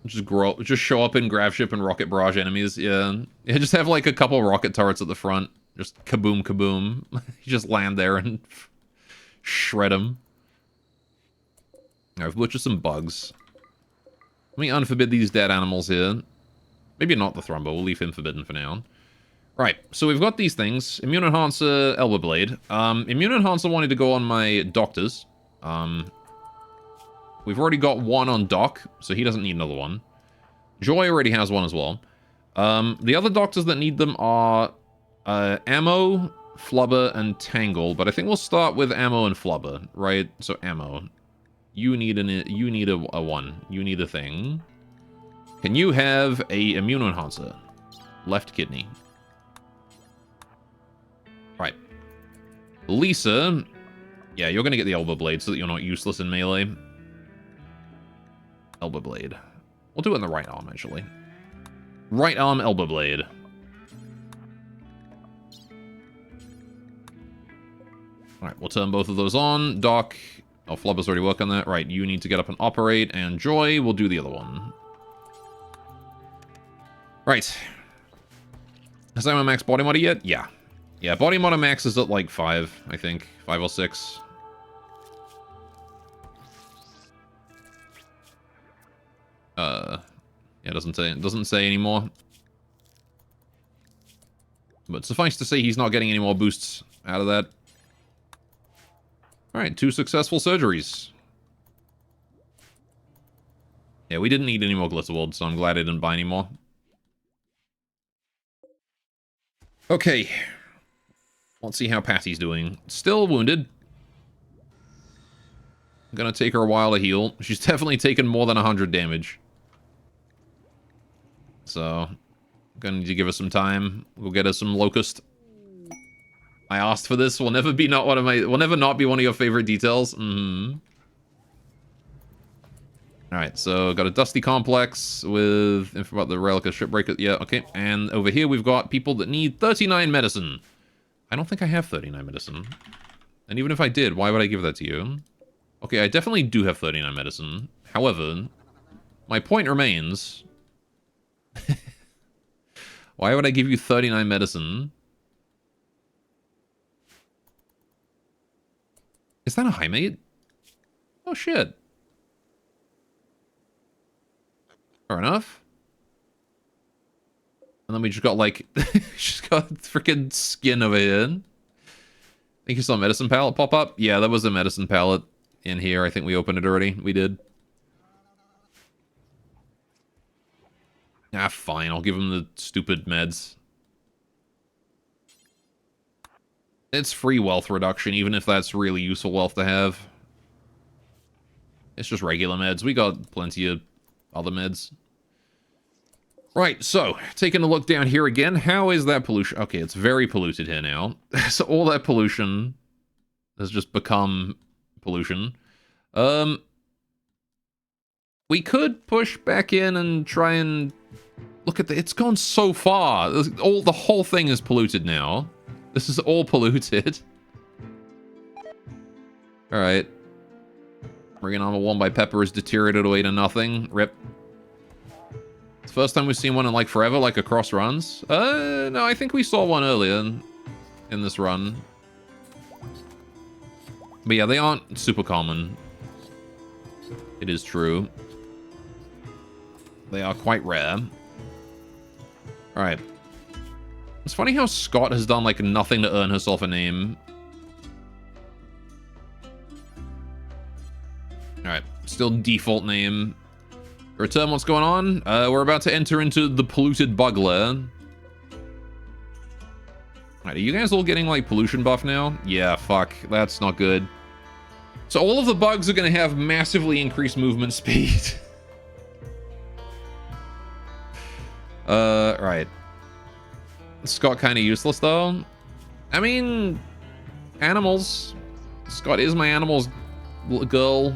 Just show up in grav ship and rocket barrage enemies, yeah. Yeah, just have like a couple rocket turrets at the front. Just kaboom kaboom. You just land there and shred them. Alright, I've butchered some bugs. Let me unforbid these dead animals here. Maybe not the Thrumbo, we'll leave him forbidden for now. Right, so we've got these things. Immune Enhancer, Elbow Blade. Immune Enhancer wanted to go on my doctors. We've already got 1 on Doc, so he doesn't need another one. Joy already has 1 as well. The other doctors that need them are Ammo, Flubber, and Tangle, but I think we'll start with Ammo and Flubber, right? So Ammo. You need a 1. You need a thing. Can you have a Immune Enhancer? Left kidney. Right. Lisa. Yeah, you're gonna get the Elbow Blade so that you're not useless in melee. Elbow Blade. We'll do it in the right arm, actually. Right arm Elbow Blade. Alright, we'll turn both of those on. Doc. Oh, Flubber's already working on that. Right, you need to get up and operate. And Joy will do the other one. Right. Has anyone max body mod yet? Yeah. Yeah, body mod max is at like 5, I think. 5 or 6. Yeah, it doesn't say anymore. But suffice to say, he's not getting any more boosts out of that. Alright, 2 successful surgeries. Yeah, we didn't need any more Glitterwold, so I'm glad I didn't buy any more. Okay. Let's see how Patty's doing. Still wounded. Gonna take her a while to heal. She's definitely taken more than 100 damage. So, gonna need to give her some time. We'll get her some Locust. I asked for this. Will never be not one of my. Will never not be one of your favorite details. Mm-hmm. All right, so got a Dusty Complex with info about the Relic of Shipbreaker. Yeah, okay. And over here we've got people that need 39 medicine. I don't think I have 39 medicine. And even if I did, why would I give that to you? Okay, I definitely do have 39 medicine. However, my point remains. Why would I give you 39 medicine? Is that a high mate? Oh, shit. Fair enough. And then we just got, like... just got freaking skin over here. I think you saw a medicine pallet pop up. Yeah, that was a medicine pallet in here. I think we opened it already. We did. Ah, fine. I'll give him the stupid meds. It's free wealth reduction, even if that's really useful wealth to have. It's just regular meds. We got plenty of other meds. Right, so, taking a look down here again. How is that pollution? Okay, it's very polluted here now. So all that pollution has just become pollution. We could push back in and try and look at the... It's gone so far. The whole thing is polluted now. This is all polluted. Alright. Bringing Armor 1 by Pepper is deteriorated away to nothing. Rip. It's the first time we've seen one in, like, forever, like, across runs. No, I think we saw one earlier in this run. But yeah, they aren't super common. It is true. They are quite rare. Alright. It's funny how Scott has done, like, nothing to earn herself a name. Alright. Still default name. Return, what's going on? We're about to enter into the polluted bug lair. Alright, are you guys all getting, like, pollution buff now? Yeah, fuck. That's not good. So all of the bugs are going to have massively increased movement speed. Right. Scott kind of useless, though. I mean, animals. Scott is my animals girl.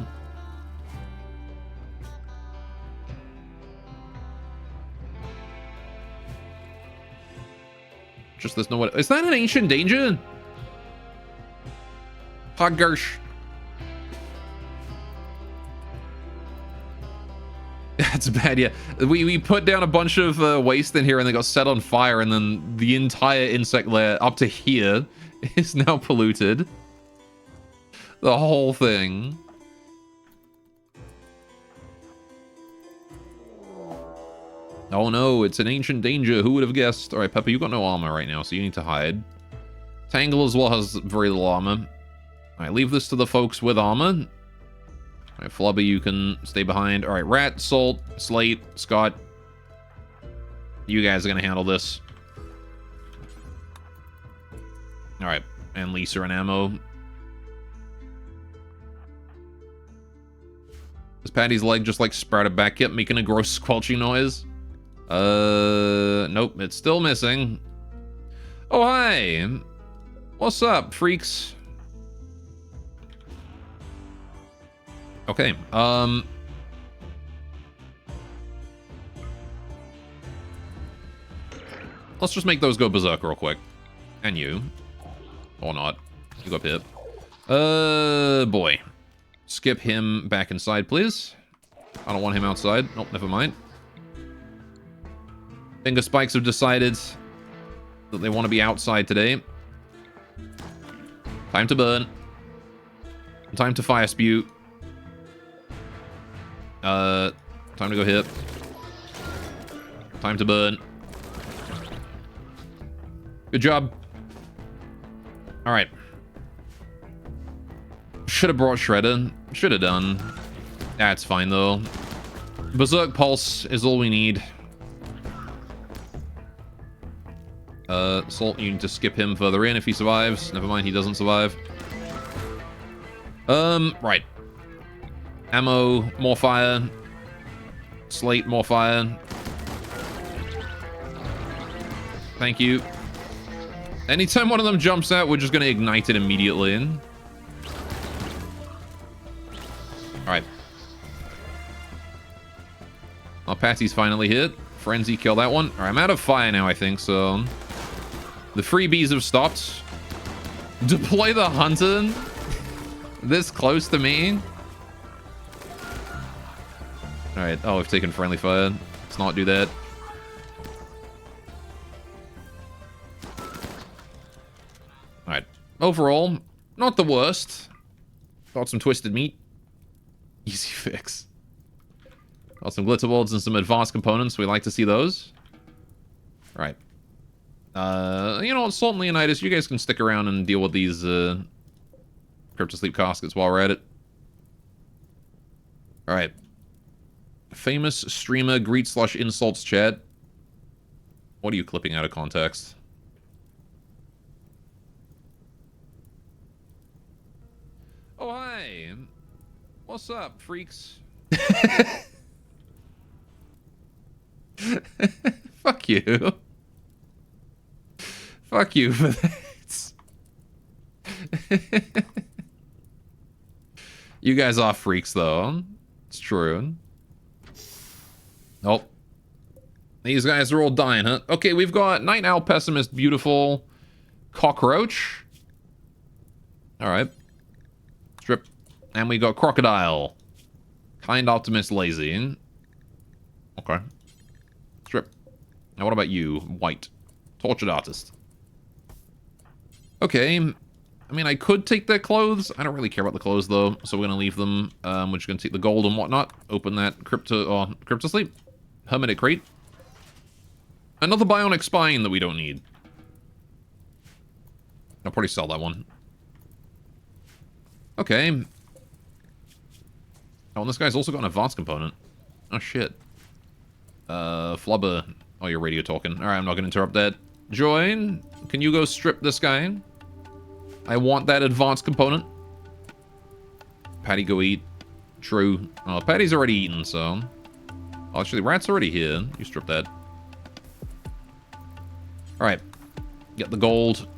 Just there's no way. Is that an ancient danger? Hoggersh. That's bad, yeah. We put down a bunch of waste in here and they got set on fire, and then the entire insect layer up to here is now polluted. The whole thing. Oh no, it's an ancient danger. Who would have guessed? Alright, Pepper, you got no armor right now, so you need to hide. Tangle as well has very little armor. Alright, leave this to the folks with armor. Alright, Flubby, you can stay behind. Alright, Rat, Salt, Slate, Scott. You guys are gonna handle this. Alright, and Lisa and Ammo. Is Patty's leg just, like, sprouted back yet, making a gross squelching noise? Nope, it's still missing. Oh, hi! What's up, freaks? Okay, let's just make those go berserk real quick. And you. Or not. You go up here. Boy. Skip him back inside, please. I don't want him outside. Nope, never mind. Finger Spikes have decided that they want to be outside today. Time to burn. Time to fire spew. Time to go hit. Time to burn. Good job. All right. Should have brought Shredder. Should have done. That's fine, though. Berserk Pulse is all we need. Salt, you need to skip him further in if he survives. Never mind, he doesn't survive. Right. Ammo, more fire. Slate, more fire. Thank you. Anytime one of them jumps out, we're just going to ignite it immediately. Alright. Our Patty's finally hit. Frenzy, kill that one. Alright, I'm out of fire now, I think, so... The freebies have stopped. Deploy the hunter? This close to me? Alright, oh, we've taken friendly fire. Let's not do that. Alright. Overall, not the worst. Got some twisted meat. Easy fix. Got some glitter bolts and some advanced components. We like to see those. Alright. You know what, Salt and Leonidas, you guys can stick around and deal with these, Cryptosleep caskets while we're at it. Alright. Famous streamer greet/insults chat. What are you clipping out of context? Oh, hi. What's up, freaks? Fuck you. Fuck you for that. You guys are freaks, though. It's true. Nope. These guys are all dying, huh? Okay, we've got Night Owl, Pessimist, Beautiful, Cockroach. Alright. Strip. And we got Crocodile. Kind, Optimist, Lazy. Okay. Strip. Now what about you? White. Tortured Artist. Okay. I mean, I could take their clothes. I don't really care about the clothes, though, so we're going to leave them. We're just going to take the gold and whatnot. Open that Crypto Sleep. Hermetic Crate. Another Bionic Spine that we don't need. I'll probably sell that one. Okay. Oh, and this guy's also got an advanced component. Oh, shit. Flubber. Oh, you're radio talking. Alright, I'm not going to interrupt that. Join. Can you go strip this guy? I want that advanced component. Patty, go eat. True. Oh, Patty's already eaten, so... Oh, actually, Rat's already here. You strip that. Alright. Get the gold.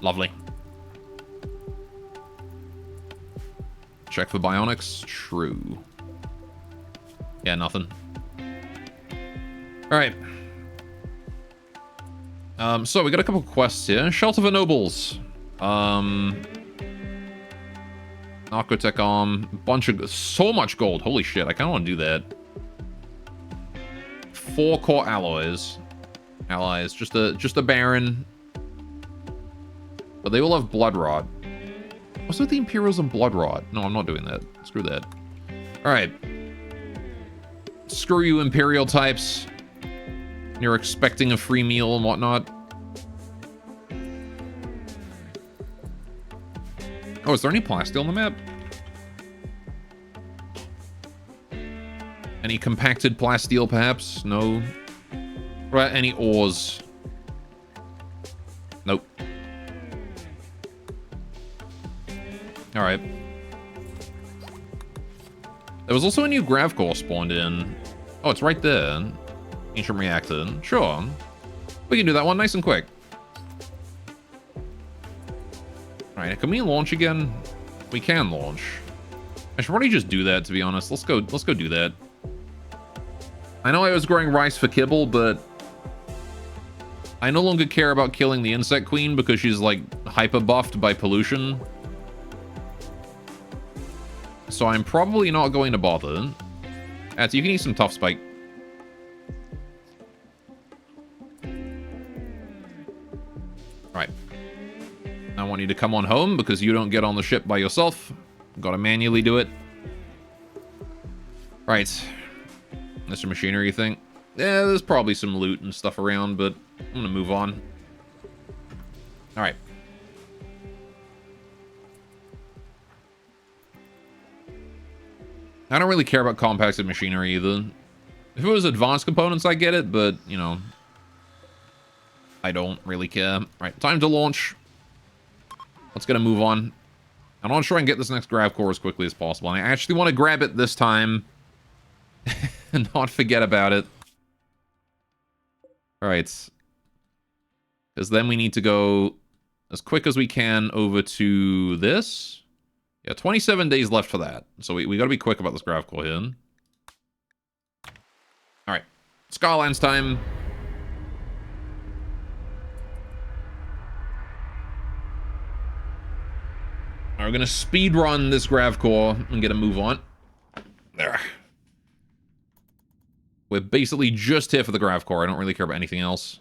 Lovely. Check for bionics. True. Yeah, nothing. Alright. So we got a couple of quests here. Shelter for Nobles. Narcotech Arm. Bunch of... So much gold. Holy shit, I kind of want to do that. 4 core alloys. Allies. Just a Baron. But they all have Blood Rod. What's with the Imperials and Blood Rod? No, I'm not doing that. Screw that. Alright. Screw you, Imperial types. You're expecting a free meal and whatnot. Oh, is there any plasteel on the map? Any compacted plasteel, perhaps? No. What about any ores? Nope. Alright. There was also a new grav core spawned in. Oh, it's right there. Ancient reactor. Sure. We can do that one nice and quick. Alright, can we launch again? We can launch. I should probably just do that, to be honest. Let's go do that. I know I was growing rice for kibble, but I no longer care about killing the insect queen because she's like hyper buffed by pollution. So I'm probably not going to bother. You can eat some tough spike. Alright. I want you to come on home because you don't get on the ship by yourself. Gotta manually do it. Right. Mr. Machinery, you think? Yeah, there's probably some loot and stuff around, but I'm gonna move on. Alright. I don't really care about compacted machinery either. If it was advanced components, I get it, but, you know, I don't really care. Alright, time to launch. Let's get a move on. I want to try and get this next grav core as quickly as possible. And I actually want to grab it this time and not forget about it. Alright. Because then we need to go as quick as we can over to this. Yeah, 27 days left for that. So we got to be quick about this grav core here. Alright. Skylands time. We're going to speed run this grav core and get a move on. There. We're basically just here for the grav core. I don't really care about anything else.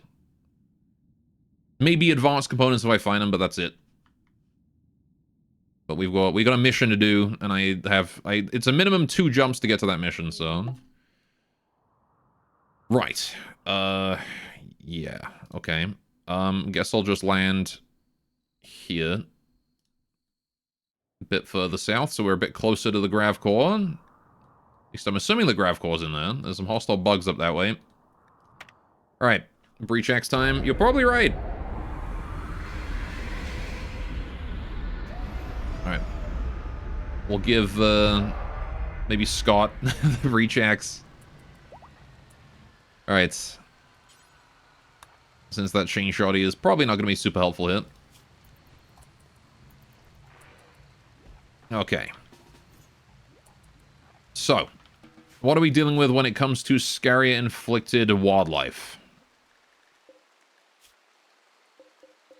Maybe advanced components if I find them, but that's it. But we got a mission to do, and it's a minimum 2 jumps to get to that mission, so. Right. Yeah. Okay. Guess I'll just land here. A bit further south, so we're a bit closer to the grav core. At least I'm assuming the grav core's in there. There's some hostile bugs up that way. Alright. Breach X time. You're probably right. Alright. We'll give, maybe Scott the Breach X. Alright. Since that chain shotty is probably not going to be super helpful here. Okay. So, what are we dealing with when it comes to Scaria-inflicted wildlife?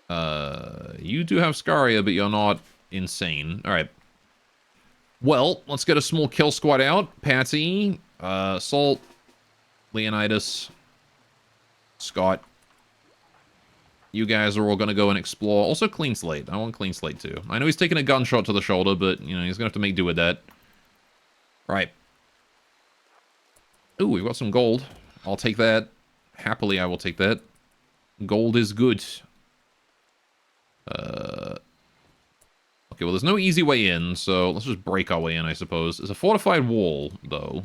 You do have Scaria, but you're not insane. Alright. Well, let's get a small kill squad out. Patty, Salt, Leonidas, Scott. You guys are all going to go and explore. Also, Clean Slate. I want Clean Slate, too. I know he's taking a gunshot to the shoulder, but, you know, he's going to have to make do with that. Right. Ooh, we've got some gold. I'll take that. Happily, I will take that. Gold is good. Okay, well, there's no easy way in, so let's just break our way in, I suppose. It's a fortified wall, though.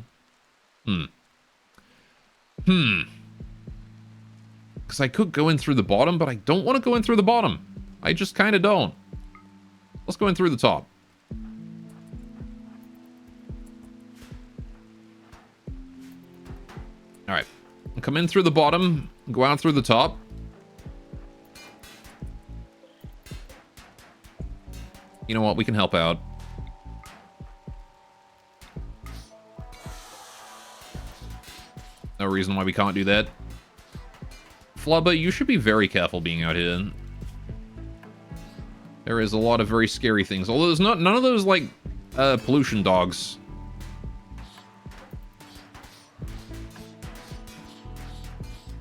Because I could go in through the bottom, but I don't want to go in through the bottom. I just kind of don't. Let's go in through the top. Alright. Come in through the bottom, go out through the top. You know what? We can help out. No reason why we can't do that. Flubber, you should be very careful being out here. There is a lot of very scary things. Although there's none of those, like, pollution dogs.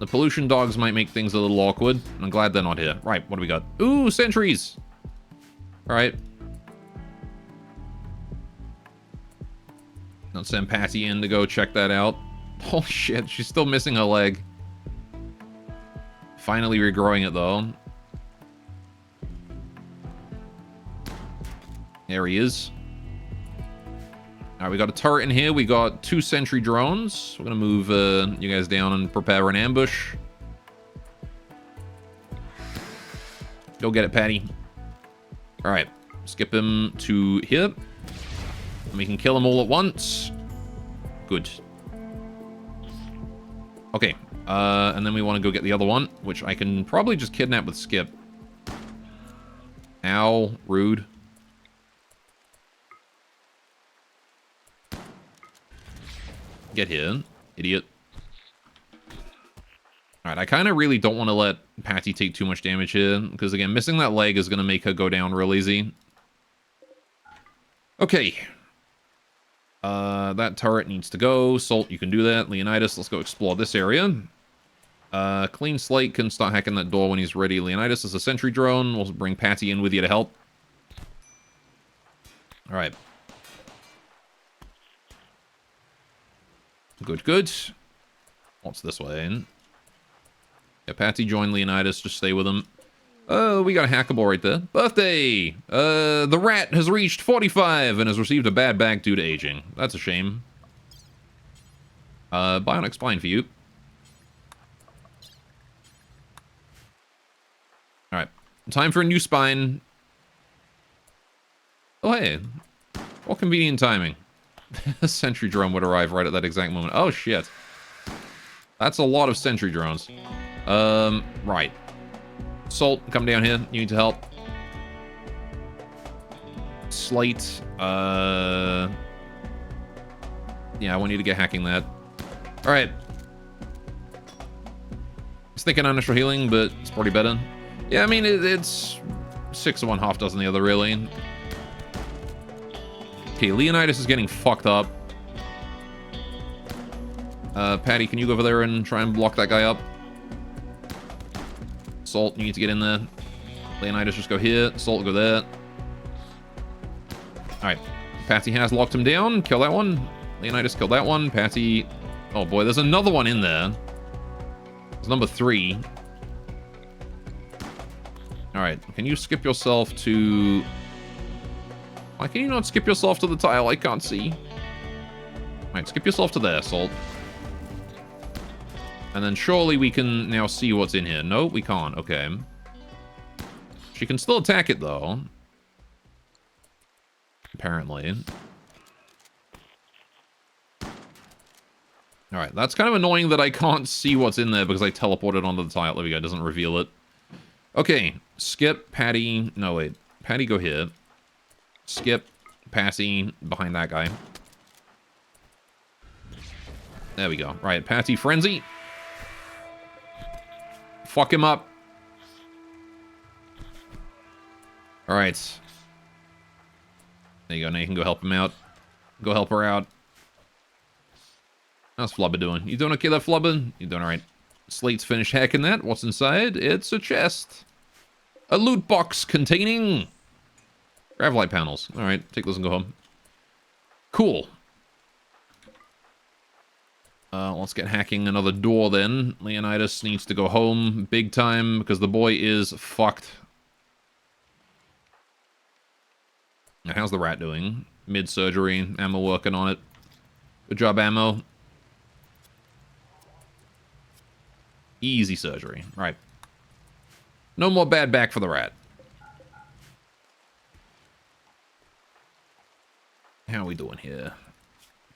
The pollution dogs might make things a little awkward. I'm glad they're not here. Right, what do we got? Ooh, sentries! Alright. Let's send Patty in to go check that out. Oh shit, she's still missing her leg. Finally regrowing it, though. There he is. Alright, we got a turret in here. We got 2 sentry drones. We're gonna move you guys down and prepare an ambush. Go get it, Patty. Alright, skip him to here. And we can kill them all at once. Good. Okay, and then we want to go get the other one, which I can probably just kidnap with Skip. Ow, rude. Get here, idiot. Alright, I kind of really don't want to let Patty take too much damage here, because again, missing that leg is going to make her go down real easy. Okay. That turret needs to go. Salt, you can do that. Leonidas, let's go explore this area. Clean Slate can start hacking that door when he's ready. Leonidas is a sentry drone. We'll bring Patty in with you to help. Alright. Good, good. What's this way in? Yeah, Patty join Leonidas. Just stay with him. Oh, we got a hackable right there. Birthday! The rat has reached 45 and has received a bad back due to aging. That's a shame. Bionic spine for you. Alright. Time for a new spine. Oh, hey. What convenient timing. A sentry drone would arrive right at that exact moment. Oh, shit. That's a lot of sentry drones. Right. Salt, come down here. You need to help. Slate. Yeah, I want you to get hacking that. Alright. I was thinking unnatural healing, but it's probably better. Yeah, I mean, it's 6 of one, half dozen the other, really. Okay, Leonidas is getting fucked up. Patty, can you go over there and try and block that guy up? Salt, you need to get in there. Leonidas, just go here. Salt, go there. Alright. Patty has locked him down. Kill that one. Leonidas, kill that one. Patty... Oh boy, there's another one in there. It's number 3. Alright, can you skip yourself to... Why can you not skip yourself to the tile? I can't see. Alright, skip yourself to there, Salt. And then surely we can now see what's in here. No, we can't. Okay. She can still attack it, though. Apparently. Alright, that's kind of annoying that I can't see what's in there because I teleported onto the tile. There we go, it doesn't reveal it. Okay, skip, Patty. No, wait. Patty, go here. Skip, Patty, behind that guy. There we go. Right, Patty, frenzy. Fuck him up. Alright. There you go, now you can go help him out. Go help her out. How's Flubber doing? You doing okay there, Flubber? You doing alright. Slate's finished hacking that. What's inside? It's a chest. A loot box containing... Gravlight panels. Alright, take those and go home. Cool. Let's get hacking another door then. Leonidas needs to go home big time because the boy is fucked. Now, how's the rat doing? Mid-surgery. Ammo working on it. Good job, Ammo. Easy surgery. Right. No more bad back for the rat. How are we doing here?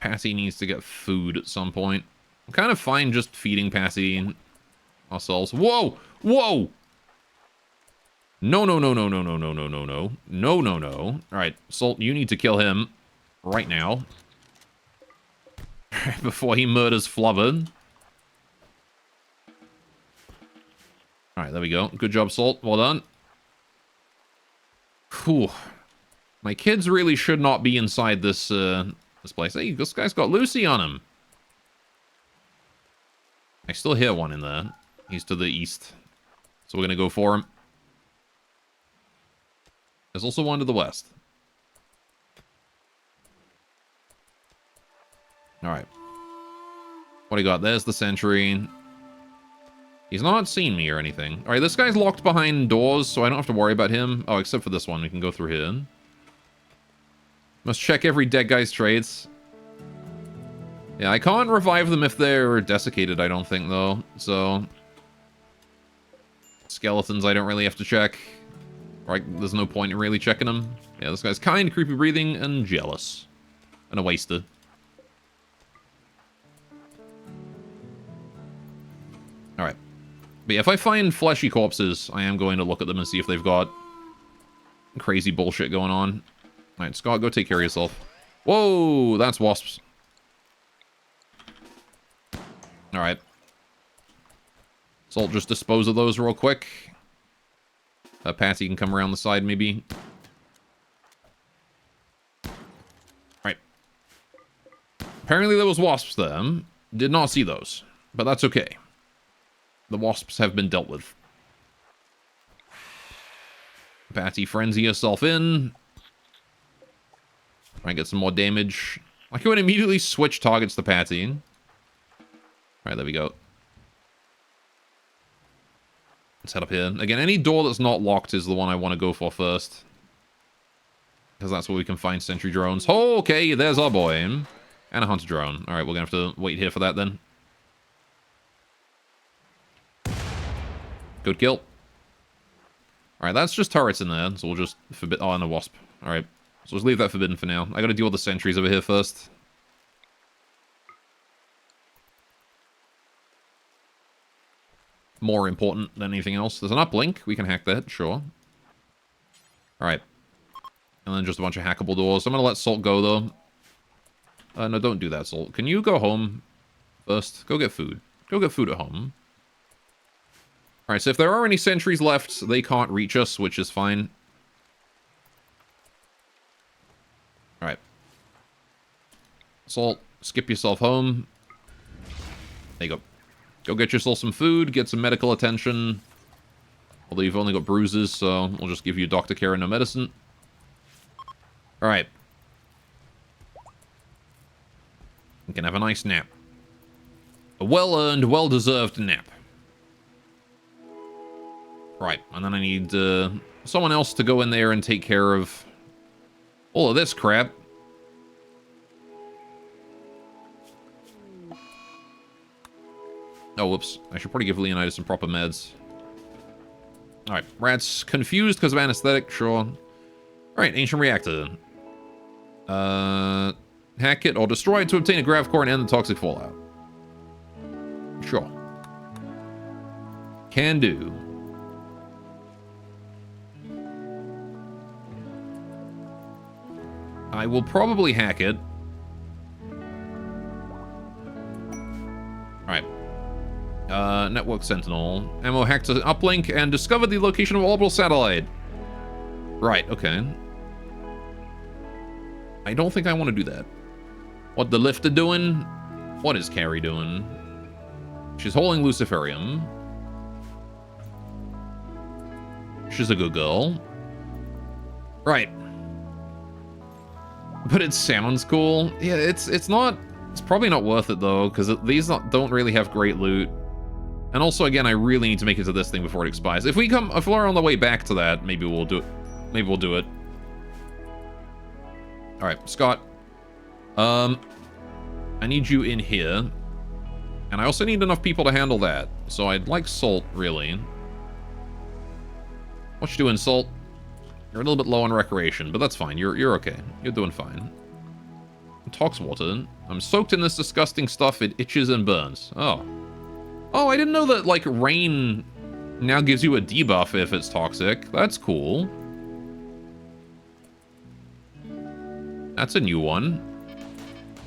Patty needs to get food at some point. I'm kind of fine just feeding Patty ourselves. Whoa! Whoa! No, no, no, no, no, no, no, no, no, no. No, no, no. Alright, Salt, you need to kill him right now. Before he murders Flubber. Alright, there we go. Good job, Salt. Well done. Whew. My kids really should not be inside this, this place. Hey, this guy's got Lucy on him. I still hear one in there. He's to the east. So we're gonna go for him. There's also one to the west. Alright. What do you got? There's the sentry. He's not seen me or anything. Alright, this guy's locked behind doors, so I don't have to worry about him. Oh, except for this one. We can go through here. Must check every dead guy's trades. Yeah, I can't revive them if they're desiccated, I don't think, though. So... Skeletons I don't really have to check. Right, there's no point in really checking them. Yeah, this guy's kind, creepy breathing, and jealous. And a waster. Alright. But yeah, if I find fleshy corpses, I am going to look at them and see if they've got crazy bullshit going on. Alright, Scott, go take care of yourself. Whoa, that's wasps. Alright. Salt, just dispose of those real quick. Patsy can come around the side, maybe. Alright. Apparently there was wasps there. Did not see those. But that's okay. The wasps have been dealt with. Patsy, frenzy yourself in. Try and get some more damage. I can immediately switch targets to Patsy. Alright, there we go. Let's head up here. Again, any door that's not locked is the one I want to go for first. Because that's where we can find sentry drones. Oh, okay, there's our boy. And a hunter drone. Alright, we're going to have to wait here for that then. Good kill. Alright, that's just turrets in there, so we'll just forbid... Oh, and a wasp. Alright, so let's leave that forbidden for now. I gotta deal with the sentries over here first. More important than anything else. There's an uplink. We can hack that, sure. Alright. And then just a bunch of hackable doors. I'm gonna let Salt go, though. No, don't do that, Salt. Can you go home first? Go get food. Go get food at home. Alright, so if there are any sentries left, they can't reach us, which is fine. Alright. Salt, skip yourself home. There you go. Go get yourself some food, get some medical attention. Although you've only got bruises, so we'll just give you doctor care and no medicine. Alright. You can have a nice nap. A well-earned, well-deserved nap. Right, and then I need someone else to go in there and take care of all of this crap. Oh, whoops. I should probably give Leonidas some proper meds. Alright, Rat's confused because of anesthetic, sure. Alright, Ancient Reactor. Hack it or destroy it to obtain a grav core and end the toxic fallout. Sure. Can do. I will probably hack it. Alright. Network Sentinel. Ammo hacked to uplink and discovered the location of orbital satellite. Right, okay. I don't think I want to do that. What the Lifter doing? What is Carrie doing? She's holding Luciferium. She's a good girl. Right. But it sounds cool. Yeah, it's not... It's probably not worth it, though, because these don't really have great loot. And also, again, I really need to make it to this thing before it expires. If we're on the way back to that, maybe we'll do it. Maybe we'll do it. Alright, Scott. I need you in here. And I also need enough people to handle that. So I'd like Salt, really. What you doing, Salt? You're a little bit low on recreation, but that's fine. You're okay. You're doing fine. Tox water. I'm soaked in this disgusting stuff. It itches and burns. Oh. Oh, I didn't know that, like, rain now gives you a debuff if it's toxic. That's cool. That's a new one.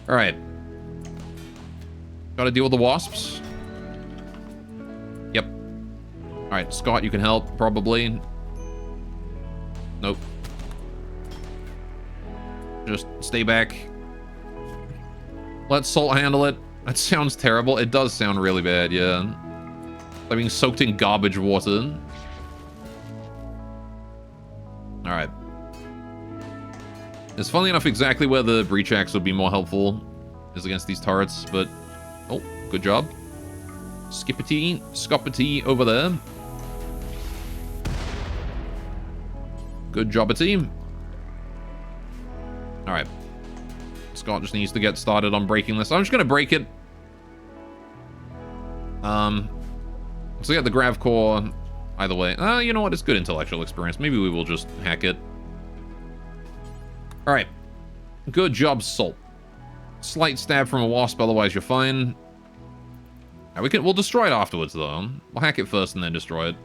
Alright. Gotta deal with the wasps. Yep. Alright, Scott, you can help, probably. Nope. Just stay back. Let Salt handle it. That sounds terrible. It does sound really bad, yeah. Like being soaked in garbage water. Alright. It's funny enough exactly where the breach axe would be more helpful is against these turrets, but... Oh, good job. Skippity, scoppity over there. Good jobbity. Alright. Scott just needs to get started on breaking this. I'm just going to break it. So yeah, the grav core, either way. You know what? It's good intellectual experience. Maybe we will just hack it. Alright. Good job, Salt. Slight stab from a wasp, otherwise you're fine. Right, we'll destroy it afterwards, though. We'll hack it first and then destroy it.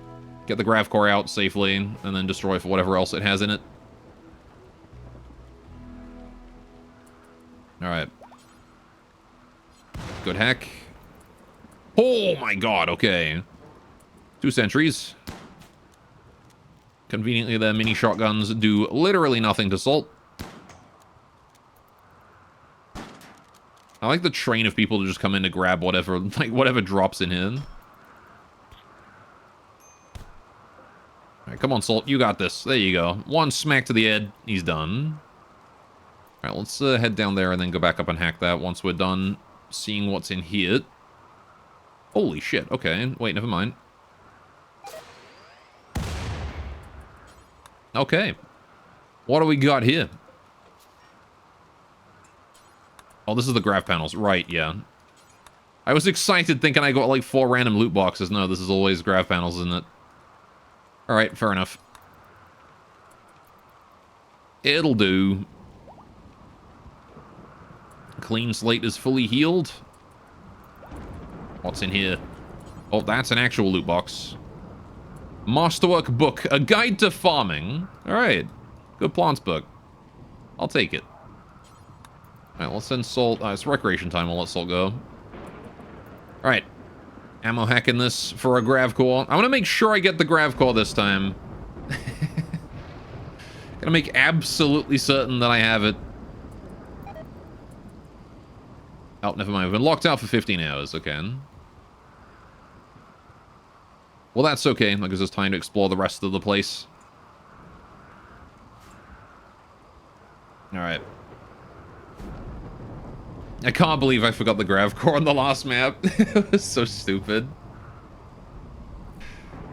Get the grav core out safely, and then destroy for whatever else it has in it. Alright. Good hack. Oh my god, okay. 2 sentries. Conveniently, their mini shotguns do literally nothing to Salt. I like the train of people to just come in to grab whatever, like, whatever drops in here. Alright, come on, Salt. You got this. There you go. One smack to the head. He's done. Alright, let's head down there and then go back up and hack that once we're done seeing what's in here. Holy shit. Okay. Wait, never mind. Okay. What do we got here? Oh, this is the graph panels. Right, yeah. I was excited thinking I got like 4 random loot boxes. No, this is always graph panels, isn't it? Alright, fair enough. It'll do. Clean slate is fully healed. What's in here? Oh, that's an actual loot box. Masterwork book. A guide to farming. Alright. Good plants book. I'll take it. Alright, let's send Salt. It's recreation time. We'll let Salt go. Alright. Ammo hacking this for a grav core. I want to make sure I get the grav core this time. Gonna make absolutely certain that I have it. Oh, never mind. We've been locked out for 15 hours. Okay. Well, that's okay. That gives us time to explore the rest of the place. Alright. I can't believe I forgot the grav core on the last map. It was so stupid.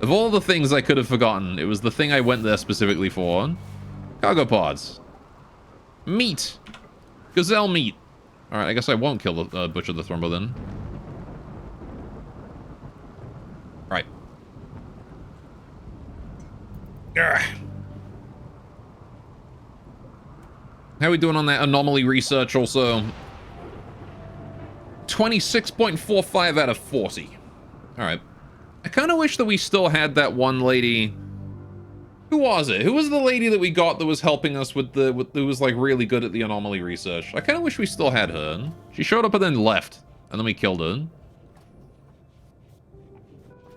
Of all the things I could have forgotten, it was the thing I went there specifically for. Cargo pods. Meat. Gazelle meat. Alright, I guess I won't kill the Butcher the Thrumbo then. Right. Urgh. How are we doing on that anomaly research also? 26.45 out of 40. Alright. I kind of wish that we still had that one lady. Who was it? Who was the lady that we got that was helping us with who was like really good at the anomaly research? I kind of wish we still had her. She showed up and then left. And then we killed her.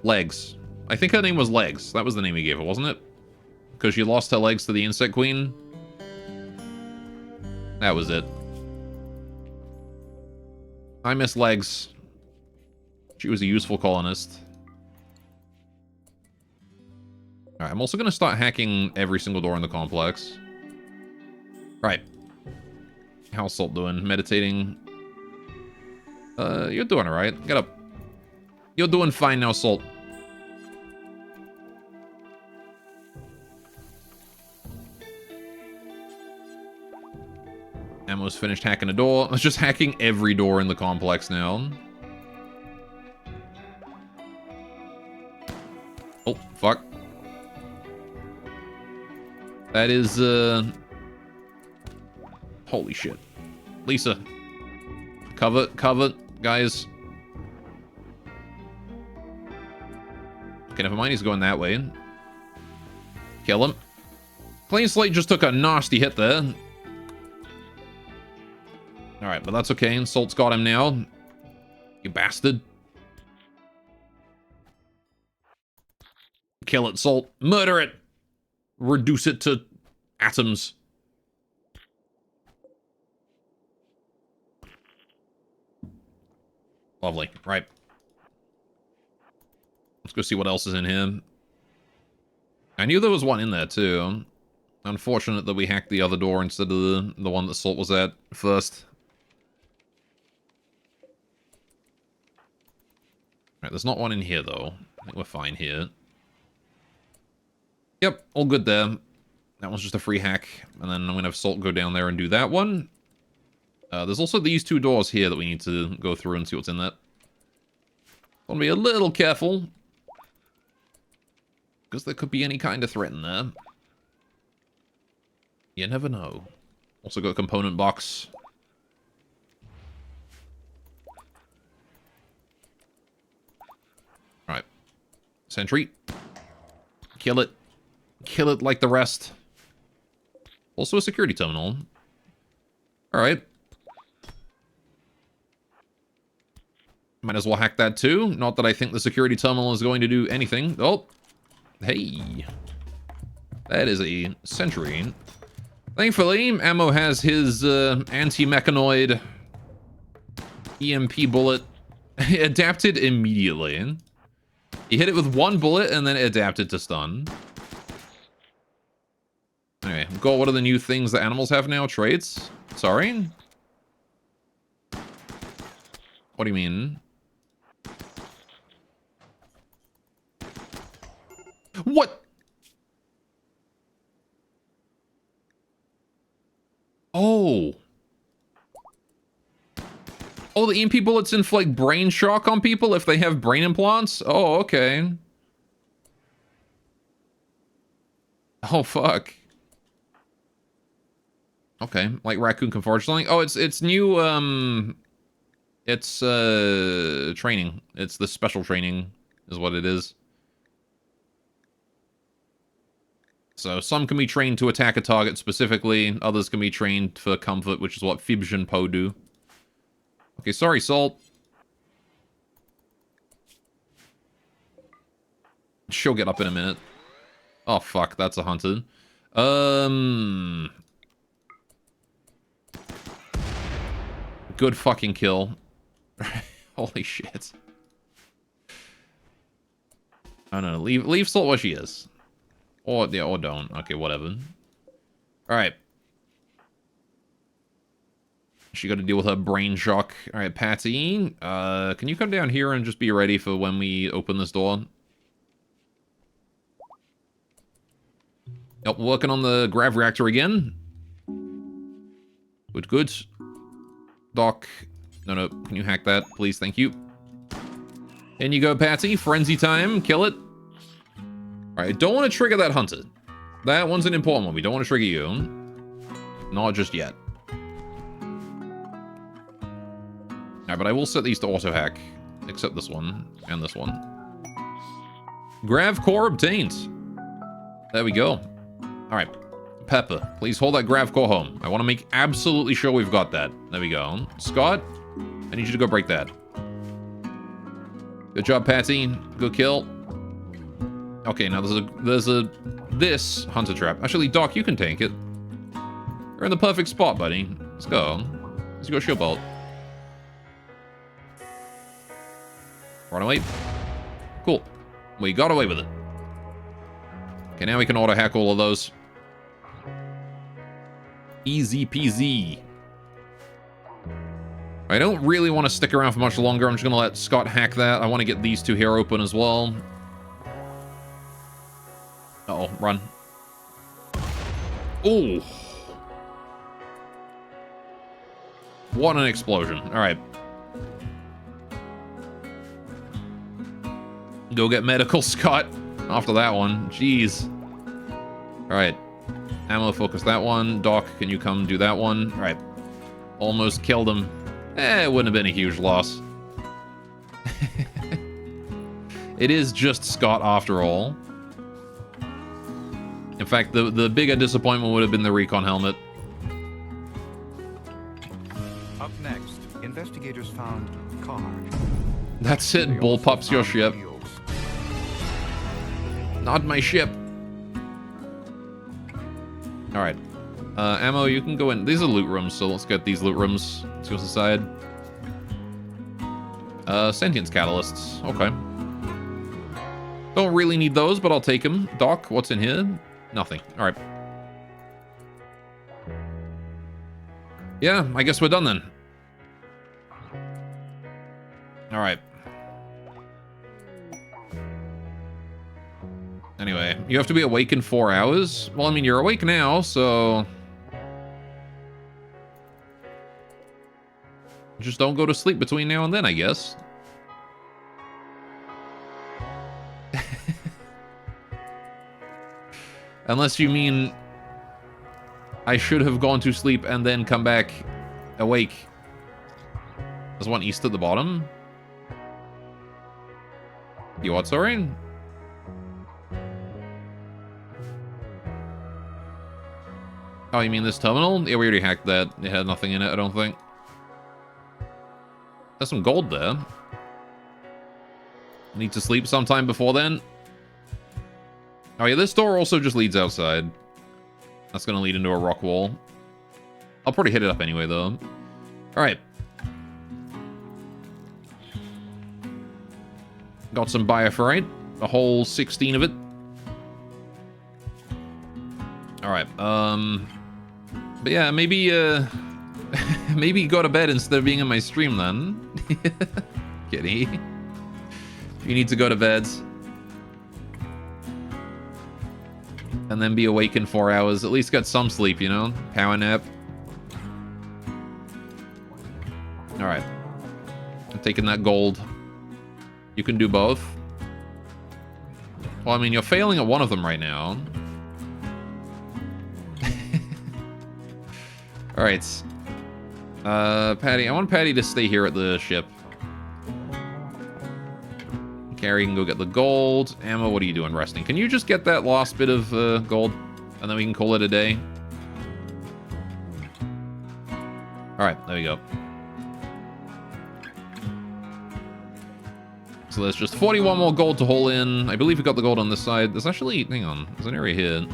Legs. I think her name was Legs. That was the name we gave her, wasn't it? Because she lost her legs to the Insect Queen. That was it. I miss Legs. She was a useful colonist. Alright, I'm also going to start hacking every single door in the complex. Right. How's Salt doing? Meditating. You're doing alright. Get up. You're doing fine now, Salt. Ammo's finished hacking a door. I was just hacking every door in the complex now. Oh, fuck. That is, holy shit. Lisa. Cover, guys. Okay, never mind. He's going that way. Kill him. Clean Slate just took a nasty hit there. Alright, but that's okay. Salt's got him now. You bastard. Kill it, Salt. Murder it. Reduce it to atoms. Lovely. Right. Let's go see what else is in here. I knew there was one in there, too. Unfortunate that we hacked the other door instead of the one that Salt was at first. Right, there's not one in here, though. I think we're fine here. Yep, all good there. That one's just a free hack. And then I'm going to have Salt go down there and do that one. There's also these 2 doors here that we need to go through and see what's in there. Want to be a little careful. Because there could be any kind of threat in there. You never know. Also got a component box. Alright. Sentry. Kill it. Kill it like the rest. Also a security terminal. Alright. Might as well hack that too. Not that I think the security terminal is going to do anything. Oh. Hey. That is a sentry. Thankfully, Ammo has his anti-mechanoid EMP bullet adapted immediately. He hit it with 1 bullet and then it adapted to stun. Anyway, go. What are the new things that animals have now? Traits? Sorry? What do you mean? What? Oh. Oh, the EMP bullets inflict brain shock on people if they have brain implants? Oh, okay. Oh, fuck. Okay, like Raccoon can forge something. Oh, it's new, it's, training. It's the special training is what it is. So some can be trained to attack a target specifically, others can be trained for comfort, which is what Fibs and Poe do. Okay, sorry, Salt. She'll get up in a minute. Oh, fuck, that's a hunted. Good fucking kill. Holy shit. I don't know, leave Salt where she is. Or, yeah, or don't. Okay, whatever. Alright. She got to deal with her brain shock. Alright, Patty. Can you come down here and just be ready for when we open this door? Yep, working on the grav reactor again. Good, good. Doc. No, can you hack that, please? Thank you. In you go, Patsy. Frenzy time. Kill it. Alright, don't want to trigger that hunter. That one's an important one. We don't want to trigger you. Not just yet. Alright, but I will set these to auto-hack. Except this one. And this one. Grav core obtained. There we go. Alright. Pepper, please hold that grav core home. I want to make absolutely sure we've got that. There we go. Scott, I need you to go break that. Good job, Patsy. Good kill. Okay, now there's this hunter trap. Actually, Doc, you can tank it. You're in the perfect spot, buddy. Let's go. Let's go shield bolt. Run away. Cool. We got away with it. Okay, now we can auto hack all of those. Easy peasy. I don't really want to stick around for much longer. I'm just going to let Scott hack that. I want to get these two here open as well. Uh-oh, run. Ooh. What an explosion. Alright. Go get medical, Scott. After that one. Jeez. Alright. Ammo, focus that one. Doc, can you come do that one? Alright. Almost killed him. It wouldn't have been a huge loss. It is just Scott after all. In fact, the bigger disappointment would have been the recon helmet. Up next, investigators found car. That's it, bullpups your ship. Not my ship. Alright. Ammo, you can go in. These are loot rooms, so let's get these loot rooms. Let's go inside. Sentience catalysts. Okay. Don't really need those, but I'll take them. Doc, what's in here? Nothing. Alright. Yeah, I guess we're done then. Alright. Anyway, you have to be awake in 4 hours? Well, I mean, you're awake now, so... just don't go to sleep between now and then, I guess. Unless you mean... I should have gone to sleep and then come back awake. There's one east at the bottom. You what, sorry? Oh, you mean this terminal? Yeah, we already hacked that. It had nothing in it, I don't think. There's some gold there. Need to sleep sometime before then. Oh yeah, this door also just leads outside. That's gonna lead into a rock wall. I'll probably hit it up anyway, though. Alright. Got some bioferrite. A whole 16 of it. Alright, but yeah, maybe, maybe go to bed instead of being in my stream then. Kitty. If you need to go to bed. And then be awake in 4 hours. At least get some sleep, you know? Power nap. taking that gold. You can do both. Well, I mean, you're failing at one of them right now. Alright. Patty, I want Patty to stay here at the ship. Carrie can go get the gold. Emma, what are you doing resting? Can you just get that last bit of gold? And then we can call it a day. Alright, there we go. So there's just 41 more gold to haul in. I believe we got the gold on this side. There's actually, hang on, there's an area here.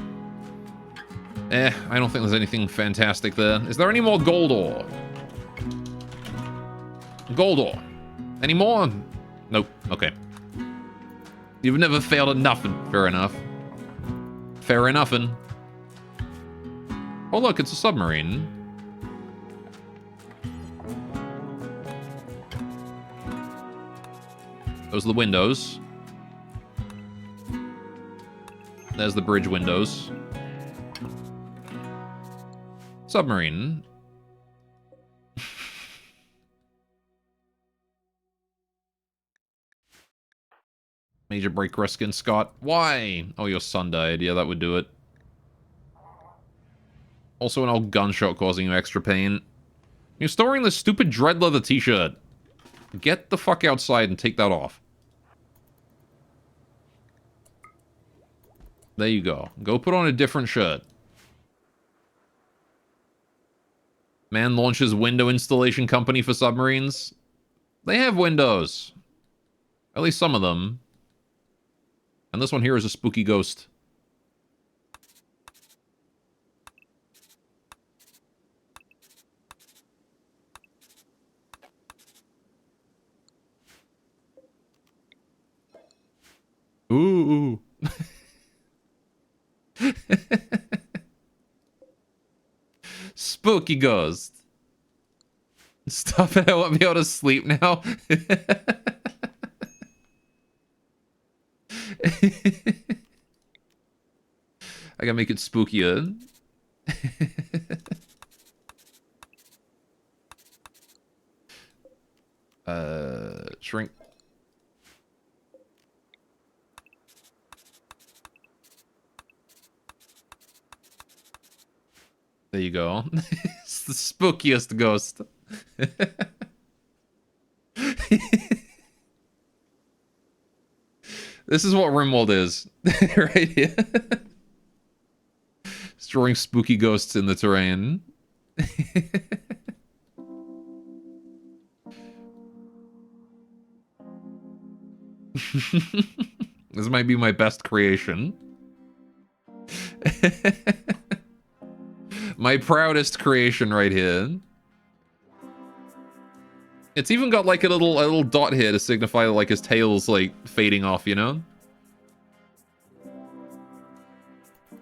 I don't think there's anything fantastic there. Is there any more gold ore? Gold ore. Any more? Nope. Okay. You've never failed at nothing. Fair enough. Fair enoughin'. Oh look, it's a submarine. Those are the windows. There's the bridge windows. Submarine. Major break risk in Scott. Why? Oh, your son died. Yeah, that would do it. Also an old gunshot causing you extra pain. You're still wearing this stupid dread leather t-shirt. Get the fuck outside and take that off. There you go. Go put on a different shirt. Man launches window installation company for submarines. They have windows. At least some of them. And this one here is a spooky ghost. Ooh. Spooky ghost. Stop it, I won't be able to sleep now. I gotta make it spookier. Shrink. There you go. It's the spookiest ghost. This is what Rimworld is. Right here. Storing spooky ghosts in the terrain. This might be my best creation. My proudest creation right here. It's even got like a little dot here to signify that like his tail's like fading off, you know?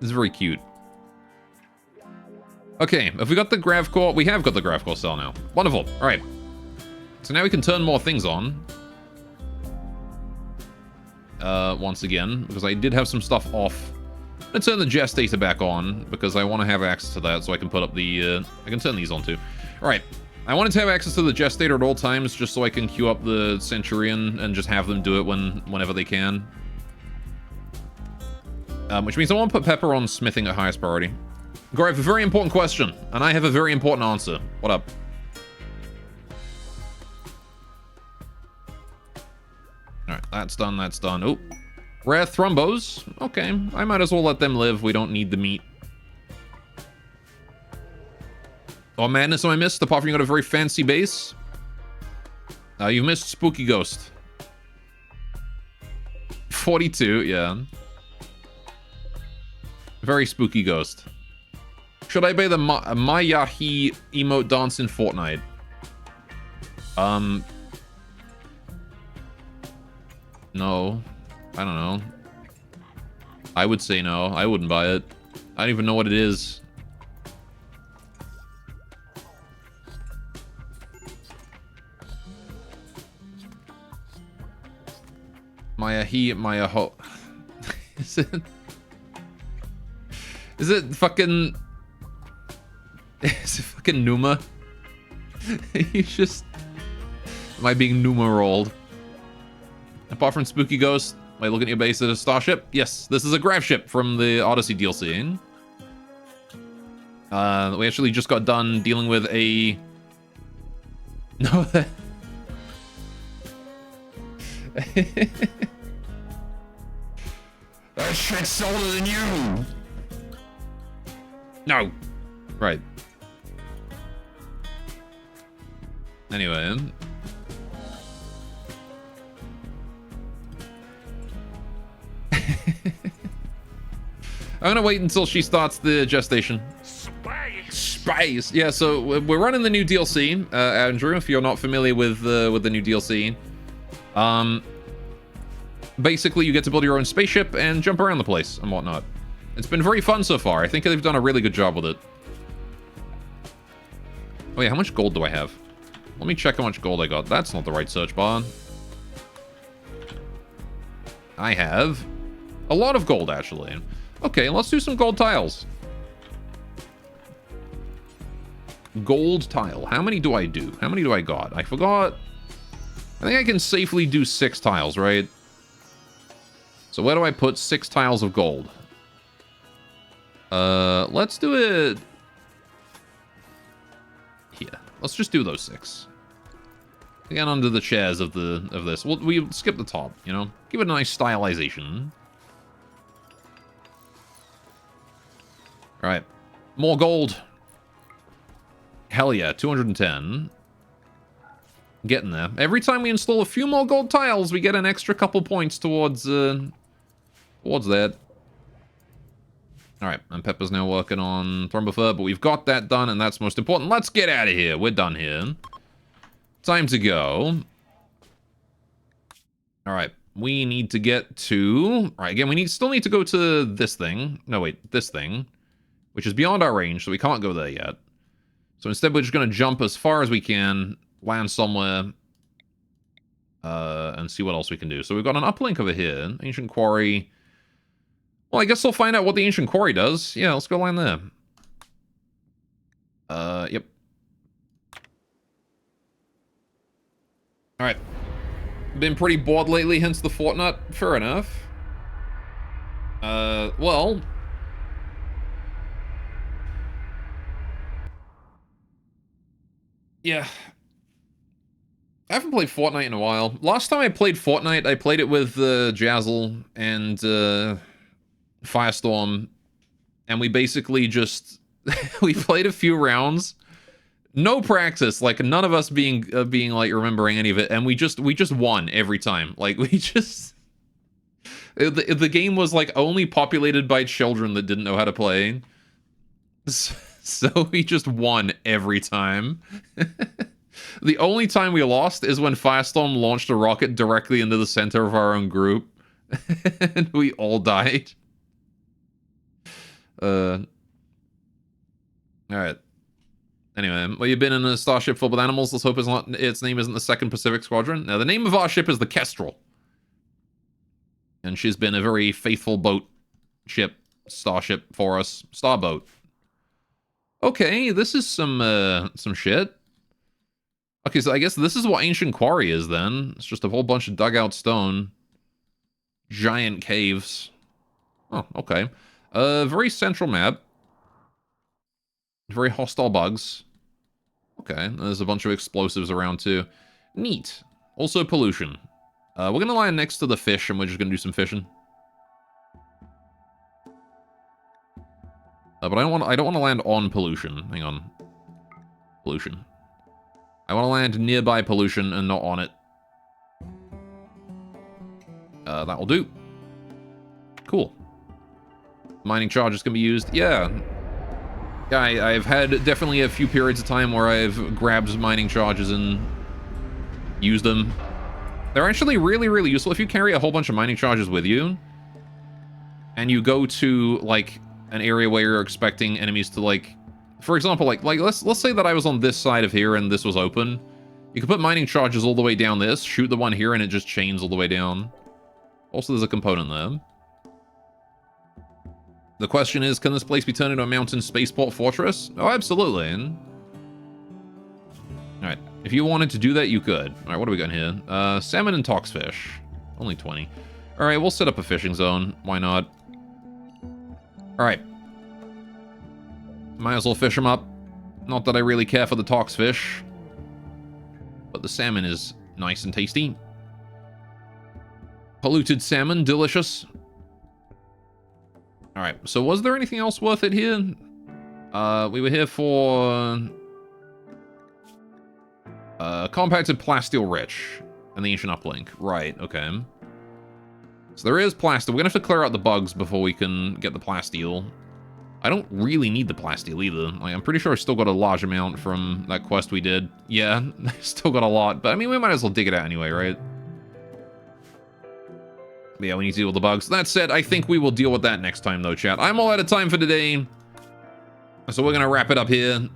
It's very cute. Okay, have we got the grav core? We have got the grav core cell now. Wonderful. Alright. So now we can turn more things on. Once again, because I did have some stuff off. I'm gonna turn the gestator back on, because I want to have access to that, so I can put up the, I can turn these on too. Alright. I wanted to have access to the gestator at all times, just so I can queue up the Centurion and just have them do it whenever they can. Which means I want to put Pepper on smithing at highest priority. Gore, I have a very important question, and I have a very important answer. What up? Alright, that's done, that's done. Oh, rare thrombos. Okay, I might as well let them live. We don't need the meat. Oh, madness, I missed. Apart from you got a very fancy base. You missed Spooky Ghost. 42, yeah. Very spooky ghost. Should I buy the Mayahi emote dance in Fortnite? No. I don't know. I would say no. I wouldn't buy it. I don't even know what it is. Mayaho. Is it fucking... Is it fucking Numa? He's just... Am I being numeroled? Apart from Spooky Ghost, am I looking at your base as a starship? Yes, this is a grav ship from the Odyssey DLC. We actually just got done dealing with a... No, that shit's older than you! No! Right. Anyway. I'm gonna wait until she starts the gestation. Spice! Yeah, so we're running the new DLC, Andrew, if you're not familiar with the new DLC. Basically, you get to build your own spaceship and jump around the place and whatnot. It's been very fun so far. I think they've done a really good job with it. Oh yeah, how much gold do I have? Let me check how much gold I got. That's not the right search bar. I have a lot of gold, actually. Okay, let's do some gold tiles. Gold tile. How many do I do? How many do I got? I forgot. I think I can safely do 6 tiles, right? So where do I put 6 tiles of gold? Let's do it here. Let's just do those 6. Again, under the chairs of this. We skip the top, you know? Give it a nice stylization. Alright. More gold. Hell yeah, 210. Getting there. Every time we install a few more gold tiles, we get an extra couple points towards that. Alright, and Pepper's now working on Thrumbuffer, but we've got that done, and that's most important. Let's get out of here. We're done here. Time to go. Alright, we need to get to... Alright, again, we still need to go to this thing. No, wait, this thing. Which is beyond our range, so we can't go there yet. So instead, we're just going to jump as far as we can, land somewhere, and see what else we can do. So we've got an uplink over here. Ancient Quarry. Well, I guess we'll find out what the Ancient Quarry does. Yeah, let's go land there. Yep. Alright. Been pretty bored lately, hence the Fortnite. Fair enough. Well... Yeah. I haven't played Fortnite in a while. Last time I played Fortnite, I played it with Jazzle and Firestorm, and we basically just we played a few rounds, no practice, like none of us being like remembering any of it, and we just won every time. Like we just the game was like only populated by children that didn't know how to play. So we just won every time. The only time we lost is when Firestorm launched a rocket directly into the center of our own group. And we all died. Alright. Anyway, well, you've been in a starship filled with animals. Let's hope its name isn't the 2nd Pacific Squadron. Now, the name of our ship is the Kestrel. And she's been a very faithful starship for us. Starboat. Okay, this is some shit. Okay, so I guess this is what Ancient Quarry is then. It's just a whole bunch of dugout stone. Giant caves. Oh, okay. Very central map. Very hostile bugs. Okay, there's a bunch of explosives around too. Neat. Also pollution. We're gonna land next to the fish and we're just gonna do some fishing. But I don't want to land on pollution. Hang on. Pollution. I want to land nearby pollution and not on it. That will do. Cool. Mining charges can be used. Yeah. Yeah, I've had definitely a few periods of time where I've grabbed mining charges and used them. They're actually really, really useful if you carry a whole bunch of mining charges with you. And you go to, like, an area where you're expecting enemies to, like... For example, like let's say that I was on this side of here and this was open. You can put mining charges all the way down this, shoot the one here, and it just chains all the way down. Also, there's a component there. The question is, can this place be turned into a mountain spaceport fortress? Oh, absolutely. Alright, If you wanted to do that, you could. All right, what do we got here? Salmon and toxfish. Only 20. All right, we'll set up a fishing zone. Why not? All right. Might as well fish them up. Not that I really care for the toxfish. But the salmon is nice and tasty. Polluted salmon, delicious. All right, so was there anything else worth it here? We were here for... compacted plasteel rich and the ancient uplink. Right, okay. So there is plasteel. We're gonna have to clear out the bugs before we can get the plasteel. I don't really need the plasteel either. Like, I'm pretty sure I still got a large amount from that quest we did. Yeah, still got a lot, but I mean, we might as well dig it out anyway, right? But yeah, we need to deal with the bugs. That said, I think we will deal with that next time though, chat. I'm all out of time for today, so we're gonna wrap it up here.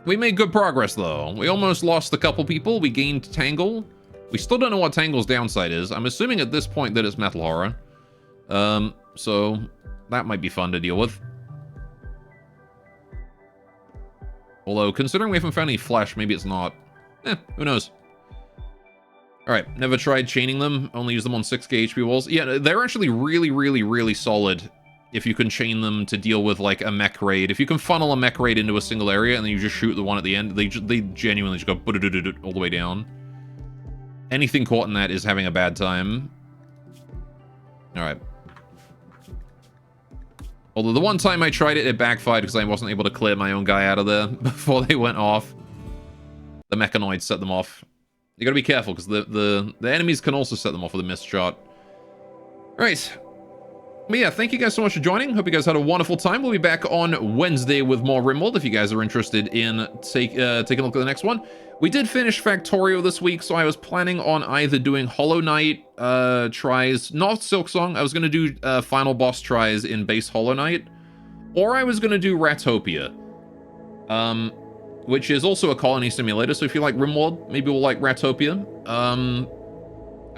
We made good progress, though. We almost lost a couple people. We gained Tangle. We still don't know what Tangle's downside is. I'm assuming at this point that it's Metal Horror. So that might be fun to deal with. Although, considering we haven't found any flesh, maybe it's not. Who knows? Alright, never tried chaining them. Only use them on 6k HP walls. Yeah, they're actually really, really, really solid if you can chain them to deal with, like, a mech raid. If you can funnel a mech raid into a single area and then you just shoot the one at the end, they genuinely just go all the way down. Anything caught in that is having a bad time. Alright. Although the one time I tried it, it backfired because I wasn't able to clear my own guy out of there before they went off. The mechanoids set them off. You gotta be careful because the enemies can also set them off with a missed shot. Alright. But yeah, thank you guys so much for joining. Hope you guys had a wonderful time. We'll be back on Wednesday with more Rimworld if you guys are interested in taking a look at the next one. We did finish Factorio this week, so I was planning on either doing Hollow Knight tries, not Silksong. I was going to do final boss tries in base Hollow Knight, or I was going to do Ratopia, which is also a colony simulator. So if you like Rimworld, maybe we'll like Ratopia. I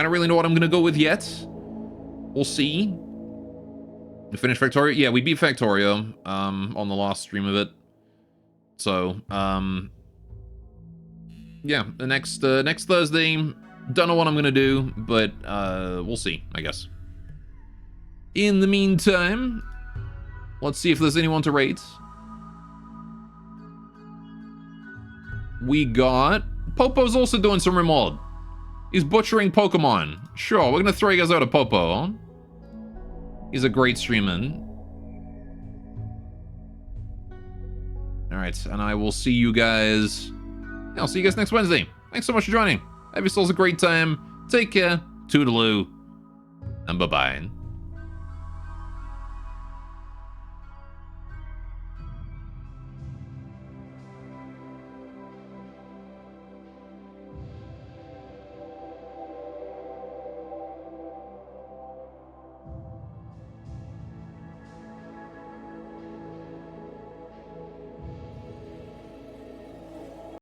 don't really know what I'm going to go with yet. We'll see. We finished Factorio? Yeah, we beat Factorio on the last stream of it. So, yeah, the next Thursday, don't know what I'm gonna do, but we'll see, I guess. In the meantime, let's see if there's anyone to rate. We got... Popo's also doing some Rimworld. He's butchering Pokemon. Sure, we're gonna throw you guys out of Popo, huh? He's a great streamer. Alright, and I will see you guys... I'll see you guys next Wednesday. Thanks so much for joining. Have yourselves a great time. Take care. Toodaloo. And bye-bye.